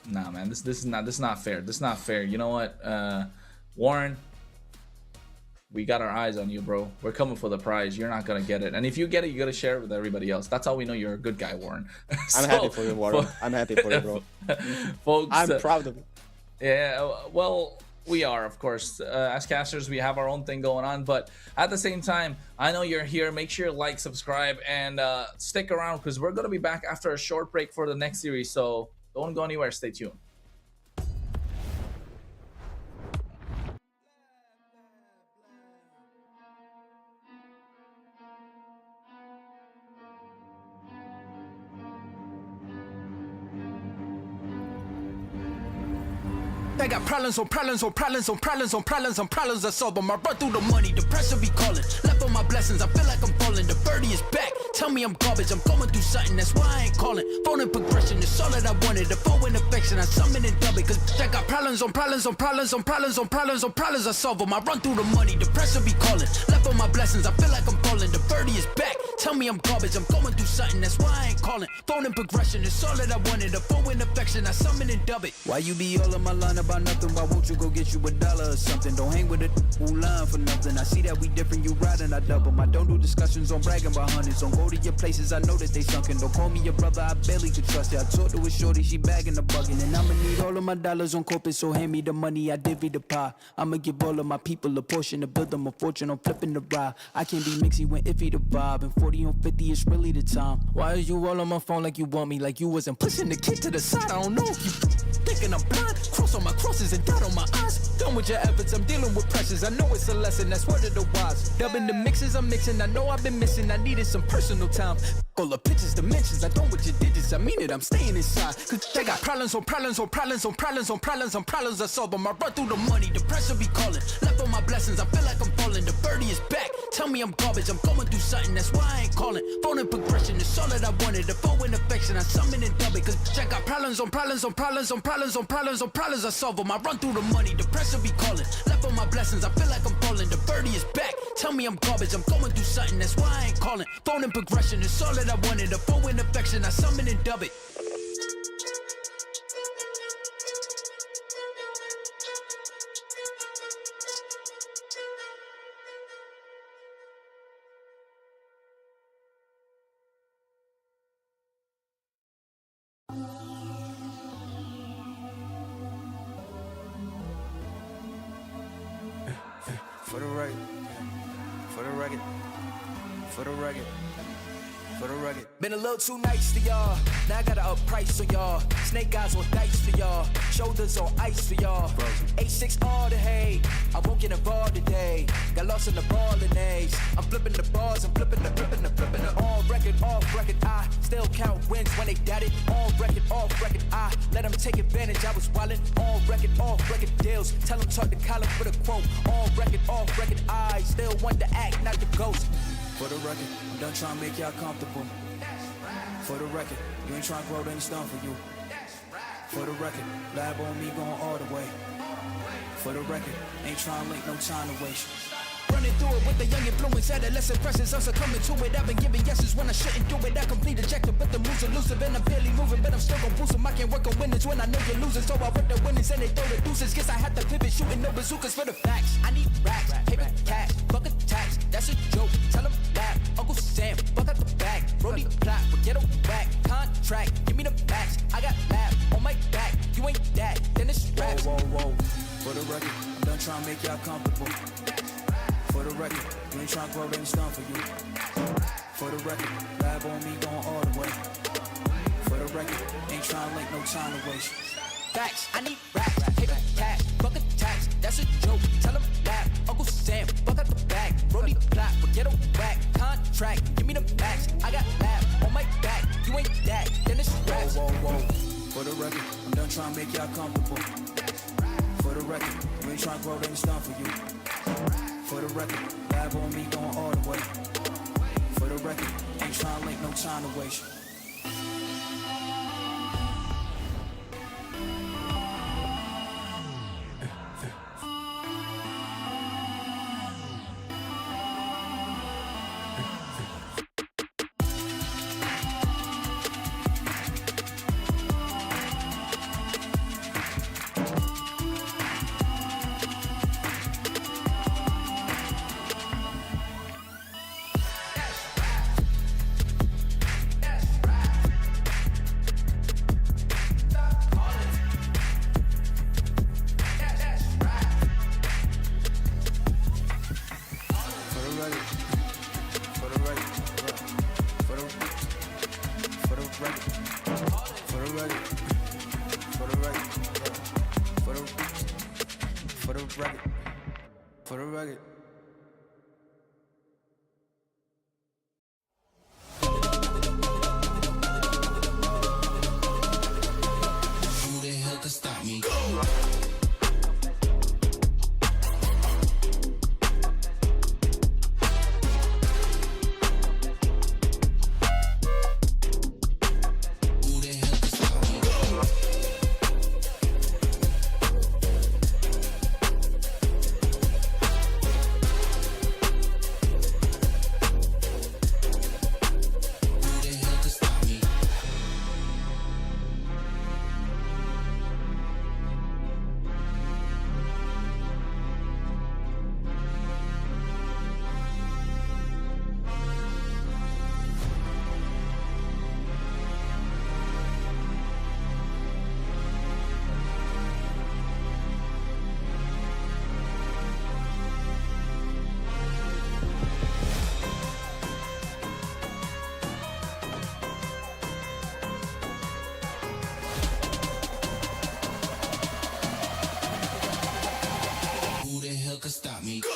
Nah, man, this is not fair. This is not fair. You know what, Warren? We got our eyes on you, bro. We're coming for the prize. You're not gonna get it, and if you get it, you gotta share it with everybody else. That's how we know you're a good guy, Warren. I'm happy for you, Warren. I'm happy for you, bro. Folks, I'm proud of you. Yeah, well, we are, of course. As casters, we have our own thing going on, but at the same time, I know you're here. Make sure you like, subscribe, and stick around, because we're gonna be back after a short break for the next series. So don't go anywhere. Stay tuned. I got problems on problems on problems on problems on problems on problems I solve them. I run through the money, the pressure be calling. Left on my blessings, I feel like I'm falling. The birdie is back, tell me I'm garbage. I'm going through something, that's why I ain't calling. Phone and progression, it's all that I wanted. The phone in affection, I summon and dub it. Cause I got problems on problems on problems on problems on problems on problems I solve them. I run through the money, the pressure be calling. Left on my blessings, I feel like I'm falling. The birdie is back, tell me I'm garbage. I'm going through something, that's why I ain't calling. Phone and progression, it's all that I wanted. The phone in affection, I summon and dub it. Why you be all on my line about nothing? Why won't you go get you $1 or something? Don't hang with it who line for nothing. I see that we different, you riding, I double. I don't do discussions on bragging about hundreds. Don't go to your places, I know that they sunken. Don't call me your brother, I barely could trust it. I talked to a shorty, she bagging the bugging. And I'ma need all of my dollars on corporate, so hand me the money, I divvy the pie. I'ma give all of my people a portion to build them a fortune on flipping the ride. I can't be mixy when iffy the vibe, and 40 on 50 is really the time. Why are you all on my phone like you want me, like you wasn't pushing the kid to the side? I don't know if you thinking I'm blind. Cross on my crosses and dot on my eyes. Done with your efforts, I'm dealing with pressures. I know it's a lesson, that's word of the wise. Dubbing the mixes, I'm mixing. I know I've been missing, I needed some personal time. All the pictures, dimensions, I don't with your digits. I mean it, I'm staying inside. Cause they got problems on problems on problems on problems on problems on problems I solve them. I run through the money, the pressure be calling. Left on my blessings, I feel like I'm falling. The birdie is back, tell me I'm garbage. I'm going through something, that's why I ain't calling. Phone and progression, it's all that I wanted. The phone in affection, I summon and dub it. Cause I got problems on problems on problems on problems on problems on problems I solve them. I run through the money, the pressure be calling. Left on my blessings, I feel like I'm falling. The birdie is back, tell me I'm garbage. I'm going through something, that's why I ain't calling. Phone and progression, it's all that I wanted. The phone in affection, I summon and dub it. For the record, for the record, for the record, for the record. Been a little too nice to y'all. Now I gotta up price on y'all. Snake eyes on dice for y'all. Shoulders on ice for y'all. 8-6 all the hay. I won't get involved today. Got lost in the ball and A's. I'm flipping the bars. I'm flipping the on record, off record. I still count wins when they doubt it. On record, off record. I let them take advantage. I was wildin'. On record, off record deals. Tell them talk to Colin for the quote. On record, off record. I still want to act, not the ghost. For the record, I'm done trying to make y'all comfortable. For the record, you ain't trying to grow, then it's done for you. For the record, lab on me going all the way. For the record, ain't trying to link, no time to waste. Running through it with the young influence, adolescent presence, I'm succumbing to it. I've been giving yeses when I shouldn't do it. I complete ejected, but the moves elusive, and I'm barely moving, but I'm still gon' boost 'em. I can't work on winners when I know you're losing, so I work the winners and they throw the deuces. Guess I had to pivot, shooting no bazookas for the facts. I need racks, paper cash, fuck a tax. That's a joke. Tell 'em laugh. Uncle Sam, fuck out the bag. Brody plot, forget a whack. Contract, give me the max. I got laugh on my back. You ain't that, then it's raps. Whoa, whoa, whoa. For the record, I'm done trying to make y'all comfortable. For the record, you ain't trying to grow, they ain't stunned for you. For the record, lab on me going all the way. For the record, ain't trying to link, no time to waste. Facts, I need racks, paper cash, fuck a tax. That's a joke. Tell 'em laugh. Uncle Sam, fuck out the bag. Brody plot, forget a whack. Contract, give me the max. I got laugh on my back. You ain't that, then it's raps. Whoa, whoa, whoa. For the record, I'm done trying to make y'all comfortable. For the record, you ain't trying to grow, they ain't stunned for you. For the record, lab on me going all the way. For the record, ain't trying to link, no time to waste. For the record. Who the hell can stop me? Could stop me. Go!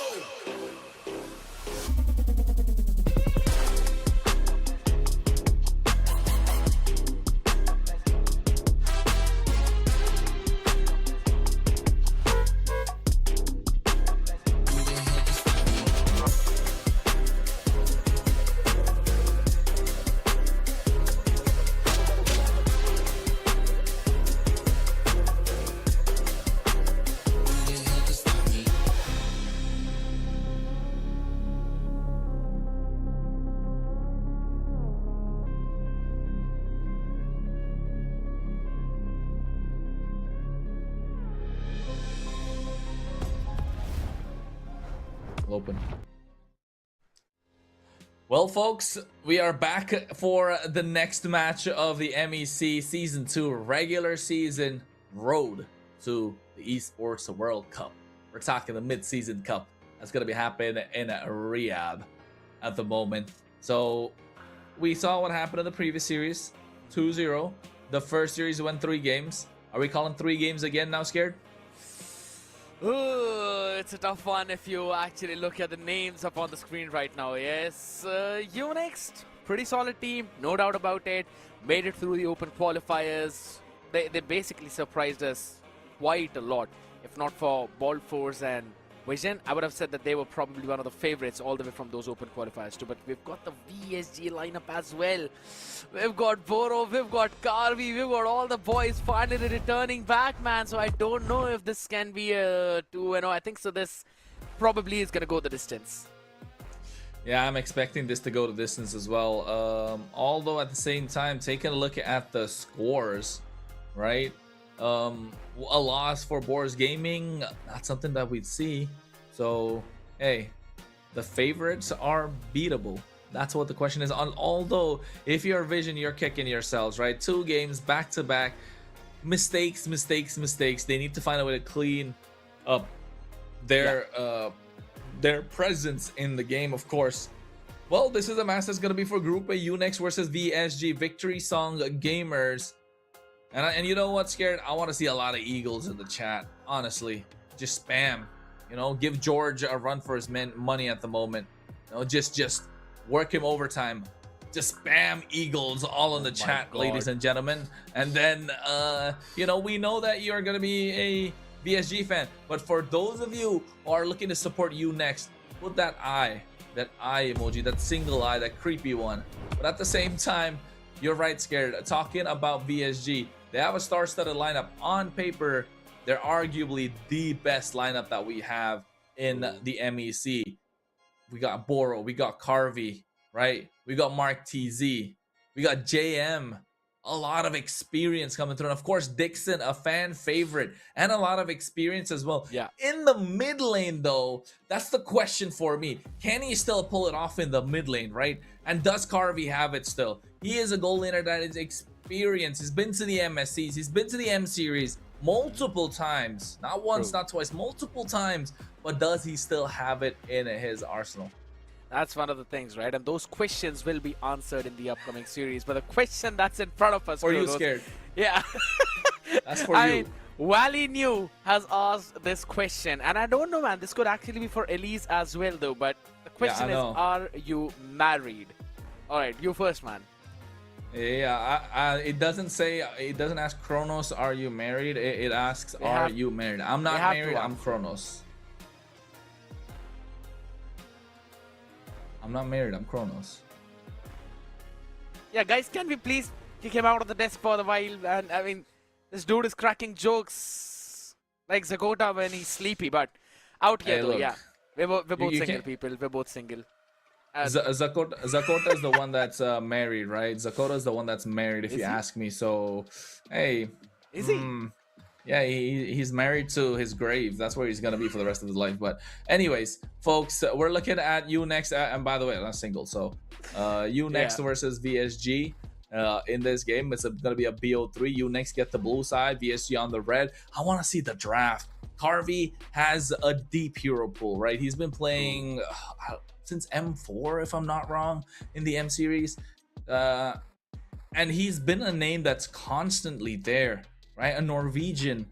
Open. Well, folks, we are back for the next match of the MEC Season 2 regular season road to the Esports World Cup. We're talking the mid-season cup. That's going to be happening in Riyadh at the moment. So we saw what happened in the previous series, 2-0. The first series went 3 games. Are we calling 3 games again now, Scared? Ooh, it's a tough one if you actually look at the names up on the screen right now. Yes, Unix, pretty solid team, no doubt about it. Made it through the open qualifiers. They basically surprised us quite a lot. If not for Ball Force and Vision, I would have said that they were probably one of the favorites all the way from those open qualifiers too. But we've got the VSG lineup as well. We've got Boro, we've got Carvi, we've got all the boys finally returning back, man. So I don't know if this can be a 2-0. I think so. This probably is going to go the distance. Yeah, I'm expecting this to go the distance as well. Although at the same time, taking a look at the scores, right? A loss for Boris Gaming, not something that we'd see. So, hey, the favorites are beatable. That's what the question is. Although, if you're Vision, you're kicking yourselves, right? 2 games back to back, mistakes. They need to find a way to clean up their presence in the game, of course. Well, this is a match that's gonna be for Group A, Unix versus VSG, Victory Song Gamers. And you know what, Scared? I want to see a lot of Eagles in the chat. Honestly, just spam. You know, give George a run for his money at the moment. You know, just work him overtime. Just spam Eagles all in the chat, ladies and gentlemen. And then, you know, we know that you're gonna be a VSG fan, but for those of you who are looking to support you next, put that eye emoji, that single eye, that creepy one. But at the same time, you're right, Scared. Talking about VSG, they have a star-studded lineup. On paper, they're arguably the best lineup that we have in the MEC. We got Boro, we got Carvi, right? We got Mark TZ, we got JM. A lot of experience coming through. And of course, Dixon, a fan favorite, and a lot of experience as well. Yeah. In the mid lane, though, that's the question for me. Can he still pull it off in the mid lane, right? And does Carvi have it still? He is a goal laner that is experienced. He's been to the MSCs. He's been to the M Series multiple times. Not once, not twice, multiple times. But does he still have it in his arsenal? That's one of the things, right? And those questions will be answered in the upcoming series. But the question that's in front of us... Are you Scared? Yeah. That's for you. Wally New has asked this question. And I don't know, man. This could actually be for Elise as well, though. But the question is, are you married? All right, you first, man. Yeah, it doesn't say, it doesn't ask Kronos, are you married? It asks, are you married? I'm not married, I'm Kronos. I'm not married, I'm Kronos. Yeah, guys, can we please kick him out of the desk for a while? And I mean, this dude is cracking jokes like Zakota when he's sleepy, but out here, Hey, though, look, yeah. We're both you single, can't- people. We're both single. Zakota is the one that's married, right? Zakota is the one that's married, if you ask me. So, hey. Is he? Yeah, he's married to his grave. That's where he's gonna be for the rest of his life. But anyways, folks, we're looking at Unix, and by the way, I'm not single. So, Unix versus VSG in this game. It's gonna be a BO3. Unix get the blue side, VSG on the red. I want to see the draft. Carvi has a deep hero pool, right? He's been playing since M4, if I'm not wrong, in the M series, and he's been a name that's constantly there. Right, a Norwegian.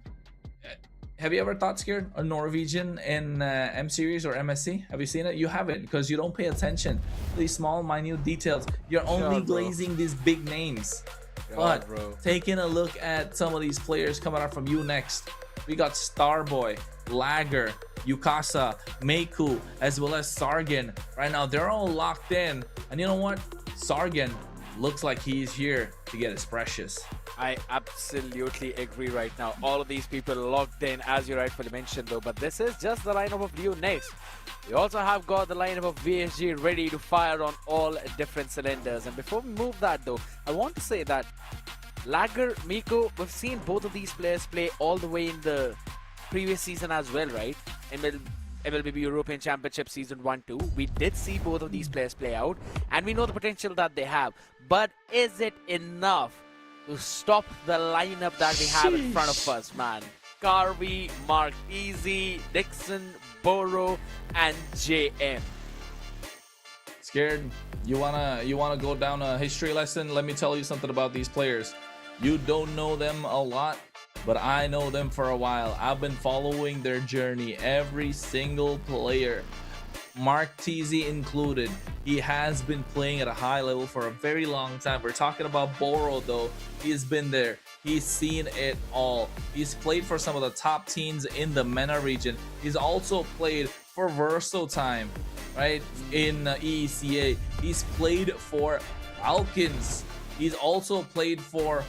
Have you ever thought, Scared? A Norwegian in M Series or MSC? Have you seen it? You haven't, because you don't pay attention to these small, minute details. You're only glazing these big names. But taking a look at some of these players coming out from you next, we got Starboy, Lager, Yukasa, Meiku, as well as Sargon. Right now, they're all locked in. And you know what? Sargon looks like he's here to get his precious. I absolutely agree right now. All of these people locked in, as you rightfully mentioned, though. But this is just the lineup of Leo next. We also have got the lineup of VSG ready to fire on all different cylinders. And before we move that, though, I want to say that Lager, Miko, we've seen both of these players play all the way in the previous season as well, right? MLBB European Championship Season 1-2. We did see both of these players play out, and we know the potential that they have. But is it enough to stop the lineup that we have in front of us, man? Carvi, Mark Easy, Dixon, Boro, and JM. Scared? You wanna go down a history lesson? Let me tell you something about these players. You don't know them a lot, but I know them for a while. I've been following their journey, every single player. Mark Teasy included, he has been playing at a high level for a very long time. We're talking about Boro though. He's been there. He's seen it all. He's played for some of the top teams in the MENA region. He's also played for Versatile, right, in EECA. He's played for Falcons. He's also played for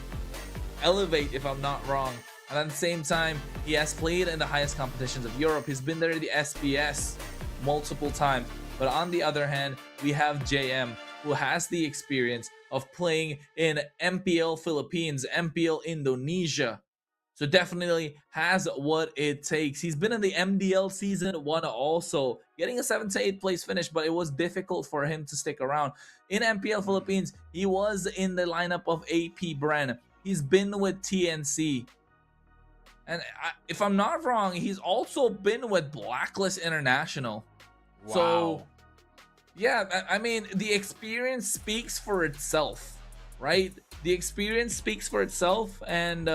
Elevate, if I'm not wrong. And at the same time, he has played in the highest competitions of Europe. He's been there in the SBS multiple times. But on the other hand, we have JM, who has the experience of playing in MPL Philippines, MPL Indonesia. So definitely has what it takes. He's been in the MDL Season 1 also, getting a 7th to 8th place finish, but it was difficult for him to stick around. In MPL Philippines, he was in the lineup of AP Bren. He's been with TNC. And if I'm not wrong, he's also been with Blacklist International. Wow. So, yeah, I mean, the experience speaks for itself, right? The experience speaks for itself, and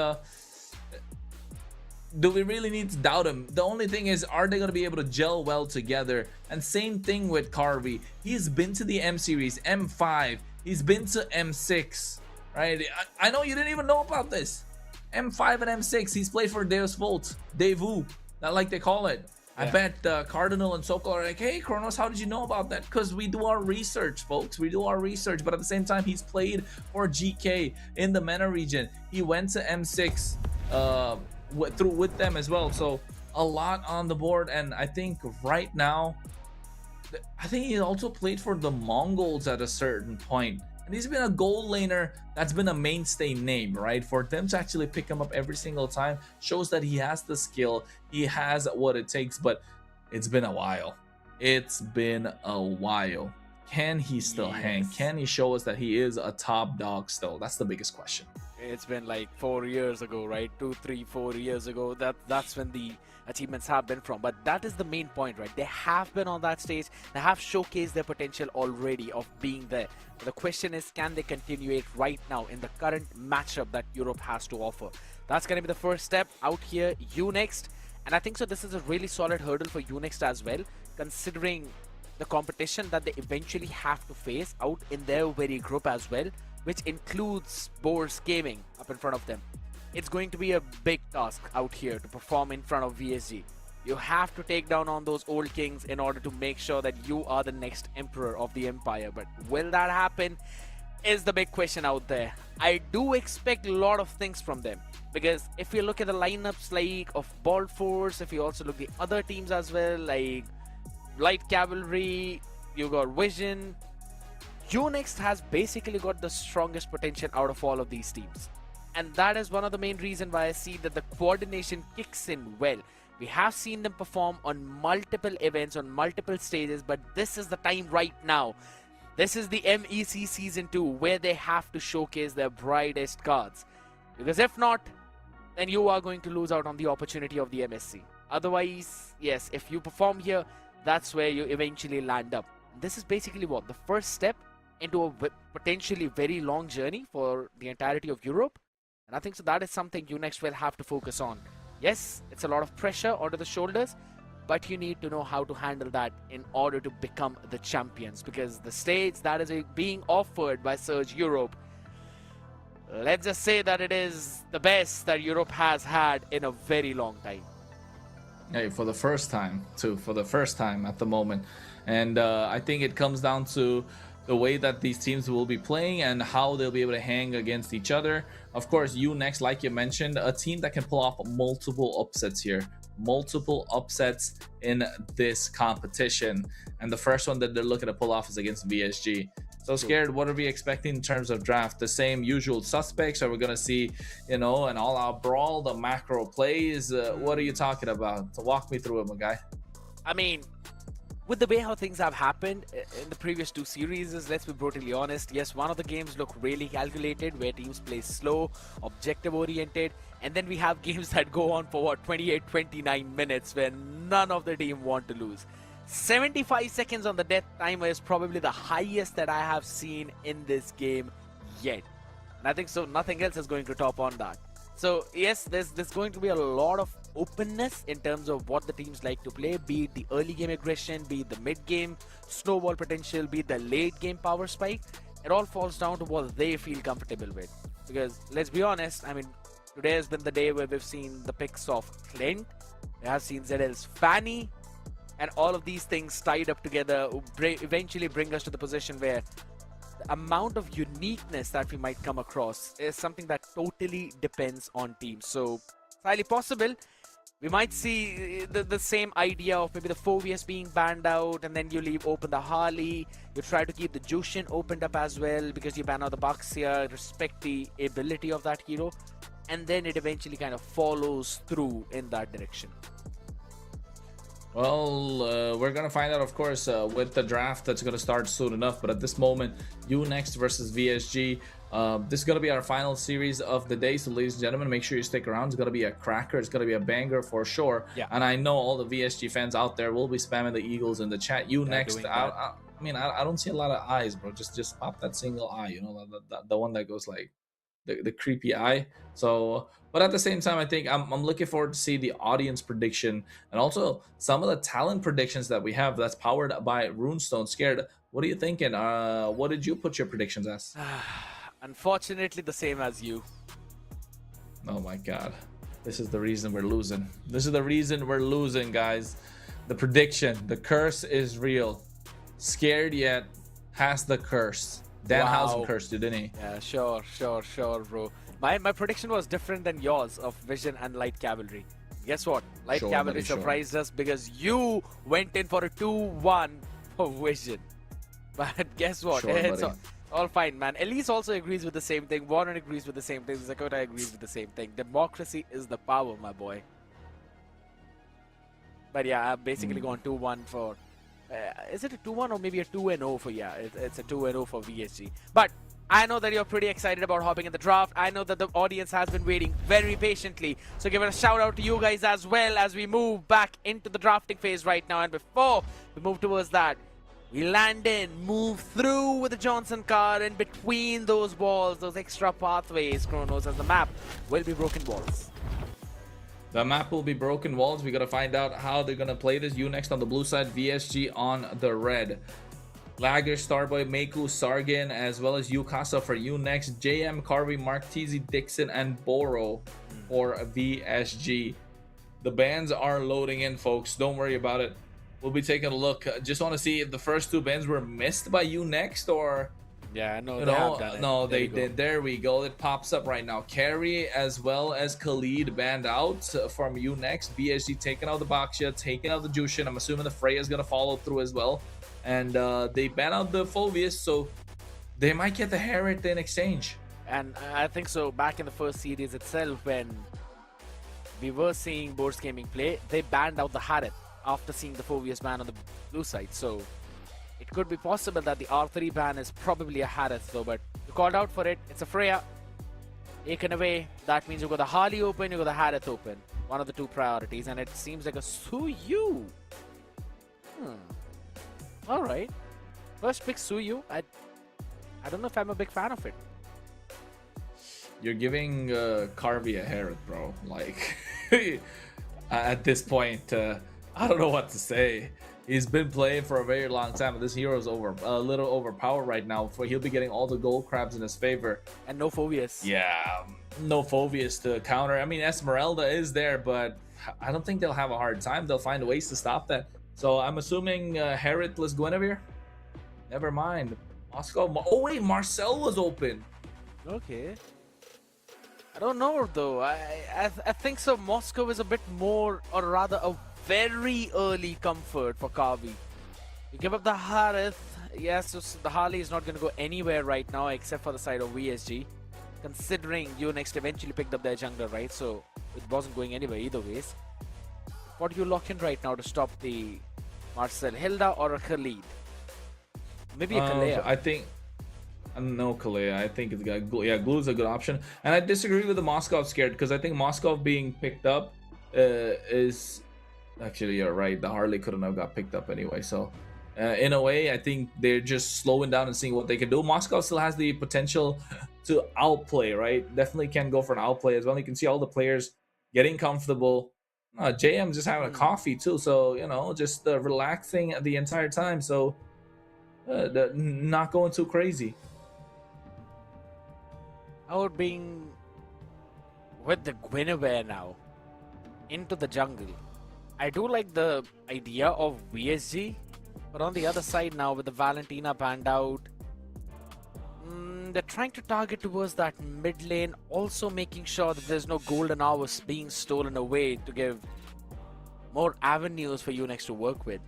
do we really need to doubt him? The only thing is, are they going to be able to gel well together? And same thing with Carvey. He's been to the M Series, M5. He's been to M6, right? I know you didn't even know about this. M5 and M6. He's played for Deus Volt, Devu, not like they call it. Yeah. I bet Cardinal and Sokol are like, hey, Kronos, how did you know about that? Because we do our research, folks. We do our research. But at the same time, he's played for GK in the MENA region. He went to M6 with them as well. So a lot on the board. And I think right now, I think he also played for the Mongols at a certain point. And he's been a goal laner that's been a mainstay name, right? For them to actually pick him up every single time shows that he has the skill, he has what it takes, but it's been a while. It's been a while. Can he still hang? Can he show us that he is a top dog still? That's the biggest question. It's been like 4 years ago, right? 2, 3, 4 years ago. That's when the achievements have been from. But that is the main point, right? They have been on that stage. They have showcased their potential already of being there. But the question is, can they continue it right now in the current matchup that Europe has to offer? That's going to be the first step out here. Unext. And I think so this is a really solid hurdle for Unext as well, considering the competition that they eventually have to face out in their very group as well, which includes Boars Gaming up in front of them. It's going to be a big task out here to perform in front of VSG. You have to take down on those old kings in order to make sure that you are the next emperor of the empire. But will that happen is the big question out there. I do expect a lot of things from them, because if you look at the lineups like of Ball Force, if you also look at the other teams as well, like Light Cavalry, you got Vision, Unext has basically got the strongest potential out of all of these teams. And that is one of the main reasons why I see that the coordination kicks in well. We have seen them perform on multiple events, on multiple stages, but this is the time right now. This is the MEC Season 2 where they have to showcase their brightest cards. Because if not, then you are going to lose out on the opportunity of the MSC. Otherwise, yes, if you perform here, that's where you eventually land up. This is basically what? The first step into a potentially very long journey for the entirety of Europe. And I think so that is something Unext will have to focus on. Yes, it's a lot of pressure onto the shoulders, but you need to know how to handle that in order to become the champions, because the stage that is being offered by Surge Europe, let's just say that it is the best that Europe has had in a very long time. Hey, for the first time too, for the first time at the moment. And I think it comes down to the way that these teams will be playing and how they'll be able to hang against each other. Of course, Unext, like you mentioned, a team that can pull off multiple upsets here. Multiple upsets in this competition. And the first one that they're looking to pull off is against VSG. So Scared, what are we expecting in terms of draft? The same usual suspects? Are we going to see, you know, an all-out brawl, the macro plays? What are you talking about? So walk me through it, my guy. I mean, with the way how things have happened in the previous 2 series, let's be brutally honest, yes, one of the games look really calculated, where teams play slow, objective-oriented, and then we have games that go on for, what, 28, 29 minutes, where none of the team want to lose. 75 seconds on the death timer is probably the highest that I have seen in this game yet. And I think so nothing else is going to top on that. So, yes, there's going to be a lot of openness in terms of what the teams like to play, be it the early game aggression, be it the mid game snowball potential, be it the late game power spike. It all falls down to what they feel comfortable with. Because let's be honest, I mean, today has been the day where we've seen the picks of Clint, we have seen ZL's Fanny, and all of these things tied up together eventually bring us to the position where the amount of uniqueness that we might come across is something that totally depends on teams. So it's highly possible we might see the same idea of maybe the Phobius being banned out, and then you leave open the Harley. You try to keep the Jushin opened up as well because you ban out the Baxia, respect the ability of that hero, and then it eventually kind of follows through in that direction. Well, we're gonna find out, of course, with the draft that's gonna start soon enough. But at this moment, Next versus VSG. This is gonna be our final series of the day. So, ladies and gentlemen, make sure you stick around. It's gonna be a cracker. It's gonna be a banger for sure. Yeah. And I know all the VSG fans out there will be spamming the Eagles in the chat. Next. I mean, I don't see a lot of eyes, bro. Just pop that single eye. You know, the one that goes like the creepy eye. So, but at the same time, I think I'm looking forward to see the audience prediction and also some of the talent predictions that we have that's powered by Runestone. Scared, what are you thinking? What did you put your predictions as? Unfortunately, the same as you. Oh my god, this is the reason we're losing. This is the reason we're losing, guys. The prediction, the curse is real. Scared yet has the curse. Danhausen cursed you, didn't he? Yeah, sure, bro. My prediction was different than yours of Vision and Light Cavalry. Guess what? Light Cavalry surprised us because you went in for a 2-1 for Vision. But guess what? It's all fine, man. Elise also agrees with the same thing. Warren agrees with the same thing. Zakota agrees with the same thing. Democracy is the power, my boy. But yeah, I've basically gone 2-1 for... is it a 2-1 or maybe a 2-0 for... Yeah, it's a 2-0 for VSG. But I know that you're pretty excited about hopping in the draft. I know that the audience has been waiting very patiently. So give it a shout out to you guys as well as we move back into the drafting phase right now. And before we move towards that, we land in, move through with the Johnson car, and between those walls, those extra pathways, Kronos, as the map will be broken walls. The map will be broken walls. We gotta find out how they're gonna play this. Next on the blue side, VSG on the red. Lager, Starboy, Meku, Sargin, as well as Yukasa for Next. JM, Carvey, Marktezi, Dixon, and Boro for VSG. The bans are loading in, folks. Don't worry about it. We'll be taking a look. Just want to see if the first two bans were missed by Next or... Yeah, no, you they know, have done it. no, they did. There we go. It pops up right now. Carry as well as Khalid banned out from Next. VSG taking out the Baxia, taking out the Jushin. I'm assuming the Freya is going to follow through as well. And they ban out the Phobius, so they might get the Herod in exchange. And I think so. Back in the first series itself, when we were seeing Boards Gaming play, they banned out the Harith after seeing the Phobius ban on the blue side. So it could be possible that the R3 ban is probably a Harith though, but you called out for it. It's a Freya. Taken away. That means you got the Harley open, you got the Harith open. One of the two priorities, and it seems like a Suyu. Alright. First pick Suyu. I don't know if I'm a big fan of it. You're giving Carvey a Herod, bro. Like, at this point, I don't know what to say. He's been playing for a very long time, and this hero is a little overpowered right now. He'll be getting all the gold crabs in his favor. And no Phobius. Yeah, no Phobius to counter. I mean, Esmeralda is there, but I don't think they'll have a hard time. They'll find ways to stop that. So I'm assuming Herod-less Guinevere? Never mind. Moscow. Oh, wait, Marcel was open. Okay. I don't know, though. I think so. Moscow is a bit more, or rather a very early comfort for Kavi. You give up the Harith. Yes, so the Harley is not going to go anywhere right now except for the side of VSG. Considering Next eventually picked up their jungler, right? So it wasn't going anywhere either ways. What do you lock in right now to stop the Marcel? Hilda or a Khalid? Maybe a Kalea. I think... No, Kalea. I think it's got Glue. Yeah, Glue's a good option. And I disagree with the Moskov scared because I think Moskov being picked up is... Actually, you're right. The Harley couldn't have got picked up anyway. So, in a way, I think they're just slowing down and seeing what they can do. Moskov still has the potential to outplay, right? Definitely can go for an outplay as well. You can see all the players getting comfortable. JM just having a coffee too, so you know, just relaxing the entire time. So not going too crazy. Out being with the Guinevere now into the jungle. I do like the idea of VSG, but on the other side now with the Valentina banned out, they're trying to target towards that mid lane, also making sure that there's no golden hours being stolen away to give more avenues for Unix to work with.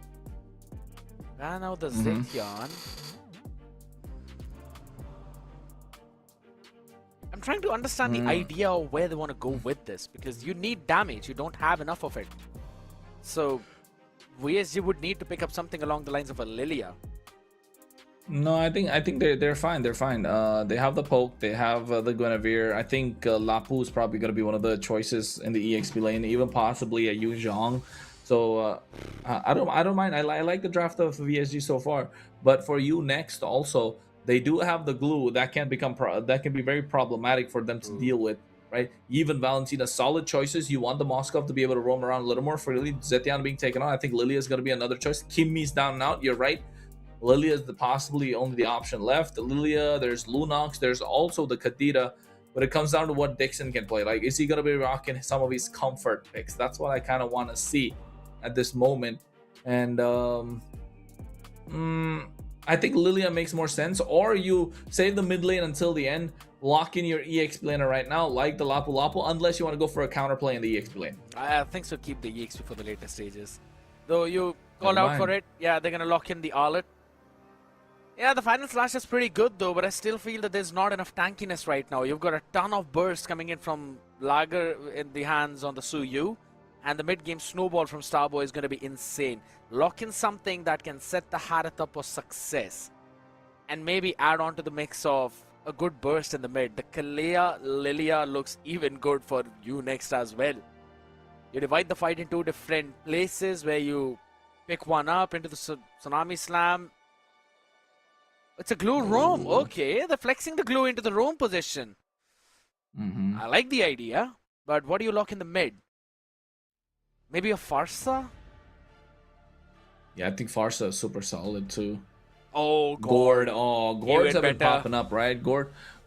Ban out the Zetian. I'm trying to understand the idea of where they want to go with this, because you need damage, you don't have enough of it. So VSG would need to pick up something along the lines of a Lilia. No, I think they're fine. They're fine. They have the poke. They have the Guinevere. I think Lapu is probably going to be one of the choices in the EXP lane, even possibly a Yu Zhang. So I don't mind. I like the draft of VSG so far. But for you next, also they do have the glue that can become that can be very problematic for them to deal with. Right? Even Valentina, solid choices. You want the Moskov to be able to roam around a little more freely. Zetian being taken on. I think Lilia is going to be another choice. Kimmy's down and out. You're right. Lilia is possibly only the option left. Lilia, there's Lunox, there's also the Kadira, but it comes down to what Dixon can play. Like, is he going to be rocking some of his comfort picks? That's what I kind of want to see at this moment. And I think Lilia makes more sense. Or you save the mid lane until the end, lock in your EXP laner right now, like the Lapu Lapu, unless you want to go for a counterplay in the EXP lane. I think so. Keep the EXP for the later stages. Though you called out for it, yeah, they're going to lock in the Arlet. Yeah, the final slash is pretty good though, but I still feel that there's not enough tankiness right now. You've got a ton of bursts coming in from Lager in the hands on the Suyu, and the mid-game snowball from Starboy is going to be insane. Lock in something that can set the Harith up for success, and maybe add on to the mix of a good burst in the mid. The Kalea Lilia looks even good for you next as well. You divide the fight into different places where you pick one up into the Tsunami Slam. It's a glue roam. Okay, they're flexing the glue into the roam position. I like the idea, but what do you lock in the mid? Maybe a Farsa? Yeah, I think Farsa is super solid too. Oh, Gord. Oh, Gords have been better. popping up, right?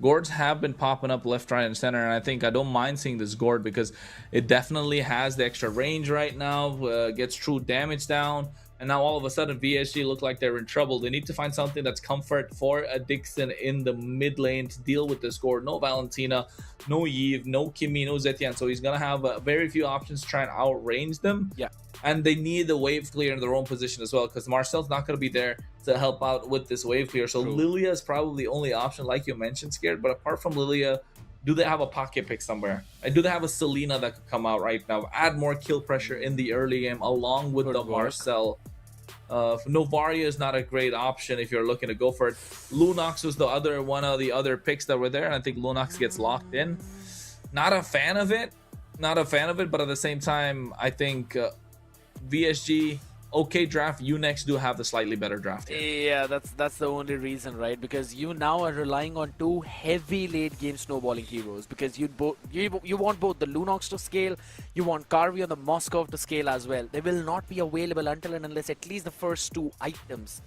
Gords have been popping up left, right, and center, and I think I don't mind seeing this Gord because it definitely has the extra range right now, gets true damage down. And now all of a sudden VSG look like they're in trouble. They need to find something that's comfort for a Dixon in the mid lane to deal with this score. No Valentina, no Yves, no Kimmy, no Zetian. So he's going to have very few options to try and outrange them. Yeah. And they need the wave clear in their own position as well, because Marcel's not going to be there to help out with this wave clear. So Lilia is probably the only option, like you mentioned, Scared. But apart from Lilia, do they have a pocket pick somewhere? Do they have a Selena that could come out right now? Add more kill pressure in the early game along with the Marcel. Novaria is not a great option if you're looking to go for it. Lunox was the other one of the other picks that were there, and I think Lunox gets locked in. Not a fan of it. But at the same time, I think VSG, okay draft. You next do have the slightly better draft here. Yeah, that's the only reason, right? Because you now are relying on two heavy late game snowballing heroes, because you want both the Lunox to scale, you want Carvi on the Moskov to scale as well. They will not be available until and unless at least the first two items,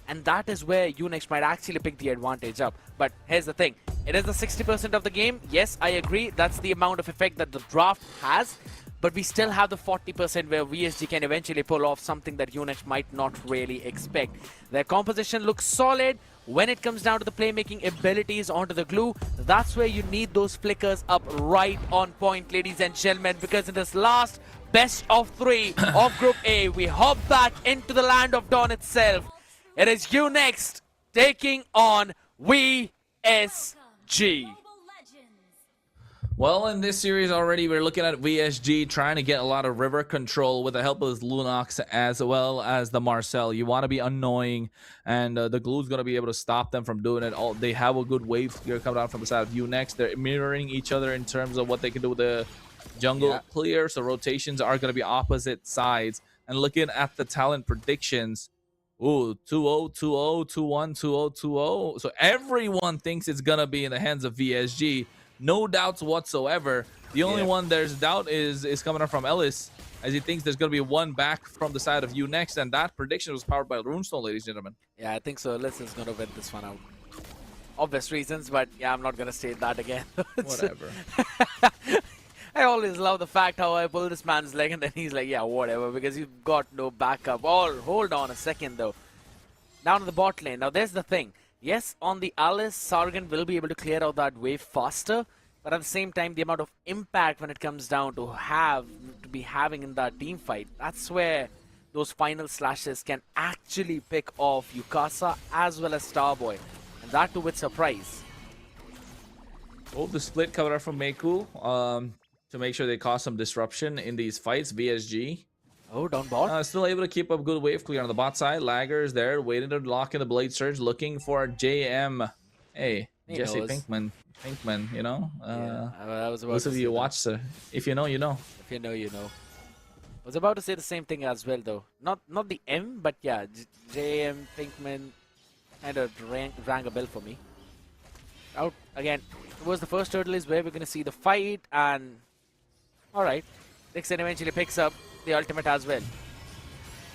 and that is where Unix might actually pick the advantage up. But here's the thing, it is the 60% of the game. Yes, I agree, that's the amount of effect that the draft has. But we still have the 40% where VSG can eventually pull off something that Unix might not really expect. Their composition looks solid. When it comes down to the playmaking abilities onto the glue, that's where you need those flickers up right on point, ladies and gentlemen, because in this last best of 3 of Group A, we hop back into the land of Dawn itself. It is Unix taking on VSG. Well, in this series already, we're looking at VSG trying to get a lot of river control with the help of Lunox as well as the Marcel. You want to be annoying, and the glue's going to be able to stop them from doing it. They have a good wave clear coming out from the side of Unix. They're mirroring each other in terms of what they can do with the jungle clear, so rotations are going to be opposite sides. And looking at the talent predictions, ooh, 2-0, 2-0, 2-1, 2-0, 2-0. So everyone thinks it's going to be in the hands of VSG. No doubts whatsoever. The only one there's doubt is coming up from Ellis. as he thinks there's going to be one back from the side of you next, and that prediction was powered by Runestone, ladies and gentlemen. Yeah, I think so. Alyss is going to win this one out. Obvious reasons, but yeah, I'm not going to state that again. Whatever. I always love the fact how I pull this man's leg and then he's like, yeah, whatever, because you've got no backup. Oh, hold on a second, though. Down to the bot lane. Now, there's the thing. Yes, on the Alyss, Sargon will be able to clear out that wave faster, but at the same time, the amount of impact when it comes down to be having in that team fight, that's where those final slashes can actually pick off Yukasa as well as Starboy. And that too with surprise. Oh, the split cover up from Meiku to make sure they cause some disruption in these fights. VSG. Oh, down bot. Still able to keep up good wave clear on the bot side. Laggers there, waiting to lock in the Blade Surge, looking for JM. Hey, Jesse Pinkman, you know? Yeah, I was about Those to of say you who that. watch, if you know, you know. If you know, you know. I was about to say the same thing as well, though. Not the M, but yeah, JM, Pinkman, kind of rang a bell for me. Out again. Towards the first turtle is where we're going to see the fight, and alright. Dixon eventually picks up the ultimate as well.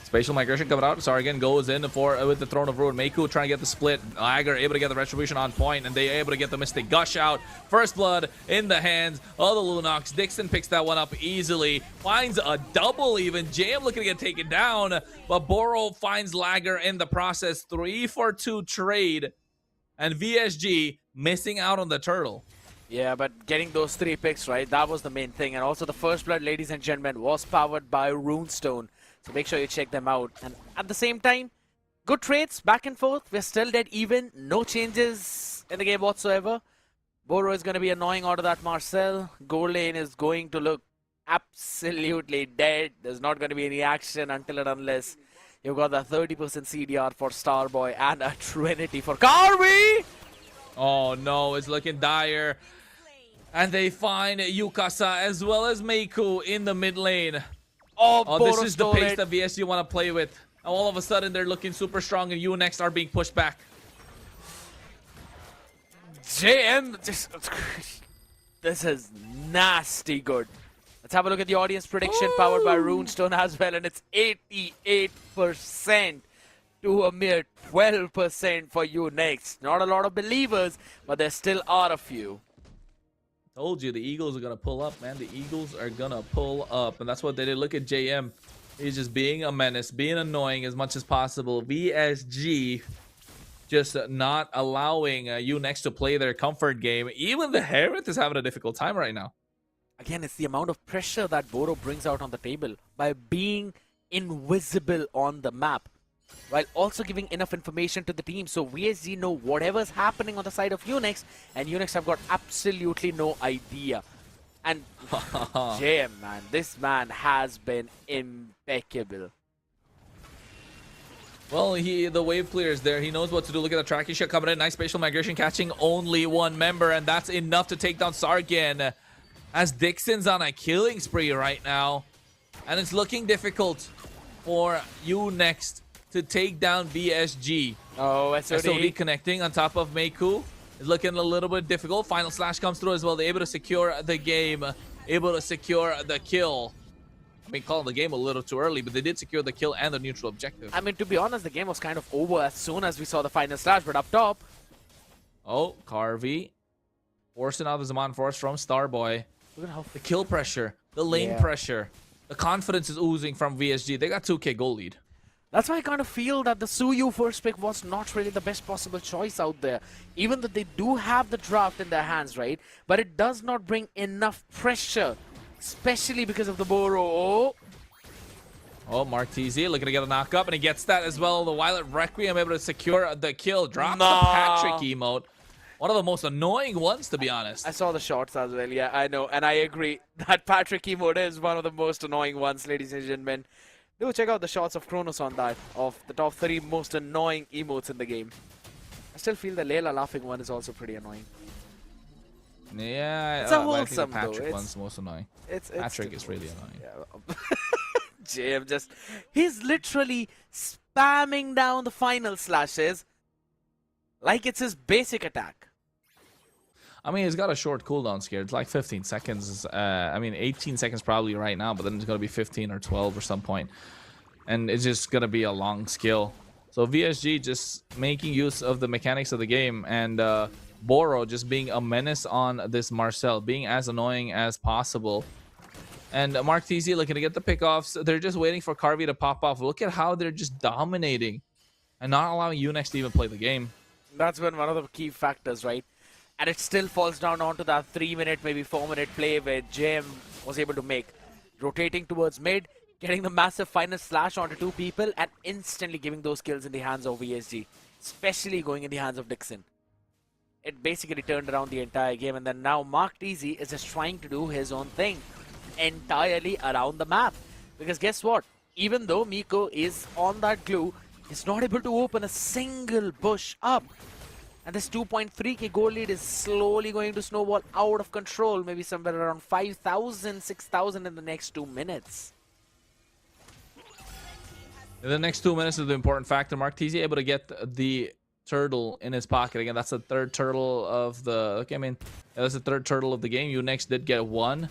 Spatial migration coming out. Sargon goes in for with the Throne of Ruin. Meiku trying to get the split. Lager able to get the retribution on point, and they able to get the Mystic Gush out. First blood in the hands of the Lunox. Dixon picks that one up easily. Finds a double even. JM looking to get taken down, but Boro finds Lager in the process. 3-for-2 trade, and VSG missing out on the turtle. Yeah, but getting those 3 picks, right, that was the main thing. And also the first blood, ladies and gentlemen, was powered by Runestone. So make sure you check them out. And at the same time, good trades back and forth. We're still dead even. No changes in the game whatsoever. Boro is going to be annoying out of that Marcel. Gold lane is going to look absolutely dead. There's not going to be any action until and unless you've got the 30% CDR for Starboy and a Trinity for Carby. Oh no, it's looking dire. And they find Yukasa as well as Meiku in the mid lane. Oh, this is the pace that VSG want to play with. All of a sudden, they're looking super strong, and you next are being pushed back. JM, this is nasty good. Let's have a look at the audience prediction powered by Runestone as well, and it's 88% to a mere 12% for you next. Not a lot of believers, but there still are a few. Told you, the Eagles are going to pull up, man. The Eagles are going to pull up, and that's what they did. Look at JM. He's just being a menace, being annoying as much as possible. VSG just not allowing you next to play their comfort game. Even the Hereth is having a difficult time right now. Again, it's the amount of pressure that Boro brings out on the table by being invisible on the map, while also giving enough information to the team so VSG know whatever's happening on the side of Unix, and Unix have got absolutely no idea. And JM, man, this man has been impeccable. Well, the wave clear is there. He knows what to do. Look at the tracking shot coming in. Nice spatial migration, catching only one member, and that's enough to take down Sargon. As Dixon's on a killing spree right now, and it's looking difficult for you next to take down VSG. Oh, SOD connecting on top of Meiku. Is looking a little bit difficult. Final slash comes through as well. They're able to secure the game, able to secure the kill. I mean, calling the game a little too early, but they did secure the kill and the neutral objective. I mean, to be honest, the game was kind of over as soon as we saw the final slash, but up top. Oh, Carvey forcing out the Zaman Force from Starboy. Look at how The kill pressure, the lane pressure, the confidence is oozing from VSG. They got 2K goal lead. That's why I kind of feel that the Suyu first pick was not really the best possible choice out there. Even though they do have the draft in their hands, right? But it does not bring enough pressure, especially because of the Boro. Oh, Martese looking to get a knock up, and he gets that as well. The Violet Requiem able to secure the kill. Drops the Patrick emote. One of the most annoying ones, to be honest. I saw the shots as well, yeah, I know. And I agree that Patrick emote is one of the most annoying ones, ladies and gentlemen. Do check out the shots of Kronos on that, of the top 3 most annoying emotes in the game. I still feel the Layla laughing one is also pretty annoying. Yeah, It's a I think the wholesome, Patrick though. one's the most annoying. Patrick is really annoying. Yeah. JM just... He's literally spamming down the final slashes like it's his basic attack. I mean, it's got a short cooldown scare. It's like 15 seconds. I mean, 18 seconds probably right now, but then it's going to be 15 or 12 or some point. And it's just going to be a long skill. So VSG just making use of the mechanics of the game, and Boro just being a menace on this Marcel, being as annoying as possible. And Mark TZ looking to get the pickoffs. They're just waiting for Carvey to pop off. Look at how they're just dominating and not allowing Unex to even play the game. That's been one of the key factors, right? And it still falls down onto that 3-minute, maybe 4-minute play where JM was able to make. Rotating towards mid, getting the massive final slash onto 2 people, and instantly giving those kills in the hands of VSG. Especially going in the hands of Dixon. It basically turned around the entire game, and then now Mark TZ is just trying to do his own thing entirely around the map. Because guess what? Even though Miko is on that glue, he's not able to open a single bush up. And this 2.3k goal lead is slowly going to snowball out of control. Maybe somewhere around 5,000, 6,000 in the next 2 minutes. In the next 2 minutes is the important factor. Mark TZ able to get the turtle in his pocket. Again, that's the third turtle of the... Okay, I mean, that's the third turtle of the game. Unex did get 1.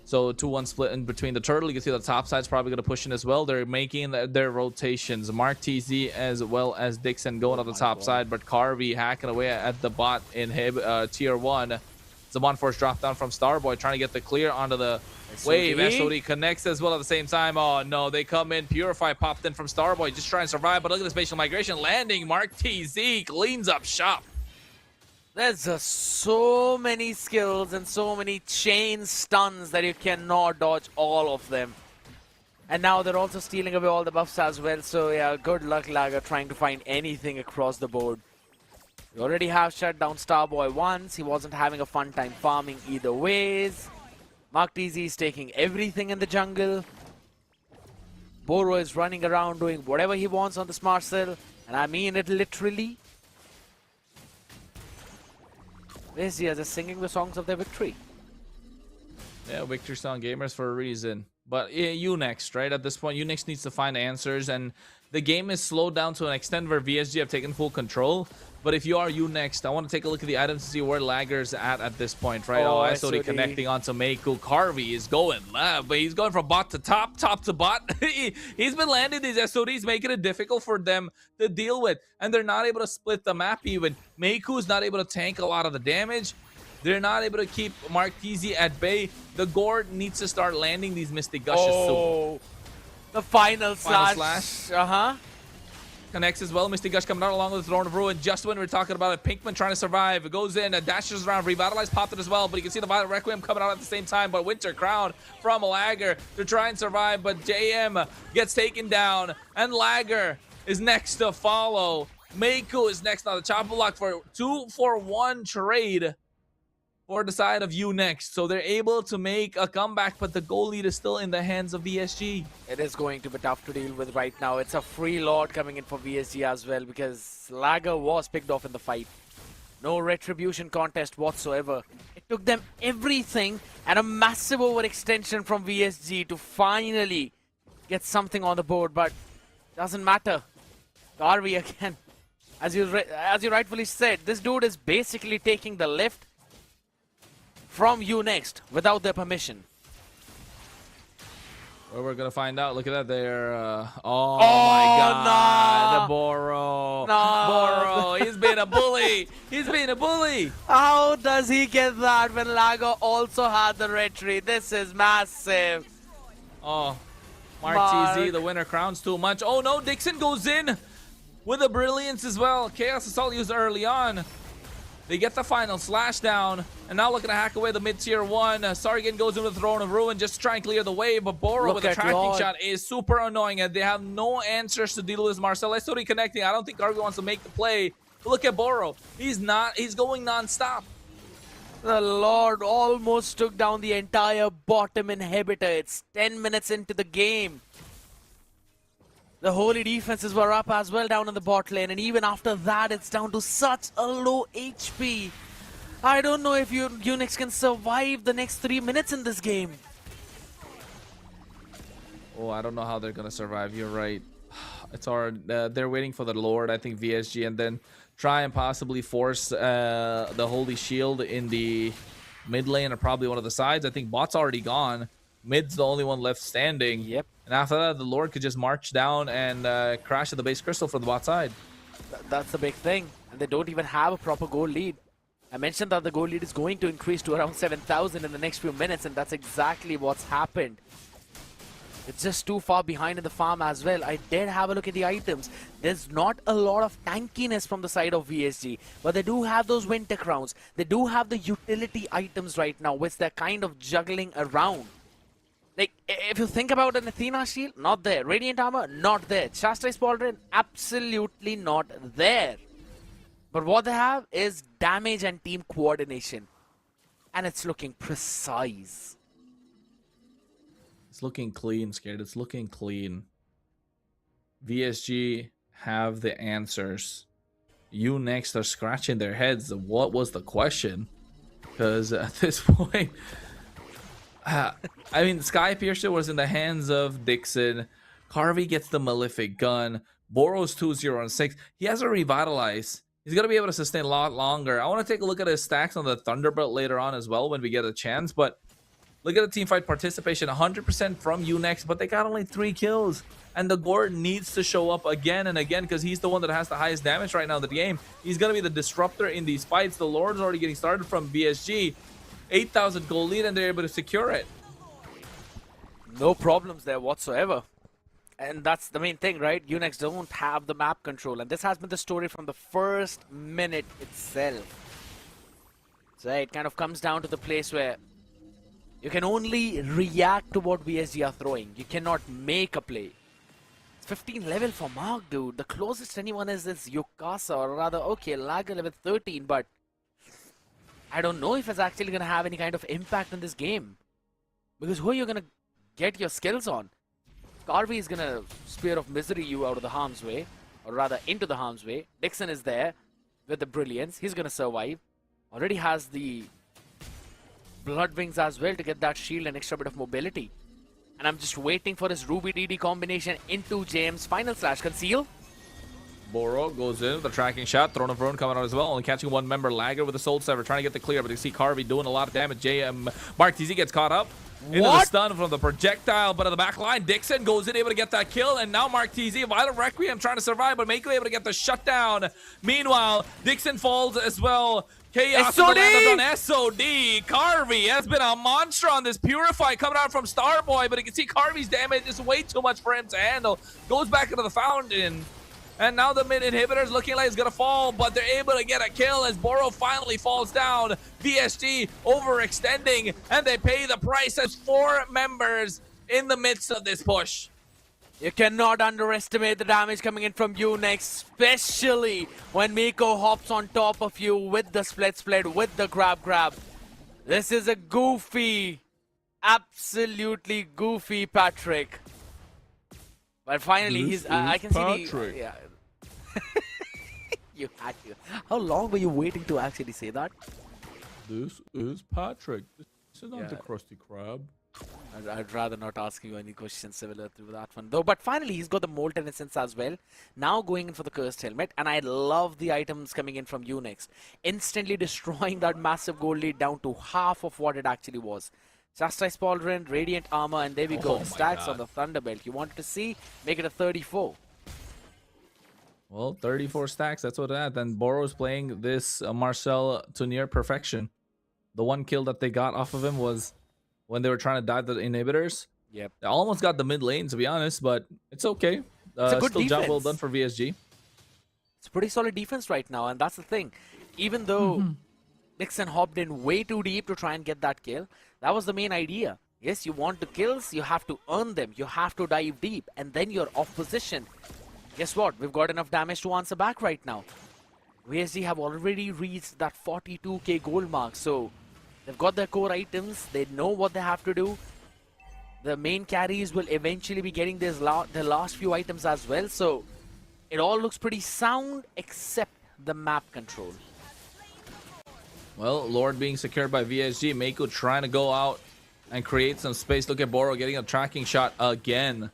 So 2-1 split in between the turtle. You can see the top side's probably going to push in as well. They're making their rotations. Mark TZ as well as Dixon going on the top side, but Carvey hacking away at the bot in tier 1. Zaman Force drop down from Starboy, trying to get the clear onto the wave. SOD connects as well at the same time. Oh no, they come in. Purify popped in from Starboy, just trying to survive. But look at the spatial migration landing. Mark TZ cleans up shop. There's just so many skills and so many chain stuns that you cannot dodge all of them. And now they're also stealing away all the buffs as well. So yeah, good luck Lager trying to find anything across the board. We already have shut down Starboy once. He wasn't having a fun time farming either ways. Mark TZ is taking everything in the jungle. Boro is running around doing whatever he wants on this Marcel. And I mean it literally. They are just singing the songs of their victory. Yeah, victory song gamers for a reason. But yeah, Unex, right? At this point, Unex needs to find answers, and the game is slowed down to an extent where VSG have taken full control. But if you are Unex, I want to take a look at the items to see where Lagger's at this point, right? Oh, SOD connecting onto Meiku. Carvey is going left, but he's going from bot to top, top to bot. He's been landing these SODs, making it difficult for them to deal with. And they're not able to split the map even. Meiku's not able to tank a lot of the damage. They're not able to keep Mark TZ at bay. The Gord needs to start landing these Mystic Gushes soon. The final slash. Uh-huh. Connects as well. Mystic Gush coming out along with the Throne of Ruin. Just when we're talking about it, Pinkman trying to survive. It goes in, dashes around, Revitalize popped it as well, but you can see the Violet Requiem coming out at the same time. But Winter Crown from Lagger to try and survive, but JM gets taken down, and Lagger is next to follow. Meiku is next on the chop block for 2-for-1 trade for the side of Unex. So they're able to make a comeback, but the goal lead is still in the hands of VSG. It is going to be tough to deal with right now. It's a free Lord coming in for VSG as well, because Lagger was picked off in the fight. No retribution contest whatsoever. It took them everything and a massive overextension from VSG to finally get something on the board, but doesn't matter. Garvey again. As you rightfully said, this dude is basically taking the lift from Unex without their permission. Well, we're gonna find out. Look at that there. Oh my god. No. The Boro. No. Boro. He's being a bully. He's being a bully. How does he get that when Lago also had the retreat? This is massive. Oh. Mark TZ, the winner crowns too much. Oh no, Dixon goes in with a brilliance as well. Chaos Assault used early on. They get the final slash down, and now looking to hack away the mid-tier 1. Sargon goes in with the Throne of Ruin just to try and clear the way, but Boro with a tracking shot is super annoying, and they have no answers to deal with this Marcel. SOD connecting. I don't think Garvey wants to make the play. But look at Boro. He's going non-stop. The Lord almost took down the entire bottom inhibitor. It's 10 minutes into the game. The holy defenses were up as well down in the bot lane, and even after that, it's down to such a low HP. I don't know if Unex can survive the next 3 minutes in this game. Oh, I don't know how they're gonna survive. You're right. It's hard. They're waiting for the Lord, I think, VSG, and then try and possibly force the Holy Shield in the mid lane or probably one of the sides. I think bot's already gone. Mid's the only one left standing. Yep. And after that, the Lord could just march down and crash at the base crystal for the bot side. That's the big thing. And they don't even have a proper goal lead. I mentioned that the goal lead is going to increase to around 7,000 in the next few minutes, and that's exactly what's happened. It's just too far behind in the farm as well. I did have a look at the items. There's not a lot of tankiness from the side of VSG, but they do have those winter crowns. They do have the utility items right now, which they're kind of juggling around. Like, if you think about an Athena shield, not there. Radiant armor, not there. Chastise Pauldron, absolutely not there. But what they have is damage and team coordination. And it's looking precise. It's looking clean, Scared. It's looking clean. VSG have the answers. You next are scratching their heads. What was the question? Because at this point, I mean, Sky Piercer was in the hands of Dixon. Carvey gets the Malefic Gun. Boros 2-0-6. He has a Revitalize. He's going to be able to sustain a lot longer. I want to take a look at his stacks on the Thunderbolt later on as well when we get a chance. But look at the teamfight participation. 100% from Unex, but they got only 3 kills. And the Gord needs to show up again and again because he's the one that has the highest damage right now in the game. He's going to be the disruptor in these fights. The Lord's already getting started from BSG. 8,000 goal lead, and they're able to secure it. No problems there whatsoever. And that's the main thing, right? Unex don't have the map control. And this has been the story from the first minute itself. So it kind of comes down to the place where you can only react to what VSG are throwing. You cannot make a play. It's 15 level for Mark, dude. The closest anyone is Yukasa, or rather, okay, Lager level 13, but I don't know if it's actually going to have any kind of impact in this game. Because who are you going to get your skills on? Carvey is going to Spear of Misery you out of the harm's way, or rather into the harm's way. Dixon is there with the Brilliance. He's going to survive. Already has the Blood Wings as well to get that shield and extra bit of mobility. And I'm just waiting for his Ruby DD combination into James. Final slash conceal. Boro goes in with a tracking shot. Throne of Ruin coming out as well. Only catching one member. Lager with the Soul Sever trying to get the clear, but you see Carvey doing a lot of damage. Mark TZ gets caught up into the stun from the projectile, but in the back line, Dixon goes in able to get that kill, and now Mark TZ, Violent Requiem trying to survive, but Mako able to get the shutdown. Meanwhile, Dixon falls as well. Chaos on SOD. Carvey has been a monster on this Purify coming out from Starboy, but you can see Carvey's damage is way too much for him to handle. Goes back into the fountain. And now the mid inhibitor is looking like it's going to fall, but they're able to get a kill as Boro finally falls down. VSG overextending, and they pay the price as 4 members in the midst of this push. You cannot underestimate the damage coming in from Unex, especially when Miko hops on top of you with the split, with the grab. This is a goofy, absolutely goofy Patrick. But finally, he's. I can see the. Yeah. You had to. How long were you waiting to actually say that? This is Patrick. This is not the Krusty Krab. I'd rather not ask you any questions similar to that one though. But finally, he's got the Molten Essence as well. Now going in for the Cursed Helmet. And I love the items coming in from Unex. Instantly destroying that massive gold lead down to half of what it actually was. Chastise Pauldron, Radiant Armor, and there we go. Stacks on the Thunderbelt. You wanted to see? Make it a 34. Well, 34 stacks. That's what that. Then Boro's playing this Marcel to near perfection. The one kill that they got off of him was when they were trying to dive the inhibitors. Yep. They almost got the mid lane, to be honest, but it's okay. It's a good still defense. Job well done for VSG. It's pretty solid defense right now, and that's the thing. Even though Dixon hopped in way too deep to try and get that kill, that was the main idea. Yes, you want the kills, you have to earn them. You have to dive deep, and then you're off position. Guess what? We've got enough damage to answer back right now. VSG have already reached that 42k gold mark, so they've got their core items. They know what they have to do. The main carries will eventually be getting their last few items as well, so it all looks pretty sound except the map control. Well, Lord being secured by VSG. Mako trying to go out and create some space. Look at Boro getting a tracking shot again.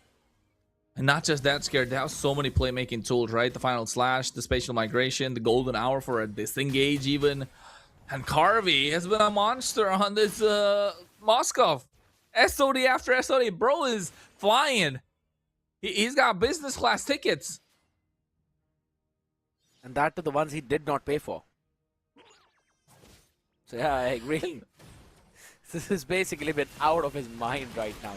And not just that, Scared, they have so many playmaking tools, right? The final slash, the spatial migration, the golden hour for a disengage even. And Carvey has been a monster on this Moskov. SOD after SOD. Bro is flying. He's got business class tickets. And that to the ones he did not pay for. So yeah, I agree. This has basically been out of his mind right now.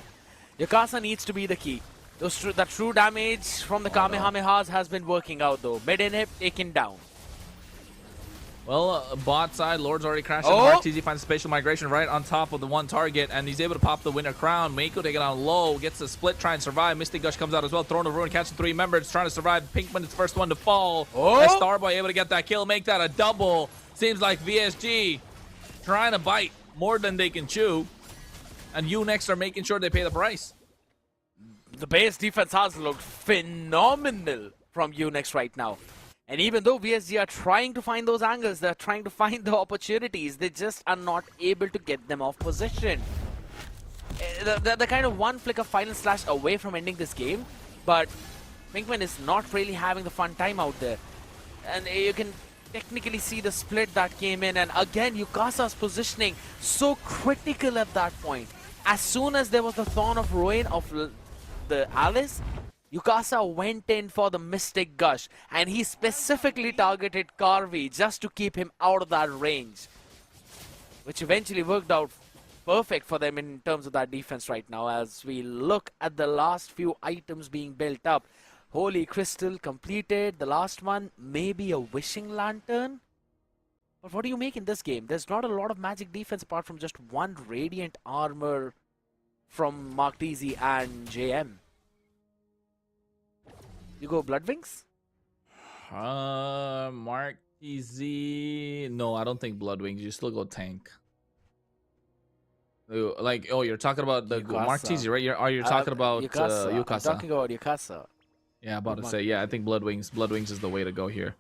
Yukasa needs to be the key. That true damage from the Kamehamehas has been working out though. Mid inhib taken down. Well, bot side, Lord's already crashed. Oh! Mark TZ finds spatial migration right on top of the one target, and he's able to pop the winner crown. Mako taking on low, gets the split, try and survive. Mystic Gush comes out as well. Throne of Ruin catching 3 members, trying to survive. Pinkman is the first one to fall. Oh! As Starboy able to get that kill, make that a double. Seems like VSG trying to bite more than they can chew. And Unix are making sure they pay the price. The base defense has looked phenomenal from Unix right now. And even though VSG are trying to find those angles, they're trying to find the opportunities, they just are not able to get them off position. They're kind of one flick of final slash away from ending this game, but Pinkman is not really having the fun time out there. And you can technically see the split that came in, and again, Yukasa's positioning so critical at that point. As soon as there was the Thorn of Ruin of the Alice, Yukasa went in for the Mystic Gush, and he specifically targeted Carvey just to keep him out of that range, which eventually worked out perfect for them in terms of that defense right now. As we look at the last few items being built up, Holy Crystal completed, the last one maybe a Wishing Lantern. But what do you make in this game? There's not a lot of magic defense apart from just one Radiant Armor from Mark TZ and JM. You go Bloodwings? Mark TZ. No, I don't think Bloodwings. You still go tank. Like, oh, you're talking about the Yukasa. Mark TZ, right? You're talking about Yukasa. Yukasa. I'm talking about Yukasa. Yeah, about to say, yeah, I think Bloodwings. Bloodwings is the way to go here.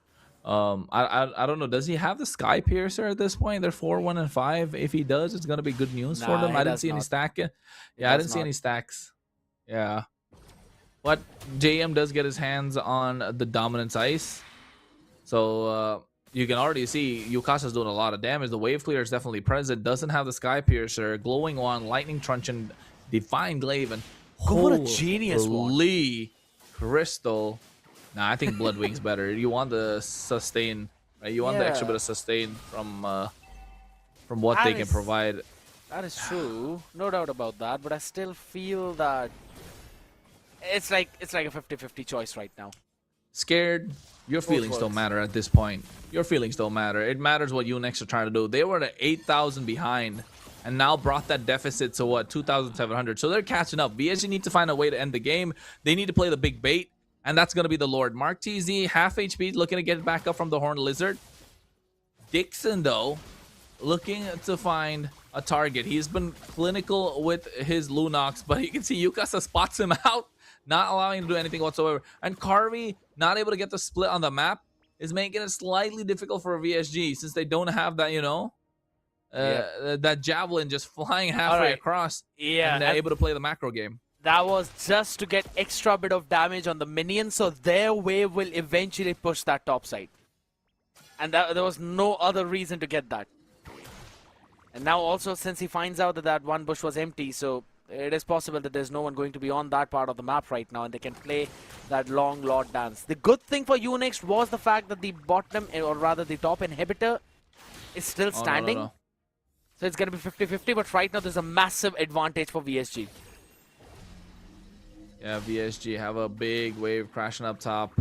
I don't know. Does he have the Sky Piercer at this point? They're 4-1 and 5. If he does, it's gonna be good news for them. I didn't see any stack. Yeah, I didn't see any stacks. Yeah, but JM does get his hands on the Dominance Ice, so you can already see Yukasa's doing a lot of damage. The Wave Clear is definitely present. Doesn't have the Sky Piercer, Glowing Wand, Lightning Truncheon, Divine Glaive, and What a genius one. Holy Crystal. Nah, I think Bloodwing's better. You want the sustain, right? You want the extra bit of sustain from what they can provide. That is true, no doubt about that. But I still feel that it's like a 50-50 choice right now. Scared. Your feelings don't matter at this point. Your feelings don't matter. It matters what Unix are trying to do. They were at 8,000 behind, and now brought that deficit to what, 2,700. So they're catching up. VSG need to find a way to end the game. They need to play the big bait. And that's going to be the Lord. Mark TZ, half HP, looking to get back up from the Horned Lizard. Dixon, though, looking to find a target. He's been clinical with his Lunox, but you can see Yukasa spots him out, not allowing him to do anything whatsoever. And Carvey, not able to get the split on the map, is making it slightly difficult for VSG, since they don't have that, you know, that javelin just flying halfway across. Yeah, and they're able to play the macro game. That was just to get extra bit of damage on the minions, so their wave will eventually push that top side. And there was no other reason to get that. And now also, since he finds out that that one bush was empty, so it is possible that there's no one going to be on that part of the map right now, and they can play that long Lord dance. The good thing for Unix was the fact that the bottom, or rather the top inhibitor, is still standing. No. So it's going to be 50-50, but right now there's a massive advantage for VSG. Yeah, VSG have a big wave crashing up top.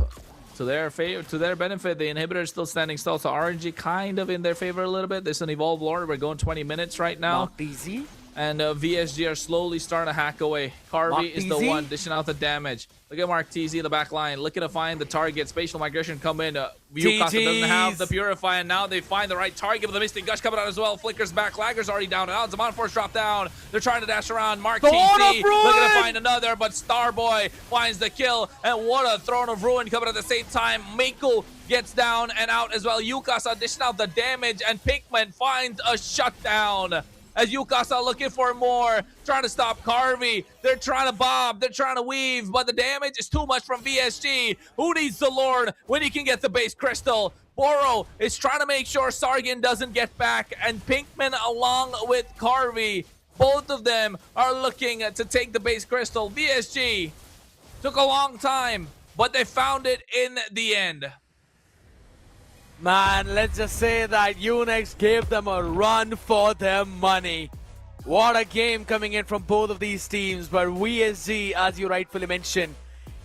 To their benefit, the inhibitor is still standing still. So RNG kind of in their favor a little bit. There's an Evolve Lord. We're going 20 minutes right now. Not easy. And VSG are slowly starting to hack away. Carvey is the one dishing out the damage. Look at Mark TZ in the back line, looking to find the target. Spatial migration come in. Yukasa doesn't have the Purify, and now they find the right target with the Mystic Gush coming out as well. Flickers back. Lagger's already down and out. Zaman Force drop down. They're trying to dash around. Mark TZ looking to find another, but Starboy finds the kill. And what a Throne of Ruin coming at the same time. Mako gets down and out as well. Yukasa dishing out the damage, and Pinkman finds a shutdown. as UCAS are looking for more, trying to stop Carvey. They're trying to bob, they're trying to weave, but the damage is too much from VSG. Who needs the Lord when he can get the base crystal? Boro is trying to make sure Sargin doesn't get back, and Pinkman along with Carvey, both of them are looking to take the base crystal. VSG took a long time, but they found it in the end. Man, let's just say that Unix gave them a run for their money. What a game coming in from both of these teams, but VSG, as you rightfully mentioned,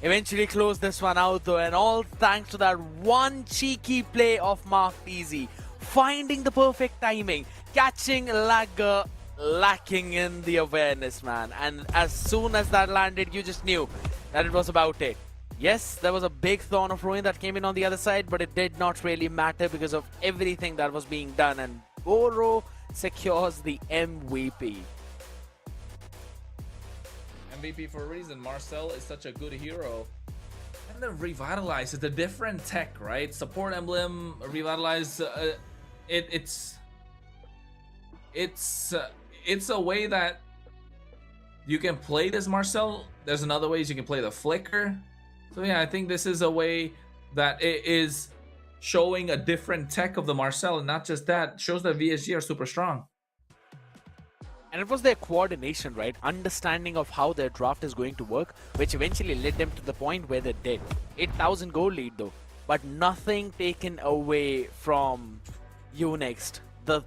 eventually closed this one out though, and all thanks to that one cheeky play of Mark Teasy, finding the perfect timing, catching Lagger, lacking in the awareness, man. And as soon as that landed, you just knew that it was about it. Yes, there was a big Thorn of Ruin that came in on the other side, but it did not really matter because of everything that was being done, and Boro secures the MVP. MVP for a reason. Marcel is such a good hero. And the Revitalize is a different tech, right? Support emblem, Revitalize, it's a way that you can play this Marcel. There's another ways you can play the Flicker. So yeah, I think this is a way that it is showing a different tech of the Marcel, and not just that, shows that VSG are super strong. And it was their coordination, right? Understanding of how their draft is going to work, which eventually led them to the point where they did. 8,000 goal lead though, but nothing taken away from Unix. The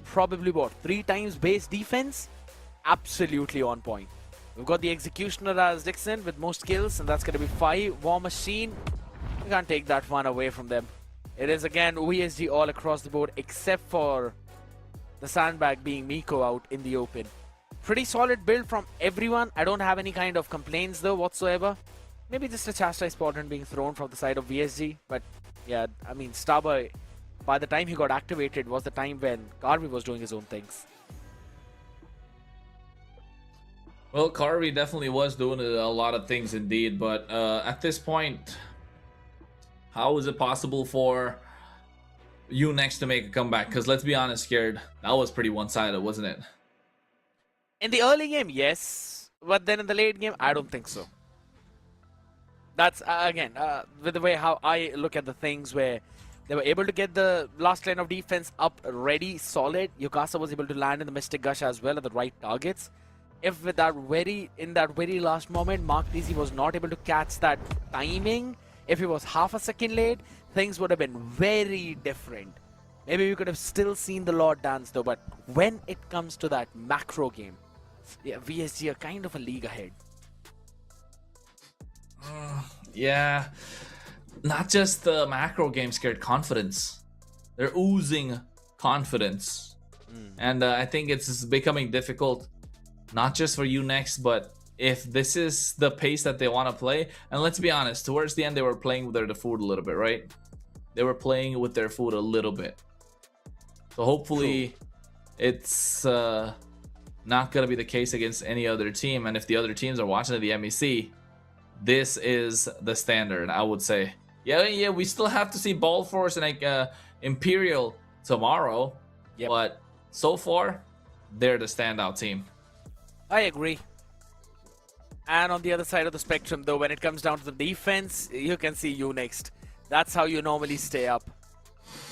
probably what, 3 times base defense? Absolutely on point. We've got the Executioner as Dixon with most kills, and that's going to be 5. War Machine, we can't take that one away from them. It is again VSG all across the board, except for the sandbag being Miko out in the open. Pretty solid build from everyone. I don't have any kind of complaints though whatsoever. Maybe just a chastise Squadron being thrown from the side of VSG. But yeah, I mean, Starboy, by the time he got activated, was the time when Carvey was doing his own things. Well, Carvey definitely was doing a lot of things indeed, but at this point, how is it possible for Unix to make a comeback? Because let's be honest, Scared, that was pretty one-sided, wasn't it? In the early game, yes. But then in the late game, I don't think so. That's, again, with the way how I look at the things, where they were able to get the last line of defense up ready, solid. Yukasa was able to land in the Mystic Gush as well at the right targets. If with that in that very last moment, Mark Teasy was not able to catch that timing, if he was half a second late, things would have been very different. Maybe we could have still seen the Lord dance though, but when it comes to that macro game, yeah, VSG are kind of a league ahead. Yeah, not just the macro game, Scared, confidence. They're oozing confidence. And I think it's becoming difficult, not just for Unix, but if this is the pace that they want to play. And let's be honest, towards the end they were playing with their food a little bit, right? They were playing with their food a little bit. So hopefully it's not going to be the case against any other team. And if the other teams are watching the MEC, this is the standard, I would say. Yeah, we still have to see Ball Force and like Imperial tomorrow. Yep. But so far, they're the standout team. I agree. And on the other side of the spectrum though, when it comes down to the defense, you can see Unix. That's how you normally stay up.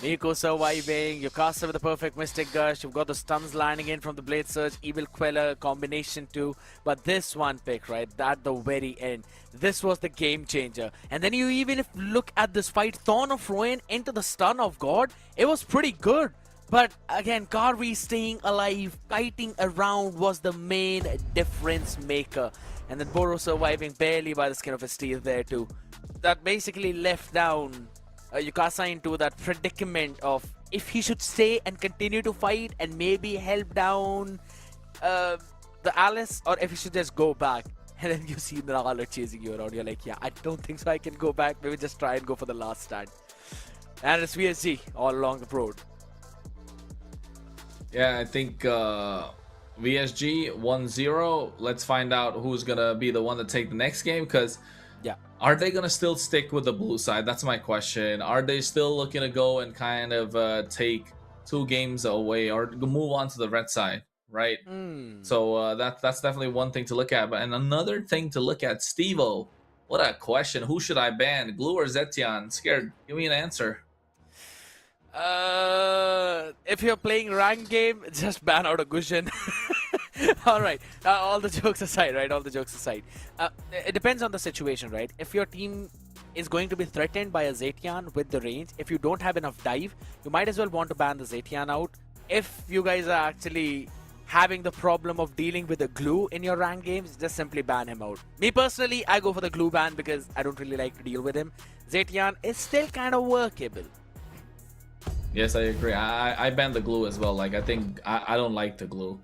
Miko surviving, Yukasa with the perfect Mystic Gush, you've got the stuns landing in from the Blade Surge, Evil Queller combination too. But this one pick, right, at the very end, this was the game changer. And then you even look at this fight, Thorn of Ruin into the Stun of God, it was pretty good. But again, Carvey staying alive, kiting around was the main difference maker. And then Boro surviving barely by the skin of his teeth there too. That basically left down Yukasa into that predicament of if he should stay and continue to fight and maybe help down the Alice, or if he should just go back. And then you see Nala chasing you around. You're like, yeah, I don't think so I can go back. Maybe just try and go for the last stand. And it's VSG all along the road. Yeah, I think VSG 1-0. Let's find out who's going to be the one to take the next game, because yeah, are they going to still stick with the blue side? That's my question. Are they still looking to go and kind of take 2 games away or move on to the red side? right? Hmm. So that's definitely one thing to look at. But and another thing to look at, Steve-O. What a question. Who should I ban? Glue or Zetian? Scared. Give me an answer. If you're playing ranked game, just ban out a Gushin. All right. All the jokes aside, right? All the jokes aside. It depends on the situation, right? If your team is going to be threatened by a Zetian with the range, if you don't have enough dive, you might as well want to ban the Zetian out. If you guys are actually having the problem of dealing with a glue in your ranked games, just simply ban him out. Me personally, I go for the glue ban because I don't really like to deal with him. Zetian is still kind of workable. Yes, I agree. I ban the glue as well. Like, I think I don't like the glue.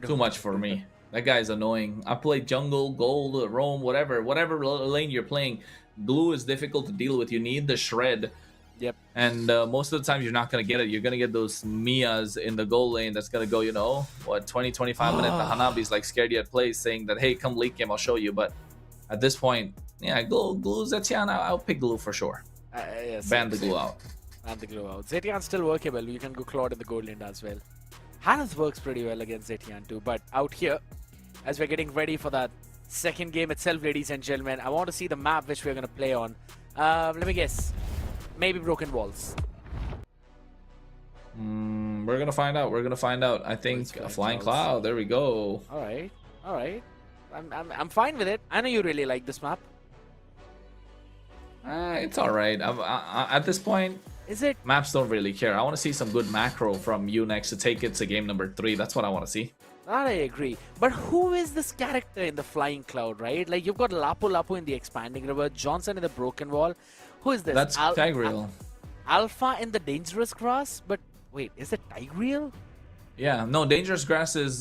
Too much for me. That guy's annoying. I play jungle, gold, roam, whatever lane you're playing. Glue is difficult to deal with. You need the shred. Yep. And most of the time you're not gonna get it. You're gonna get those Mias in the gold lane that's gonna go, 20-25 minutes. The Hanabi's like scared you at plays, saying that, hey, come late game, I'll show you. But at this point, yeah, glue Zetian, I'll pick glue for sure. Yes, Ban the glue out. Ban the glue out. Zetian's still workable. You can go Claude in the gold lane as well. Hanath works pretty well against Zetian too. But out here, as we're getting ready for that second game itself, ladies and gentlemen, I want to see the map which we're going to play on. Let me guess. Maybe Broken Walls. We're gonna find out. I think a Flying Cloud. There we go. All right. I'm fine with it. I know you really like this map. It's all right. At this point, Is it? maps don't really care. I want to see some good macro from you next to take it to game number 3. That's what I want to see. That I agree. But who is this character in the Flying Cloud, right? Like, you've got Lapu Lapu in the Expanding River, Johnson in the Broken Wall. Who is this? That's Tigreal. Alpha in the Dangerous Grass? But wait, is it Tigreal? Yeah, no, Dangerous Grass is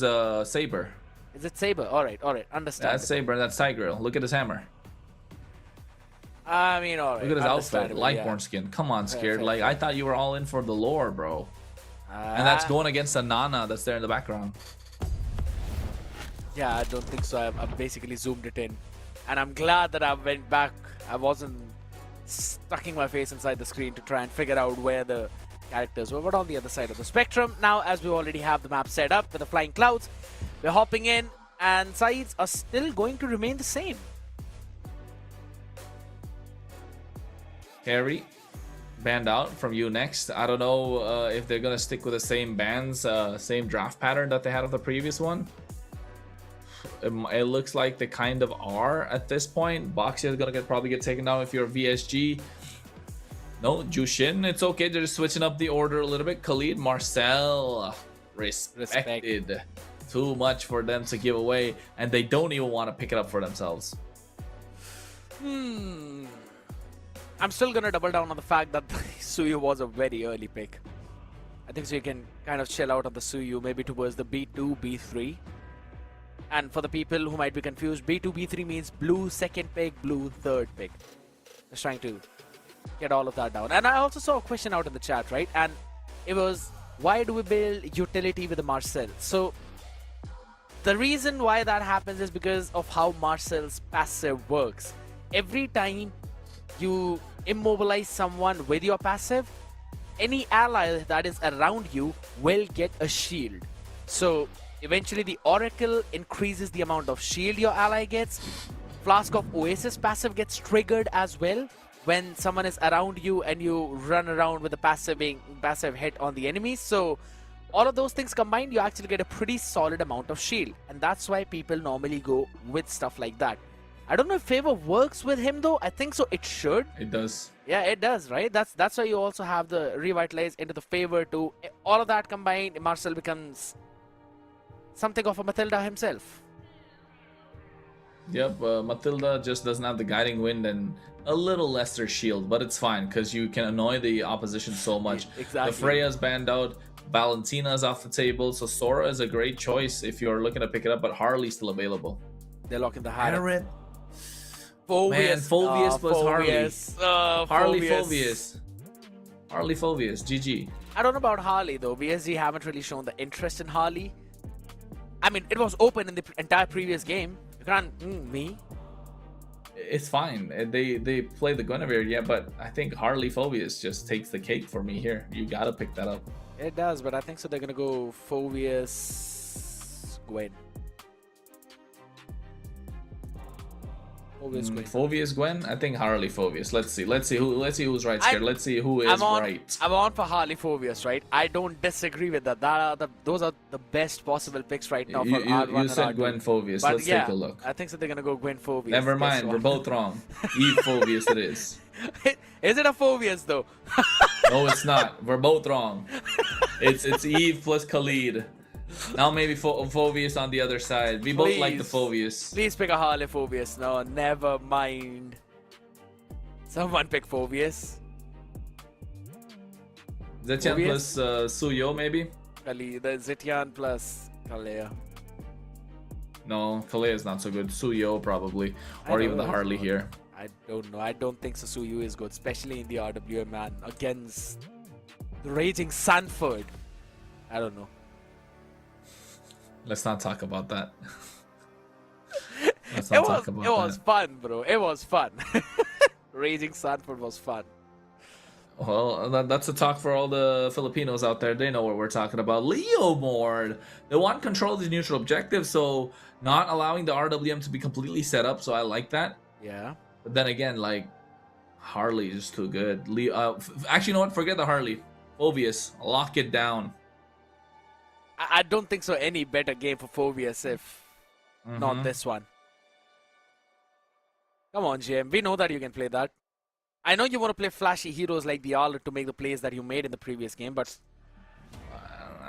Saber. Is it Saber? All right, understand. That's Saber, that's Tigreal. Look at his hammer. I mean, all right. Look at his outfit, understandable, Lightborn skin. Come on, Scared. fair, Like, fair. I thought you were all in for the lore, bro. And that's going against the Nana that's there in the background. Yeah, I don't think so. I've basically zoomed it in. And I'm glad that I went back. I wasn't stucking my face inside the screen to try and figure out where the characters were. But on the other side of the spectrum, now as we already have the map set up with the Flying Clouds, we're hopping in and sides are still going to remain the same. Harry, banned out from you next. I don't know if they're going to stick with the same bans, same draft pattern that they had of the previous one. It looks like they kind of are at this point. Boxia is gonna probably get taken down if you're VSG. No, Jushin, it's okay. They're just switching up the order a little bit. Khalid, Marcel, respected. Too much for them to give away, and they don't even want to pick it up for themselves. I'm still gonna double down on the fact that Suyu was a very early pick. I think so you can kind of chill out on the Suyu maybe towards the B2, B3. And for the people who might be confused, B2, B3 means blue second pick, blue third pick. Just trying to get all of that down. And I also saw a question out in the chat, right? And it was, why do we build utility with the Marcel? So the reason why that happens is because of how Marcel's passive works. Every time you immobilize someone with your passive, any ally that is around you will get a shield. So eventually the Oracle increases the amount of shield your ally gets. Flask of Oasis passive gets triggered as well when someone is around you and you run around with a passive hit on the enemy. So all of those things combined, you actually get a pretty solid amount of shield. And that's why people normally go with stuff like that. I don't know if Favor works with him though. I think so. It should. It does. Yeah, it does, right? That's why you also have the Revitalize into the Favor too. All of that combined, Marcel becomes something of a Matilda himself. Yep, Matilda just doesn't have the Guiding Wind and a little lesser shield, but it's fine because you can annoy the opposition so much. Exactly. The Freya's banned out, Valentina's off the table, so Sora is a great choice if you're looking to pick it up, but Harley's still available. They're locking the hat. Man, Phobius. Phobius plus Harley. Phobius. Harley Phobius, GG. I don't know about Harley though. VSG haven't really shown the interest in Harley. I mean, it was open in the entire previous game. You can't me. It's fine. They play the Guinevere, yeah, but I think Harley Phobius just takes the cake for me here. You gotta pick that up. It does, but I think so. They're gonna go Phobius. Gwen. Phoveus Gwen. Phoveus Gwen? I think Harley Phoveus. Let's see who's right here. Let's see who is right. I'm on for Harley Phoveus, right? I don't disagree with that. Those are the best possible picks right now for R1 You and said R2. Gwen Phoveus. But Let's yeah, take a look. I think so they're gonna go Gwen Phoveus. Never Guess mind, we're what? both wrong. Eve Phoveus it is. Is it a Phoveus though? No, it's not. We're both wrong. It's Eve plus Khalid. Now maybe Phoveus on the other side. We both like the Phoveus. Please pick a Harley Phoveus. No, never mind. Someone pick Phoveus. Zetian Phoveus? plus Suyo maybe? Kali, the Zitian plus Kalea. No, Kalea is not so good. Suyo probably. I Or know, even the that's Harley not- here. I don't know. I don't think Suyu is good, especially in the RWM, man. Against the Raging Sanford. I don't know. Let's not talk about that. Let's It not talk about was that. fun, bro. It was fun. Raging Sanford was fun. Well, that's a talk for all the Filipinos out there. They know what we're talking about. Leo Mord. They want control of the neutral objective, so not allowing the RWM to be completely set up, so I like that. Yeah. But then again, like, Harley is just too good. Actually, you know what? Forget the Harley. Phoveus, lock it down. I don't think so any better game for Phoveus if not this one. Come on, JM. We know that you can play that. I know you want to play flashy heroes like the Arlet to make the plays that you made in the previous game, but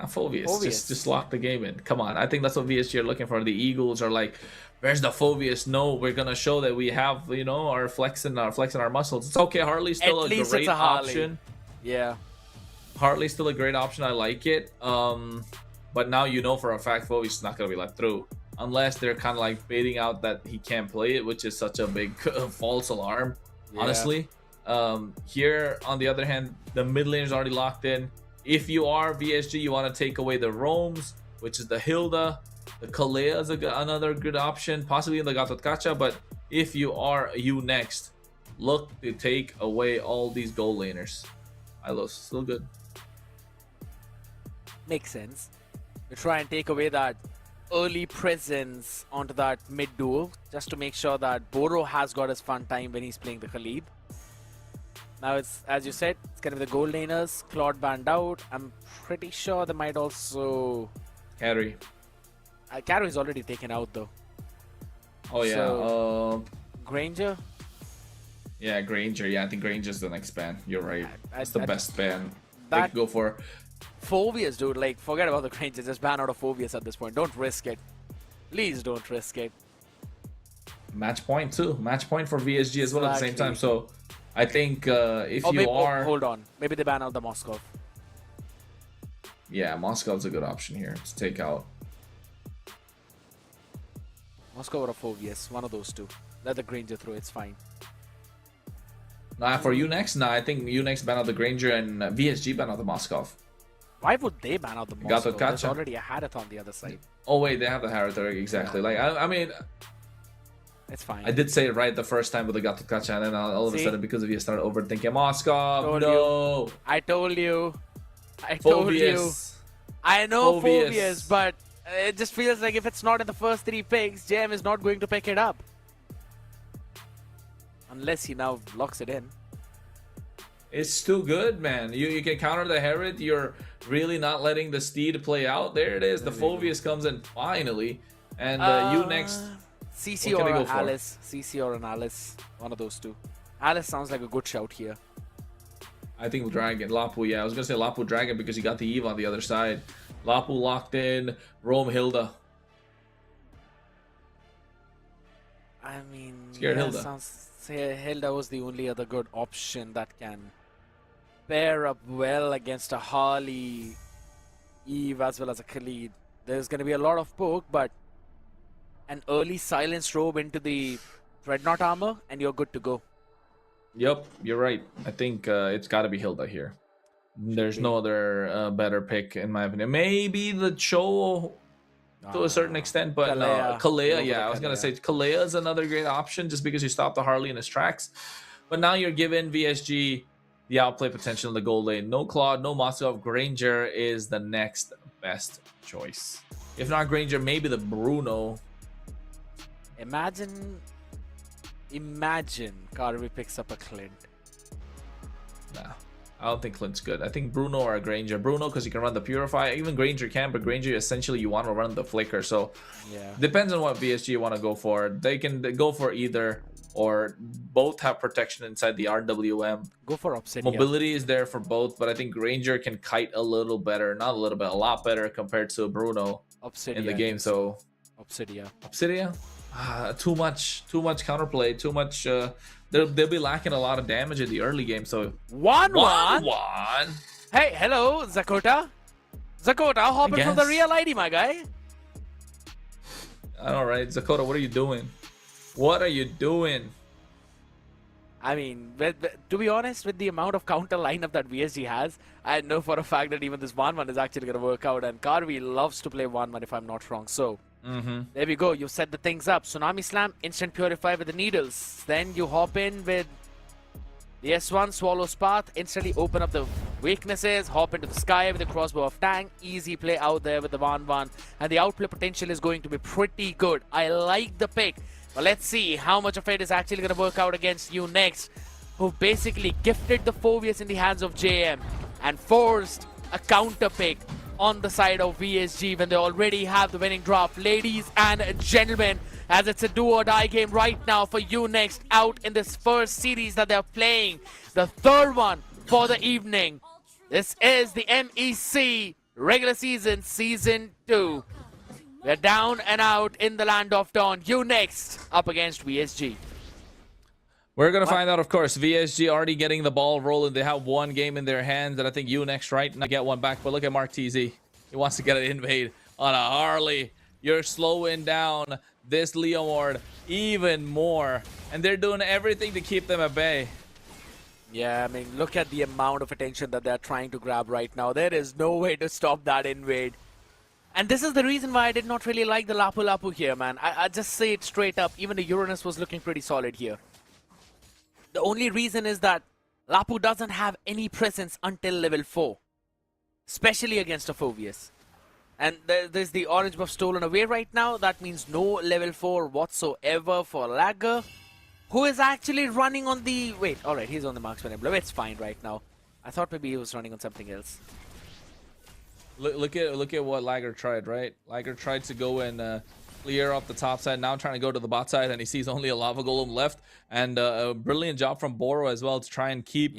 Phoveus. Just lock the game in. Come on. I think that's what VSG are looking for. The Eagles are like, where's the Phoveus? No, we're gonna show that we have, our flexing our muscles. It's okay. Harley's still At a least great it's a Harley. option. yeah. Harley's still a great option. I like it. But now you know for a fact Phoveus is not gonna be let through unless they're kind of like baiting out that he can't play it, which is such a big false alarm. Yeah. Honestly. Here on the other hand, the mid lane is already locked in. If you are VSG, you want to take away the Roams, which is the Hilda. The Kalea is another good option, possibly in the Gatotkacha. But if you are you next, look to take away all these goal laners. Ilos, still good. Makes sense. To try and take away that early presence onto that mid duo, just to make sure that Boro has got his fun time when he's playing the Khalid. Now it's, as you said, it's kind of the gold laners, Claude banned out. I'm pretty sure they might also... Carry. Caro is already taken out though. Oh yeah. So- Granger? Yeah, Granger. Yeah, I think Granger's the next ban. You're right. That's the best ban they that- could go for. Phoveus, dude. Like, forget about the Granger. Just ban out of Phoveus at this point. Don't risk it. Please don't risk it. Match point too. Match point for VSG as well at the same time. Exactly. So I think if Maybe, you are... hold on. Maybe they ban out the Moskov. Yeah, Moscow's a good option here to take out. Moskov or a Phoveus. One of those two. Let the Granger through. It's fine. Nah, for you next, I think you next ban out the Granger and VSG ban out the Moskov. Why would they ban out the Got the Moskov? There's Kacha. already a Hadith on the other side. Oh wait, they have the Harritor, exactly. Like I mean, It's fine. I did say it right the first time with the Gatotkacha, and then all of a See? sudden because of you started overthinking Moskov. Told No, I told you. I told you. Phoveus. I know Phoveus. Phoveus, but it just feels like if it's not in the first 3 picks, JM is not going to pick it up. Unless he now locks it in. It's too good, man. You can counter the Herod. You're really not letting the Steed play out. There it is. The Phoveus comes in finally, and you next. CC What can or they an go for? Alice. CC or an Alice. One of those two. Alice sounds like a good shout here. I think Dragon, Lapu. Yeah, I was gonna say Lapu Dragon because you got the Eve on the other side. Lapu locked in. Rome Hilda. I mean, Scared Hilda. Hilda was the only other good option that can pair up well against a Harley, Eve, as well as a Khalid. There's going to be a lot of poke, but an early silence robe into the Dreadnought armor, and you're good to go. Yep, you're right. I think it's got to be Hilda here. There's no other better pick in my opinion. Maybe the Cho to a certain extent, but Kalea. Kalea, yeah, I was Kalea. gonna say Kalea is another great option just because you stop the Harley in his tracks. But now you're giving VSG the outplay potential in the gold lane. No Claude, no Moskov. Granger is the next best choice. If not Granger, maybe the Bruno. Imagine Karvi picks up a Clint. Nah, I don't think Clint's good. I think Bruno or Granger. Bruno because he can run the Purify. Even Granger can, but Granger essentially you want to run the Flicker. So yeah, depends on what VSG you want to go for. They can go for either or. Both have protection inside the RWM. Go for Obsidian. Mobility is there for both, but I think Granger can kite a little better. Not a little bit, a lot better compared to Bruno Obsidian in the game. So Obsidian. Too much counterplay. Too much. They'll be lacking a lot of damage in the early game. So 1-1. Hey, hello, Zakota. Hop in from the real ID, my guy. All right, Zakota, what are you doing? What are you doing? I mean, to be honest, with the amount of counter lineup that VSG has, I know for a fact that even this 1-1 is actually going to work out. And Karvi loves to play 1-1 if I'm not wrong. So, there we go. You set the things up. Tsunami Slam, Instant Purify with the needles. Then you hop in with the S1, Swallow's Path. Instantly open up the weaknesses. Hop into the sky with the Crossbow of Tang. Easy play out there with the 1-1. And the outplay potential is going to be pretty good. I like the pick. But let's see how much of it is actually going to work out against you next, who basically gifted the Phoveus in the hands of JM and forced a counter pick on the side of VSG when they already have the winning draft. Ladies and gentlemen, as it's a do-or-die game right now for you next out in this first series that they're playing, the third one for the evening. This is the MEC regular season, season 2. We're down and out in the land of Dawn. You next, up against VSG. We're going to find out, of course. VSG already getting the ball rolling. They have one game in their hands, and I think you next right now get one back. But look at Mark TZ. He wants to get an invade on a Harley. You're slowing down this Leo Ward even more. And they're doing everything to keep them at bay. Yeah, I mean, look at the amount of attention that they're trying to grab right now. There is no way to stop that invade. And this is the reason why I did not really like the Lapu Lapu here, man. I just say it straight up. Even the Uranus was looking pretty solid here. The only reason is that Lapu doesn't have any presence until level 4. Especially against a Phoveus. And there's the orange buff stolen away right now. That means no level 4 whatsoever for Lagger. Who is actually running on the... Wait, alright, he's on the Marksman Emblem. It's fine right now. I thought maybe he was running on something else. Look at what Lager tried, right? Lager tried to go and clear up the top side. Now trying to go to the bot side, and he sees only a lava golem left. And a brilliant job from Boro as well to try and keep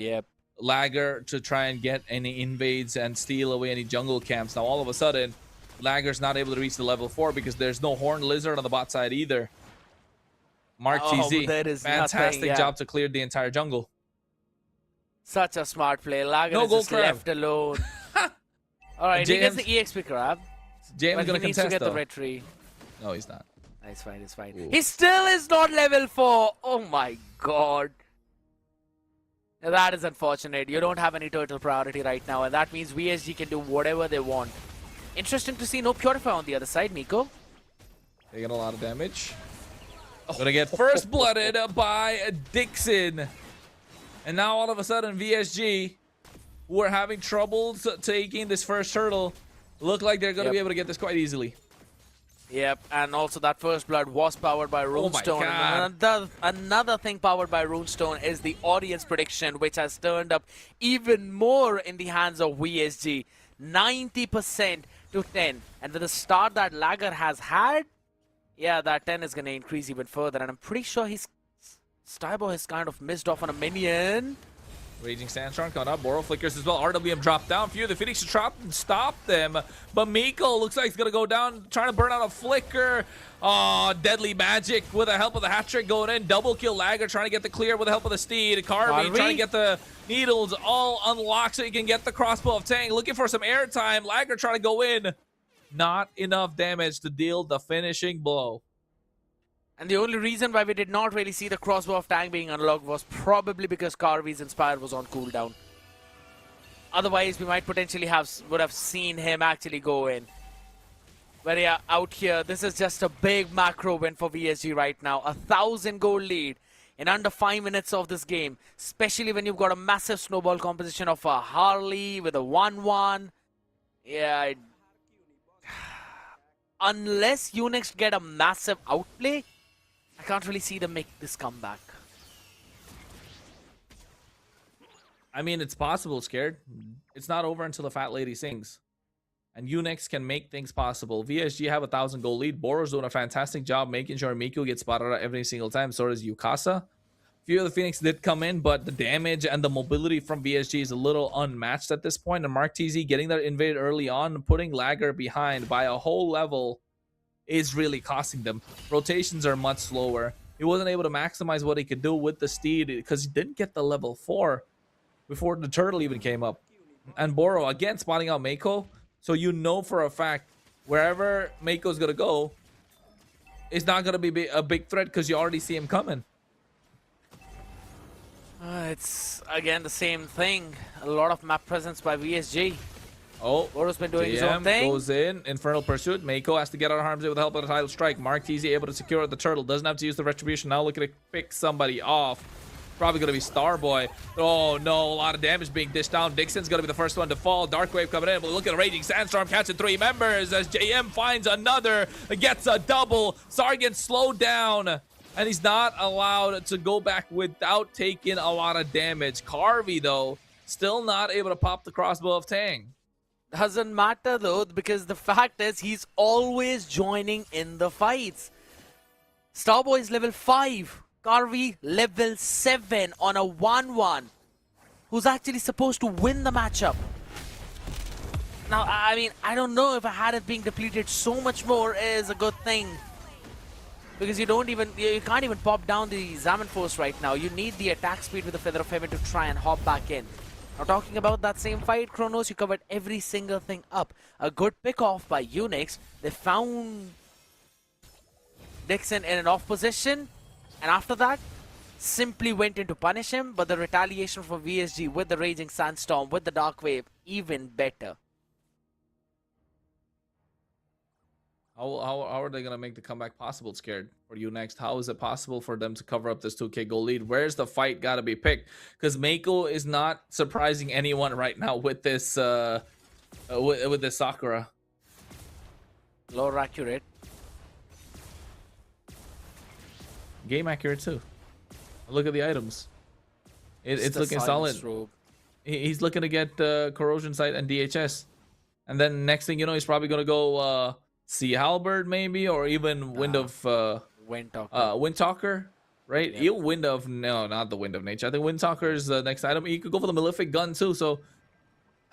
Lager to try and get any invades and steal away any jungle camps. Now all of a sudden, Lager's not able to reach the level 4 because there's no Horned Lizard on the bot side either. Mark TZ, fantastic job to clear the entire jungle. Such a smart play. Lager is just left alone. Alright, he gets the EXP grab. James gonna needs contest to get though. the red tree. No, he's not. It's fine, it's fine. Ooh. He still is not level 4. Oh my god. That is unfortunate. You don't have any turtle priority right now, and that means VSG can do whatever they want. Interesting to see no Purify on the other side, Miko. Taking a lot of damage. Gonna get first blooded by Dixon. And now all of a sudden VSG, who are having troubles taking this first turtle, look like they're going to be able to get this quite easily. Yep, and also that first blood was powered by Runestone. Oh and another thing powered by Runestone is the audience prediction, which has turned up even more in the hands of VSG. 90% to 10. And with the start that Lager has had, yeah, that 10 is going to increase even further. And I'm pretty sure Stybo has kind of missed off on a minion. Raging Sandstorm coming up. Boro flickers as well. RWM dropped down. Few of the Phoenix trapped and stopped them. But Miko looks like he's going to go down, trying to burn out a flicker. Oh, Deadly Magic with the help of the hat trick going in. Double kill Lager trying to get the clear with the help of the Steed. Carby trying to get the needles all unlocked so he can get the crossbow of Tang. Looking for some airtime. Lager trying to go in. Not enough damage to deal the finishing blow. And the only reason why we did not really see the crossbow of Tang being unlocked was probably because Carvy's Inspire was on cooldown. Otherwise, we might potentially would have seen him actually go in. But yeah, out here, this is just a big macro win for VSG right now. 1,000 gold lead. in under 5 minutes of this game, especially when you've got a massive snowball composition of a Harley with a 1-1. Yeah, unless Unix get a massive outplay, I can't really see them make this comeback. I mean, it's possible, Scared. It's not over until the fat lady sings. And Unix can make things possible. VSG have a 1,000 goal lead. Boro's doing a fantastic job making sure Miku gets spotted out every single time. So does Yukasa. Few of the Phoenix did come in, but the damage and the mobility from VSG is a little unmatched at this point. And Mark TZ getting that invade early on, putting Lagger behind by a whole level is really costing them. Rotations are much slower. He wasn't able to maximize what he could do with the Steed because he didn't get the level 4 before the Turtle even came up. And Boro, again, spotting out Mako. So you know for a fact, wherever Mako's going to go, it's not going to be a big threat because you already see him coming. It's, again, the same thing. A lot of map presence by VSG. Oh, Boro's been doing his own thing. Goes in. Infernal Pursuit. Mako has to get out of harm's way with the help of the Tidal Strike. Mark TZ able to secure the Turtle. Doesn't have to use the Retribution. Now looking to pick somebody off. Probably going to be Starboy. Oh, no. A lot of damage being dished down. Dixon's going to be the first one to fall. Darkwave coming in. But look at the Raging Sandstorm catching 3 members as JM finds another. Gets a double. Sargon slowed down. And he's not allowed to go back without taking a lot of damage. Carvey, though, still not able to pop the crossbow of Tang. Doesn't matter, though, because the fact is he's always joining in the fights. Starboy is level 5. Carvey level 7 on a 1-1, who's actually supposed to win the matchup. Now, I mean, I don't know if I had it being depleted so much more is a good thing. Because you can't even pop down the Zaman Force right now. You need the attack speed with the Feather of Heaven to try and hop back in. Now, talking about that same fight, Kronos, you covered every single thing up. A good pick off by Unix. They found Dixon in an off position. And after that, simply went in to punish him, but the retaliation from VSG with the Raging Sandstorm, with the Dark Wave, even better. How are they going to make the comeback possible, Scared, for you next? How is it possible for them to cover up this 2K goal lead? Where's the fight got to be picked? Because Mako is not surprising anyone right now with this with this Sakura. Lower accurate. Game accurate too. Look at the items. It's looking solid. He's looking to get Corrosion Sight and DHS. And then next thing you know, he's probably going to go Sea Halberd maybe, or even Wind Talker, right? Yeah. No, not the Wind of Nature. I think Wind Talker is the next item. You could go for the Malefic Gun too. So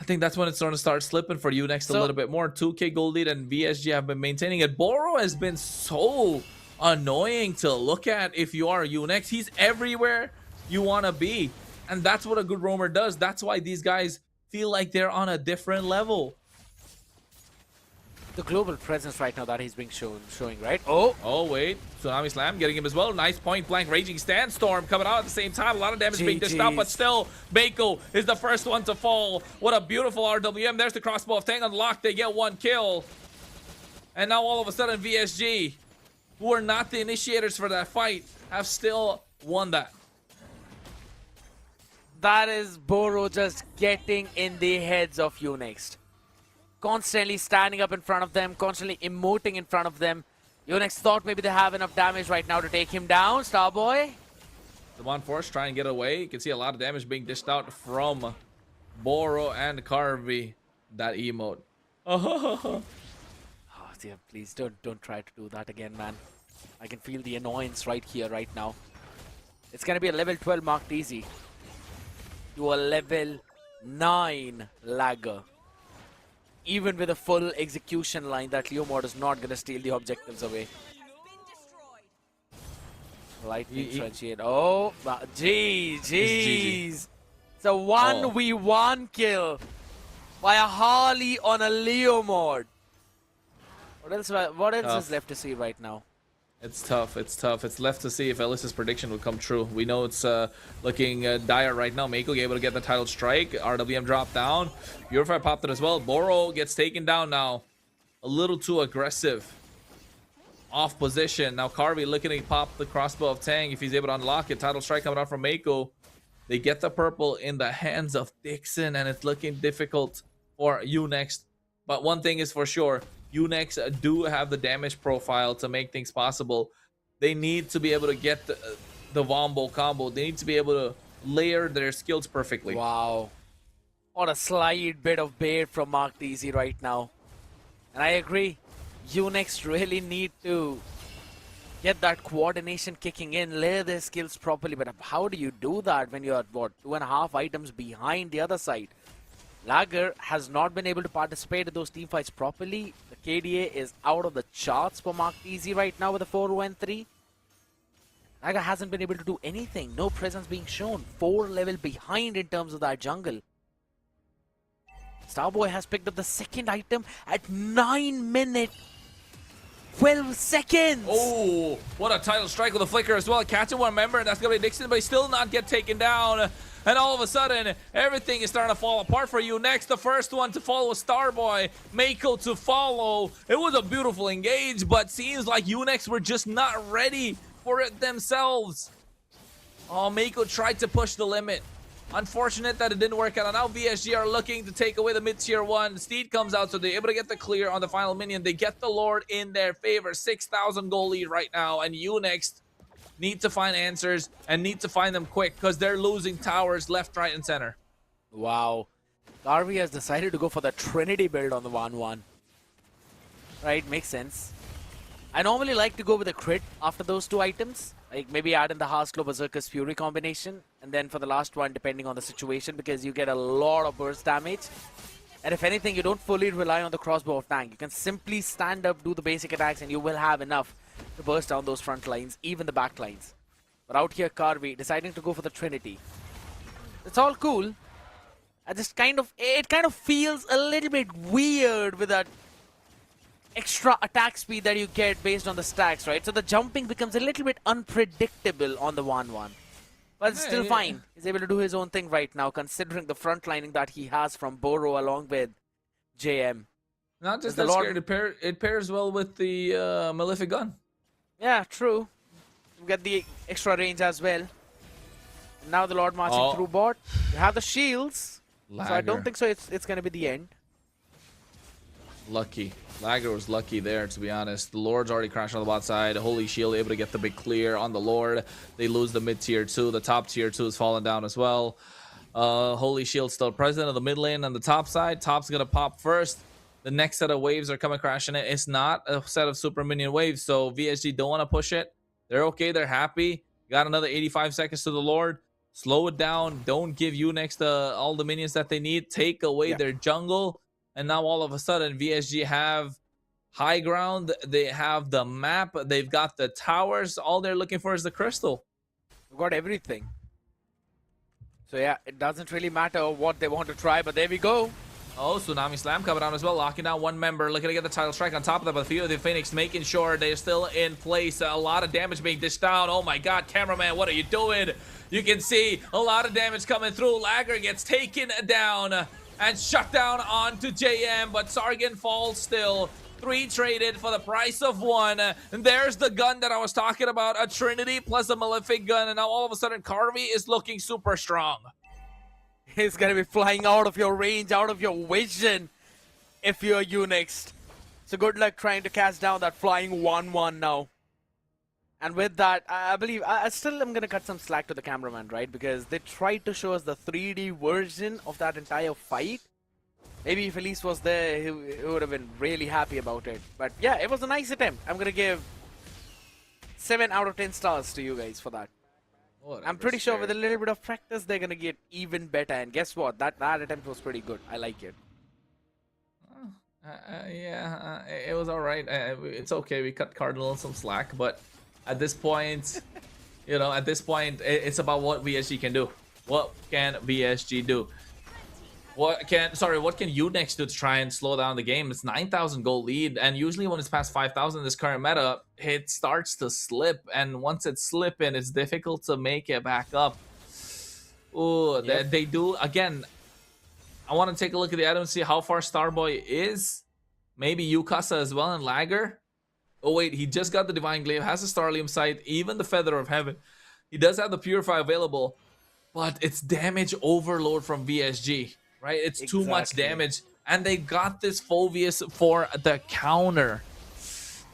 I think that's when it's going to start slipping for you next a little bit more. 2K gold lead and VSG have been maintaining it. Boro has been so annoying to look at if you are Unix. He's everywhere you want to be, and that's what a good roamer does. That's why these guys feel like they're on a different level. The global presence right now that he's being showing, right? Oh, wait, Tsunami Slam getting him as well. Nice point blank Raging Sandstorm coming out at the same time. A lot of damage being dished out, but still Mako is the first one to fall. What a beautiful RWM. There's the crossbow of Tang unlocked. They get 1 kill, and now all of a sudden VSG, who are not the initiators for that fight, have still won that. That is Boro just getting in the heads of Unix. Constantly standing up in front of them, constantly emoting in front of them. Unix thought maybe they have enough damage right now to take him down. Starboy. Demon Force trying to get away. You can see a lot of damage being dished out from Boro and Carvey. That emote. Oh dear, please don't try to do that again, man. I can feel the annoyance right here, right now. It's gonna be a level 12 marked easy to a level 9 lagger. Even with a full execution line, that Leomord is not gonna steal the objectives away. Lightning Trenchant. Oh, jeez. It's a 1v1 kill by a Harley on a Leomord. What else is left to see right now? It's tough. It's left to see if Ellis's prediction will come true. We know it's looking dire right now. Mako able to get the title strike. RWM dropped down. Purify popped it as well. Boro gets taken down now. A little too aggressive off position. Now Carvey looking to pop the crossbow of Tang if he's able to unlock it. Title strike coming out from Mako. They get the purple in the hands of Dixon, and it's looking difficult for Unext. But one thing is for sure, Unext do have the damage profile to make things possible. They need to be able to get the Wombo combo. They need to be able to layer their skills perfectly. Wow. What a slight bit of bait from Mark DZ right now. And I agree. Unext really need to get that coordination kicking in, layer their skills properly. But how do you do that when you're, what, 2.5 items behind the other side? Lager has not been able to participate in those team fights properly. The KDA is out of the charts for Mark DZ right now with a 4-0-3. Lager hasn't been able to do anything. No presence being shown. 4 level behind in terms of that jungle. Starboy has picked up the second item at 9 minutes. 12 seconds! Oh, what a title strike with a flicker as well. Catching one member, and that's going to be Dixon, but he still not get taken down. And all of a sudden, everything is starting to fall apart for you. Next, the first one to follow was Starboy. Mako to follow. It was a beautiful engage, but seems like Unext were just not ready for it themselves. Oh, Mako tried to push the limit. Unfortunate that it didn't work out. And now VSG are looking to take away the mid-tier 1. Steed comes out, so they're able to get the clear on the final minion. They get the Lord in their favor. 6,000 goal lead right now. And Unext need to find answers and need to find them quick because they're losing towers left, right, and center. Wow. Garvey has decided to go for the Trinity build on the 1-1. Right, makes sense. I normally like to go with a crit after those 2 items. Like maybe add in the Hearthclaw Berserker's Fury combination. And then for the last one, depending on the situation, because you get a lot of burst damage. And if anything, you don't fully rely on the crossbow of Tang. You can simply stand up, do the basic attacks, and you will have enough to burst down those front lines, even the back lines. But out here, Karvi deciding to go for the Trinity. It's all cool. It kind of feels a little bit weird with that extra attack speed that you get based on the stacks, right? So the jumping becomes a little bit unpredictable on the 1-1. But it's still fine. He's able to do his own thing right now, considering the front lining that he has from Boro along with JM. Not just that scared, it pairs well with the Malefic gun. Yeah, true. You get the extra range as well. And now the Lord marching through bot. You have the shields. Lager. So I don't think so it's going to be the end. Lucky. Lager was lucky there, to be honest. The Lord's already crashed on the bot side. Holy Shield able to get the big clear on the Lord. They lose the mid tier 2. The top tier 2 is falling down as well. Holy Shield still present on the mid lane on the top side. Top's going to pop first. The next set of waves are coming crashing in. It's not a set of super minion waves, so VSG don't want to push it. They're okay. They're happy. Got another 85 seconds to the Lord. Slow it down. Don't give Unext all the minions that they need. Take away their jungle. And now all of a sudden, VSG have high ground. They have the map. They've got the towers. All they're looking for is the crystal. We've got everything. So yeah, it doesn't really matter what they want to try, but there we go. Oh, Tsunami Slam coming down as well, locking down one member, looking to get the title strike on top of that, but the Phoenix making sure they're still in place. A lot of damage being dished down. Oh my god, cameraman, what are you doing? You can see a lot of damage coming through. Lager gets taken down and shut down onto JM, but Sargon falls still. 3 traded for the price of 1. And there's the gun that I was talking about, a Trinity plus a Malefic gun, and now all of a sudden Carvey is looking super strong. He's gonna be flying out of your range, out of your vision if you're Unext. So good luck trying to catch down that flying 1-1 now. And with that, I believe, I still am gonna cut some slack to the cameraman, right? Because they tried to show us the 3D version of that entire fight. Maybe if Elise was there, he would have been really happy about it. But yeah, it was a nice attempt. I'm gonna give 7 out of 10 stars to you guys for that. Whatever, I'm pretty sure with a little bit of practice, they're gonna get even better. And guess what? That attempt was pretty good. I like it. It was all right. It's okay. We cut Cardinal some slack, but at this point, it's about what VSG can do. What can VSG do? What can Unext do to try and slow down the game? It's 9,000 goal lead, and usually when it's past 5,000 in this current meta, it starts to slip, and once it's slipping, it's difficult to make it back up. Ooh, they do again. I want to take a look at the item, see how far Starboy is. Maybe Yukasa as well and Lager. Oh wait, he just got the Divine Glaive, has the Starlium Sight, even the Feather of Heaven. He does have the Purify available, but it's damage overload from VSG, right? It's too much damage, and they got this Phoveus for the counter.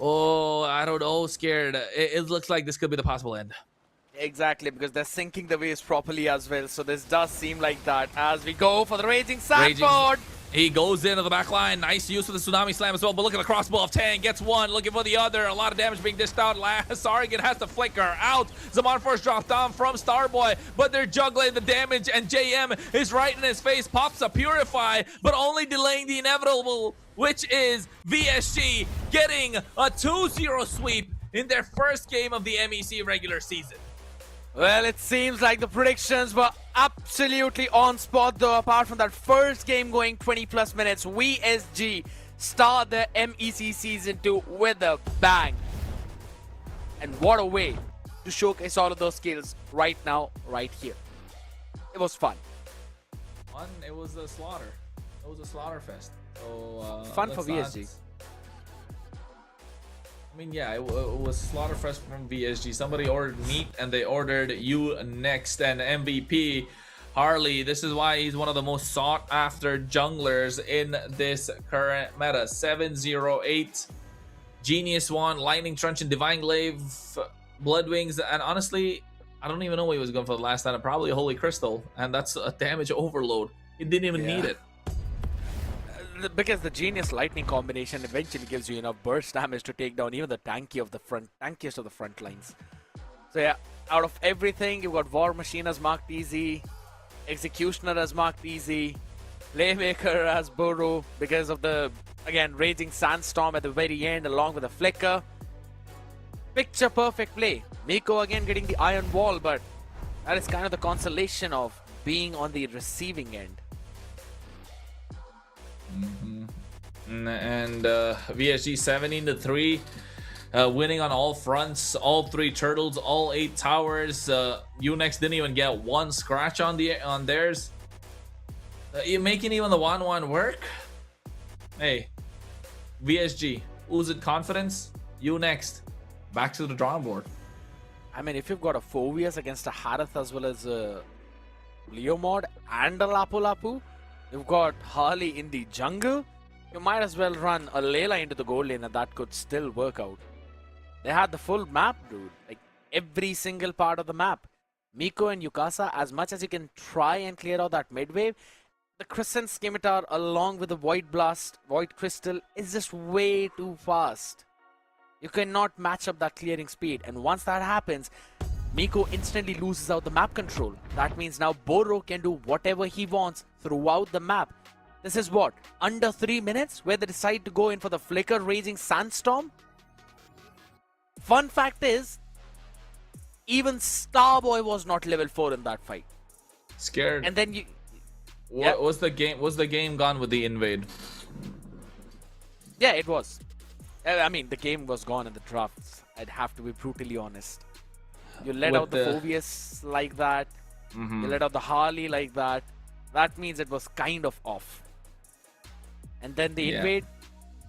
Oh, I don't know, scared. It looks like this could be the possible end. Exactly, because they're syncing the waves properly as well. So this does seem like that as we go for the Raging Sandford. He goes into the back line. Nice use of the Tsunami Slam as well. But look at the crossbow of 10. Gets one. Looking for the other. A lot of damage being dished out. Sargon has to flicker out. Zaman first dropped down from Starboy. But they're juggling the damage. And JM is right in his face. Pops a Purify. But only delaying the inevitable, which is VSG getting a 2-0 sweep in their first game of the MEC regular season. Well, it seems like the predictions were absolutely on spot, though. Apart from that first game going 20+ minutes, VSG start the MEC Season 2 with a bang. And what a way to showcase all of those skills right now, right here. It was fun. It was a slaughter. It was a slaughter fest. So, fun for VSG. I mean, yeah, it was Slaughterfest from VSG. Somebody ordered meat and they ordered you next. And MVP Harley, this is why he's one of the most sought after junglers in this current meta. 708 Genius Wand, Lightning Truncheon, Divine Glaive, Blood Wings, and honestly, I don't even know what he was going for the last time. Probably a Holy Crystal, and that's a damage overload. He didn't even need it. Because the Genius Lightning combination eventually gives you enough burst damage to take down even the tankiest of the front lines. So yeah, out of everything, you've got War Machine as marked easy, Executioner as marked easy, Playmaker as Burrow because of the, again, Raging Sandstorm at the very end along with the Flicker. Picture perfect play. Miko again getting the Iron Wall, but that is kind of the consolation of being on the receiving end. And VSG 17-3, winning on all fronts, all 3 turtles, all 8 towers. Unex didn't even get one scratch on theirs. Making even the 1-1 work. Hey, VSG, who's it confidence? You next. Back to the drawing board. I mean, if you've got a Phoveus against a Harith as well as a Leomord and a Lapu Lapu, you've got Harley in the jungle. You might as well run a Layla into the gold lane and that could still work out. They had the full map, dude. Like, every single part of the map. Miko and Yukasa, as much as you can try and clear out that mid wave, the Crescent Scimitar along with the Void Blast, Void Crystal is just way too fast. You cannot match up that clearing speed. And once that happens, Miko instantly loses out the map control. That means now Boro can do whatever he wants throughout the map. This is what? Under 3 minutes where they decide to go in for the Flicker Raging Sandstorm? Fun fact is, even Starboy was not level 4 in that fight. Scared. And then you... What was the game? Was the game gone with the invade? Yeah, it was. I mean, the game was gone in the drafts. I'd have to be brutally honest. You let out the Phoveus like that. You let out the Harley like that. That means it was kind of off. And then the invade,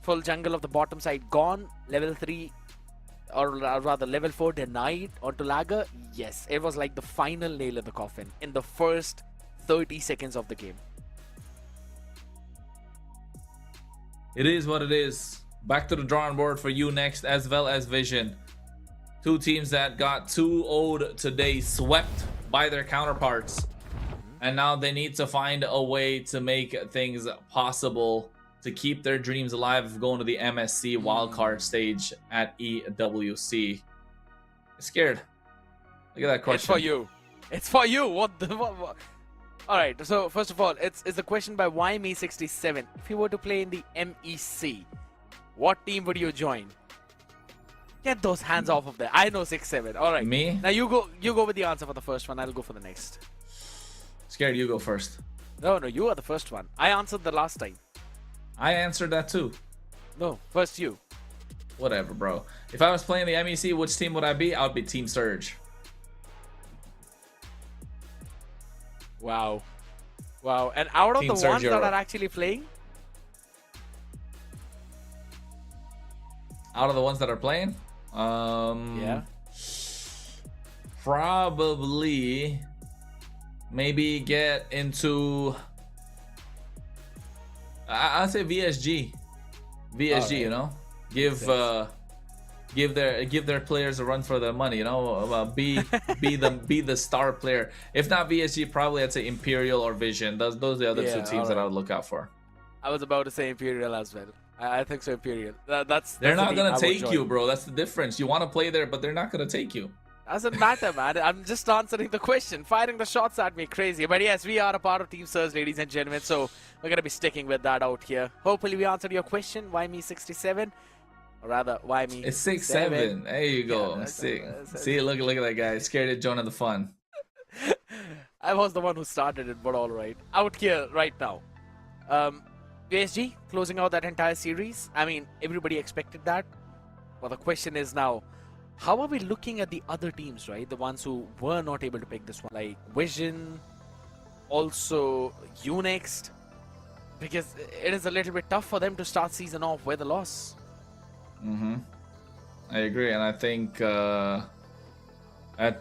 full jungle of the bottom side gone. Level 3, or rather level 4 denied onto Lager. Yes, it was like the final nail in the coffin in the first 30 seconds of the game. It is what it is. Back to the drawing board for you next, as well as Vision. 2 teams that got 2-0'd today, swept by their counterparts. And now they need to find a way to make things possible to keep their dreams alive of going to the MSC wildcard stage at EWC. I'm scared. Look at that question. It's for you. It's for you. What? Alright, so first of all, it's a question by YME67. If you were to play in the MEC, what team would you join? Get those hands off of there. I know 6-7. Alright. Me? Now you go with the answer for the first one. I'll go for the next. Scared, you go first. No, you are the first one. I answered the last time. I answered that too. No, first you. Whatever, bro. If I was playing the MEC, which team would I be? I would be Team Surge. Wow. And out of Team the ones Surge that Euro. are actually playing? out of the ones that are playing, Yeah. probably maybe get into. I'd say VSG. VSG, you know, give their players a run for their money. You know, be the star player. If not VSG, probably I'd say Imperial or Vision. Those are the other two teams that I would look out for. I was about to say Imperial as well. I think so, Imperial. They're not the gonna team I would take join. you, bro. That's the difference. You want to play there, but they're not gonna take you. Doesn't matter, man. I'm just answering the question, firing the shots at me crazy. But yes, we are a part of Team Surge, ladies and gentlemen, so we're going to be sticking with that out here. Hopefully we answered your question. Why me 67? Or rather, why me It's 6-7. There you go. Yeah, See, look at that guy. Scared to join the fun. I was the one who started it, but all right. Out here right now. PSG closing out that entire series. I mean, everybody expected that. But the question is now, how are we looking at the other teams, right? The ones who were not able to pick this one, like Vision, also Unext, because it is a little bit tough for them to start season off with a loss. I agree, and I think at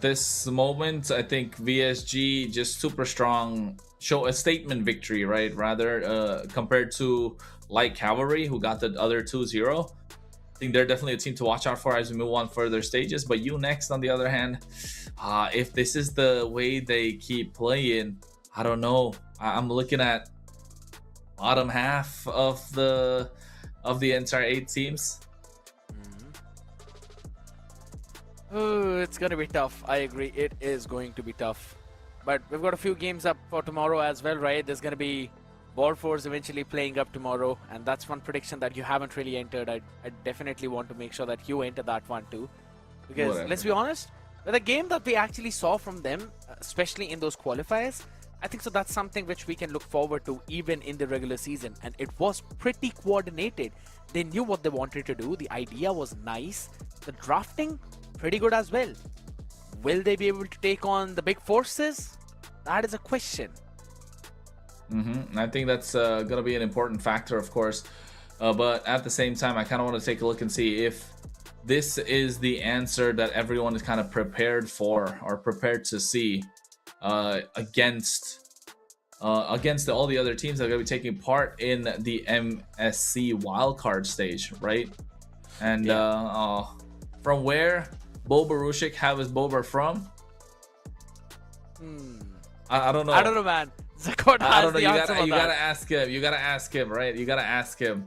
this moment, I think VSG just super strong, show a statement victory, right? Rather compared to Light Cavalry, who got the other 2-0. I think they're definitely a team to watch out for as we move on further stages. But Unext, on the other hand, if this is the way they keep playing, I don't know. I'm looking at bottom half of the entire 8 teams. Oh, it's going to be tough. I agree. It is going to be tough. But we've got a few games up for tomorrow as well, right? There's going to be Ball Force eventually playing up tomorrow, and that's one prediction that you haven't really entered. I definitely want to make sure that you enter that one too. Because let's be honest, with the game that we actually saw from them, especially in those qualifiers, I think so that's something which we can look forward to even in the regular season. And it was pretty coordinated. They knew what they wanted to do. The idea was nice. The drafting, pretty good as well. Will they be able to take on the big forces? That is a question. I think that's going to be an important factor, of course. But at the same time, I kind of want to take a look and see if this is the answer that everyone is kind of prepared for or prepared to see against all the other teams that are going to be taking part in the MSC wildcard stage, right? And from where Boba Rushik have his Boba from? I don't know. I don't know, man. Zakota I don't know. has the answer for You that. gotta ask him. You gotta ask him, right? You gotta ask him.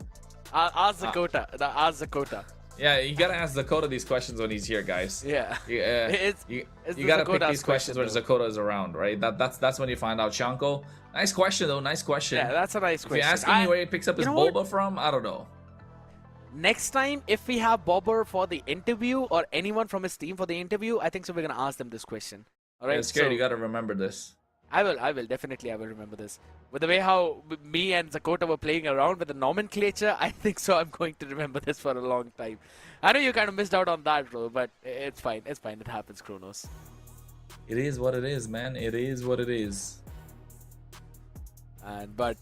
Ask Zakota. Ask Zakota. Yeah, you gotta ask Zakota these questions when he's here, guys. Yeah. You the gotta pick Zakota's these questions when question, Zakota is around, right? That's when you find out. Shanko, nice question though. Nice question. Yeah, that's a nice If question. you're asking me where he picks up his you know what? boba from, I don't know. Next time, if we have Bobber for the interview or anyone from his team for the interview, I think so we're gonna ask them this question. All right. Yeah, scared. So You gotta remember this. I will definitely. I will remember this. With the way how me and Zakota were playing around with the nomenclature, I think so. I'm going to remember this for a long time. I know you kind of missed out on that, bro, but it's fine. It's fine. It happens, Kronos. It is what it is, man. It is what it is. But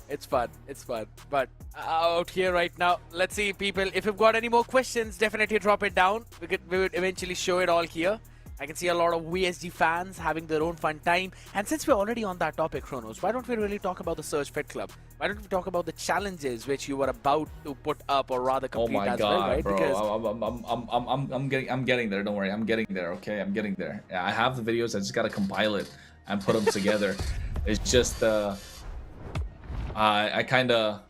it's fun. It's fun. But out here right now, let's see, people. If you've got any more questions, definitely drop it down. We would eventually show it all here. I can see a lot of VSG fans having their own fun time. And since we're already on that topic, Kronos, why don't we really talk about the Surge Fit Club? Why don't we talk about the challenges which you were about to put up or rather Oh complete my as god, well, right? bro! Because I'm getting there. Don't worry, I'm getting there. Okay, I'm getting there. Yeah, I have the videos. I just gotta compile it and put them together. It's just I kind of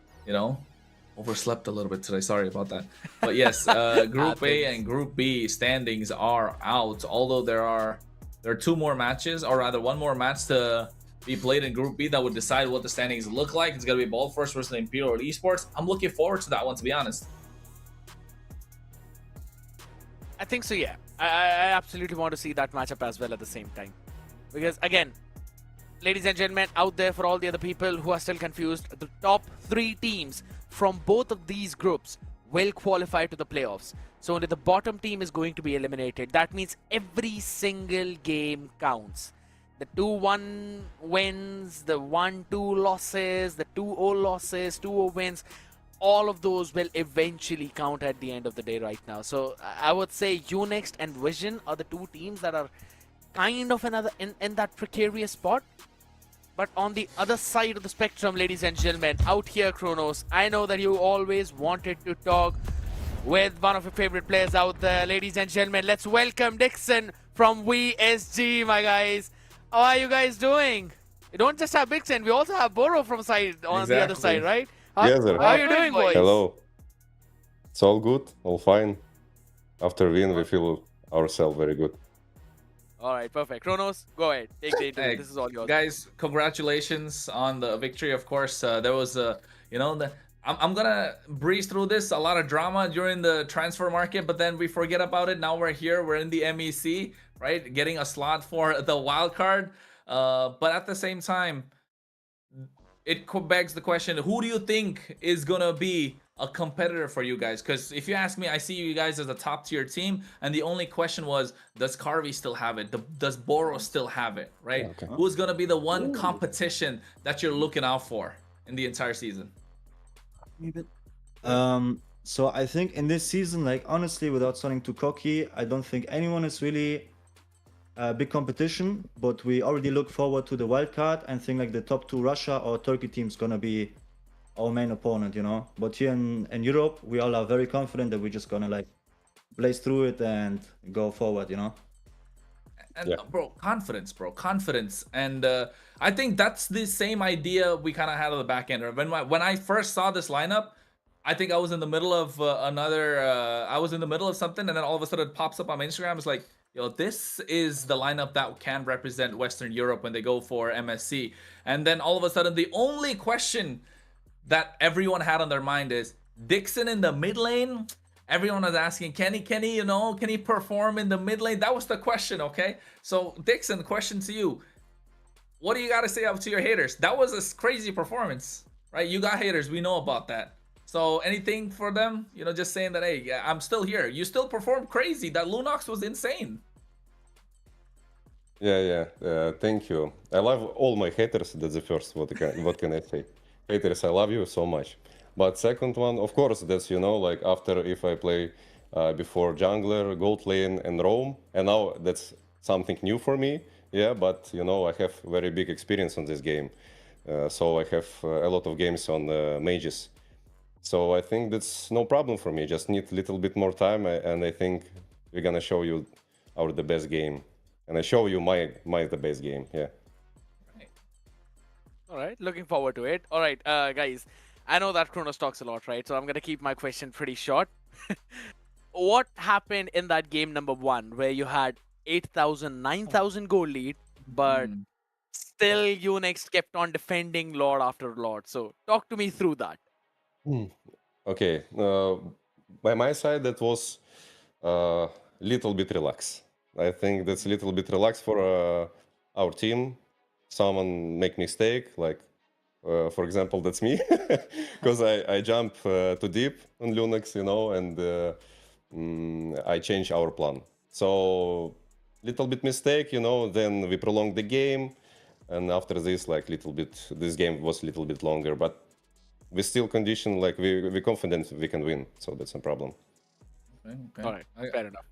overslept a little bit today. Sorry about that. But yes, Group A and Group B standings are out. Although there are 2 more matches, or rather 1 more match to be played in Group B that would decide what the standings look like. It's gonna be Ball Force versus Imperial Esports. I'm looking forward to that one, to be honest. I think so, yeah. I absolutely want to see that matchup as well at the same time. Because, again, ladies and gentlemen, out there for all the other people who are still confused, the top 3 teams from both of these groups will qualify to the playoffs. So only the bottom team is going to be eliminated. That means every single game counts. The 2-1 wins, the 1-2 losses, the 2-0 losses, 2-0 wins, all of those will eventually count at the end of the day right now. So I would say Unext and Vision are the two teams that are kind of in that precarious spot. But on the other side of the spectrum, ladies and gentlemen, out here, Kronos, I know that you always wanted to talk with one of your favorite players out there. Ladies and gentlemen, let's welcome Dixon from VSG, my guys. How are you guys doing? We don't just have Dixon, we also have Boro from side on the other side, right? Yes, sir. How are you doing, boys? Hello. It's all good, all fine. After win, we feel ourselves very good. All right, perfect. Kronos, go ahead. Take the interview. Hey, This is all yours. Guys, congratulations on the victory. Of course, there was I'm gonna breeze through this. A lot of drama during the transfer market, but then we forget about it. Now we're here. We're in the MEC, right? Getting a slot for the wild card. But at the same time, it begs the question: who do you think is gonna be a competitor for you guys? Because if you ask me, I see you guys as a top tier team, and the only question was, does Carvey still have it? Does Boro still have it? Right? Okay. Who's gonna be the one competition that you're looking out for in the entire season? So I think in this season, like honestly, without sounding too cocky, I don't think anyone is really a big competition, but we already look forward to the wild card and think like the top two Russia or Turkey team's gonna be our main opponent, you know. But here in Europe, we all are very confident that we're just gonna like blaze through it and go forward, you know. And Yeah. bro, confidence. And I think that's the same idea we kind of had on the back end. When I first saw this lineup, I think I was in the middle of I was in the middle of something, and then all of a sudden it pops up on my Instagram. It's like, yo, this is the lineup that can represent Western Europe when they go for MSC. And then all of a sudden, the only question that everyone had on their mind is Dixon in the mid lane. Everyone was asking, can he perform in the mid lane? That was the question, okay? So Dixon, question to you. What do you got to say up to your haters? That was a crazy performance, right? You got haters, we know about that. So anything for them? You know, just saying that, hey, yeah, I'm still here. You still performed crazy. That Lunox was insane. Yeah. Thank you. I love all my haters. That's the first. What can I say? Haters, I love you so much. But second one, of course, that's, you know, like after if I play before jungler, gold lane, and roam, and now that's something new for me. Yeah, but you know, I have very big experience on this game. So I have a lot of games on mages. So I think that's no problem for me. Just need a little bit more time, and I think we're gonna show you the best game, and I show you my the best game. Yeah. All right, looking forward to it. All right, guys, I know that Kronos talks a lot, right? So I'm gonna keep my question pretty short. What happened in that game number 1 where you had 8,000, 9,000 goal lead, but still Unext kept on defending Lord after Lord? So talk to me through that. Okay. By my side, that was little bit relaxed. I think that's a little bit relaxed for our team. Someone make mistake, like for example, that's me, because I jump too deep on Linux, you know, and I change our plan. So little bit mistake, you know. Then we prolong the game, and after this, like little bit, this game was a little bit longer, but we still condition, like we confident we can win, so that's no problem. Okay. All right, fair enough.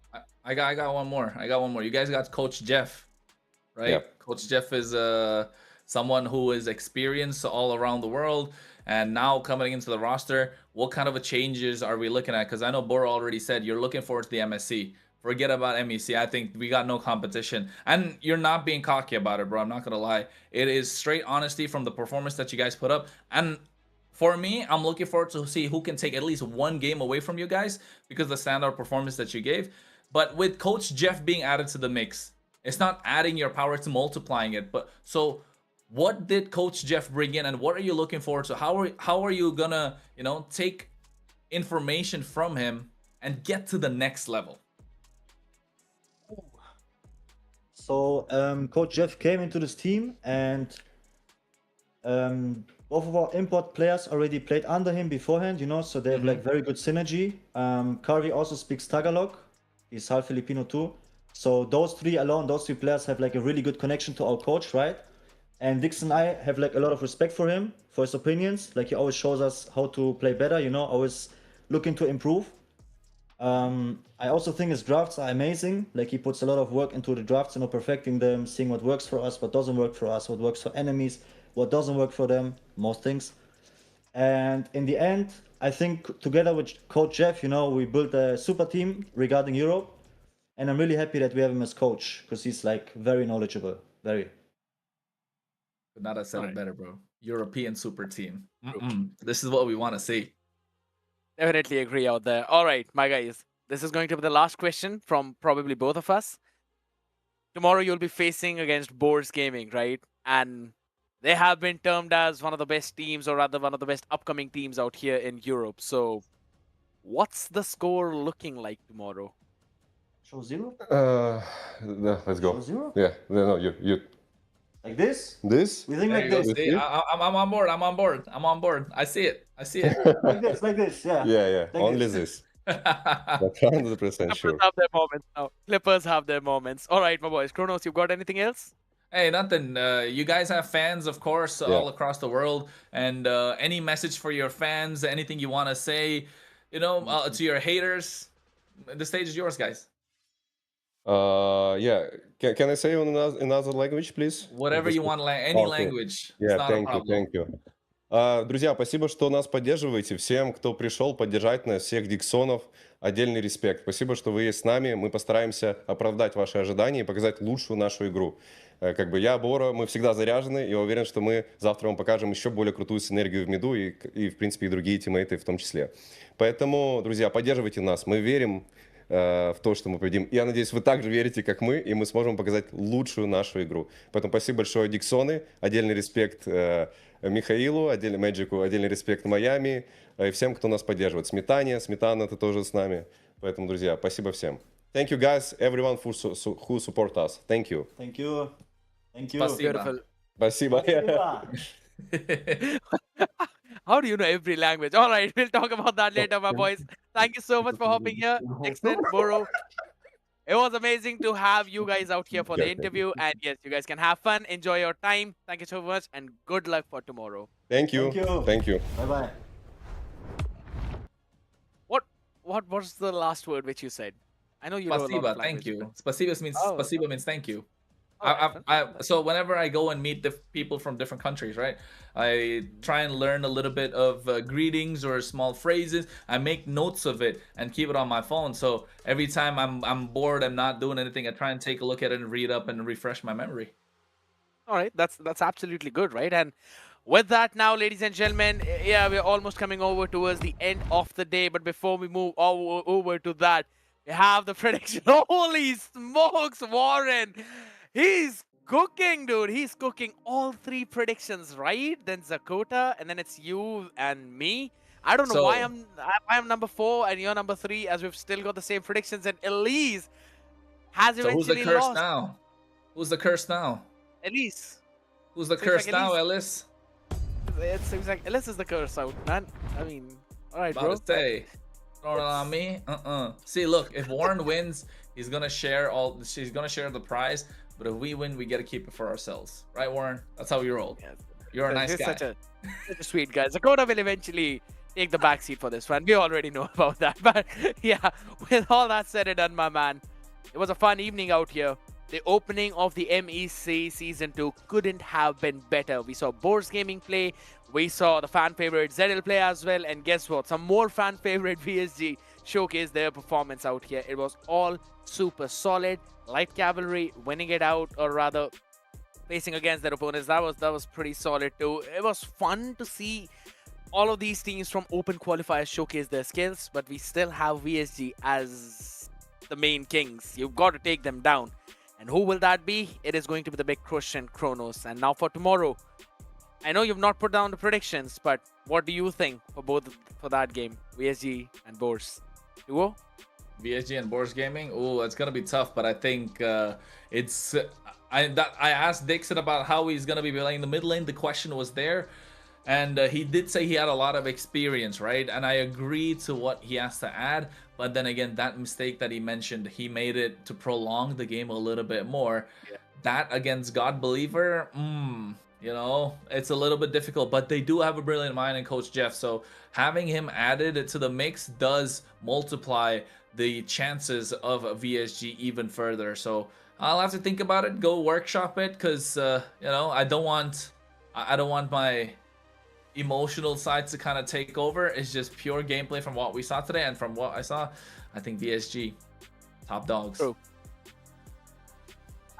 I got one more. You guys got Coach Jeff, right? Yeah. Coach Jeff is someone who is experienced all around the world, and now coming into the roster, what kind of a changes are we looking at? Because I know Boro already said you're looking forward to the MSC. Forget about MEC. I think we got no competition. And you're not being cocky about it, bro. I'm not going to lie. It is straight honesty from the performance that you guys put up. And for me, I'm looking forward to see who can take at least one game away from you guys because of the standout performance that you gave. But with Coach Jeff being added to the mix, it's not adding your power, it's multiplying it. But so what did Coach Jeff bring in, and what are you looking forward to? How are you gonna, you know, take information from him and get to the next level? So Coach Jeff came into this team, and both of our import players already played under him beforehand, you know, so they have like very good synergy. Carvey also speaks Tagalog. He's half Filipino too. So those three players have like a really good connection to our coach, right? And Dix and I have like a lot of respect for him, for his opinions. Like he always shows us how to play better, you know, always looking to improve. I also think his drafts are amazing. Like he puts a lot of work into the drafts, you know, perfecting them, seeing what works for us, what doesn't work for us, what works for enemies, what doesn't work for them, most things. And in the end, I think together with Coach Jeff, you know, we built a super team regarding Europe. And I'm really happy that we have him as coach because he's like very knowledgeable, very. Could not have said it better, bro. European super team. This is what we want to see. Definitely agree out there. All right, my guys. This is going to be the last question from probably both of us. Tomorrow you'll be facing against Boars Gaming, right? And they have been termed as one of the best teams, or rather one of the best upcoming teams out here in Europe. So what's the score looking like tomorrow? Show zero? No, let's go. Show zero? Yeah, no, you. Like this? This? We think There like you go. this. See, I'm on board. I'm on board. I'm on board. I see it. I see it. Like this, yeah. Yeah, Like only this. this. But 100% sure. Clippers have their moments now. Clippers have their moments. All right, my boys. Kronos, you got anything else? Hey, nothing. You guys have fans, of course, all across the world. And any message for your fans, anything you want to say, you know, to your haters, the stage is yours, guys. Yeah, can I say in another language, please? Whatever you want, any language. It's Yeah, not a thank you, problem. thank you. Друзья, спасибо, что нас поддерживаете. Всем, кто пришел поддержать нас, всех Диксонов, отдельный респект. Спасибо, что вы есть с нами. Мы постараемся оправдать ваши ожидания и показать лучшую нашу игру. Как бы я, Бора, мы всегда заряжены. И уверен, что мы завтра вам покажем еще более крутую синергию в миду и в принципе, и другие тиммейты в том числе. Поэтому, друзья, поддерживайте нас. Мы верим в то, что мы победим. Я надеюсь, вы также верите, как мы, и мы сможем показать лучшую нашу игру. Поэтому спасибо большое, Диксоны. Отдельный респект Михаилу, отдельный Мэджику, отдельный респект Майами и всем, кто нас поддерживает. Сметана, ты тоже с нами. Поэтому, друзья, спасибо всем. Thank you, guys, everyone who support us. Thank you. Thank you. Thank you. Спасибо. Спасибо. How do you know every language? All right, we'll talk about that later, my boys. Thank you so much for hopping here. Excellent, Boro. It was amazing to have you guys out here for the interview. And yes, you guys can have fun. Enjoy your time. Thank you so much. And good luck for tomorrow. Thank you. Thank you. Bye-bye. What was the last word which you said? I know you know a lot of Spasiba, thank languages, you. bro. Spasiba means Oh. spasiba means thank you. Alright, So whenever I go and meet the people from different countries, right, I try and learn a little bit of greetings or small phrases. I make notes of it and keep it on my phone. So every time I'm bored, I'm not doing anything, I try and take a look at it and read up and refresh my memory. All right, that's absolutely good, right? And with that now, ladies and gentlemen, yeah, we're almost coming over towards the end of the day. But before we move over to that, we have the prediction. Holy smokes, Warren! He's cooking, dude. He's cooking all three predictions, right? Then Zakota, and then it's you and me. I don't know why I'm number 4 and you're number 3, as we've still got the same predictions. And Elise has So who's the eventually curse lost. now? Who's the curse now? Elise. Who's the Seems curse like now, Elise. Ellis? It seems like Ellis is the curse out, man. I mean, all right, bro. About to say, throwing it on me? See, look, if Warren wins, he's gonna share the prize. But if we win, we get to keep it for ourselves, right, Warren? That's how we roll. Yes. You're a nice He's guy. such a sweet guy. Zakota will eventually take the back seat for this one. We already know about that. But yeah, with all that said and done, my man, it was a fun evening out here. The opening of the MEC Season 2 couldn't have been better. We saw Boars Gaming play. We saw the fan favorite ZL play as well. And guess what? Some more fan favorite VSG showcase their performance out here. It was all super solid. Light Cavalry winning it out, or rather facing against their opponents. That was pretty solid too. It was fun to see all of these teams from open qualifiers showcase their skills, but we still have VSG as the main kings. You've got to take them down. And who will that be? It is going to be the big Crush and Kronos. And now for tomorrow, I know you've not put down the predictions, but what do you think for that game, VSG and Boars? Duo? VSG and Boars Gaming. Oh, it's gonna be tough, but I think it's. I asked Dixon about how he's gonna be playing the mid lane. The question was there, and he did say he had a lot of experience, right? And I agree to what he has to add. But then again, that mistake that he mentioned, he made it to prolong the game a little bit more. Yeah. That against God Believer, You know, it's a little bit difficult, but they do have a brilliant mind in Coach Jeff. So having him added to the mix does multiply the chances of VSG even further. So I'll have to think about it, go workshop it, because you know, I don't want my emotional sides to kind of take over. It's just pure gameplay from what we saw today, and from what I saw, I think VSG top dogs. True.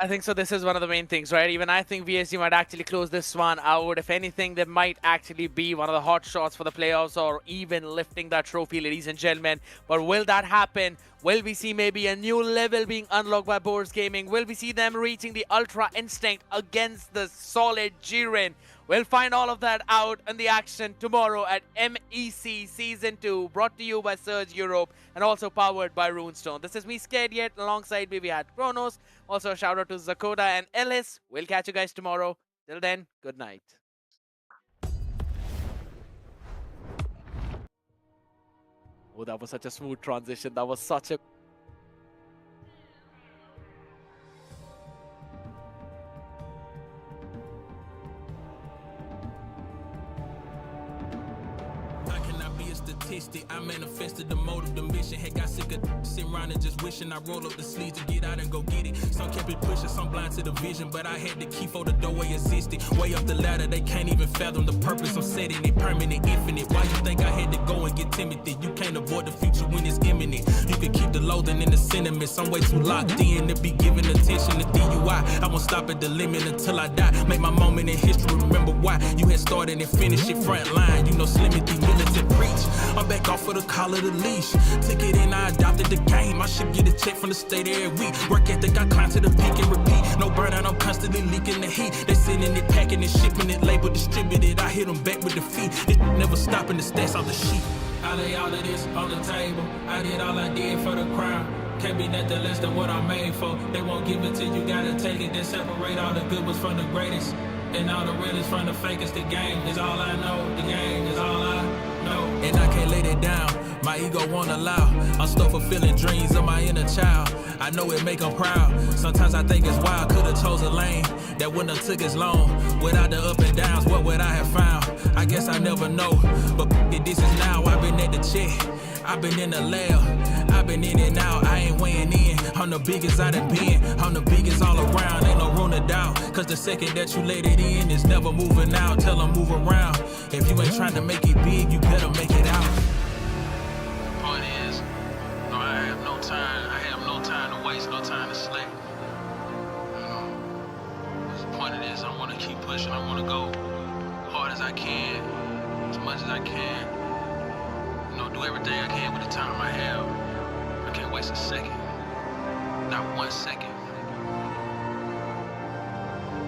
I think so. This is one of the main things, right? Even I think VSG might actually close this one out. If anything, they might actually be one of the hot shots for the playoffs, or even lifting that trophy, ladies and gentlemen. But will that happen? Will we see maybe a new level being unlocked by Boars Gaming? Will we see them reaching the Ultra Instinct against the solid Jiren? We'll find all of that out in the action tomorrow at MEC Season 2, brought to you by Surge Europe and also powered by Runestone. This is me, Scared Yet, alongside me we had Kronos. Also a shout out to Zakoda and Ellis. We'll catch you guys tomorrow. Till then, good night. Oh, that was such a smooth transition. That was such a... statistic. I manifested the motive, the mission. Had got sick of sitting around and just wishing I roll up the sleeves to get out and go get it. Some kept it pushing, some blind to the vision, but I had the key for the doorway existed. Way up the ladder, they can't even fathom the purpose. I'm setting it permanent, infinite. Why you think I had to go and get Timothy? You can't avoid the future when it's imminent. You can keep the loathing and the sentiments. I'm way too locked in to be giving attention to DUI. I won't stop at the limit until I die. Make my moment in history, remember why you had started and finished it front line. You know, Slimity, militant preach. I'm back off of the collar, the leash. Took it in, I adopted the game. I should get a check from the state every week. Work ethic, I climb to the peak and repeat. No burnout, I'm constantly leaking the heat. They sending it, packing it, shipping it, label distributed. I hit them back with the feet. It never stopping the stats off the sheet. I lay all of this on the table. I did all I did for the crown. Can't be nothing less than what I'm made for. They won't give it to you, gotta take it. Then separate all the good ones from the greatest. And all the realest from the fakest. The game is all I know. The game is all I know. And I can't lay that down. My ego won't allow. I'm still fulfilling dreams of my inner child. I know it make them proud. Sometimes I think it's wild. Could've chose a lane that wouldn't have took as long. Without the up and downs, what would I have found? I guess I never know. But this is now. I've been at the check. I've been in the lab. I've been in and out. I ain't weighing in. I'm the biggest I done been. I'm the biggest all around. Ain't no room to doubt. Cause the second that you let it in, it's never moving out. Tell them move around. If you ain't trying to make it big, you better make it out. Point is, no, I have no time. I have no time to waste, no time to slack. You know, the point of this, I want to keep pushing. I want to go hard as I can, as much as I can. You know, do everything I can with the time I have. I can't waste a second, not 1 second.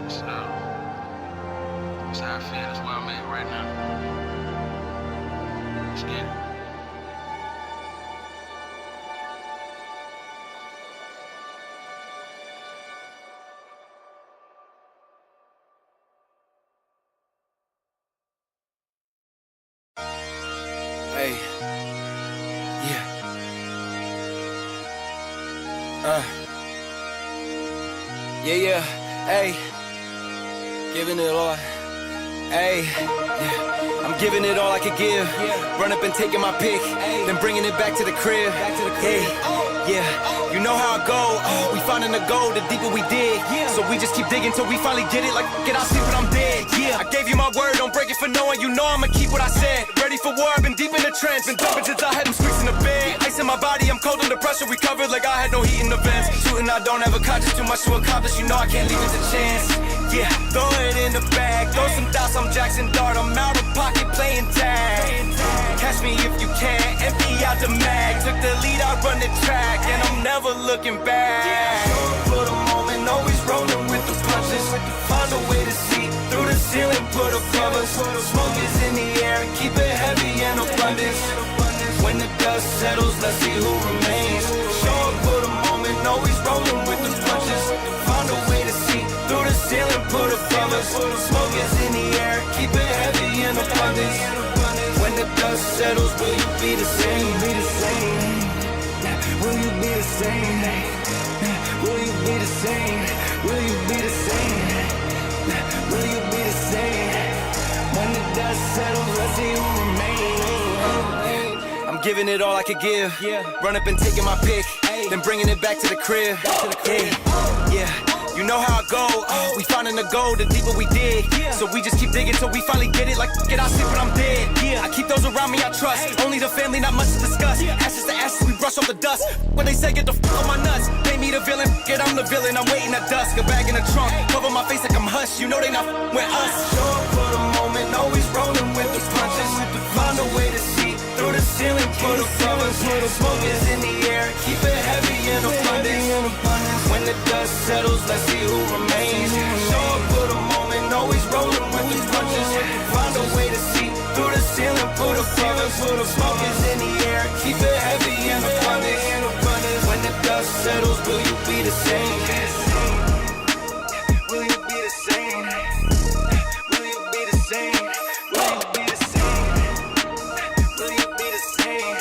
So, that's how I feel. That's where I'm at right now. Let's get it. Hey, yeah, hey, giving it all, hey, yeah, I'm giving it all I could give, run up and taking my pick, then bringing it back to the crib, hey, yeah, you know how I go, we finding the gold, the deeper we dig, so we just keep digging till we finally get it, like, get out, sleep when I'm dead, yeah, I gave you my word, don't break it for no one, you know I'ma keep what I said, ready for war, I've been deep in the trance, been thumping since I had them squeaks in the bed, ice in my body, I'm cold under pressure, we covered like I had no heat in the vents, shooting I don't have a conscience, too much to accomplish, you know I can't leave it to chance, yeah, throw it in the bag, throw some dots, I'm Jackson Dart, I'm out of pocket playing tag, catch me if you can, empty out the mag, took the lead, I run the track, and I'm never looking back, for the moment, always rolling with the punches, find a way to see, through the ceiling, put up covers, smoke is in the air, keep it heavy and abundance, when the dust settles, let's see who remains, show up for the moment, always rolling with the punches, find a way to see, through the ceiling, put up covers, smoke is in the air, keep it heavy and abundance, when the dust settles, will you be the same, will you be the same, will you be the same, will you be the same, will you be the same? Giving it all I could give. Run up and taking my pick, then bringing it back to the crib. Yeah. You know how I go, we finding the gold, the deeper we dig. So we just keep digging till we finally get it, like get I sleep when I'm dead. I keep those around me I trust, only the family, not much to discuss. Ashes to ashes, we brush off the dust. When they say get the fuck on my nuts, they me the villain, get I'm the villain. I'm waiting at dusk, a bag in the trunk, cover my face like I'm hush. You know they not with us. Show up for the moment, always rolling with the punches. Find a way to see through the ceiling, put the covers, the smoke is in the air, keep it heavy in abundance. When the dust settles, let's see who remains. Show up for the moment, always rolling with the punches. Find a way to see through the ceiling, put the covers, the smoke is in the air, keep it heavy in abundance. When the dust settles, will you be the same? Will you be the same? Will you be the same? Will you be the same? Will you be the same?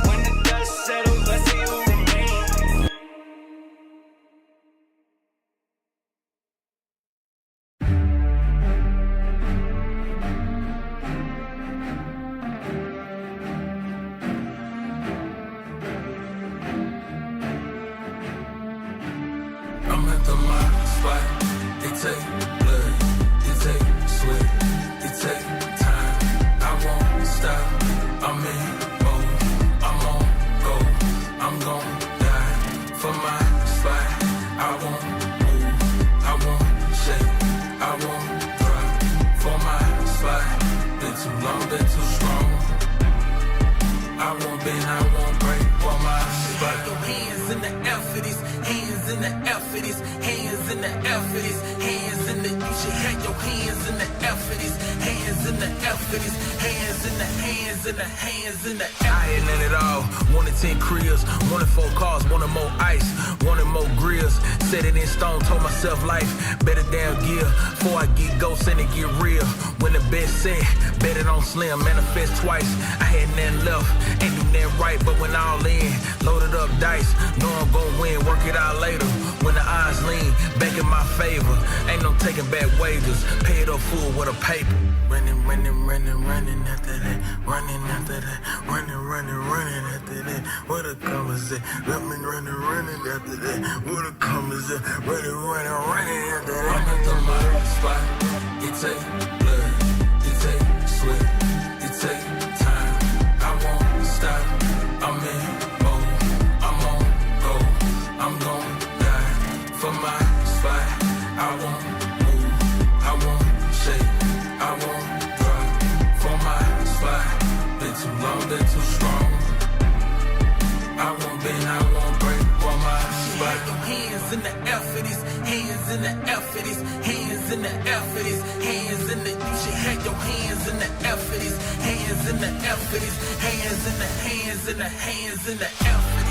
When the dust settles, let's see who remains. I'm at the my spot. They take blood, they take sweat, they take time. I won't stop. I'm in mode. I'm on go. I'm gon' die for my spot. I won't move. I won't shake. I won't drop for my spot. Been too long, been too strong. I won't bend, I won't break for my spot. Your hands in the air for this, hands in the air for this, hands in the air for this, hands in the. You should have your hands in the air for this, hands in the air for this, hands in the hands in the hands in the air. I ain't in it all. Wanted 10 cribs, wanted 4 cars, wanted more ice, wanted more grills. Set it in stone, told myself life better damn gear. Before I get ghosts and it get real. When the best set, bet it on slim, manifest twice. I had nothing left, ain't do nothing right, but when all in, loaded up dice, know I'm gon' win, work it out later. When the odds lean, back in my favor, ain't no taking back wages, paid up full with a paper. Running, running, running, running after that, running after that, running, running, running after that. What a come is it? Running, running, running after that. What a come is it? Running, running, running after that. I'm at the my spot. It take blood, it take sweat, it take time. I won't stop. I'm in mode. I'm on go. I'm gon' die for my spot. I won't move. I won't shake. I won't drop for my spot. Been too long, been too strong. I won't bend, I won't break for my spot. Your hands in the air for this, hands in the air for this, hands in the air for this, hands in the. You should have your hands in the air for this, hands in the air for this, hands in the hands in the hands in the air for this.